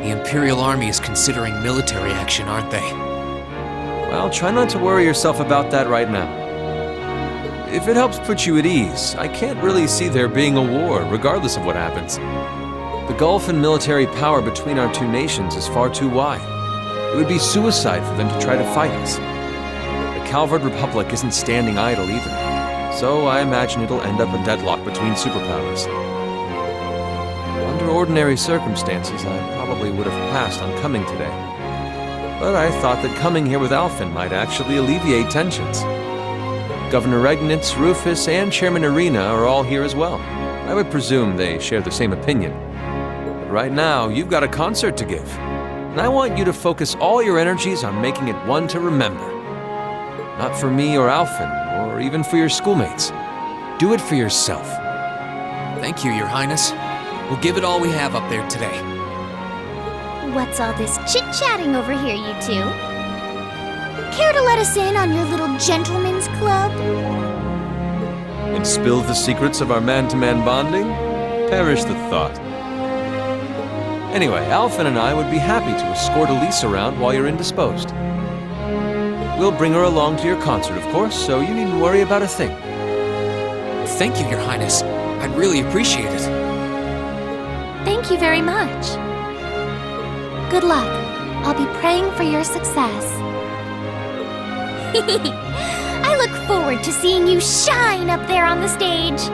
The Imperial Army is considering military action, aren't they? Well, try not to worry yourself about that right now. If it helps put you at ease, I can't really see there being a war, regardless of what happens. The gulf in military power between our two nations is far too wide. It would be suicide for them to try to fight us. The Calvard Republic isn't standing idle either, so I imagine it'll end up a deadlock between superpowers. Under ordinary circumstances, I probably would have passed on coming today. But I thought that coming here with Alphen might actually alleviate tensions. Governor Regnitz, Rufus, and Chairman Arena are all here as well. I would presume they share the same opinion. But right now, you've got a concert to give. And I want you to focus all your energies on making it one to remember. Not for me or Alphen, or even for your schoolmates. Do it for yourself. Thank you, Your Highness. We'll give it all we have up there today. What's all this chit-chatting over here, you two? Care to let us in on your little gentleman's club? And spill the secrets of our man-to-man bonding? Perish the thought. Anyway, Alphen and I would be happy to escort Elise around while you're indisposed. We'll bring her along to your concert, of course, so you needn't worry about a thing. Thank you, Your Highness. I'd really appreciate it. Thank you very much. Good luck. I'll be praying for your success. I look forward to seeing you shine up there on the stage.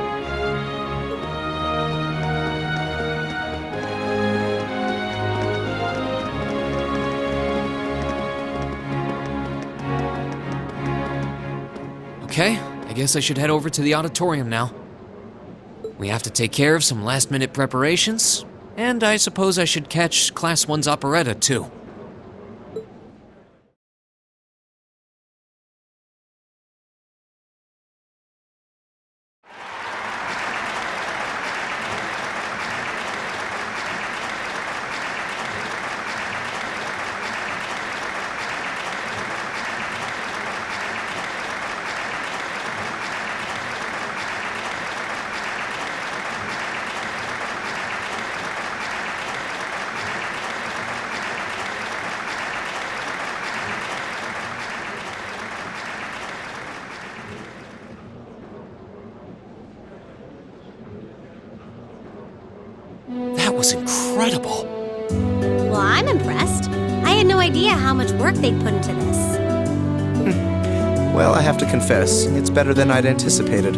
Okay, I guess I should head over to the auditorium now. We have to take care of some last-minute preparations, and I suppose I should catch Class 1's operetta, too. That was incredible. Well, I'm impressed. I had no idea how much work they'd put into this. Well, I have to confess, it's better than I'd anticipated.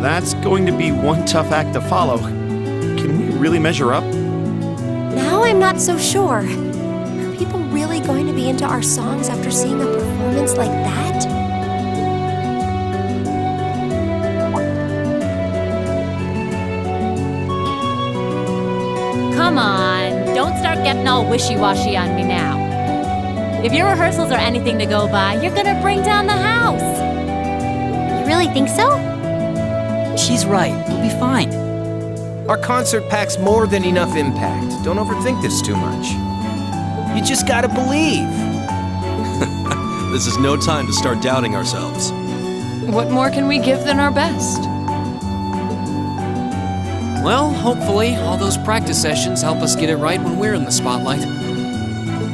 That's going to be one tough act to follow. Can we really measure up? Now I'm not so sure. Are people really going to be into our songs after seeing a performance like that? Come on, don't start getting all wishy-washy on me now. If your rehearsals are anything to go by, you're gonna bring down the house. You really think so? She's right. We'll be fine. Our concert packs more than enough impact. Don't overthink this too much. You just gotta believe. This is no time to start doubting ourselves. What more can we give than our best? Well, hopefully, all those practice sessions help us get it right when we're in the spotlight.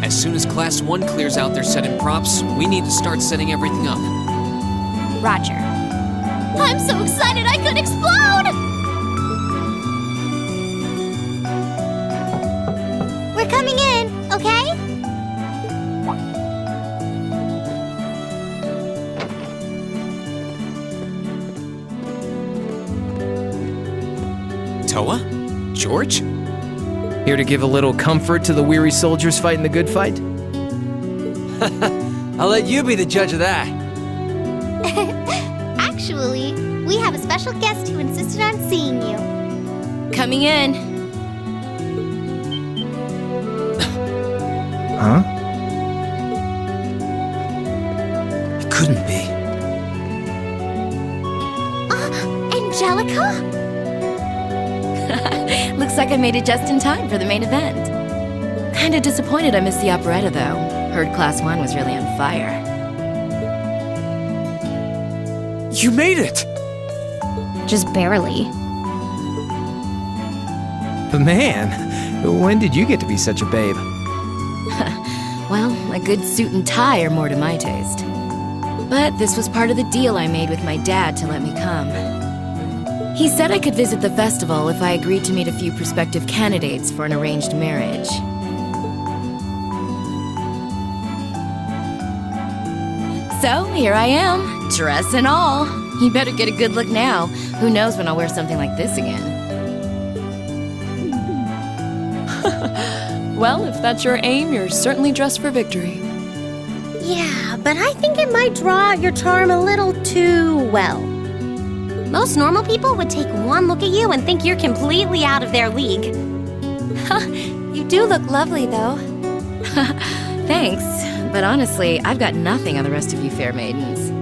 As soon as Class 1 clears out their set and props, we need to start setting everything up. Roger. I'm so excited I could explode! We're coming in, okay? Toa? George? Here to give a little comfort to the weary soldiers fighting the good fight? I'll let you be the judge of that. Actually, we have a special guest who insisted on seeing you. Coming in. Huh? like I made it just in time for the main event. Kinda disappointed I missed the operetta, though. Heard Class 1 was really on fire. You made it! Just barely. But man, when did you get to be such a babe? Well, a good suit and tie are more to my taste. But this was part of the deal I made with my dad to let me come. He said I could visit the festival if I agreed to meet a few prospective candidates for an arranged marriage. So, here I am, dress and all. You better get a good look now. Who knows when I'll wear something like this again. Well, if that's your aim, you're certainly dressed for victory. Yeah, but I think it might draw out your charm a little too well. Most normal people would take one look at you and think you're completely out of their league. You do look lovely, though. Thanks, but honestly, I've got nothing on the rest of you fair maidens.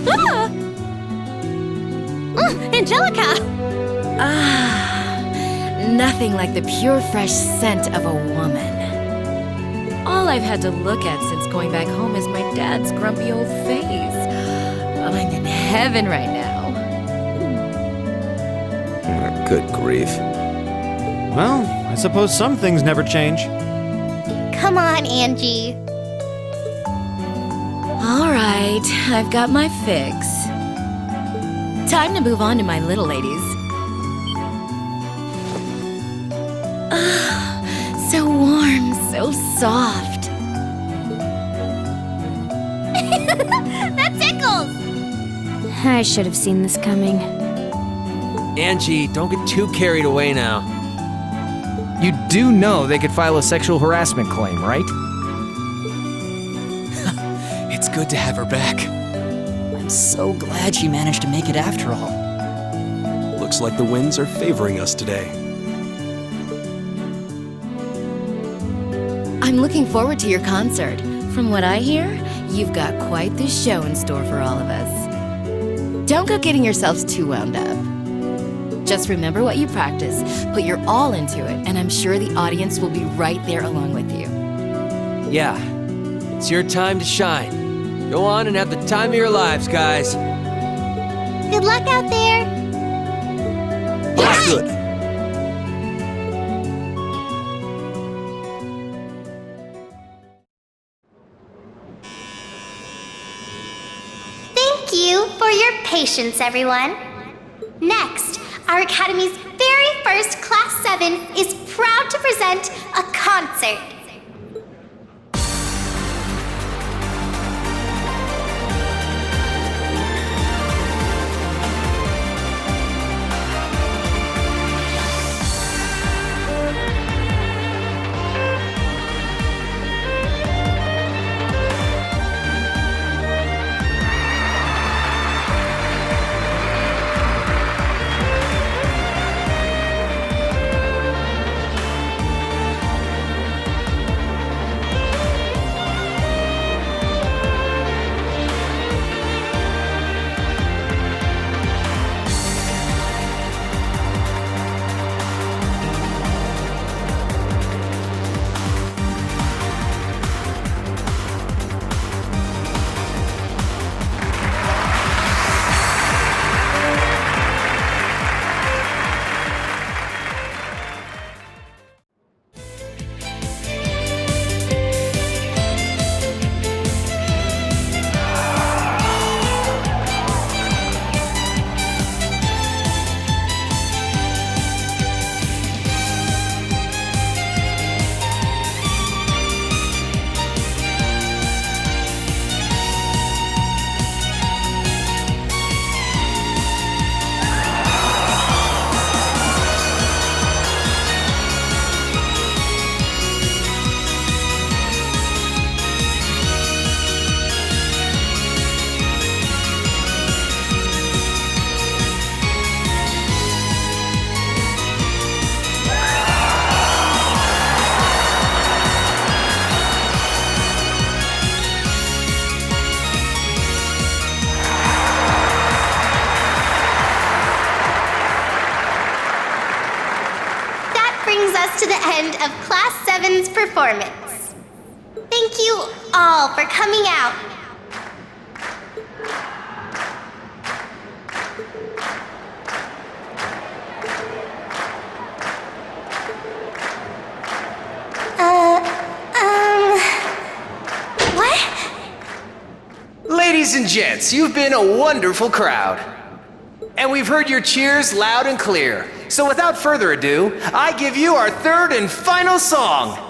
Ah! Angelica! Nothing like the pure, fresh scent of a woman. All I've had to look at since going back home is my dad's grumpy old face. I'm in heaven right now. Good grief. Well, I suppose some things never change. Come on, Angie. All right, I've got my fix. Time to move on to my little ladies. So warm, so soft. That tickles! I should have seen this coming. Angie, don't get too carried away now. You do know they could file a sexual harassment claim, right? It's good to have her back. I'm so glad she managed to make it after all. Looks like the winds are favoring us today. I'm looking forward to your concert. From what I hear, you've got quite the show in store for all of us. Don't go getting yourselves too wound up. Just remember what you practice, put your all into it, and I'm sure the audience will be right there along with you. Yeah, it's your time to shine. Go on and have the time of your lives, guys. Good luck out there. That's good. Thank you for your patience, everyone. Next, our Academy's very first Class 7 is proud to present a concert. us to the end of Class 7's performance. Thank you all for coming out. What? Ladies and gents, you've been a wonderful crowd. And we've heard your cheers loud and clear. So without further ado, I give you our third and final song.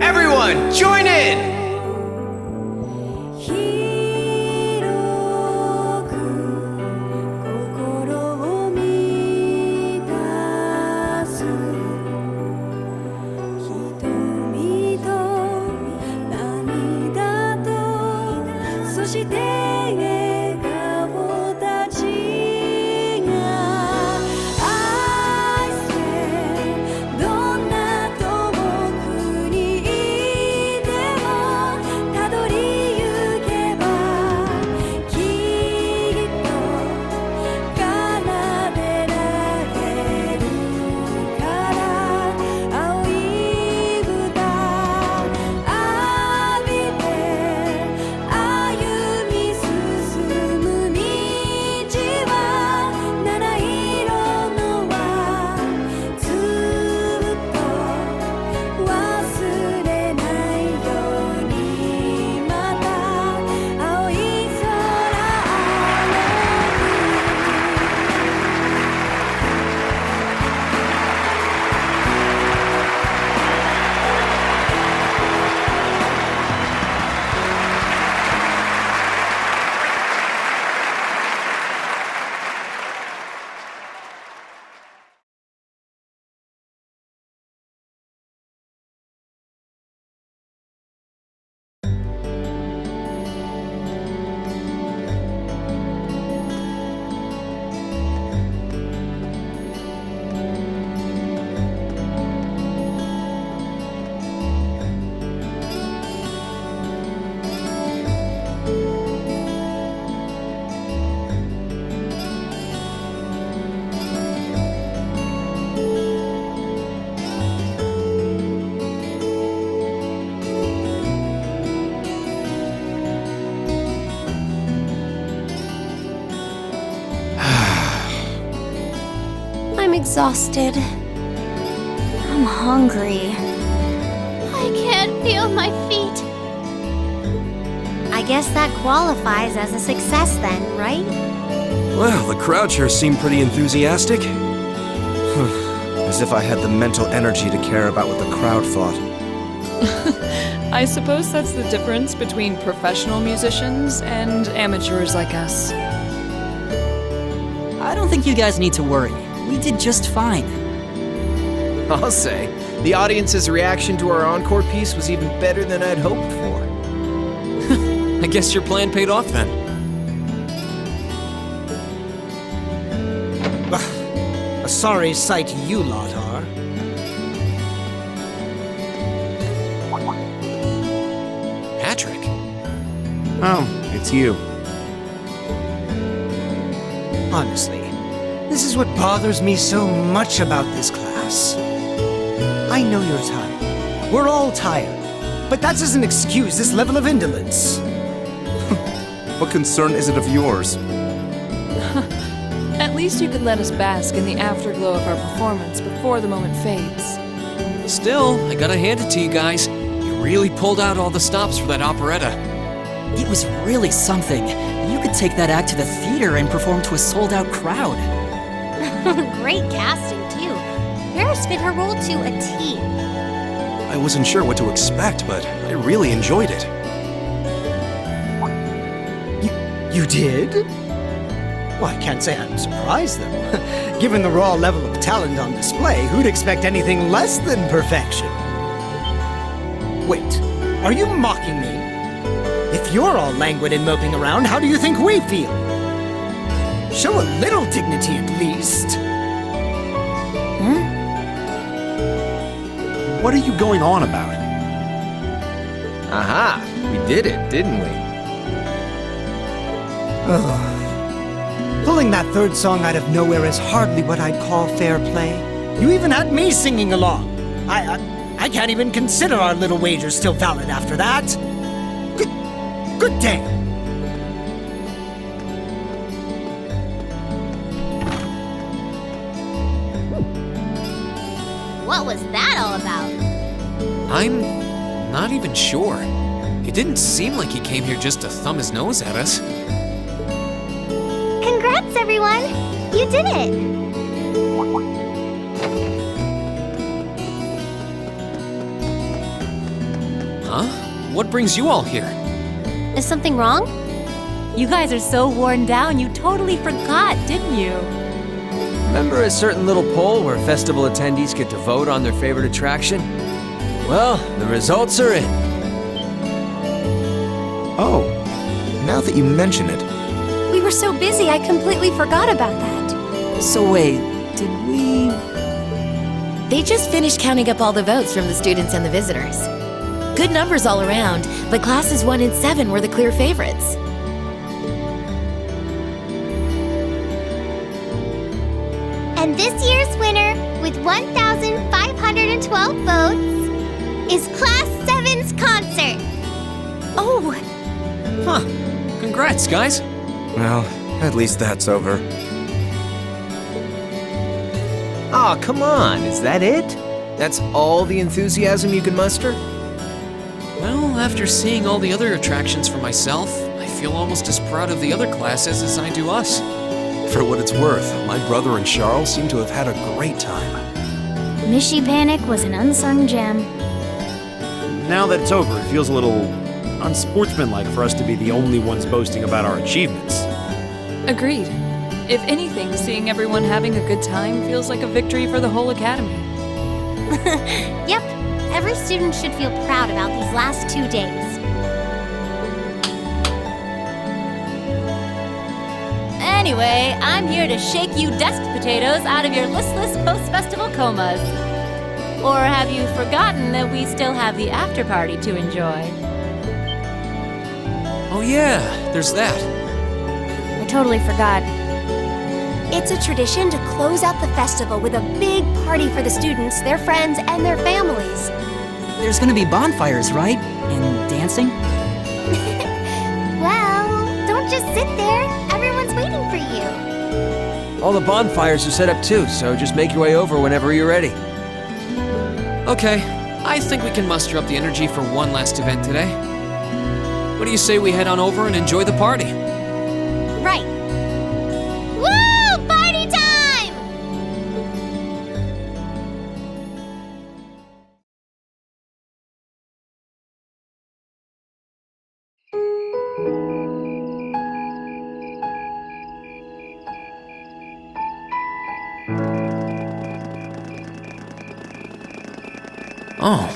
Everyone, join in! I'm exhausted. I'm hungry. I can't feel my feet. I guess that qualifies as a success then, right? Well, the crowd sure seemed pretty enthusiastic. As if I had the mental energy to care about what the crowd thought. I suppose that's the difference between professional musicians and amateurs like us. I don't think you guys need to worry. We did just fine. I'll say, the audience's reaction to our encore piece was even better than I'd hoped for. I guess your plan paid off then. A sorry sight you lot are. Patrick. Oh, it's you. Honestly, this is what bothers me so much about this class. I know you're tired. We're all tired. But that doesn't excuse this level of indolence. What concern is it of yours? At least you could let us bask in the afterglow of our performance before the moment fades. Still, I gotta hand it to you guys. You really pulled out all the stops for that operetta. It was really something. You could take that act to the theater and perform to a sold-out crowd. Great casting, too. Paris fit her role to a T. I wasn't sure what to expect, but I really enjoyed it. You did? Well, I can't say I'm surprised, though. Given the raw level of talent on display, who'd expect anything less than perfection? Wait, are you mocking me? If you're all languid and moping around, how do you think we feel? Show a little dignity at least. What are you going on about? Aha! We did it, didn't we? Pulling that third song out of nowhere is hardly what I'd call fair play. You even had me singing along. I can't even consider our little wager still valid after that. Good day. What was that all about? I'm not even sure. It didn't seem like he came here just to thumb his nose at us. Congrats, everyone! You did it! Huh? What brings you all here? Is something wrong? You guys are so worn down, you totally forgot, didn't you? Remember a certain little poll where festival attendees get to vote on their favorite attraction? Well, the results are in. Oh, now that you mention it. We were so busy, I completely forgot about that. So wait, did we... They just finished counting up all the votes from the students and the visitors. Good numbers all around, but classes 1 and 7 were the clear favorites. And this year's winner, with 1,512 votes, is Class 7's concert. Oh! Huh. Congrats, guys. Well, at least that's over. Aw, come on, is that it? That's all the enthusiasm you can muster? Well, after seeing all the other attractions for myself, I feel almost as proud of the other classes as I do us. For what it's worth, my brother and Charles seem to have had a great time. Mishy Panic was an unsung gem. Now that it's over, it feels a little unsportsmanlike for us to be the only ones boasting about our achievements. Agreed. If anything, seeing everyone having a good time feels like a victory for the whole academy. Yep, every student should feel proud about these last 2 days. Anyway, I'm here to shake you desk potatoes out of your listless post-festival comas. Or have you forgotten that we still have the after-party to enjoy? Oh yeah, there's that. I totally forgot. It's a tradition to close out the festival with a big party for the students, their friends, and their families. There's gonna be bonfires, right? And dancing? Well, don't just sit there. Everyone's waiting for you. All the bonfires are set up too, so just make your way over whenever you're ready. Okay, I think we can muster up the energy for one last event today. What do you say we head on over and enjoy the party? Right. Woo! Party time! Oh.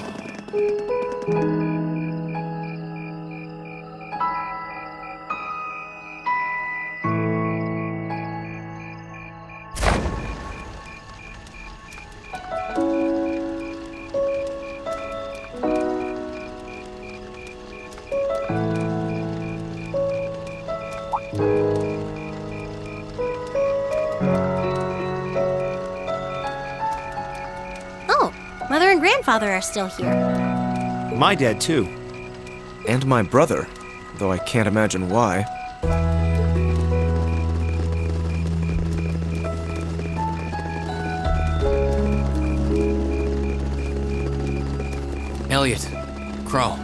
Oh, Mother and Grandfather are still here. My dad, too. And my brother, though I can't imagine why. Elliot, Crow.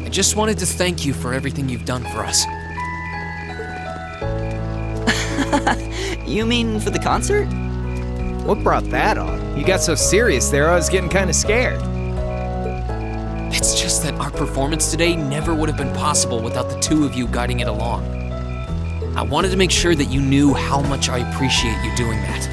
I just wanted to thank you for everything you've done for us. You mean for the concert? What brought that on? You got so serious there, I was getting kind of scared. It's just that our performance today never would have been possible without the two of you guiding it along. I wanted to make sure that you knew how much I appreciate you doing that.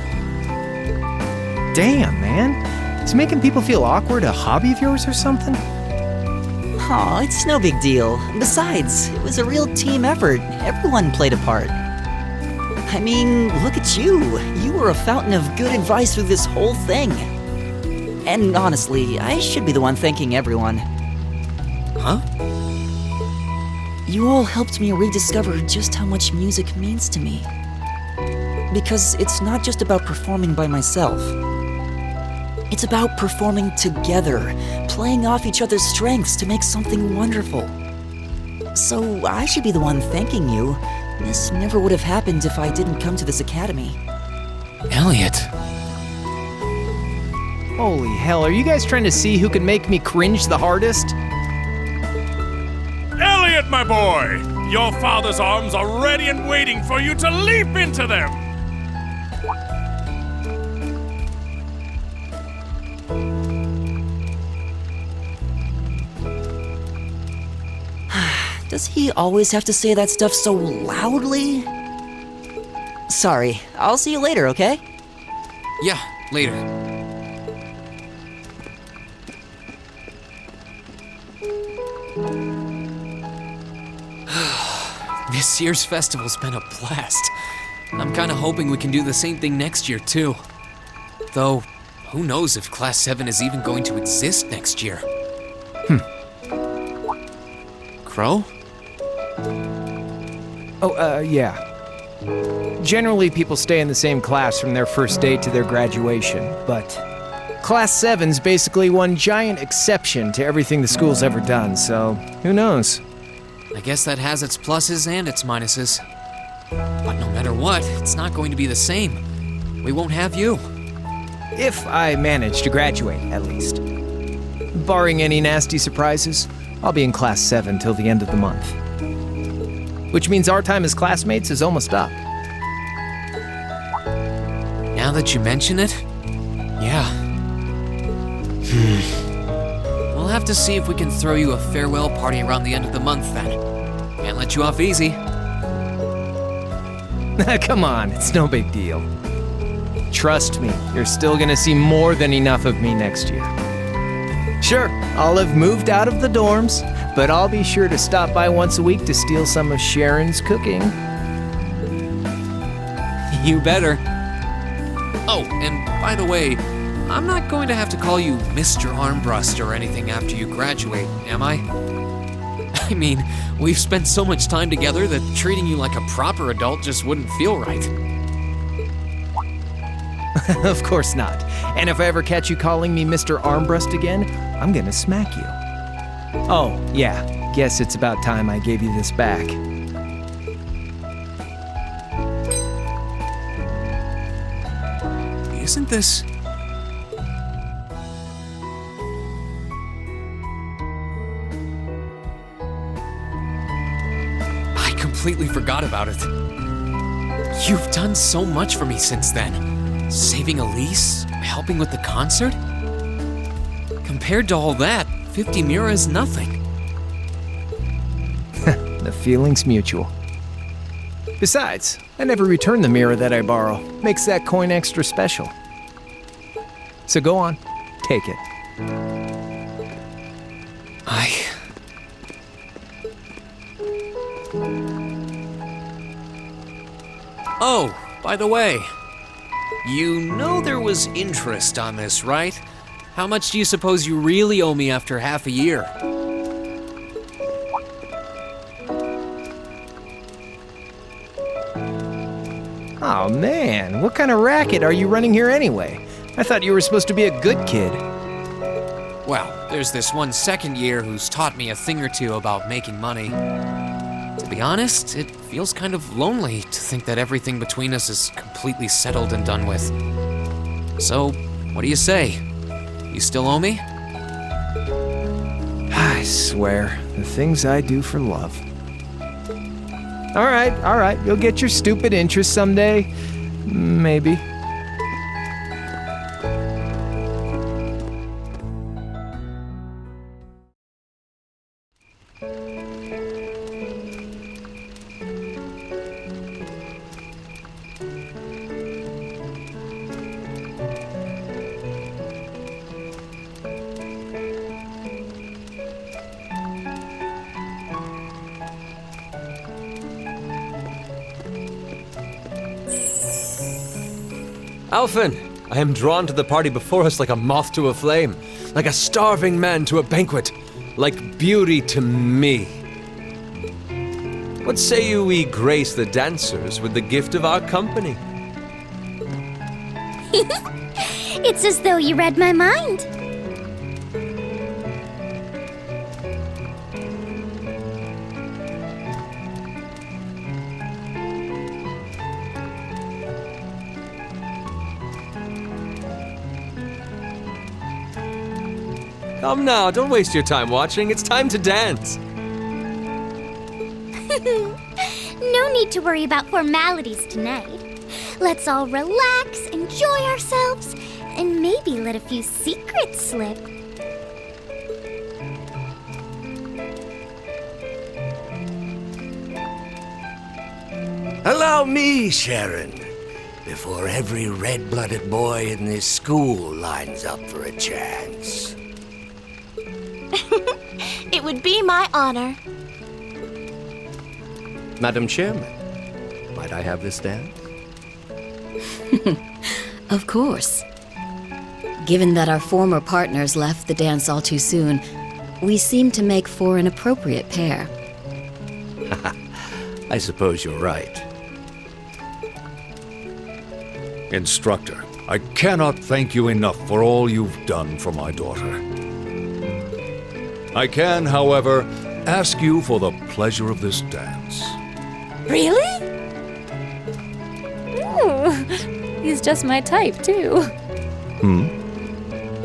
Damn, man. Is making people feel awkward a hobby of yours or something? Aw, it's no big deal. Besides, it was a real team effort. Everyone played a part. I mean, look at you. You were a fountain of good advice through this whole thing. And honestly, I should be the one thanking everyone. Huh? You all helped me rediscover just how much music means to me. Because it's not just about performing by myself. It's about performing together, playing off each other's strengths to make something wonderful. So I should be the one thanking you. This never would have happened if I didn't come to this academy. Elliot. Holy hell, are you guys trying to see who can make me cringe the hardest? Elliot, my boy! Your father's arms are ready and waiting for you to leap into them! Does he always have to say that stuff so loudly? Sorry, I'll see you later, okay? Yeah, later. This year's festival's been a blast. I'm kinda hoping we can do the same thing next year, too. Though, who knows if Class 7 is even going to exist next year? Crow? Oh, yeah. Generally, people stay in the same class from their first day to their graduation, but Class 7's basically one giant exception to everything the school's ever done, so who knows? I guess that has its pluses and its minuses. But no matter what, it's not going to be the same. We won't have you. If I manage to graduate, at least. Barring any nasty surprises, I'll be in Class 7 till the end of the month. Which means our time as classmates is almost up. Now that you mention it, yeah. We'll have to see if we can throw you a farewell party around the end of the month then. Can't let you off easy. Come on, it's no big deal. Trust me, you're still gonna see more than enough of me next year. Sure, I'll have moved out of the dorms, but I'll be sure to stop by once a week to steal some of Sharon's cooking. You better. Oh, and by the way, I'm not going to have to call you Mr. Armbrust or anything after you graduate, am I? I mean, we've spent so much time together that treating you like a proper adult just wouldn't feel right. Of course not. And if I ever catch you calling me Mr. Armbrust again, I'm gonna smack you. Oh, yeah, guess it's about time I gave you this back. Isn't this... I completely forgot about it. You've done so much for me since then. Saving Elise, helping with the concert. Compared to all that, 50 Mira is nothing. The feeling's mutual. Besides, I never return the mirror that I borrow. Makes that coin extra special. So go on, take it. Oh, by the way, you know there was interest on this, right? How much do you suppose you really owe me after half a year? Oh man, what kind of racket are you running here anyway? I thought you were supposed to be a good kid. Well, there's this one second year who's taught me a thing or two about making money. To be honest, it feels kind of lonely to think that everything between us is completely settled and done with. So, what do you say? You still owe me? I swear, the things I do for love. All right, you'll get your stupid interest someday. Maybe. Alphen, I am drawn to the party before us like a moth to a flame, like a starving man to a banquet, like beauty to me. What say you we grace the dancers with the gift of our company? It's as though you read my mind. Come now, don't waste your time watching. It's time to dance. No need to worry about formalities tonight. Let's all relax, enjoy ourselves, and maybe let a few secrets slip. Allow me, Sharon, before every red-blooded boy in this school lines up for a chance. It would be my honor. Madam Chairman, might I have this dance? Of course. Given that our former partners left the dance all too soon, we seem to make for an appropriate pair. I suppose you're right. Instructor, I cannot thank you enough for all you've done for my daughter. I can, however, ask you for the pleasure of this dance. Really? Ooh, he's just my type, too.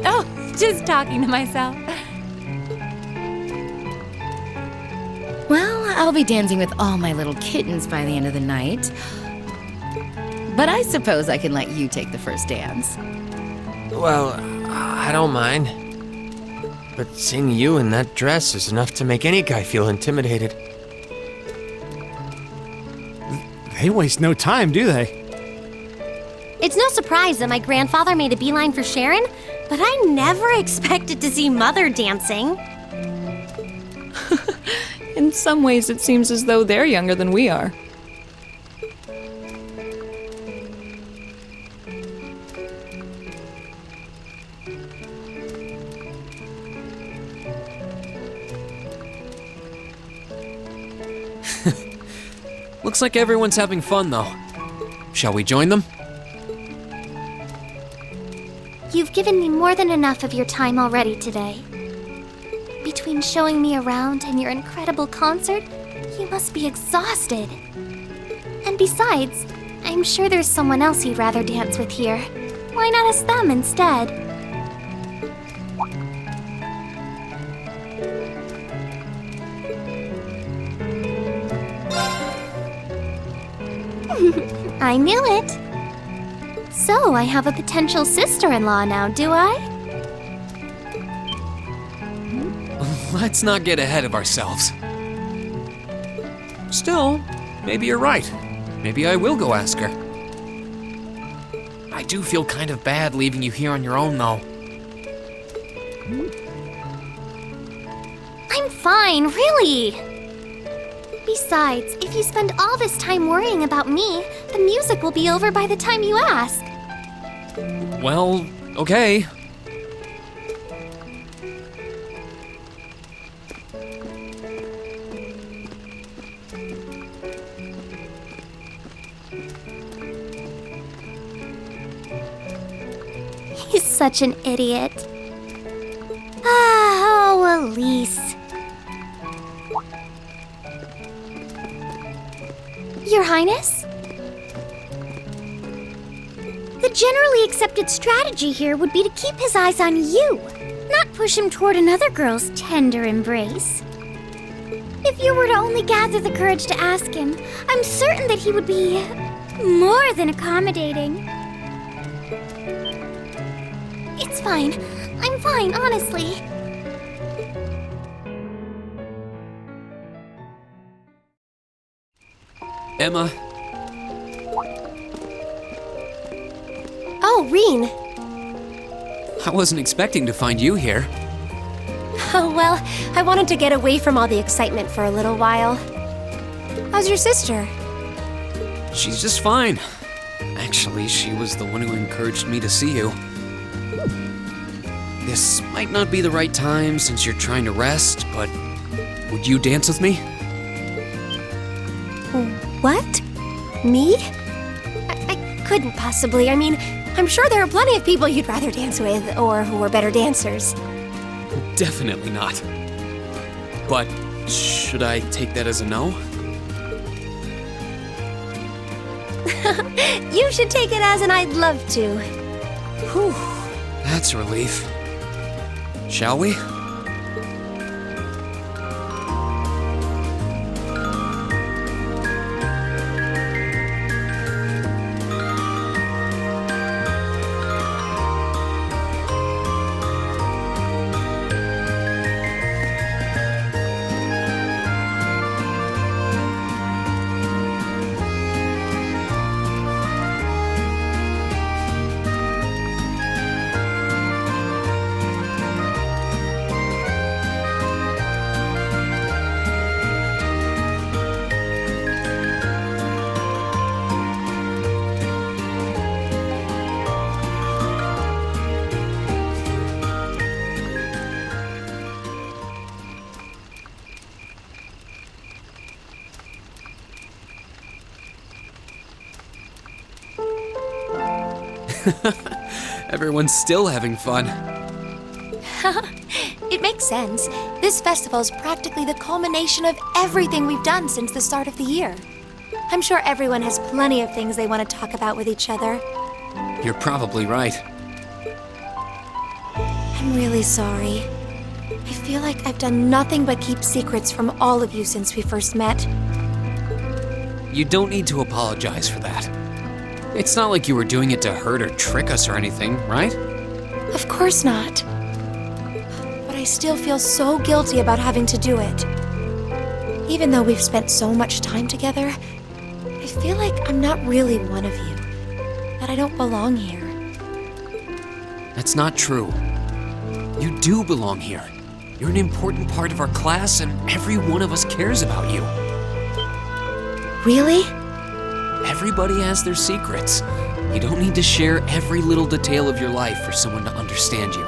Oh, just talking to myself. Well, I'll be dancing with all my little kittens by the end of the night. But I suppose I can let you take the first dance. Well, I don't mind. But seeing you in that dress is enough to make any guy feel intimidated. They waste no time, do they? It's no surprise that my grandfather made a beeline for Sharon, but I never expected to see Mother dancing. In some ways, it seems as though they're younger than we are. Looks like everyone's having fun, though. Shall we join them? You've given me more than enough of your time already today. Between showing me around and your incredible concert, you must be exhausted. And besides, I'm sure there's someone else you'd rather dance with here. Why not ask them instead? I knew it. So I have a potential sister-in-law now, do I? Let's not get ahead of ourselves. Still, maybe you're right. Maybe I will go ask her. I do feel kind of bad leaving you here on your own, though. I'm fine, really. Besides, if you spend all this time worrying about me, the music will be over by the time you ask. Well, okay. such an idiot. Oh, Elise. Your Highness? The generally accepted strategy here would be to keep his eyes on you, not push him toward another girl's tender embrace. If you were to only gather the courage to ask him, I'm certain that he would be more than accommodating. It's fine. I'm fine, honestly. Emma. Oh, Rean. I wasn't expecting to find you here. Oh, well, I wanted to get away from all the excitement for a little while. How's your sister? She's just fine. Actually, she was the one who encouraged me to see you. This might not be the right time since you're trying to rest, but would you dance with me? What? Me? I couldn't possibly. I mean, I'm sure there are plenty of people you'd rather dance with, or who are better dancers. Definitely not. But should I take that as a no? You should take it as an I'd love to. Whew. That's a relief. Shall we? Everyone's still having fun. It makes sense. This festival is practically the culmination of everything we've done since the start of the year. I'm sure everyone has plenty of things they want to talk about with each other. You're probably right. I'm really sorry. I feel like I've done nothing but keep secrets from all of you since we first met. You don't need to apologize for that. It's not like you were doing it to hurt or trick us or anything, right? Of course not. But I still feel so guilty about having to do it. Even though we've spent so much time together, I feel like I'm not really one of you. That I don't belong here. That's not true. You do belong here. You're an important part of our class, and every one of us cares about you. Really? Everybody has their secrets. You don't need to share every little detail of your life for someone to understand you.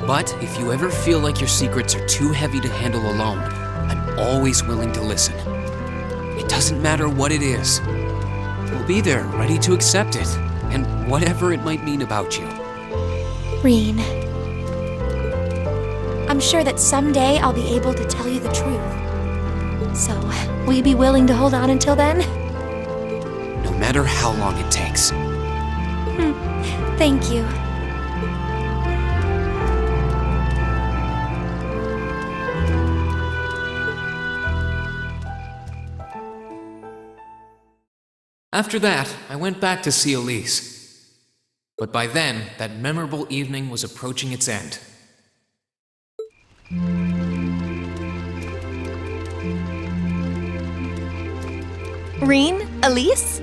But if you ever feel like your secrets are too heavy to handle alone, I'm always willing to listen. It doesn't matter what it is. We'll be there, ready to accept it, and whatever it might mean about you. Rean. I'm sure that someday I'll be able to tell you the truth. So, will you be willing to hold on until then? No matter how long it takes. Thank you. After that, I went back to see Elise. But by then, that memorable evening was approaching its end. Rean? Elise?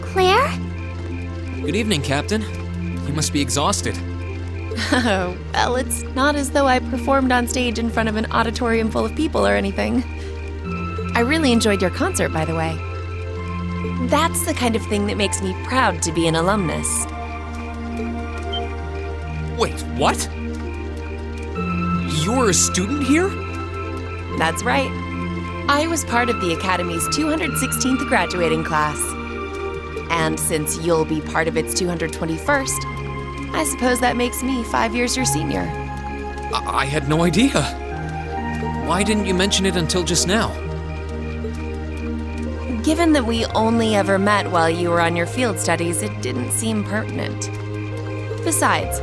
Claire? Good evening, Captain. You must be exhausted. Oh, well, it's not as though I performed on stage in front of an auditorium full of people or anything. I really enjoyed your concert, by the way. That's the kind of thing that makes me proud to be an alumnus. Wait, what? You're a student here? That's right. I was part of the Academy's 216th graduating class. And since you'll be part of its 221st, I suppose that makes me 5 years your senior. I had no idea. Why didn't you mention it until just now? Given that we only ever met while you were on your field studies, it didn't seem pertinent. Besides,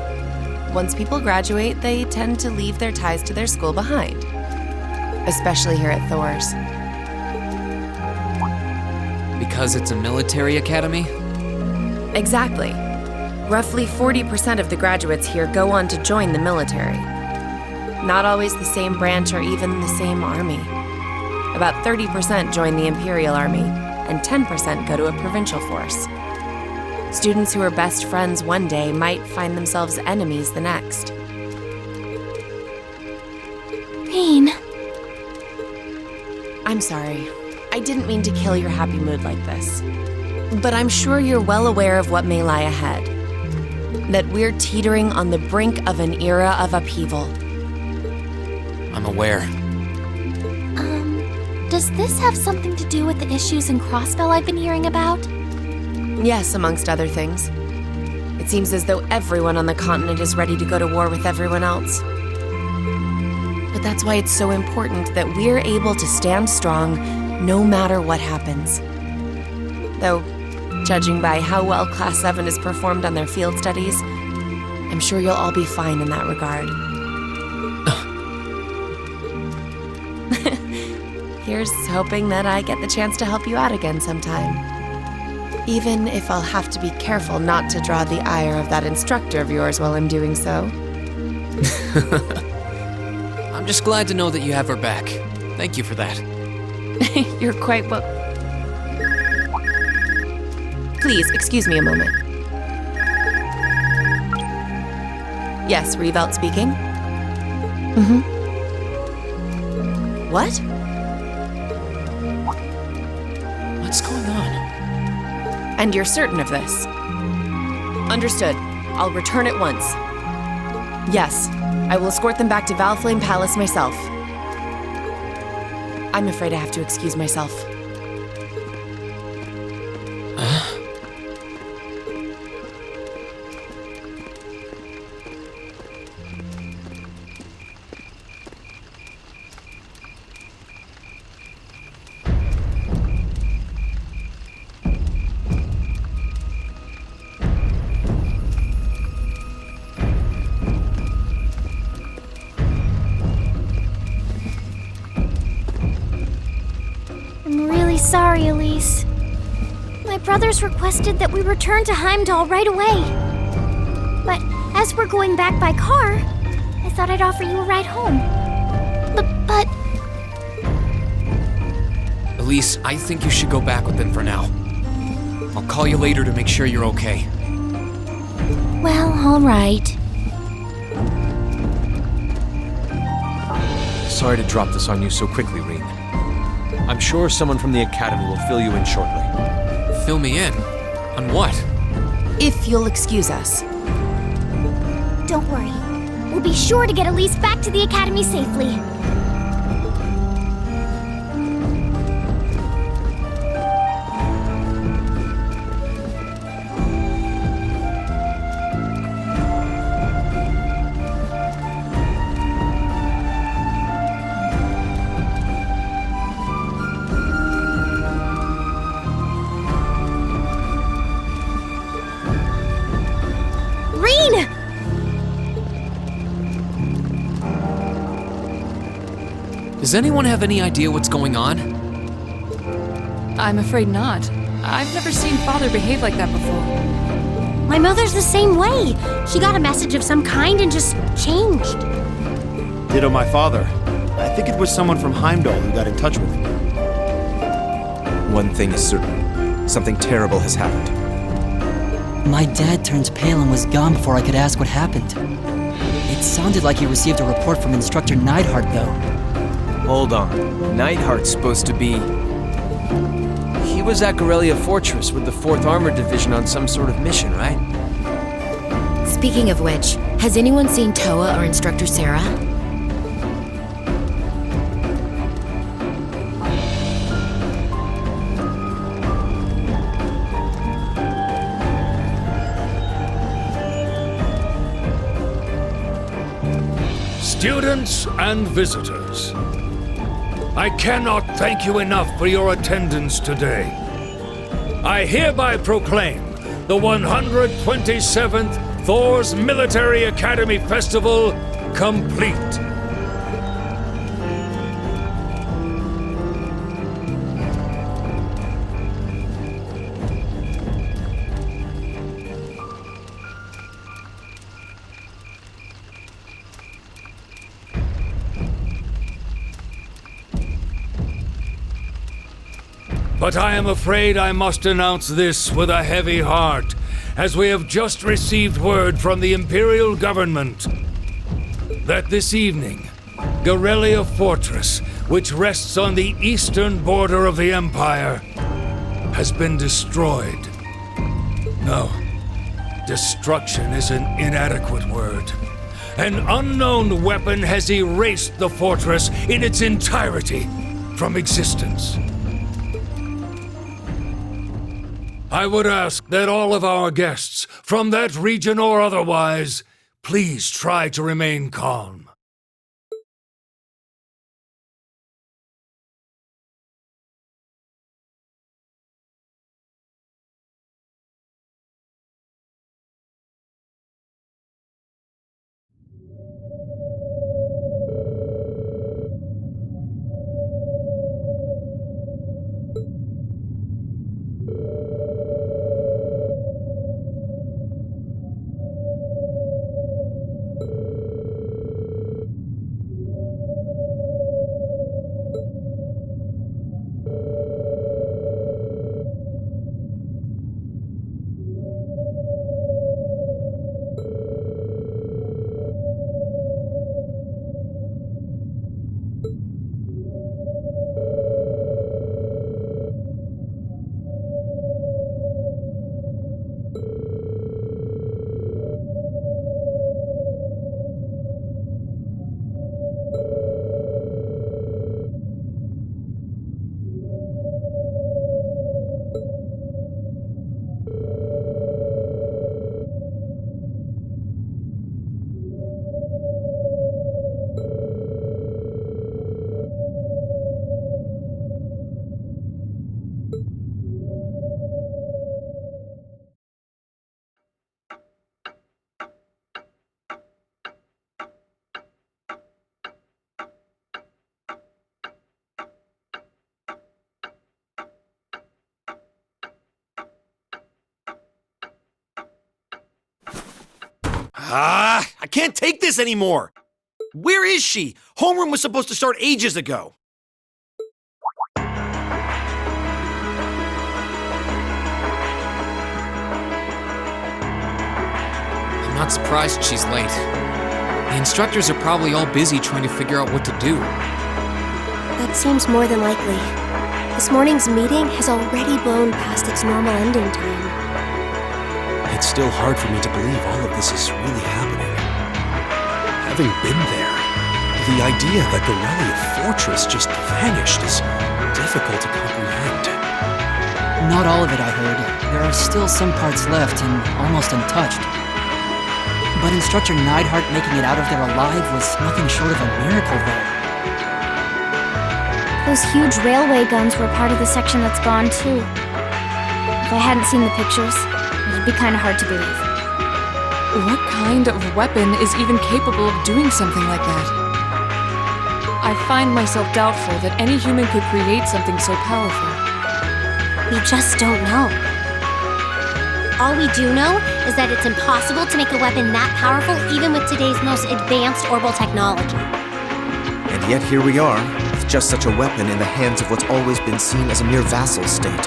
once people graduate, they tend to leave their ties to their school behind. Especially here at Thors. Because it's a military academy? Exactly. Roughly 40% of the graduates here go on to join the military. Not always the same branch or even the same army. About 30% join the Imperial Army, and 10% go to a provincial force. Students who are best friends one day might find themselves enemies the next. Rean. I'm sorry. I didn't mean to kill your happy mood like this. But I'm sure you're well aware of what may lie ahead. That we're teetering on the brink of an era of upheaval. I'm aware. Does this have something to do with the issues in Crossbell I've been hearing about? Yes, amongst other things. It seems as though everyone on the continent is ready to go to war with everyone else. But that's why it's so important that we're able to stand strong no matter what happens. Though, judging by how well Class 7 has performed on their field studies, I'm sure you'll all be fine in that regard. Here's hoping that I get the chance to help you out again sometime. Even if I'll have to be careful not to draw the ire of that instructor of yours while I'm doing so. I'm just glad to know that you have her back. Thank you for that. You're quite well. Please, excuse me a moment. Yes, Revolt speaking. What? What's going on? And you're certain of this? Understood. I'll return at once. Yes, I will escort them back to Valflame Palace myself. I'm afraid I have to excuse myself. Sorry, Elise. My brothers requested that we return to Heimdall right away. But as we're going back by car, I thought I'd offer you a ride home. But... Elise, I think you should go back with them for now. I'll call you later to make sure you're okay. Well, all right. Sorry to drop this on you so quickly, Rean. I'm sure someone from the Academy will fill you in shortly. Fill me in? On what? If you'll excuse us. Don't worry. We'll be sure to get Elise back to the Academy safely. Does anyone have any idea what's going on? I'm afraid not. I've never seen Father behave like that before. My mother's the same way. She got a message of some kind and just changed. Ditto my father. I think it was someone from Heimdall who got in touch with him. One thing is certain. Something terrible has happened. My dad turned pale and was gone before I could ask what happened. It sounded like he received a report from Instructor Neidhart, though. Hold on. Neidhart's supposed to be... He was at Gorelia Fortress with the 4th Armored Division on some sort of mission, right? Speaking of which, has anyone seen Toa or Instructor Sarah? Students and visitors, I cannot thank you enough for your attendance today. I hereby proclaim the 127th Thors Military Academy Festival complete. But I am afraid I must announce this with a heavy heart, as we have just received word from the Imperial government that this evening, Garrelia Fortress, which rests on the eastern border of the Empire, has been destroyed. No, destruction is an inadequate word. An unknown weapon has erased the fortress in its entirety from existence. I would ask that all of our guests, from that region or otherwise, please try to remain calm. I can't take this anymore! Where is she? Homeroom was supposed to start ages ago. I'm not surprised she's late. The instructors are probably all busy trying to figure out what to do. That seems more than likely. This morning's meeting has already blown past its normal ending time. It's still hard for me to believe all of this is really happening. Having been there, the idea that Garrelia Fortress just vanished is difficult to comprehend. Not all of it, I heard. There are still some parts left and almost untouched. But Instructor Neidhart making it out of there alive was nothing short of a miracle there. Those huge railway guns were part of the section that's gone too. If I hadn't seen the pictures, it'd be kind of hard to believe. What kind of weapon is even capable of doing something like that? I find myself doubtful that any human could create something so powerful. We just don't know. All we do know is that it's impossible to make a weapon that powerful even with today's most advanced orbital technology. And yet here we are, with just such a weapon in the hands of what's always been seen as a mere vassal state.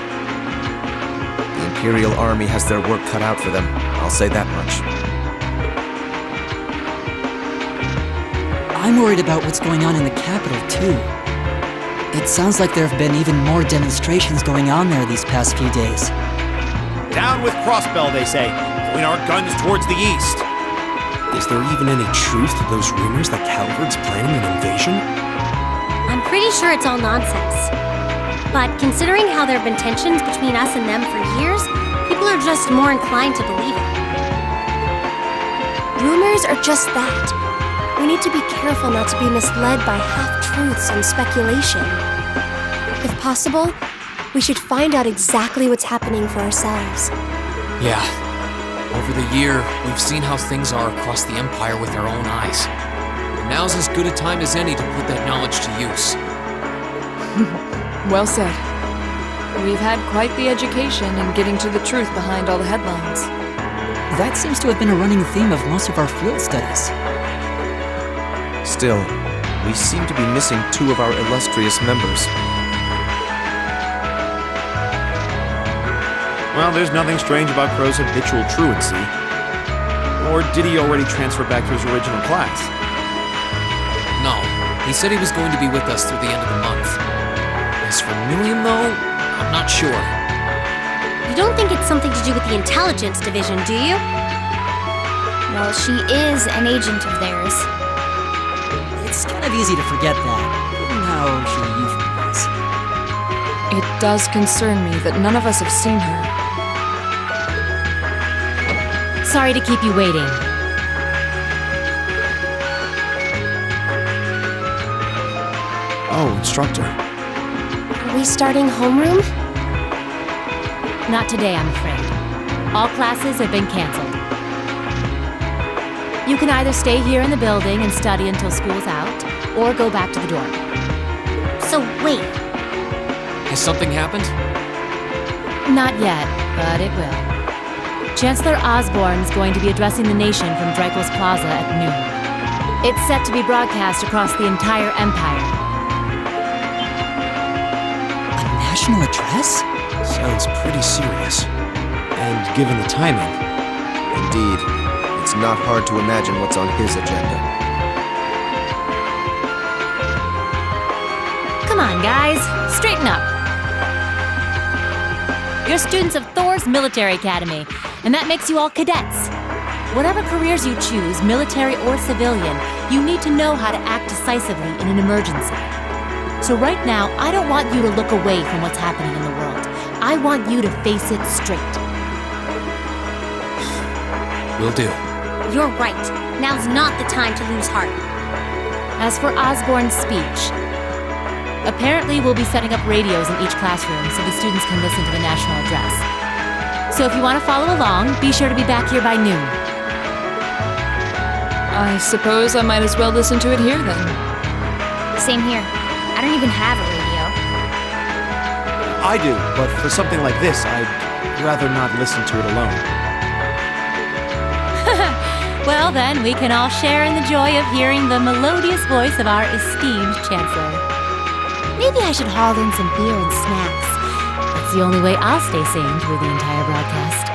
The Imperial Army has their work cut out for them, I'll say that much. I'm worried about what's going on in the capital, too. It sounds like there have been even more demonstrations going on there these past few days. Down with Crossbell, they say. Point our guns towards the east. Is there even any truth to those rumors that Calvard's planning an invasion? I'm pretty sure it's all nonsense. But considering how there have been tensions between us and them for years, people are just more inclined to believe it. Rumors are just that. We need to be careful not to be misled by half-truths and speculation. If possible, we should find out exactly what's happening for ourselves. Yeah. Over the year, we've seen how things are across the Empire with our own eyes. Now's as good a time as any to put that knowledge to use. Well said. We've had quite the education in getting to the truth behind all the headlines. That seems to have been a running theme of most of our field studies. Still, we seem to be missing two of our illustrious members. Well, there's nothing strange about Crow's habitual truancy. Or did he already transfer back to his original class? No, he said he was going to be with us through the end of the month. As for Milliam, though, I'm not sure. You don't think it's something to do with the intelligence division, do you? Well, she is an agent of theirs. It's kind of easy to forget that, given how she usually is. It does concern me that none of us have seen her. Sorry to keep you waiting. Oh, instructor. Are we starting homeroom? Not today, I'm afraid. All classes have been canceled. You can either stay here in the building and study until school's out, or go back to the dorm. So wait, Has something happened? Not yet, but it will. Chancellor Osborne's going to be addressing the nation from Dreikel's Plaza at noon. It's set to be broadcast across the entire Empire. A national address? Sounds pretty serious. And given the timing. Indeed. It's not hard to imagine what's on his agenda. Come on, guys, straighten up. You're students of Thors Military Academy, and that makes you all cadets. Whatever careers you choose, military or civilian, you need to know how to act decisively in an emergency. So right now, I don't want you to look away from what's happening in the world. I want you to face it straight. Will do. you're right. Now's not the time to lose heart. As for Osborne's speech, apparently we'll be setting up radios in each classroom so the students can listen to the national address. So if you want to follow along, be sure to be back here by noon. I suppose I might as well listen to it here then. Same here. I don't even have a radio. I do, but for something like this, I'd rather not listen to it alone. Well then, we can all share in the joy of hearing the melodious voice of our esteemed Chancellor. Maybe I should haul in some beer and snacks. That's the only way I'll stay sane through the entire broadcast.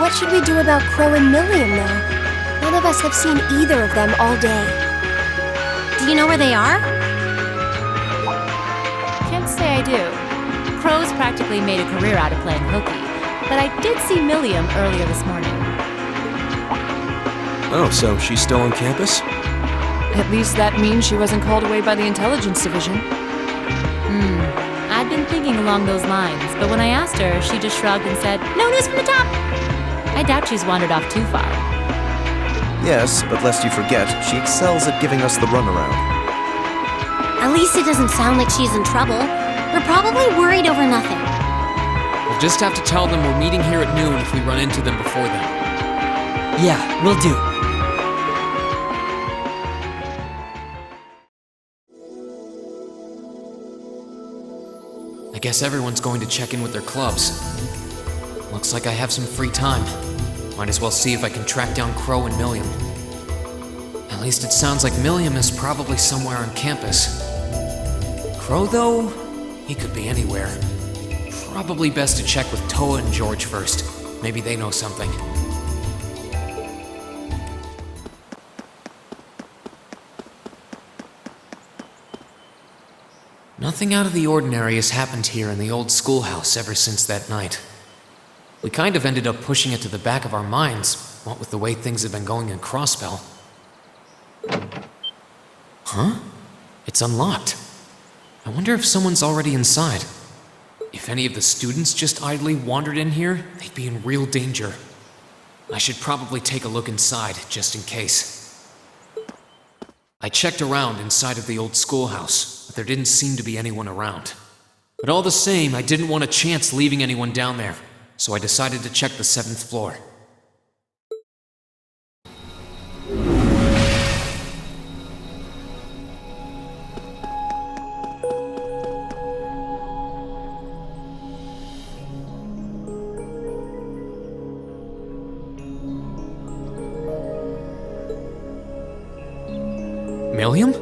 What should we do about Crow and Milliam, though? None of us have seen either of them all day. Do you know where they are? Can't say I do. Crow's practically made a career out of playing hooky, but I did see Milliam earlier this morning. Oh, so she's still on campus? At least that means she wasn't called away by the intelligence division. I'd been thinking along those lines, but when I asked her, she just shrugged and said, "No news from the top." I doubt she's wandered off too far. Yes, but lest you forget, she excels at giving us the runaround. At least it doesn't sound like she's in trouble. We're probably worried over nothing. We'll just have to tell them we're meeting here at noon if we run into them before then. Yeah, will do. I guess everyone's going to check in with their clubs. Looks like I have some free time. Might as well see if I can track down Crow and Milliam. At least it sounds like Milliam is probably somewhere on campus. Crow, though, he could be anywhere. Probably best to check with Toa and George first. Maybe they know something. Nothing out of the ordinary has happened here in the old schoolhouse ever since that night. We kind of ended up pushing it to the back of our minds, what with the way things have been going in Crossbell. Huh? It's unlocked. I wonder if someone's already inside. If any of the students just idly wandered in here, they'd be in real danger. I should probably take a look inside, just in case. I checked around inside of the old schoolhouse, but there didn't seem to be anyone around. But all the same, I didn't want a chance leaving anyone down there, so I decided to check the 7th floor. Milliam?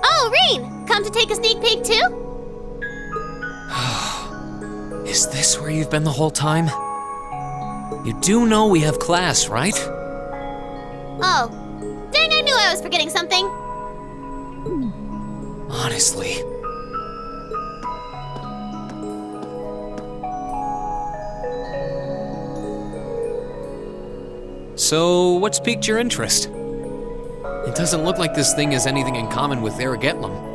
Oh, Rean! Come to take a sneak peek too? Is this where you've been the whole time? You do know we have class, right? Oh, dang, I knew I was forgetting something. Honestly. So, what's piqued your interest? It doesn't look like this thing has anything in common with Erebonian.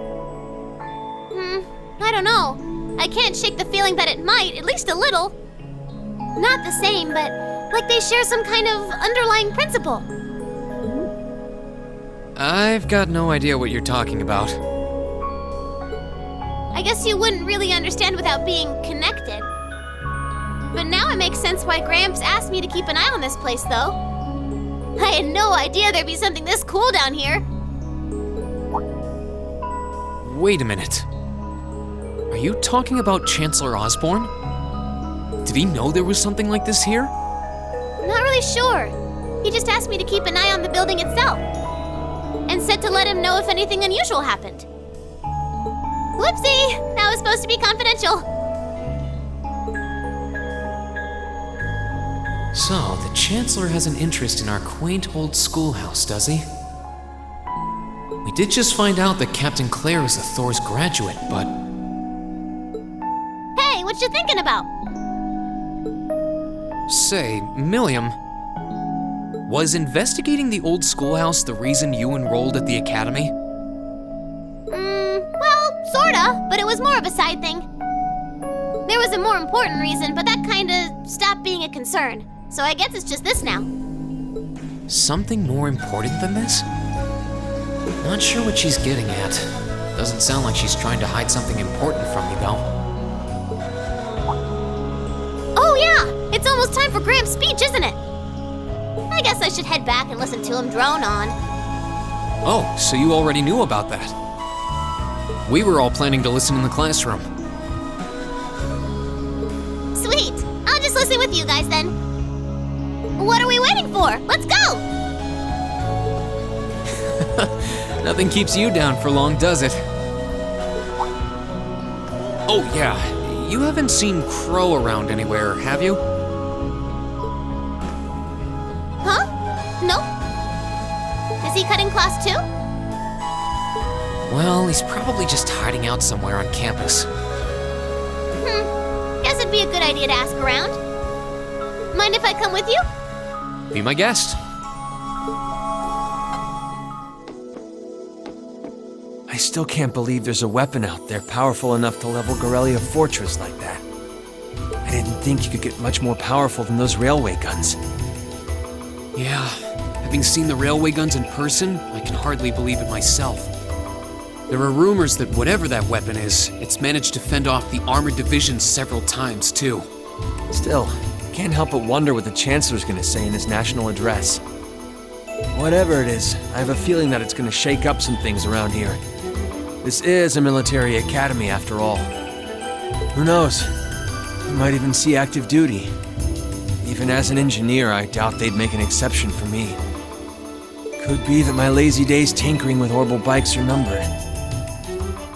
I don't know. I can't shake the feeling that it might, at least a little. Not the same, but like they share some kind of underlying principle. I've got no idea what you're talking about. I guess you wouldn't really understand without being connected. But now it makes sense why Gramps asked me to keep an eye on this place, though. I had no idea there'd be something this cool down here. Wait a minute. Are you talking about Chancellor Osborne? Did he know there was something like this here? Not really sure. He just asked me to keep an eye on the building itself. And said to let him know if anything unusual happened. Whoopsie! That was supposed to be confidential. So, the Chancellor has an interest in our quaint old schoolhouse, does he? We did just find out that Captain Claire is a Thors graduate, but... Hey, what you thinking about? Say, Milliam, was investigating the old schoolhouse the reason you enrolled at the academy? Well, sorta, but it was more of a side thing. There was a more important reason, but that kinda stopped being a concern. So I guess it's just this now. Something more important than this? Not sure what she's getting at. Doesn't sound like she's trying to hide something important from me, though. Oh yeah! It's almost time for Gramps' speech, isn't it? I guess I should head back and listen to him drone on. Oh, so you already knew about that. We were all planning to listen in the classroom. Sweet! I'll just listen with you guys then. What are we waiting for? Let's go! Nothing keeps you down for long, does it? Oh yeah, you haven't seen Crow around anywhere, have you? Huh? No? Is he cutting class too? Well, he's probably just hiding out somewhere on campus. Guess it'd be a good idea to ask around. Mind if I come with you? Be my guest. I still can't believe there's a weapon out there powerful enough to level Gorelia Fortress like that. I didn't think you could get much more powerful than those railway guns. Yeah, having seen the railway guns in person, I can hardly believe it myself. There are rumors that whatever that weapon is, it's managed to fend off the armored divisions several times, too. Still, can't help but wonder what the Chancellor's gonna say in his national address. Whatever it is, I have a feeling that it's gonna shake up some things around here. This is a military academy, after all. Who knows? We might even see active duty. Even as an engineer, I doubt they'd make an exception for me. Could be that my lazy days tinkering with orbital bikes are numbered.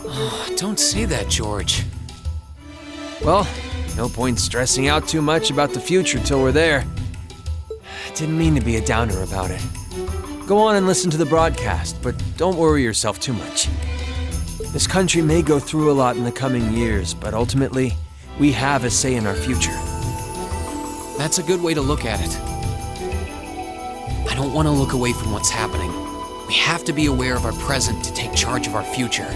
Oh, don't say that, George. Well, no point stressing out too much about the future till we're there. Didn't mean to be a downer about it. Go on and listen to the broadcast, but don't worry yourself too much. This country may go through a lot in the coming years, but ultimately, we have a say in our future. That's a good way to look at it. I don't want to look away from what's happening. We have to be aware of our present to take charge of our future.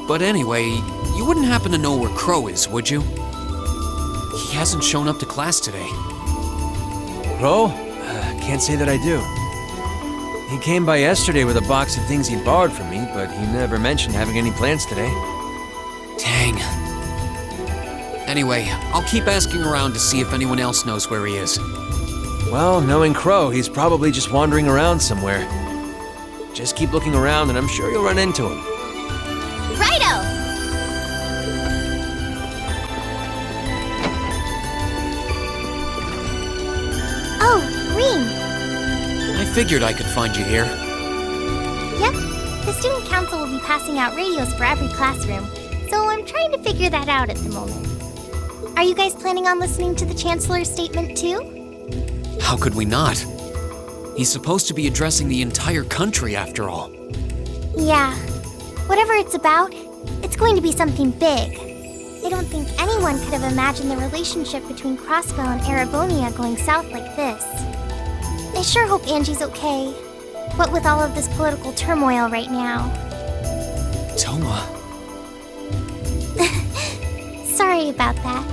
But anyway, you wouldn't happen to know where Crow is, would you? He hasn't shown up to class today. Crow? Can't say that I do. He came by yesterday with a box of things he borrowed from me, but he never mentioned having any plans today. Dang. Anyway, I'll keep asking around to see if anyone else knows where he is. Well, knowing Crow, he's probably just wandering around somewhere. Just keep looking around and I'm sure you'll run into him. Righto! Oh, Rean. I figured I could find you here. Yep, the student council will be passing out radios for every classroom, so I'm trying to figure that out at the moment. Are you guys planning on listening to the Chancellor's statement too? How could we not? He's supposed to be addressing the entire country after all. Yeah, whatever it's about, it's going to be something big. I don't think anyone could have imagined the relationship between Crossbell and Erebonia going south like this. I sure hope Angie's okay. What with all of this political turmoil right now. Toma. Sorry about that.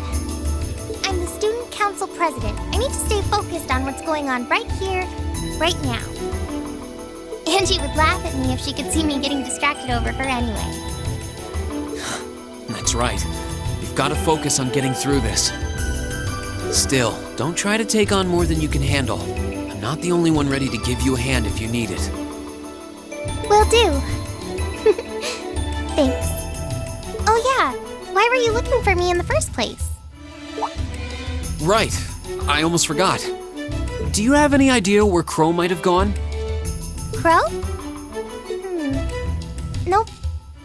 I'm the student council president. I need to stay focused on what's going on right here, right now. Angie would laugh at me if she could see me getting distracted over her anyway. That's right. You've got to focus on getting through this. Still, don't try to take on more than you can handle. I'm not the only one ready to give you a hand if you need it. Will do. Thanks. Oh yeah, why were you looking for me in the first place? Right. I almost forgot. Do you have any idea where Crow might have gone? Crow? Nope,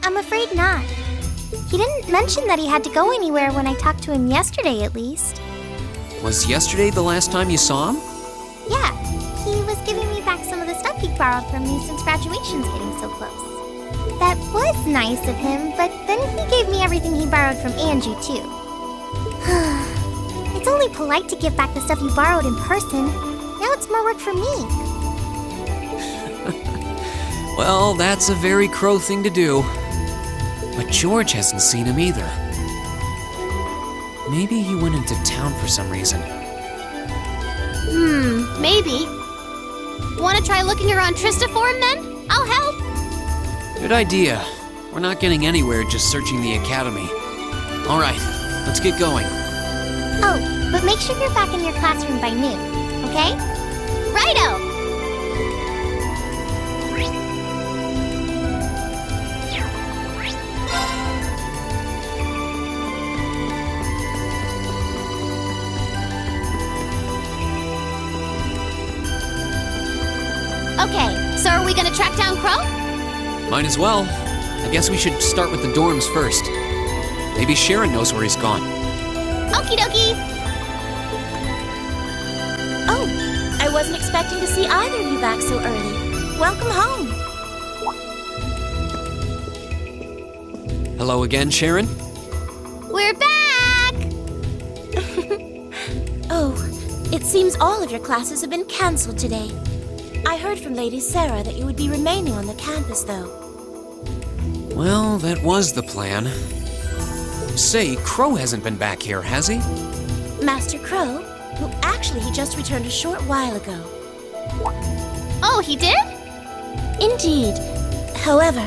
I'm afraid not. He didn't mention that he had to go anywhere when I talked to him yesterday, at least. Was yesterday the last time you saw him? Yeah, he was giving me back some of the stuff he borrowed from me since graduation's getting so close. That was nice of him, but then he gave me everything he borrowed from Angie, too. It's only polite to give back the stuff you borrowed in person. Now it's more work for me. Well, that's a very Crow thing to do. But George hasn't seen him either. Maybe he went into town for some reason. Maybe. Want to try looking around Trista for him then? I'll help. Good idea. We're not getting anywhere just searching the academy. All right, let's get going. Oh, but make sure you're back in your classroom by noon, okay? Righto! Okay, so are we gonna track down Crow? Might as well. I guess we should start with the dorms first. Maybe Sharon knows where he's gone. Okie dokie! Oh, I wasn't expecting to see either of you back so early. Welcome home. Hello again, Sharon? We're back! Oh, it seems all of your classes have been cancelled today. I heard from Lady Sarah that you would be remaining on the campus, though. Well, that was the plan. Say, Crow hasn't been back here, has he? Master Crow? Well, actually, he just returned a short while ago. Oh, he did? Indeed. However,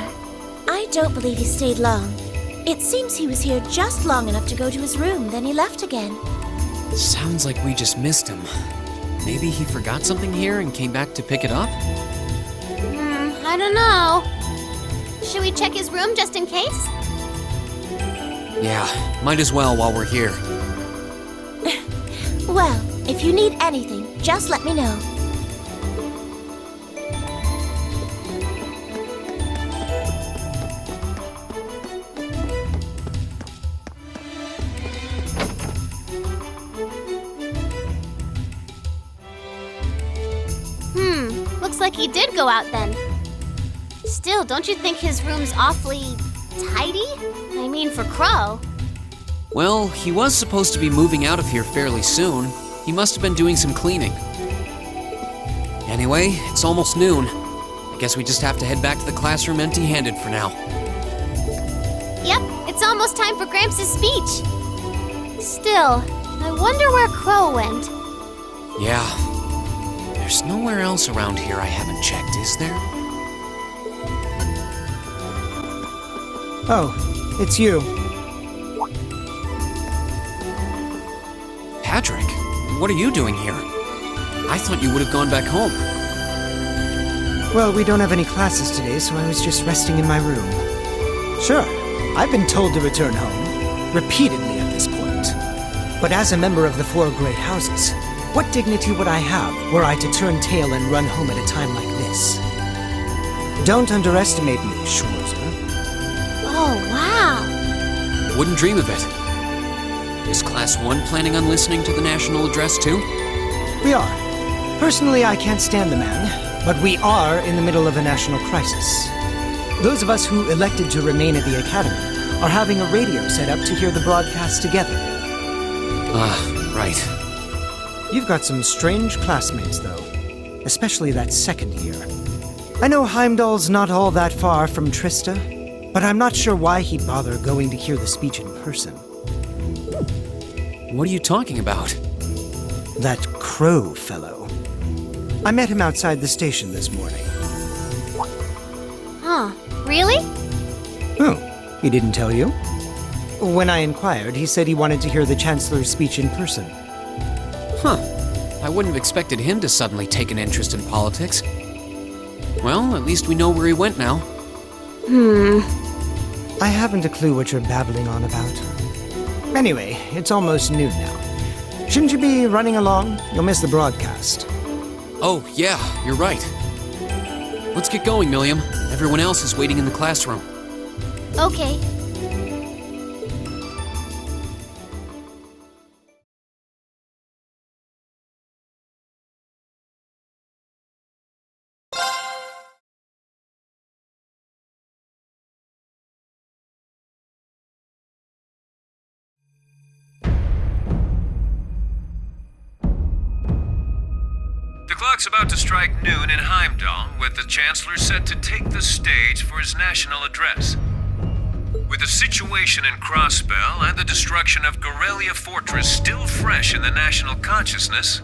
I don't believe he stayed long. It seems he was here just long enough to go to his room, then he left again. Sounds like we just missed him. Maybe he forgot something here and came back to pick it up? I don't know. Should we check his room just in case? Yeah, might as well while we're here. Well, if you need anything, just let me know. Looks like he did go out then. Still, don't you think his room's awfully tidy? I mean, for Crow. Well, he was supposed to be moving out of here fairly soon. He must have been doing some cleaning. Anyway, it's almost noon. I guess we just have to head back to the classroom empty-handed for now. almost time for Gramps' speech. Still, I wonder where Crow went. Yeah. There's nowhere else around here I haven't checked, is there? Oh, it's you. Patrick, what are you doing here? I thought you would have gone back home. Well, we don't have any classes today, so I was just resting in my room. Sure, I've been told to return home, repeatedly at this point. But as a member of the 4 great houses, what dignity would I have were I to turn tail and run home at a time like this? Don't underestimate me, Schwarzer. Oh, wow. Wouldn't dream of it. Is Class 1 planning on listening to the national address too? We are. Personally, I can't stand the man, but we are in the middle of a national crisis. Those of us who elected to remain at the Academy are having a radio set up to hear the broadcast together. Ah, right. You've got some strange classmates, though. Especially that second year. I know Heimdall's not all that far from Trista, but I'm not sure why he'd bother going to hear the speech in person. What are you talking about? That Crow fellow. I met him outside the station this morning. Huh, really? Oh, he didn't tell you? When I inquired, he said he wanted to hear the Chancellor's speech in person. Huh. I wouldn't have expected him to suddenly take an interest in politics. Well, at least we know where he went now. I haven't a clue what you're babbling on about. Anyway, it's almost noon now. Shouldn't you be running along? You'll miss the broadcast. Oh, yeah, you're right. Let's get going, Milliam. Everyone else is waiting in the classroom. Okay. The clock's about to strike noon in Heimdall, with the Chancellor set to take the stage for his national address. With the situation in Crossbell and the destruction of Gorelia Fortress still fresh in the national consciousness,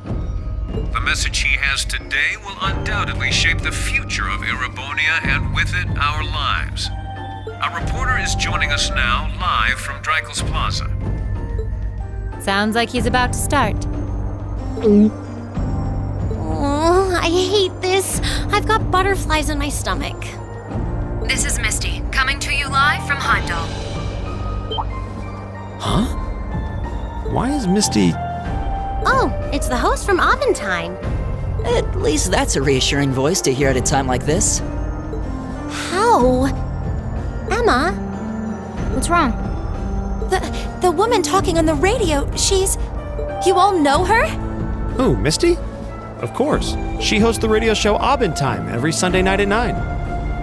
the message he has today will undoubtedly shape the future of Erebonia and with it, our lives. Our reporter is joining us now, live from Dreikel's Plaza. Sounds like he's about to start. Oh, I hate this. I've got butterflies in my stomach. This is Misty, coming to you live from Heimdall. Huh? Why is Misty... Oh, it's the host from Abentime. At least that's a reassuring voice to hear at a time like this. How? Emma? What's wrong? The woman talking on the radio, she's... You all know her? Who, Misty? Of course. She hosts the radio show Abentime every Sunday night at 9.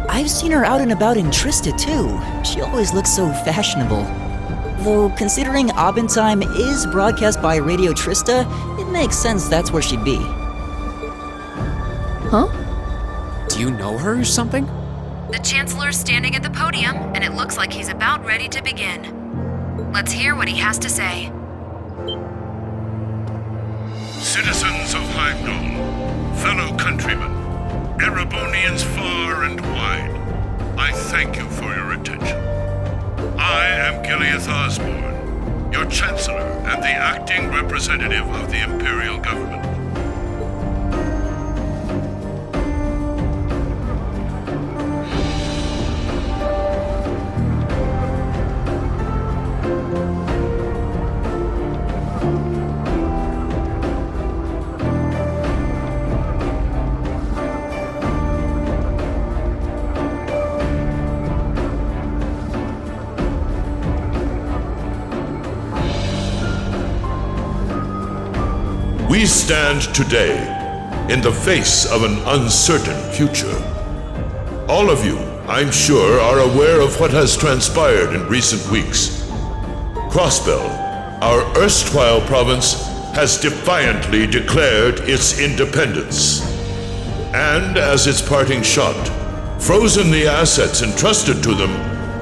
I've seen her out and about in Trista, too. She always looks so fashionable. Though, considering Abentime is broadcast by Radio Trista, it makes sense that's where she'd be. Huh? Do you know her or something? The Chancellor's standing at the podium, and it looks like he's about ready to begin. Let's hear what he has to say. Citizens of Heimdall, fellow countrymen, Erebonians far and wide, I thank you for your attention. I am Gileath Osborne, your Chancellor and the acting representative of the Imperial Government. We stand today in the face of an uncertain future. All of you, I'm sure, are aware of what has transpired in recent weeks. Crossbell, our erstwhile province, has defiantly declared its independence. And as its parting shot, frozen the assets entrusted to them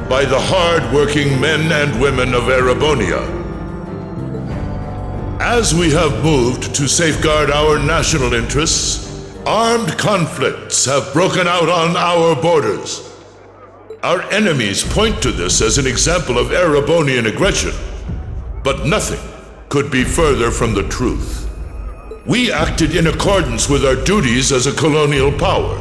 by the hard-working men and women of Erebonia. As we have moved to safeguard our national interests, armed conflicts have broken out on our borders. Our enemies point to this as an example of Erebonian aggression, but nothing could be further from the truth. We acted in accordance with our duties as a colonial power.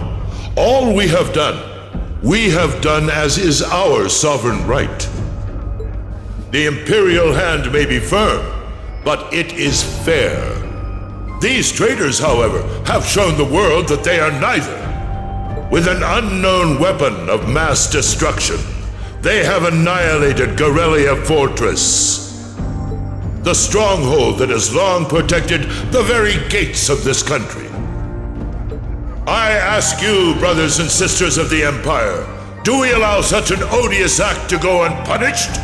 All we have done as is our sovereign right. The imperial hand may be firm, but it is fair. These traitors, however, have shown the world that they are neither. With an unknown weapon of mass destruction, they have annihilated Garrelia Fortress, the stronghold that has long protected the very gates of this country. I ask you, brothers and sisters of the Empire, do we allow such an odious act to go unpunished?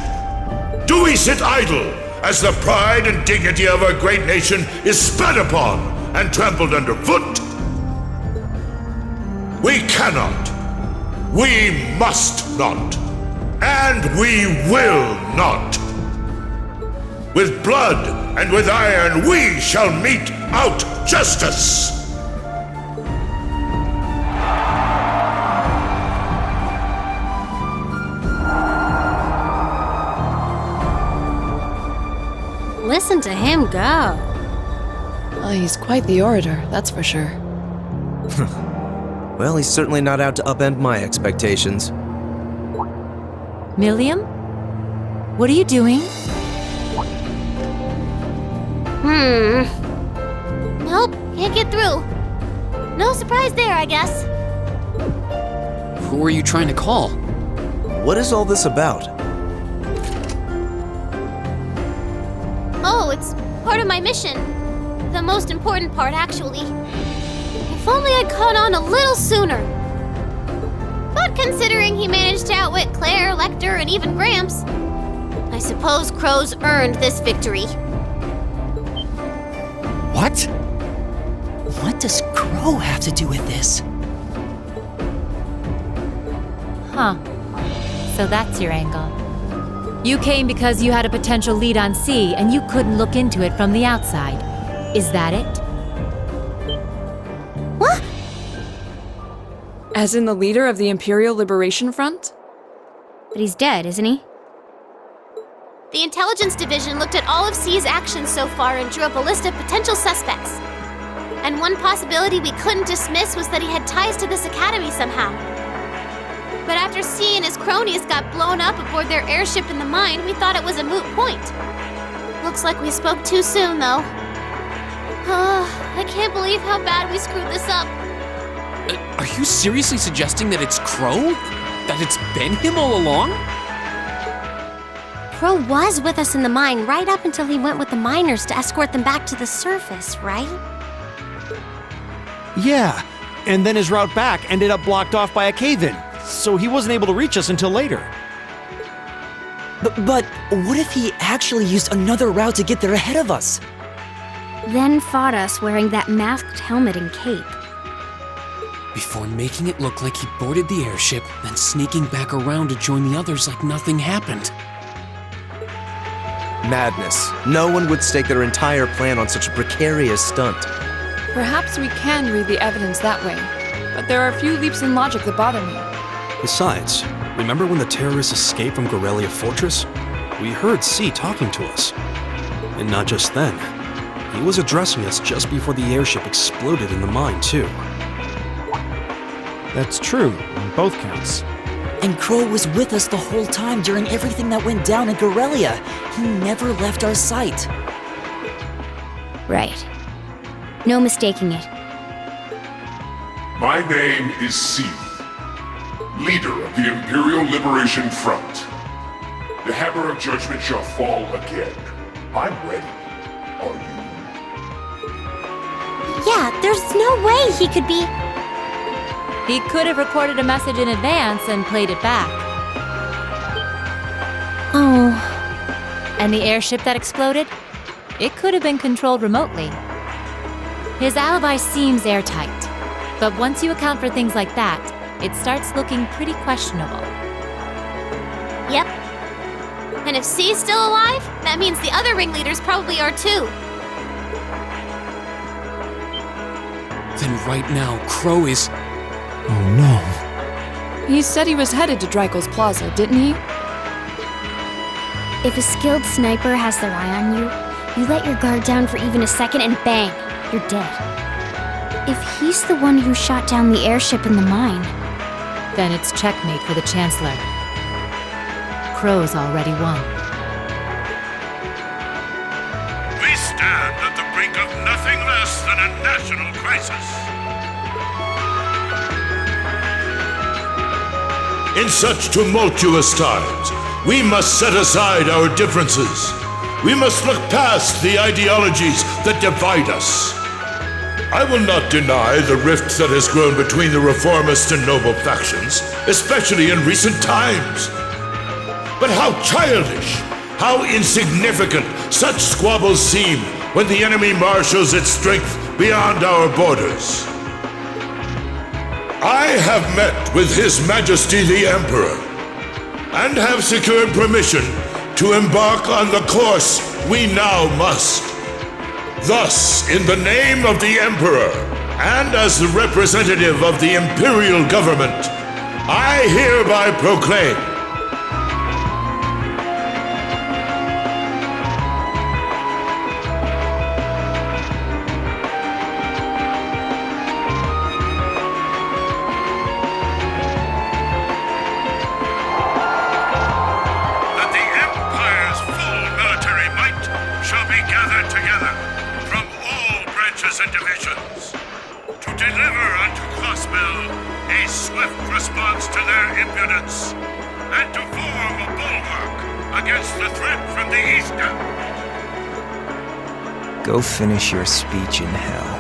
Do we sit idle as the pride and dignity of our great nation is spat upon and trampled underfoot? We cannot, we must not, and we will not. With blood and with iron we shall mete out justice. Listen to him go. He's quite the orator, that's for sure. Well, he's certainly not out to upend my expectations. Milliam? What are you doing? Nope, can't get through. No surprise there, I guess. Who are you trying to call? What is all this about? Oh, it's part of my mission. The most important part, actually. If only I'd caught on a little sooner. But considering he managed to outwit Claire, Lecter, and even Gramps, I suppose Crow's earned this victory. What? What does Crow have to do with this? Huh. So that's your angle. You came because you had a potential lead on C and you couldn't look into it from the outside. Is that it? What? As in the leader of the Imperial Liberation Front? But he's dead, isn't he? The Intelligence Division looked at all of C's actions so far and drew up a list of potential suspects. And one possibility we couldn't dismiss was that he had ties to this academy somehow. But after C and his cronies got blown up aboard their airship in the mine, we thought it was a moot point. Looks like we spoke too soon, though. I can't believe how bad we screwed this up. Are you seriously suggesting that it's Crow? That it's been him all along? Crow was with us in the mine right up until he went with the miners to escort them back to the surface, right? Yeah, and then his route back ended up blocked off by a cave-in, so he wasn't able to reach us until later. But what if he actually used another route to get there ahead of us? Then fought us wearing that masked helmet and cape. Before making it look like he boarded the airship, then sneaking back around to join the others like nothing happened. Madness. No one would stake their entire plan on such a precarious stunt. Perhaps we can read the evidence that way, but there are a few leaps in logic that bother me. Besides, remember when the terrorists escaped from Garrelia Fortress? We heard C talking to us. And not just then. He was addressing us just before the airship exploded in the mine, too. That's true, on both counts. And Crow was with us the whole time during everything that went down in Garrelia. He never left our sight. Right. No mistaking it. My name is C, leader of the Imperial Liberation Front. The hammer of judgment shall fall again. I'm ready. Are you? Yeah, there's no way he could be... He could have recorded a message in advance and played it back. Oh. And the airship that exploded? It could have been controlled remotely. His alibi seems airtight, but once you account for things like that, it starts looking pretty questionable. Yep. And if C's still alive, that means the other ringleaders probably are too. Then right now, Crow is... Oh no. He said he was headed to Dreikel's Plaza, didn't he? If a skilled sniper has their eye on you, you let your guard down for even a second and bang, you're dead. If he's the one who shot down the airship in the mine, Then it's checkmate for the Chancellor. Crow's already won. We stand at the brink of nothing less than a national crisis. In such tumultuous times, we must set aside our differences. We must look past the ideologies that divide us. I will not deny the rift that has grown between the reformist and noble factions, especially in recent times. But how childish, how insignificant such squabbles seem when the enemy marshals its strength beyond our borders. I have met with His Majesty the Emperor, and have secured permission to embark on the course we now must. Thus, in the name of the Emperor, and as the representative of the Imperial Government, I hereby proclaim that the Empire's full military might shall be gathered together from all branches and divisions to deliver unto Crossbell a swift response to their impudence and to form a bulwark against the threat from the eastern. Go finish your speech in hell.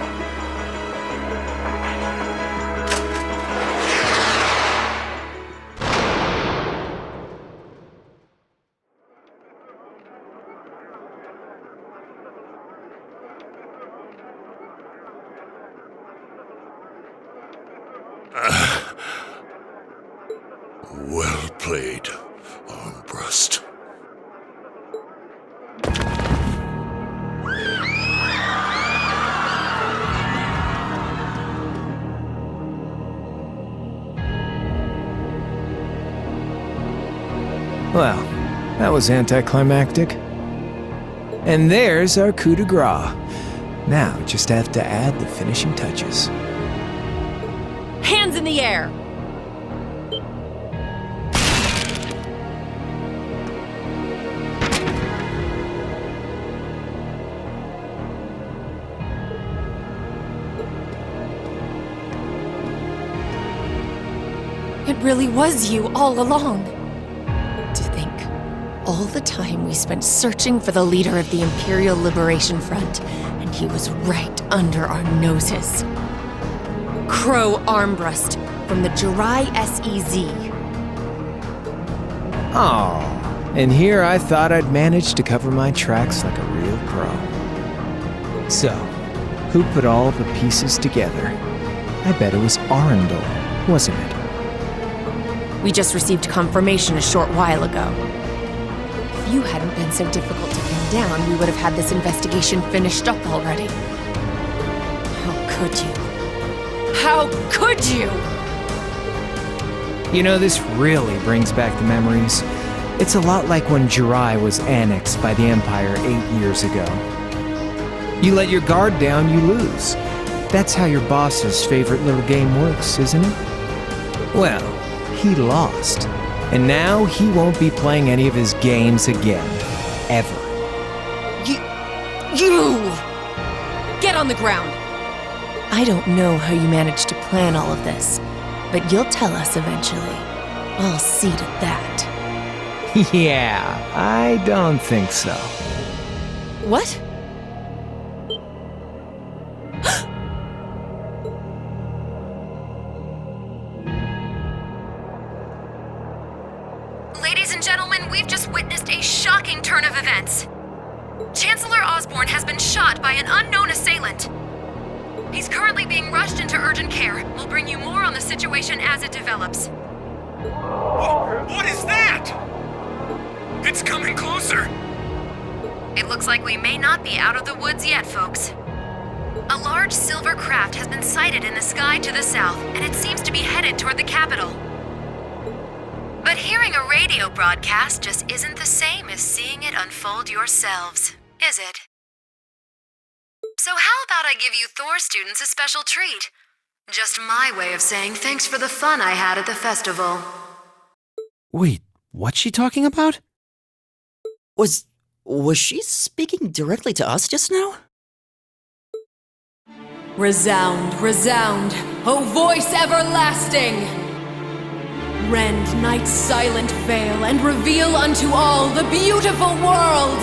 Well played, Armbrust. Well, that was anticlimactic. And there's our coup de grace. Now, just have to add the finishing touches. Hands in the air! It really was you all along. To think, all the time we spent searching for the leader of the Imperial Liberation Front, and he was right under our noses. Crow Armbrust from the Jirai SEZ. Oh, and here I thought I'd managed to cover my tracks like a real pro. So, who put all the pieces together? I bet it was Arundel, wasn't it? We just received confirmation a short while ago. If you hadn't been so difficult to pin down, we would have had this investigation finished up already. How could you? How could you? You know, this really brings back the memories. It's a lot like when Jirai was annexed by the Empire 8 years ago. You let your guard down, you lose. That's how your boss's favorite little game works, isn't it? Well, he lost. And now he won't be playing any of his games again. Ever. You! Get on the ground! I don't know how you managed to plan all of this, but you'll tell us eventually. I'll see to that. Yeah, I don't think so. What? Ladies and gentlemen, we've just witnessed a shocking turn of events. Chancellor Osborne has been shot by an unknown assailant. He's currently being rushed into urgent care. We'll bring you more on the situation as it develops. What is that? It's coming closer! It looks like we may not be out of the woods yet, folks. A large silver craft has been sighted in the sky to the south, and it seems to be headed toward the capital. But hearing a radio broadcast just isn't the same as seeing it unfold yourselves, is it? So how about I give you Thor students a special treat? Just my way of saying thanks for the fun I had at the festival. Wait, what's she talking about? Was she speaking directly to us just now? Resound, resound, O voice everlasting! Rend night's silent veil and reveal unto all the beautiful world!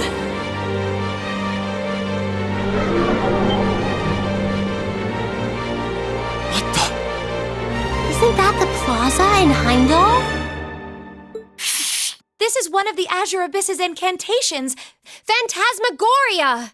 Isn't that the plaza in Heimdall? This is one of the Azure Abyss's incantations, Phantasmagoria!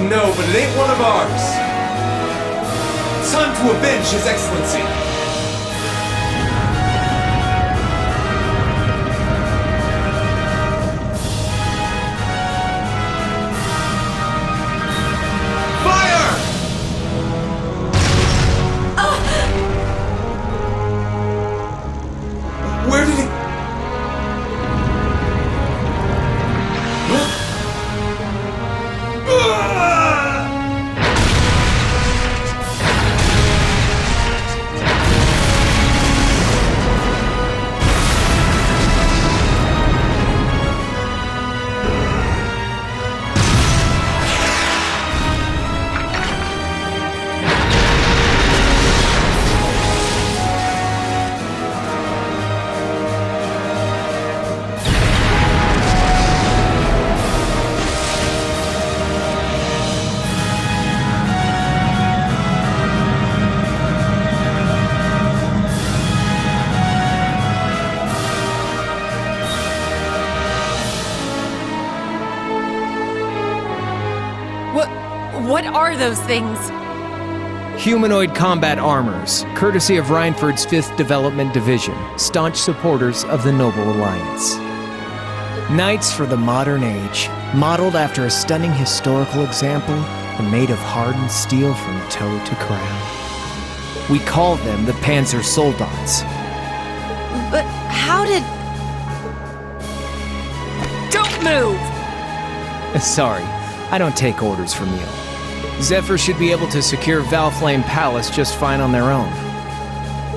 No, but it ain't one of ours. It's time to avenge His Excellency. Fire! Where did it... What are those things? Humanoid combat armors, courtesy of Reinford's 5th Development Division, staunch supporters of the Noble Alliance. Knights for the modern age, modeled after a stunning historical example and made of hardened steel from toe to crown. We call them the Panzer Soldats. But how did... Don't move! Sorry, I don't take orders from you. Zephyr should be able to secure Valflame Palace just fine on their own.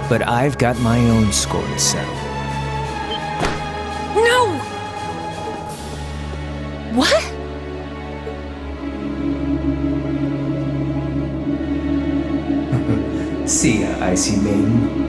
But I've got my own score to settle. No! What? See ya, Icy Maiden.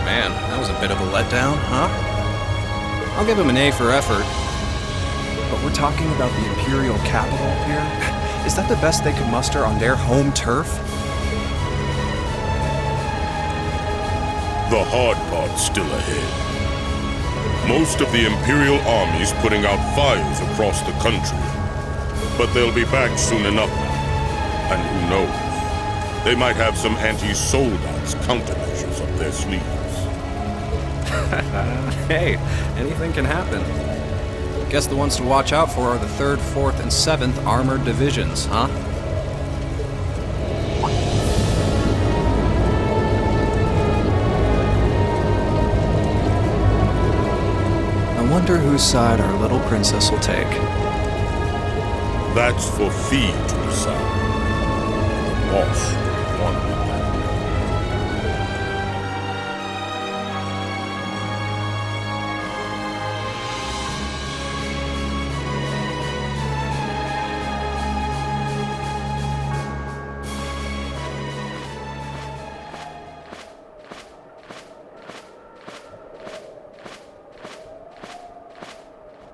Man, that was a bit of a letdown, huh? I'll give him an A for effort. But we're talking about the Imperial capital here? Is that the best they could muster on their home turf? The hard part's still ahead. Most of the Imperial army's putting out fires across the country. But they'll be back soon enough now. And who knows? They might have some anti-Soldats countermeasures up their sleeves. Hey, anything can happen. Guess the ones to watch out for are the 3rd, 4th, and 7th Armored Divisions, huh? I wonder whose side our little princess will take. That's for Fee to decide. The boss wanted it that way.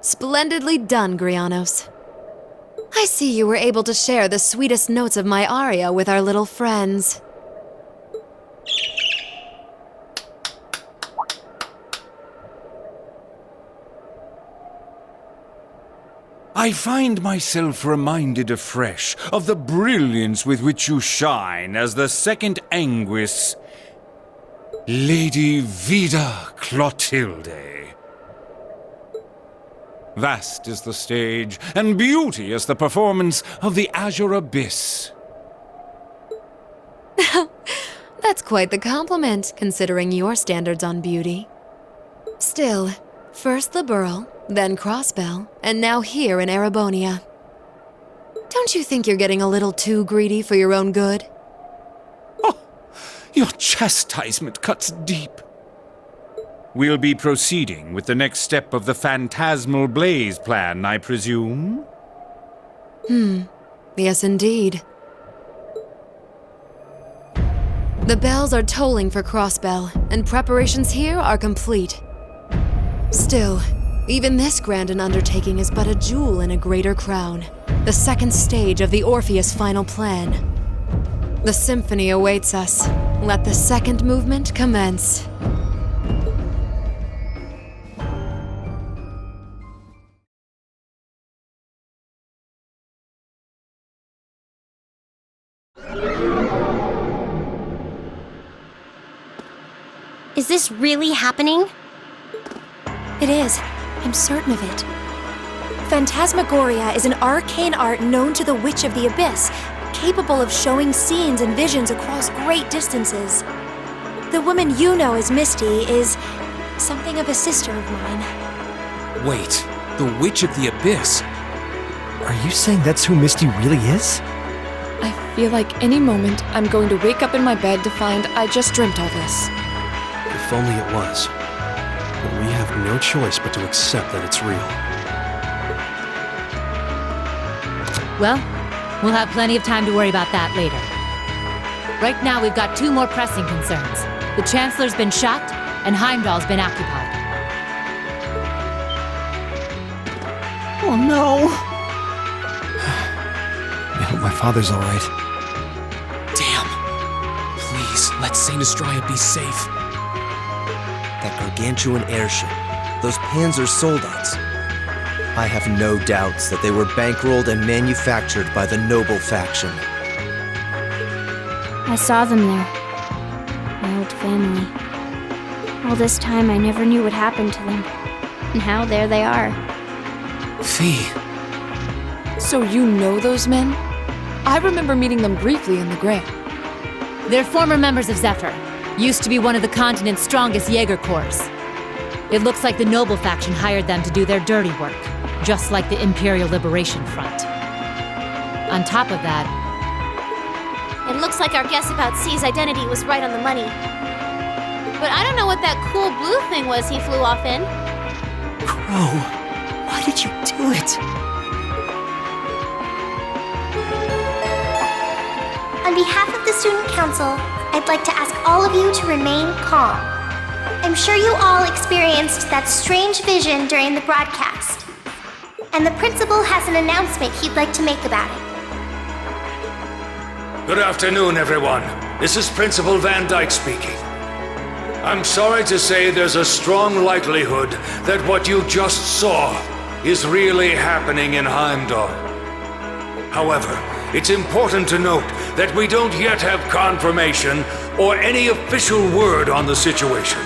Splendidly done, Grianos. I see you were able to share the sweetest notes of my aria with our little friends. I find myself reminded afresh of the brilliance with which you shine as the second Anguis, Lady Vida Clotilde. Vast is the stage, and beauteous the performance of the Azure Abyss. That's quite the compliment, considering your standards on beauty. Still, first the Burl, then Crossbell, and now here in Erebonia. Don't you think you're getting a little too greedy for your own good? Your chastisement cuts deep. We'll be proceeding with the next step of the Phantasmal Blaze plan, I presume? Yes, indeed. The bells are tolling for Crossbell, and preparations here are complete. Still, even this grand an undertaking is but a jewel in a greater crown, the second stage of the Orpheus final plan. The symphony awaits us. Let the second movement commence. Is this really happening? It is. I'm certain of it. Phantasmagoria is an arcane art known to the Witch of the Abyss, capable of showing scenes and visions across great distances. The woman you know as Misty is something of a sister of mine. Wait, the Witch of the Abyss? Are you saying that's who Misty really is? I feel like any moment I'm going to wake up in my bed to find I just dreamt all this. If only it was. But we have no choice but to accept that it's real. Well, we'll have plenty of time to worry about that later. Right now, we've got two more pressing concerns. The Chancellor's been shot, and Heimdall's been occupied. Oh no! I hope my father's alright. Damn. Please, let Saint Estrella be safe. That gargantuan airship, those Panzer soldats. I have no doubts that they were bankrolled and manufactured by the noble faction. I saw them there. My old family. All this time I never knew what happened to them. Now there they are. Fee. So you know those men? I remember meeting them briefly in the Gray. They're former members of Zephyr. Used to be one of the continent's strongest Jaeger Corps. It looks like the Noble faction hired them to do their dirty work, just like the Imperial Liberation Front. On top of that, It looks like our guess about C's identity was right on the money. But I don't know what that cool blue thing was he flew off in. Crow, why did you do it? On behalf of the Student Council, I'd like to ask all of you to remain calm. I'm sure you all experienced that strange vision during the broadcast. And the principal has an announcement he'd like to make about it. Good afternoon, everyone. This is Principal Van Dyke speaking. I'm sorry to say there's a strong likelihood that what you just saw is really happening in Heimdall. However, it's important to note that we don't yet have confirmation or any official word on the situation.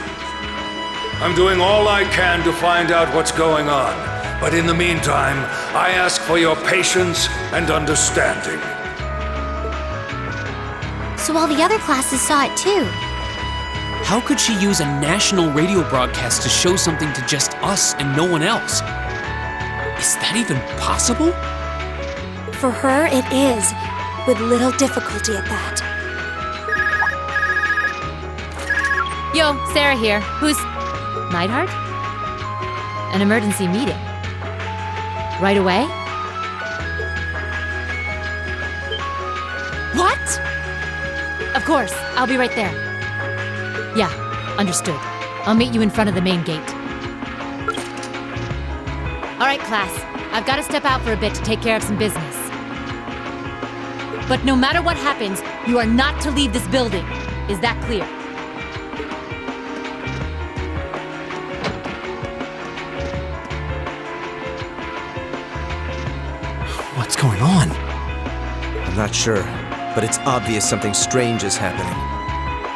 I'm doing all I can to find out what's going on, but in the meantime, I ask for your patience and understanding. So all the other classes saw it too. How could she use a national radio broadcast to show something to just us and no one else? Is that even possible? For her, it is, with little difficulty at that. Yo, Sarah here. Who's... Neidhart? An emergency meeting. Right away? What? Of course, I'll be right there. Yeah, understood. I'll meet you in front of the main gate. All right, class. I've got to step out for a bit to take care of some business. But no matter what happens, you are not to leave this building. Is that clear? What's going on? I'm not sure, but it's obvious something strange is happening.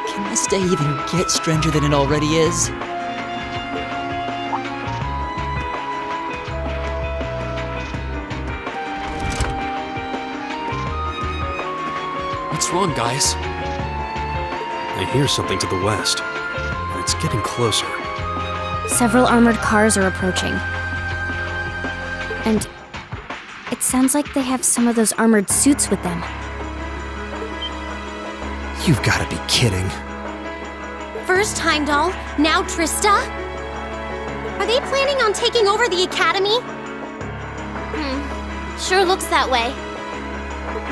Can this day even get stranger than it already is? What's wrong, guys? I hear something to the west, and it's getting closer. Several armored cars are approaching. And it sounds like they have some of those armored suits with them. You've got to be kidding. First Heimdall, now Trista? Are they planning on taking over the academy? Sure looks that way.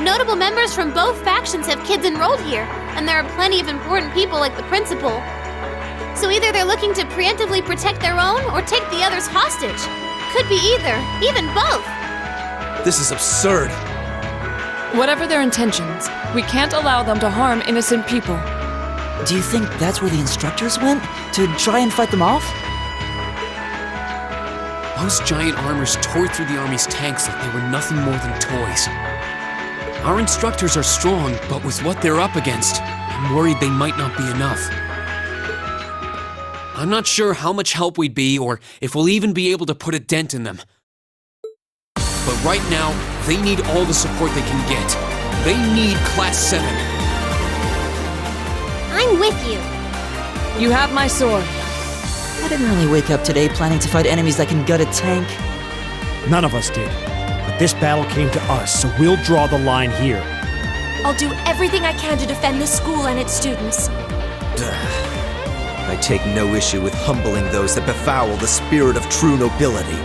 Notable members from both factions have kids enrolled here, and there are plenty of important people like the principal. So either they're looking to preemptively protect their own or take the others hostage. Could be either, even both. This is absurd. Whatever their intentions, we can't allow them to harm innocent people. Do you think that's where the instructors went? To try and fight them off? Those giant armors tore through the army's tanks like they were nothing more than toys. Our instructors are strong, but with what they're up against, I'm worried they might not be enough. I'm not sure how much help we'd be, or if we'll even be able to put a dent in them. But right now, they need all the support they can get. They need Class VII. I'm with you. You have my sword. I didn't really wake up today planning to fight enemies that can gut a tank. None of us did. But this battle came to us, so we'll draw the line here. I'll do everything I can to defend the school and its students. I take no issue with humbling those that befoul the spirit of true nobility.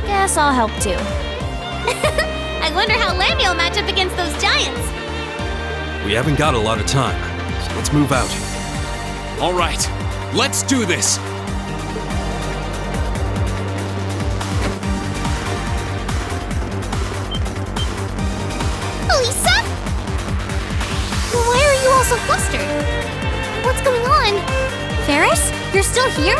Guess I'll help too. I wonder how Landy will match up against those giants. We haven't got a lot of time, so let's move out. All right, let's do this. so flustered? What's going on? Ferris? You're still here?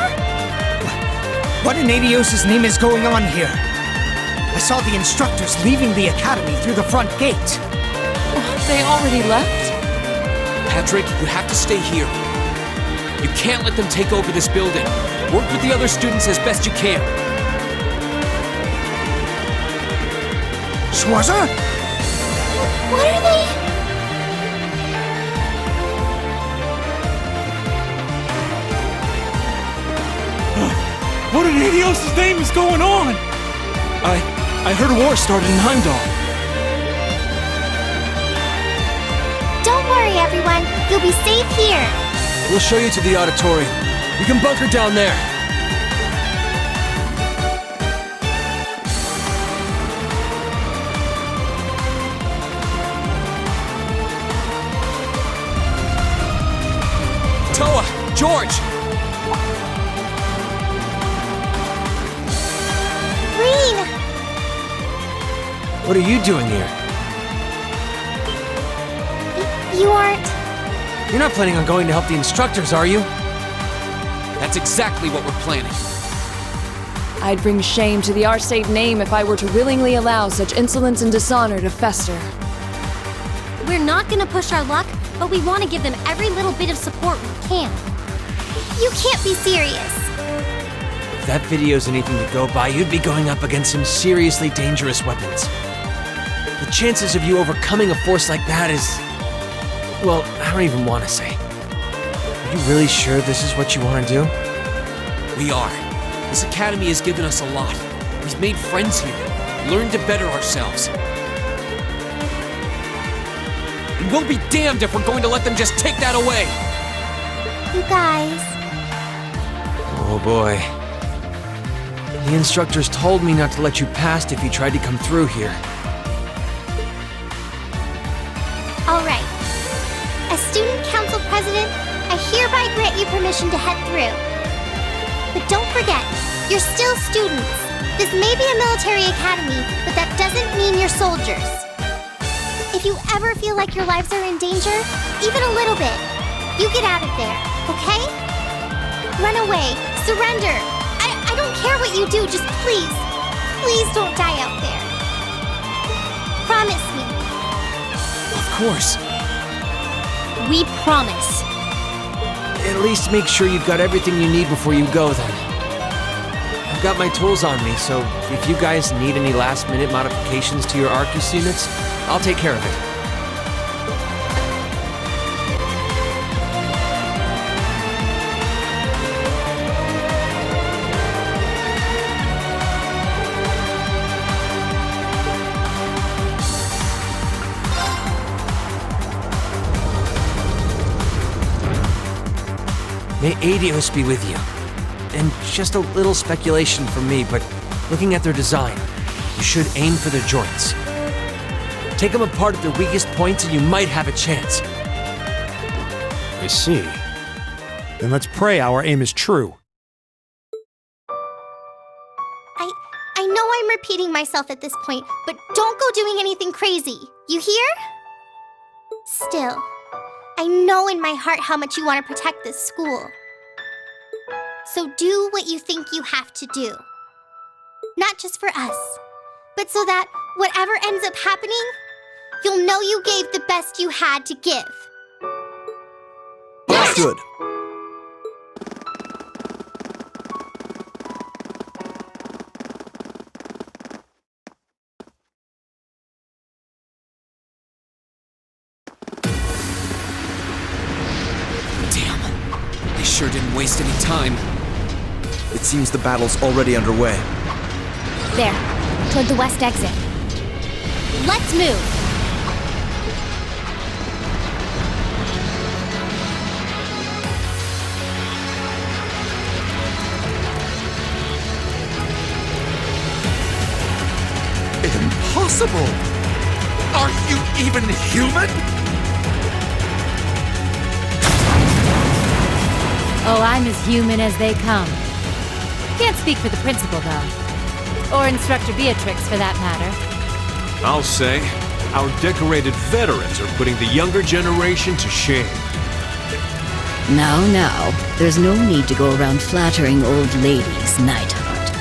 What in Adios' name is going on here? I saw the instructors leaving the academy through the front gate. They already left? Patrick, you have to stay here. You can't let them take over this building. Work with the other students as best you can. Schwarzer? What are they? What in Adios' name is going on? I heard a war started in Heimdall. Don't worry, everyone. You'll be safe here. We'll show you to the auditorium. You can bunker down there. Toa! George! Rean! What are you doing here? You aren't... You're not planning on going to help the instructors, are you? That's exactly what we're planning. I'd bring shame to the Arcade name if I were to willingly allow such insolence and dishonor to fester. We're not gonna push our luck, but we want to give them every little bit of support we can. You can't be serious. If that video's anything to go by, you'd be going up against some seriously dangerous weapons. The chances of you overcoming a force like that is... well, I don't even want to say. Are you really sure this is what you want to do? We are. This academy has given us a lot. We've made friends here, learned to better ourselves. And we'll be damned if we're going to let them just take that away! You guys... Oh boy. The instructors told me not to let you past if you tried to come through here. All right. As student council president, I hereby grant you permission to head through. But don't forget, you're still students. This may be a military academy, but that doesn't mean you're soldiers. If you ever feel like your lives are in danger, even a little bit, you get out of there, okay? Run away, surrender. I don't care what you do, just please don't die out there. Promise me. Of course. We promise. At least make sure you've got everything you need before you go, then. I've got my tools on me, so if you guys need any last-minute modifications to your Arcus units, I'll take care of it. May Adios be with you. And just a little speculation from me, but looking at their design, you should aim for their joints. Take them apart at their weakest points and you might have a chance. I see. Then let's pray our aim is true. I know I'm repeating myself at this point, but don't go doing anything crazy. You hear? Still, I know in my heart how much you want to protect this school. So do what you think you have to do. Not just for us, but so that whatever ends up happening, you'll know you gave the best you had to give. Understood. They sure didn't waste any time. It seems the battle's already underway. There, toward the west exit. Let's move! Impossible! Are you even human? Oh, I'm as human as they come. Can't speak for the principal, though. Or Instructor Beatrix, for that matter. I'll say, Our decorated veterans are putting the younger generation to shame. Now, there's no need to go around flattering old ladies, Nightheart.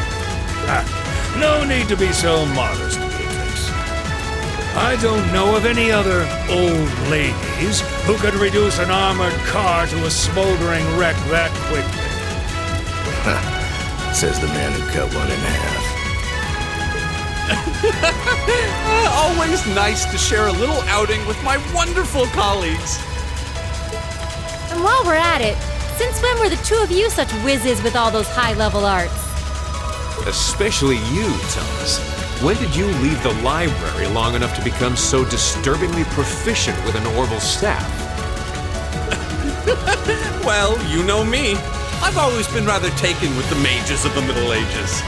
No need to be so modest, Beatrix. I don't know of any other old ladies who could reduce an armored car to a smoldering wreck that quickly. Says the man who cut one in half. Always nice to share a little outing with my wonderful colleagues. And while we're at it, since when were the two of you such whizzes with all those high-level arts? Especially you, Thomas. When did you leave the library long enough to become so disturbingly proficient with an orbital staff? Well, you know me. I've always been rather taken with the mages of the Middle Ages.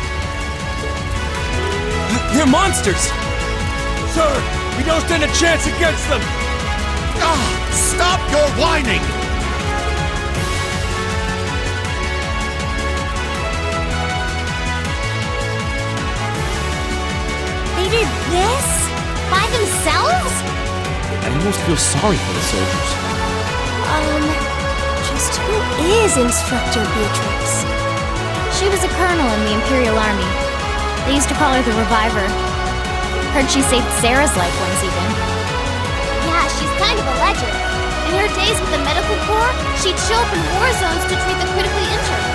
They're monsters! Sir, we don't stand a chance against them! Stop your whining! They did this? By themselves? I almost feel sorry for the soldiers. Just who is Instructor Beatrix? She was a colonel in the Imperial Army. They used to call her the Reviver. Heard she saved Sarah's life once even. Yeah, she's kind of a legend. In her days with the medical corps, she'd show up in war zones to treat the critically injured.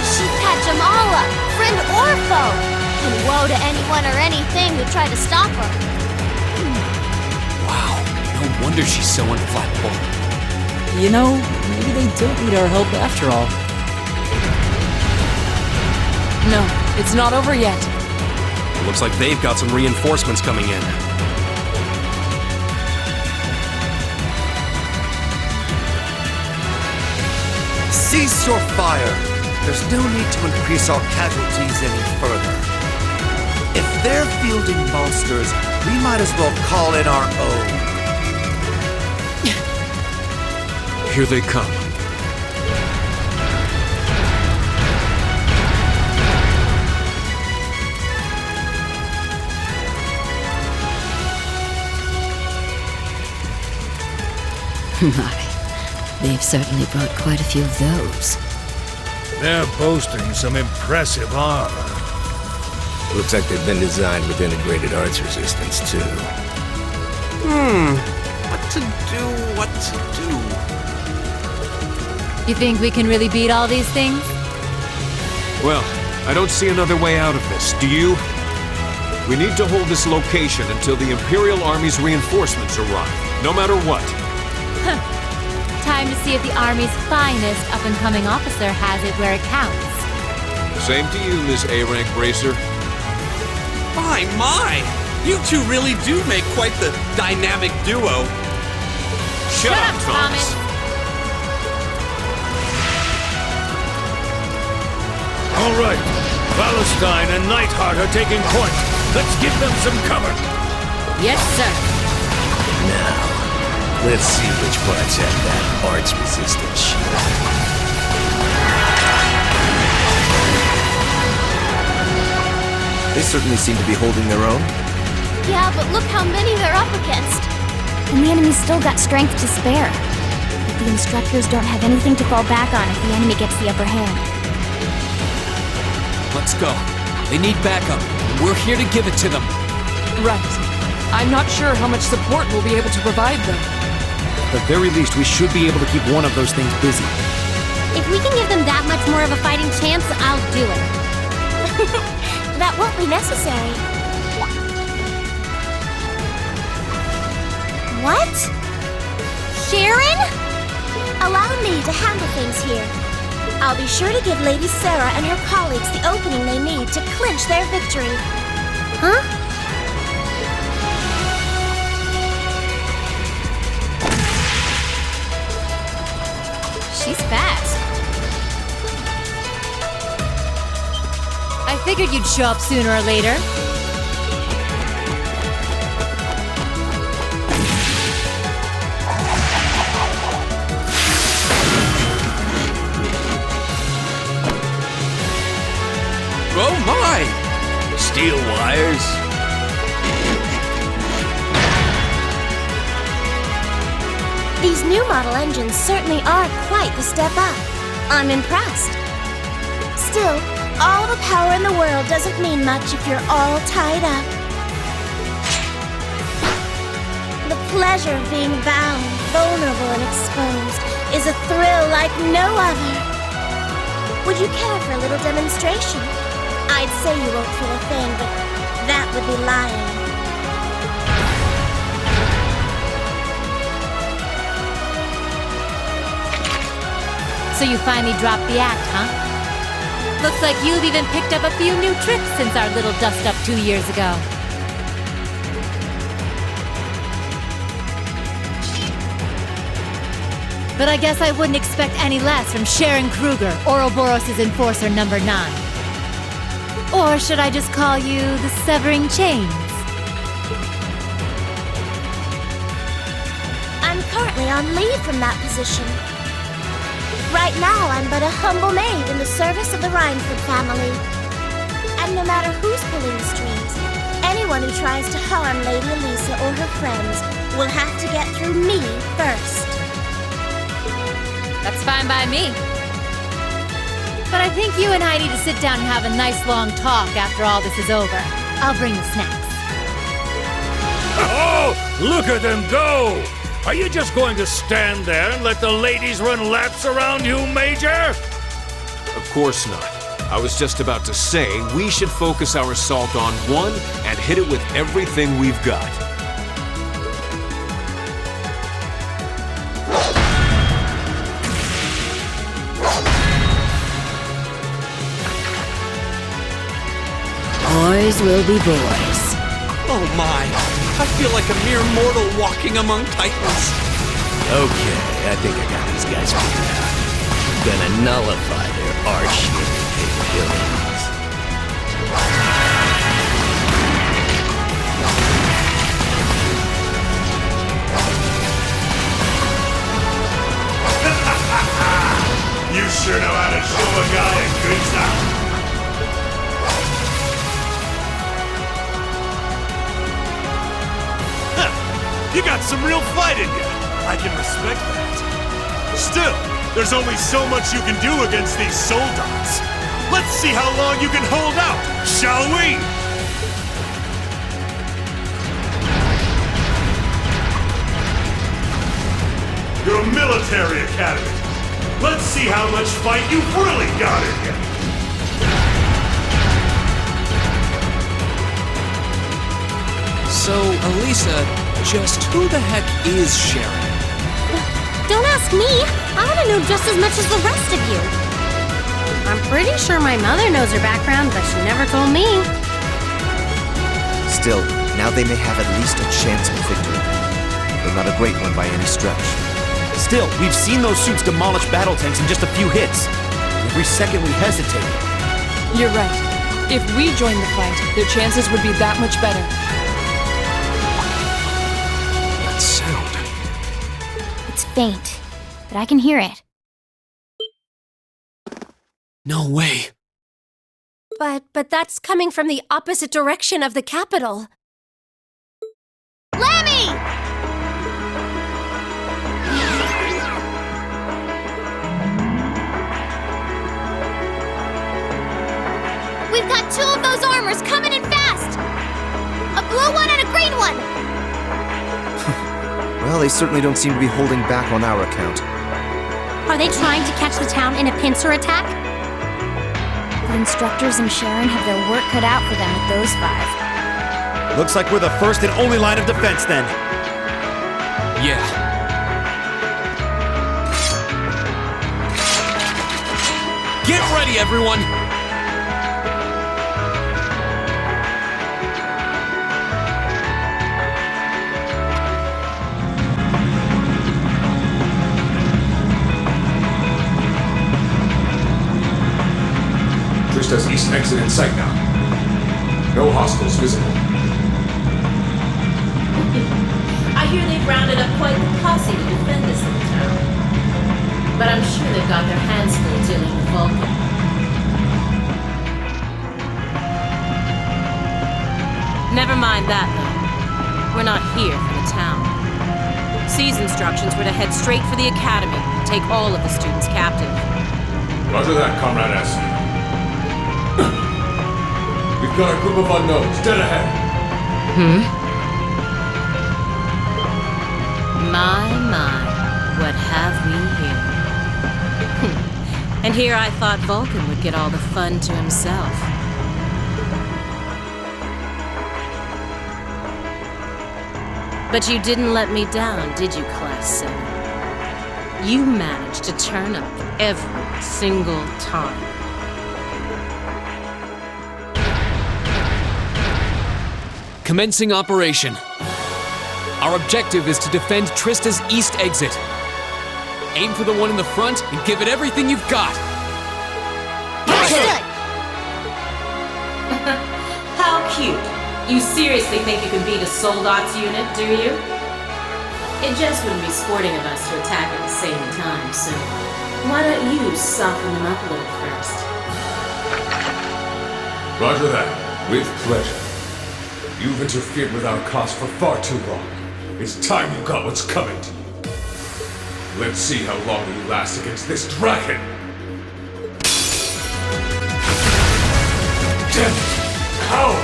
She'd patch them all up, friend or foe. And woe to anyone or anything who tried to stop her. Wow, no wonder she's so unflappable. You know, maybe they don't need our help after all. No, it's not over yet. It looks like they've got some reinforcements coming in. Cease your fire! There's no need to increase our casualties any further. If they're fielding monsters, we might as well call in our own. Here they come. My, they've certainly brought quite a few of those. They're boasting some impressive armor. Looks like they've been designed with integrated arts resistance, too. What to do? You think we can really beat all these things? Well, I don't see another way out of this, do you? We need to hold this location until the Imperial Army's reinforcements arrive, no matter what. Time to see if the Army's finest up-and-coming officer has it where it counts. Same to you, Miss A-Rank Bracer. My! You two really do make quite the dynamic duo. Shut up, Thomas. All right, Valentine and Nightheart are taking point. Let's give them some cover. Yes, sir. Now, let's see which parts have that arts resistance shield. They certainly seem to be holding their own. Yeah, but look how many they're up against. And the enemy's still got strength to spare. But the instructors don't have anything to fall back on if the enemy gets the upper hand. Let's go. They need backup. We're here to give it to them. Right. I'm not sure how much support we'll be able to provide them. At the very least, we should be able to keep one of those things busy. If we can give them that much more of a fighting chance, I'll do it. That won't be necessary. What? Sharon? Allow me to handle things here. I'll be sure to give Lady Sarah and her colleagues the opening they need to clinch their victory. Huh? She's fast. I figured you'd show up sooner or later. Oh my! Steel wires? These new model engines certainly are quite the step up. I'm impressed. Still, all the power in the world doesn't mean much if you're all tied up. The pleasure of being bound, vulnerable, and exposed is a thrill like no other. Would you care for a little demonstration? I'd say you won't feel a thing, but that would be lying. So you finally dropped the act, huh? Looks like you've even picked up a few new tricks since our little dust-up 2 years ago. But I guess I wouldn't expect any less from Sharon Kruger, Ouroboros' Enforcer number 9. Or should I just call you the Severing Chains? I'm currently on leave from that position. Right now, I'm but a humble maid in the service of the Rhineford family. And no matter who's pulling the strings, anyone who tries to harm Lady Elisa or her friends will have to get through me first. That's fine by me. But I think you and I need to sit down and have a nice long talk after all this is over. I'll bring the snacks. Oh, look at them go! Are you just going to stand there and let the ladies run laps around you, Major? Of course not. I was just about to say we should focus our assault on one and hit it with everything we've got. Boys will be boys. Oh my! I feel like a mere mortal walking among titans. Okay, I think I got these guys figured out. I'm gonna nullify their arse-shaping capabilities. You sure know how to show a guy a good time. You got some real fight in you. I can respect that. Still, there's only so much you can do against these soldats. Let's see how long you can hold out, shall we? Your military academy. Let's see how much fight you've really got in you. So, Elisa, just who the heck is Sharon? Don't ask me. I want to know just as much as the rest of you. I'm pretty sure my mother knows her background, but she never told me. Still, now they may have at least a chance of victory. Though not a great one by any stretch. Still, we've seen those suits demolish battle tanks in just a few hits. Every second we hesitate. You're right. If we join the fight, their chances would be that much better. That sound. It's faint, but I can hear it. No way. But that's coming from the opposite direction of the capital. Lemmy! We've got 2 of those armors coming in fast! A blue one and a green one! Well, they certainly don't seem to be holding back on our account. Are they trying to catch the town in a pincer attack? The instructors and Sharon have their work cut out for them with those 5. Looks like we're the first and only line of defense then. Yeah. Get ready, everyone! Trista's east exit in sight now. No hostiles visible. I hear they've rounded up quite the posse to defend this little town. But I'm sure they've got their hands full dealing with Vulcan. Never mind that, though. We're not here for the town. C's instructions were to head straight for the academy and take all of the students captive. Roger that, Comrade S. We've got a group of unknowns dead ahead. My, what have we here? And here I thought Vulcan would get all the fun to himself. But you didn't let me down, did you, Class VII? You managed to turn up every single time. Commencing operation. Our objective is to defend Trista's east exit. Aim for the one in the front and give it everything you've got. How cute. You seriously think you can beat a Soldot's unit, do you? It just wouldn't be sporting of us to attack at the same time, so why don't you soften them up a little first? Roger that. With pleasure. You've interfered with our cause for far too long. It's time you got what's coming to you. Let's see how long you last against this dragon! Damn it! How?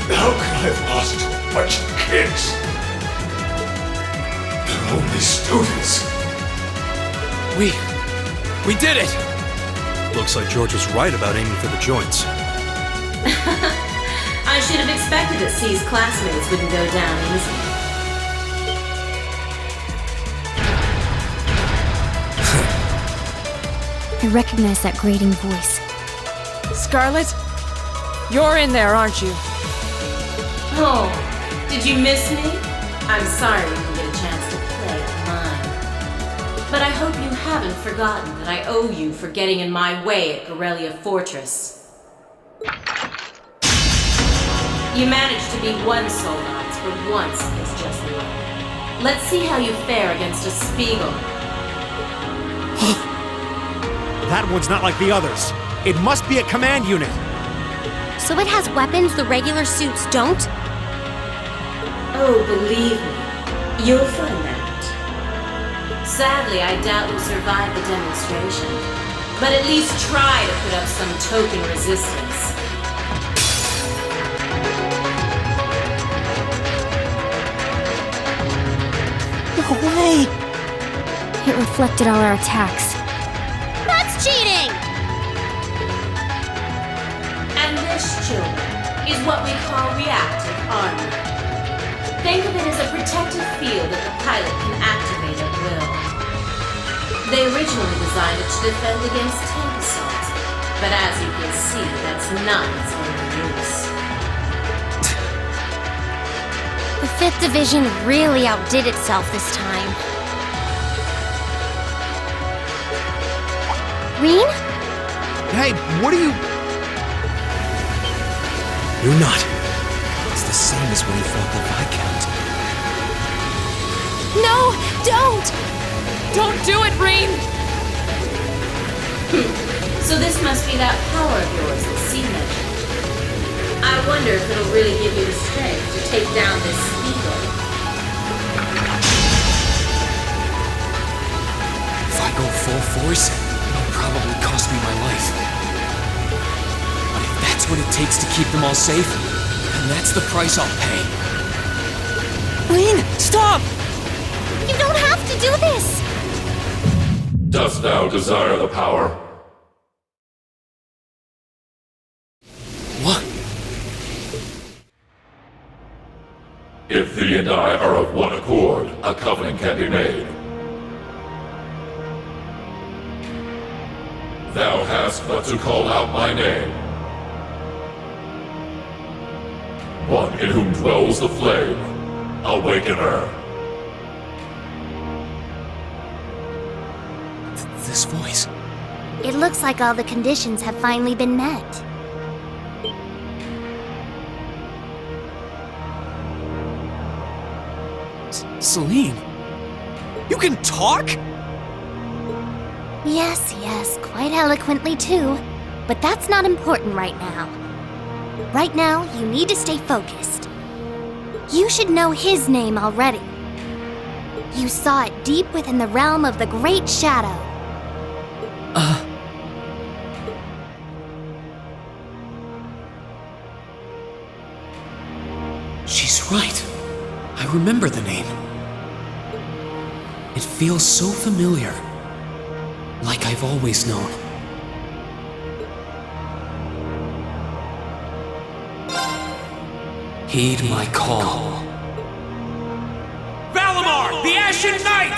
How could I have lost to a bunch of kids? They're only students. We did it! Looks like George was right about aiming for the joints. I should have expected that C's classmates wouldn't go down easy. I recognize that grating voice. Scarlet? You're in there, aren't you? Oh, did you miss me? I'm sorry you didn't get a chance to play at mine. But I hope you haven't forgotten that I owe you for getting in my way at Gorelia Fortress. You managed to beat one Soldot's, but once is just enough. Let's see how you fare against a Spiegel. That one's not like the others. It must be a command unit. So it has weapons the regular suits don't? Oh, believe me, you'll find out. Sadly, I doubt we'll survive the demonstration, but at least try to put up some token resistance. No way! It reflected all our attacks. That's cheating! And this, children, is what we call reactive armor. Think of it as a protective field that the pilot can activate at will. They originally designed it to defend against tank assault, but as you can see, that's not its only use. The 5th Division really outdid itself this time. Rean? Hey, what are you... You're not. It's the same as when he fought the Viscount. No, don't! Don't do it, Rean! So this must be that power of yours that C mentioned. I wonder if it'll really give you the strength to take down this Spiegel. If I go full force, it'll probably cost me my life. But if that's what it takes to keep them all safe, then that's the price I'll pay. Rean, stop! You don't have to do this! Dost thou desire the power? What? If thee and I are of one accord, a covenant can be made. Thou hast but to call out my name. One in whom dwells the flame, Awakener. This voice. It looks like all the conditions have finally been met. Celine, you can talk? Yes, quite eloquently too. But that's not important right now. Right now, you need to stay focused. You should know his name already. You saw it deep within the realm of the Great Shadow. She's right. I remember the name. It feels so familiar. Like I've always known. Heed my call. Valimar, the Ashen Knight!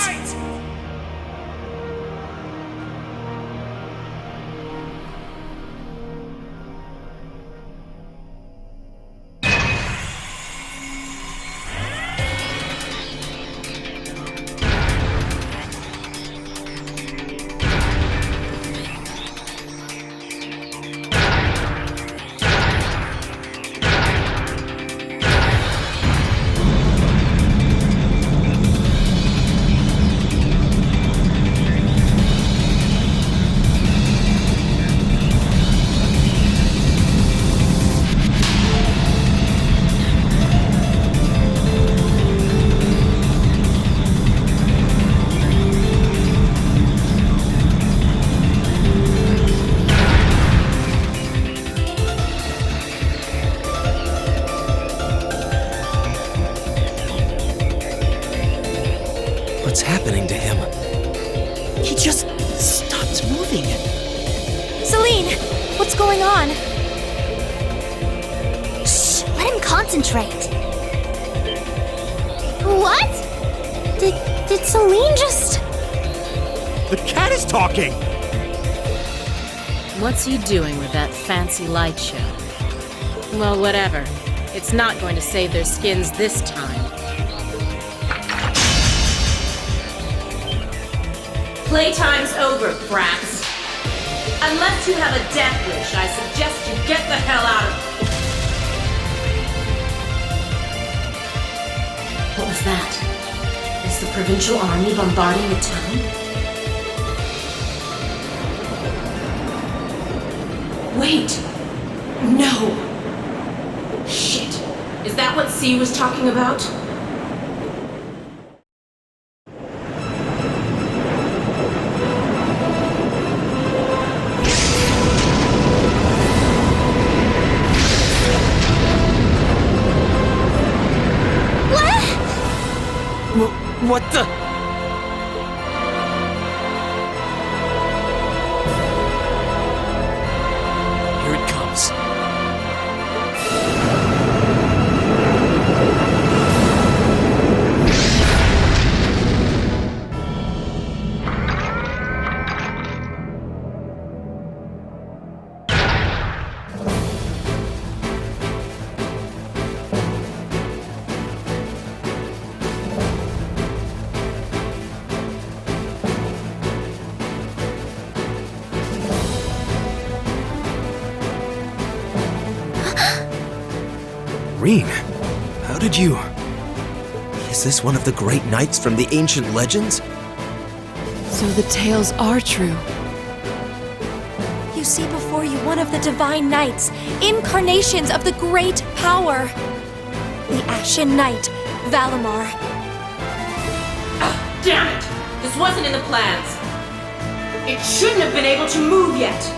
What's happening to him? He just stopped moving. Celine, what's going on? Shh, let him concentrate. What? Did Celine just... The cat is talking! What's he doing with that fancy light show? Well, whatever. It's not going to save their skins this time. Playtime's over, Brax. Unless you have a death wish, I suggest you get the hell out of here. What was that? Is the provincial army bombarding the town? Wait! No! Shit! Is that what C was talking about? What the? Here it comes. Rean, how did you... Is this one of the great knights from the ancient legends? So the tales are true. You see before you one of the divine knights, incarnations of the great power. The Ashen Knight, Valimar. Damn it! This wasn't in the plans. It shouldn't have been able to move yet.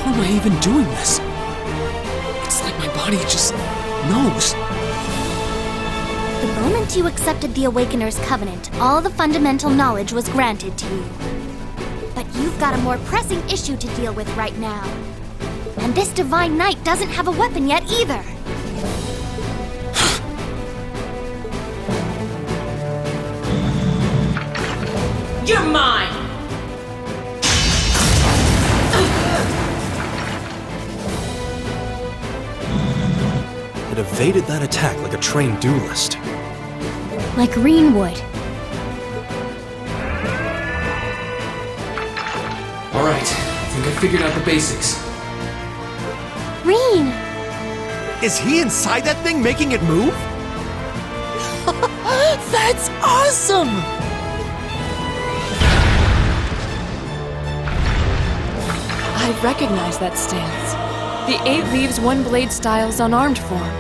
How am I even doing this? It's like my body just knows. The moment you accepted the Awakener's Covenant, all the fundamental knowledge was granted to you. But you've got a more pressing issue to deal with right now. And this Divine Knight doesn't have a weapon yet either. You're mine! evaded that attack like a trained duelist. Like Rean would. Alright, I think I figured out the basics. Rean! Is he inside that thing making it move? That's awesome! I recognize that stance. The 8 leaves, 1 blade style's unarmed form.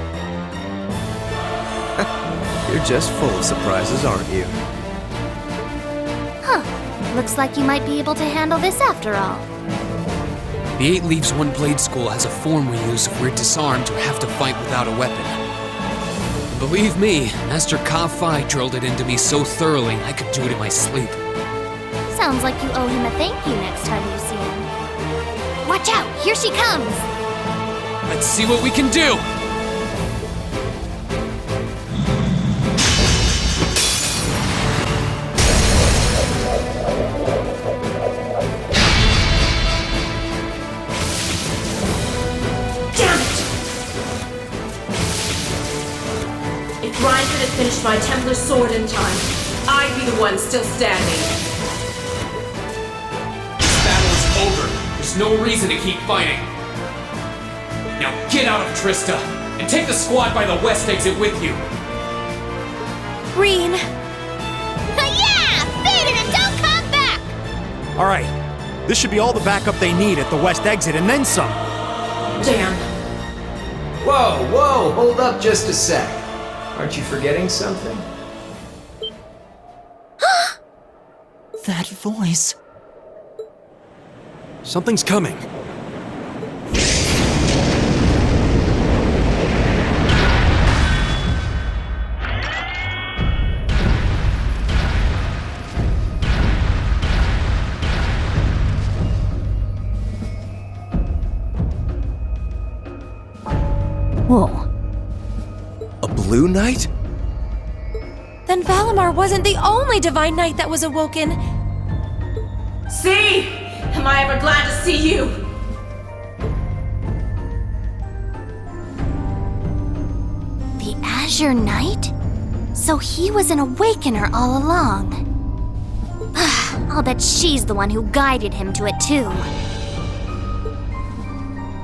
You're just full of surprises, aren't you? Huh. Looks like you might be able to handle this after all. The 8 leaves, 1 blade school has a form we use if we're disarmed or have to fight without a weapon. Believe me, Master Ka-Fi drilled it into me so thoroughly I could do it in my sleep. Sounds like you owe him a thank you next time you see him. Watch out! Here she comes! Let's see what we can do! If Reinford had finished my Templar sword in time, I'd be the one still standing. This battle is over. There's no reason to keep fighting. Now get out of Trista, and take the squad by the west exit with you. Rean! Yeah! Beat it and don't come back! Alright, this should be all the backup they need at the west exit and then some. Damn. Whoa, hold up just a sec. Aren't you forgetting something? That voice. Something's coming. Whoa. A blue knight? Then Valimar wasn't the only divine knight that was awoken. See? Am I ever glad to see you? The Azure Knight? So he was an awakener all along. I'll bet she's the one who guided him to it too.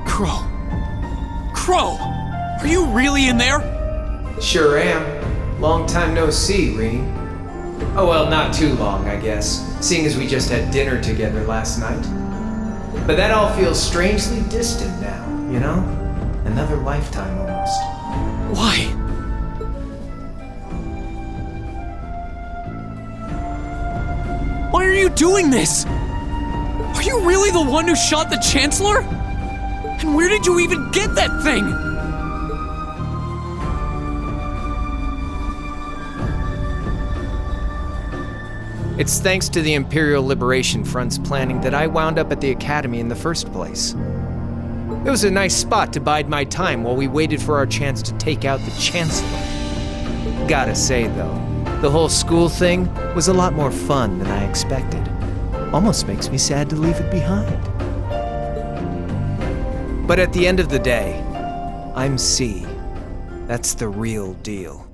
Crow. Crow! Are you really in there? Sure am. Long time no see, Rean. Oh well, not too long, I guess, seeing as we just had dinner together last night. But that all feels strangely distant now, you know? Another lifetime almost. Why? Why are you doing this? Are you really the one who shot the Chancellor? And where did you even get that thing? It's thanks to the Imperial Liberation Front's planning that I wound up at the Academy in the first place. It was a nice spot to bide my time while we waited for our chance to take out the Chancellor. Gotta say, though, the whole school thing was a lot more fun than I expected. Almost makes me sad to leave it behind. But at the end of the day, I'm C. That's the real deal.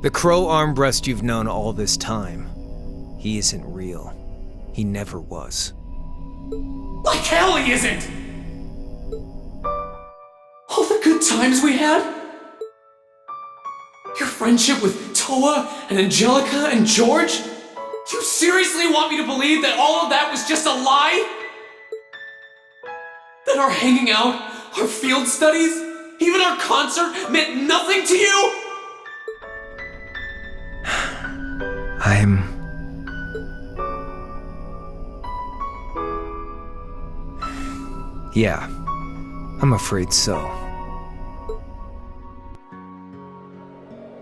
The Crow Armbrust you've known all this time, he isn't real. He never was. Like hell he isn't! All the good times we had? Your friendship with Toa and Angelica and George? You seriously want me to believe that all of that was just a lie? That our hanging out, our field studies, even our concert meant nothing to you? Yeah, I'm afraid so.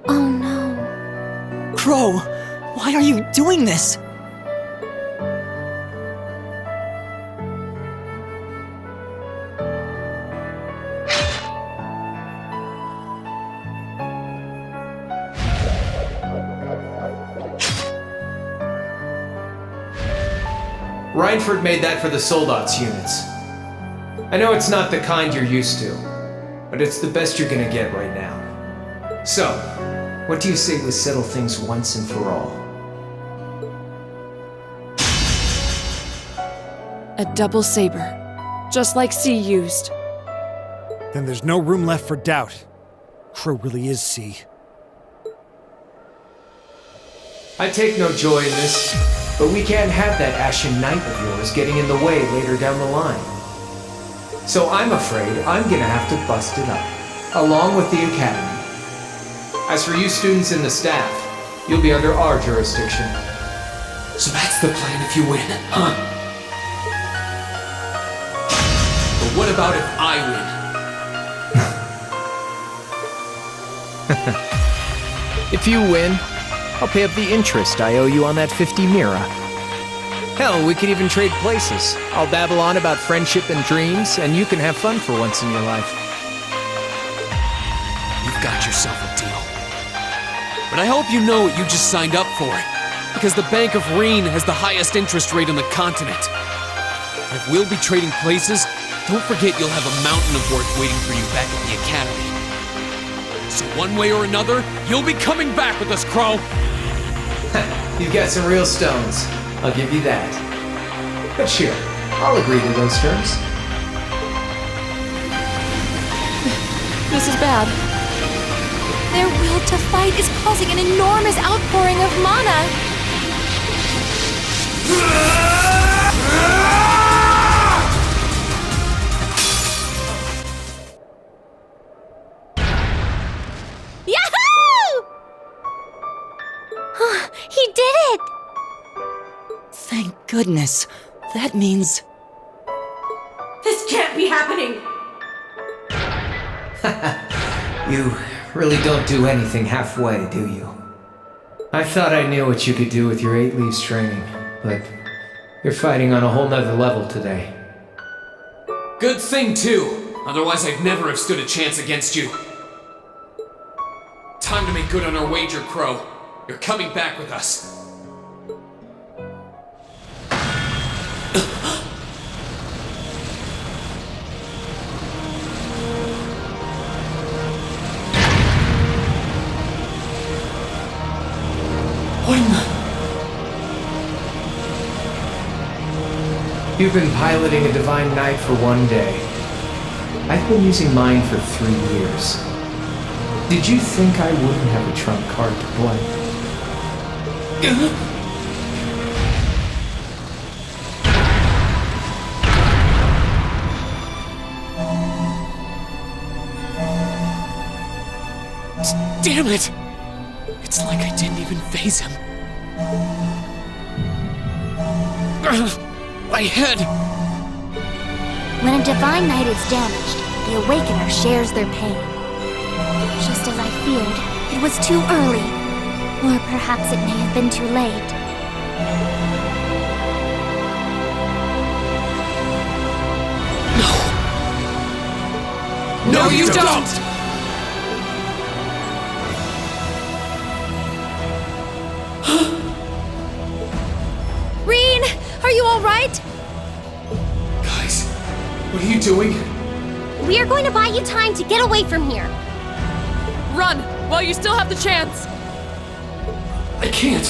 Oh no. Crow, why are you doing this? Reinford made that for the Soldats units. I know it's not the kind you're used to, but it's the best you're gonna get right now. So, what do you say we settle things once and for all? A double saber, just like C used. Then there's no room left for doubt. Crow really is C. I take no joy in this, but we can't have that Ashen Knight of yours getting in the way later down the line. So I'm afraid I'm gonna have to bust it up, along with the Academy. As for you students and the staff, you'll be under our jurisdiction. So that's the plan if you win, huh? But what about if I win? If you win, I'll pay up the interest I owe you on that 50 Mira. Hell, we could even trade places. I'll babble on about friendship and dreams, and you can have fun for once in your life. You've got yourself a deal. But I hope you know what you just signed up for. Because the Bank of Rean has the highest interest rate on the continent. And if we'll be trading places, don't forget you'll have a mountain of work waiting for you back at the Academy. So one way or another, you'll be coming back with us, Crow! You've got some real stones. I'll give you that. But sure, I'll agree to those terms. This is bad. Their will to fight is causing an enormous outpouring of mana. Yahoo! He did it! Thank goodness. That means... This can't be happening! You really don't do anything halfway, do you? I thought I knew what you could do with your 8 leaves training, but you're fighting on a whole nother level today. Good thing, too. Otherwise, I'd never have stood a chance against you. Time to make good on our wager, Crow. You're coming back with us. You've been piloting a Divine Knight for 1 day. I've been using mine for 3 years. Did you think I wouldn't have a trump card to play? Damn it! It's like I didn't even phase him. My head! When a Divine Knight is damaged, the Awakener shares their pain. Just as I feared, it was too early. Or perhaps it may have been too late. No, you don't! Rean, are you all right? Guys, what are you doing? We are going to buy you time to get away from here. Run, while you still have the chance! I can't.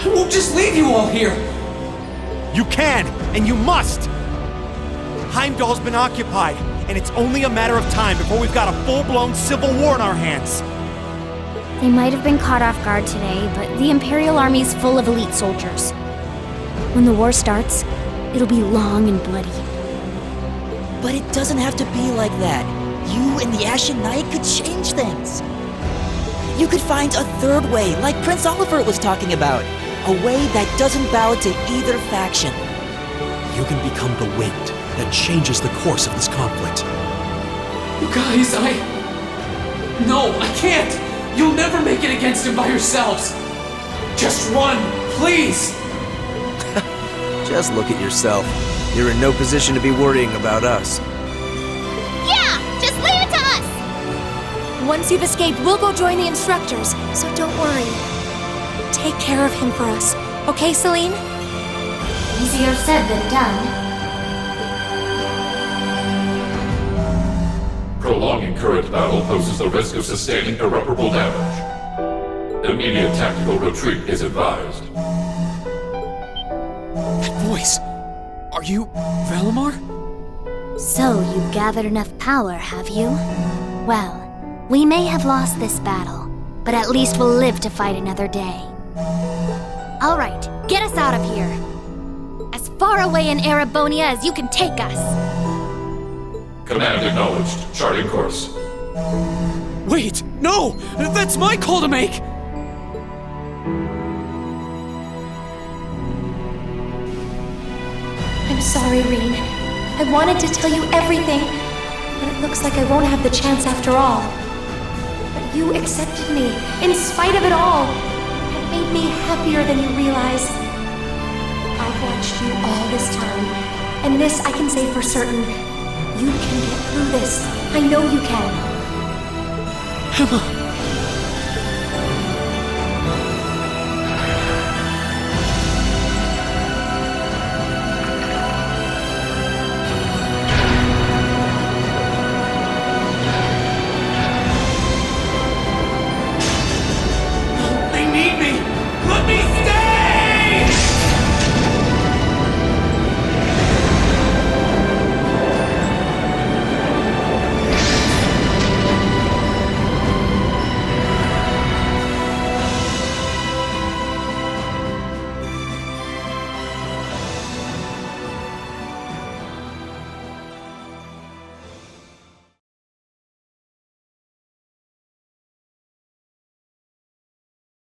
I won't just leave you all here. You can, and you must! Heimdall's been occupied, and it's only a matter of time before we've got a full-blown civil war in our hands. They might have been caught off guard today, but the Imperial Army is full of elite soldiers. When the war starts, it'll be long and bloody. But it doesn't have to be like that. You and the Ashen Knight could change things. You could find a third way, like Prince Oliver was talking about. A way that doesn't bow to either faction. You can become the wind that changes the course of this conflict. You guys, No, I can't! You'll never make it against him by yourselves! Just run, please! Just look at yourself. You're in no position to be worrying about us. Yeah! Just leave it to us! Once you've escaped, we'll go join the instructors, so don't worry. Take care of him for us, okay, Celine? Easier said than done. Prolonging current battle poses the risk of sustaining irreparable damage. Immediate tactical retreat is advised. That voice! Are you Valimar? So, you've gathered enough power, have you? Well, we may have lost this battle, but at least we'll live to fight another day. Alright, get us out of here! As far away in Erebonia as you can take us! Command acknowledged. Charting course. Wait! No! That's my call to make! I'm sorry, Rean. I wanted to tell you everything, but it looks like I won't have the chance after all. But you accepted me, in spite of it all, and made me happier than you realize. I've watched you all this time, and this I can say for certain. You can get through this. I know you can. Emma!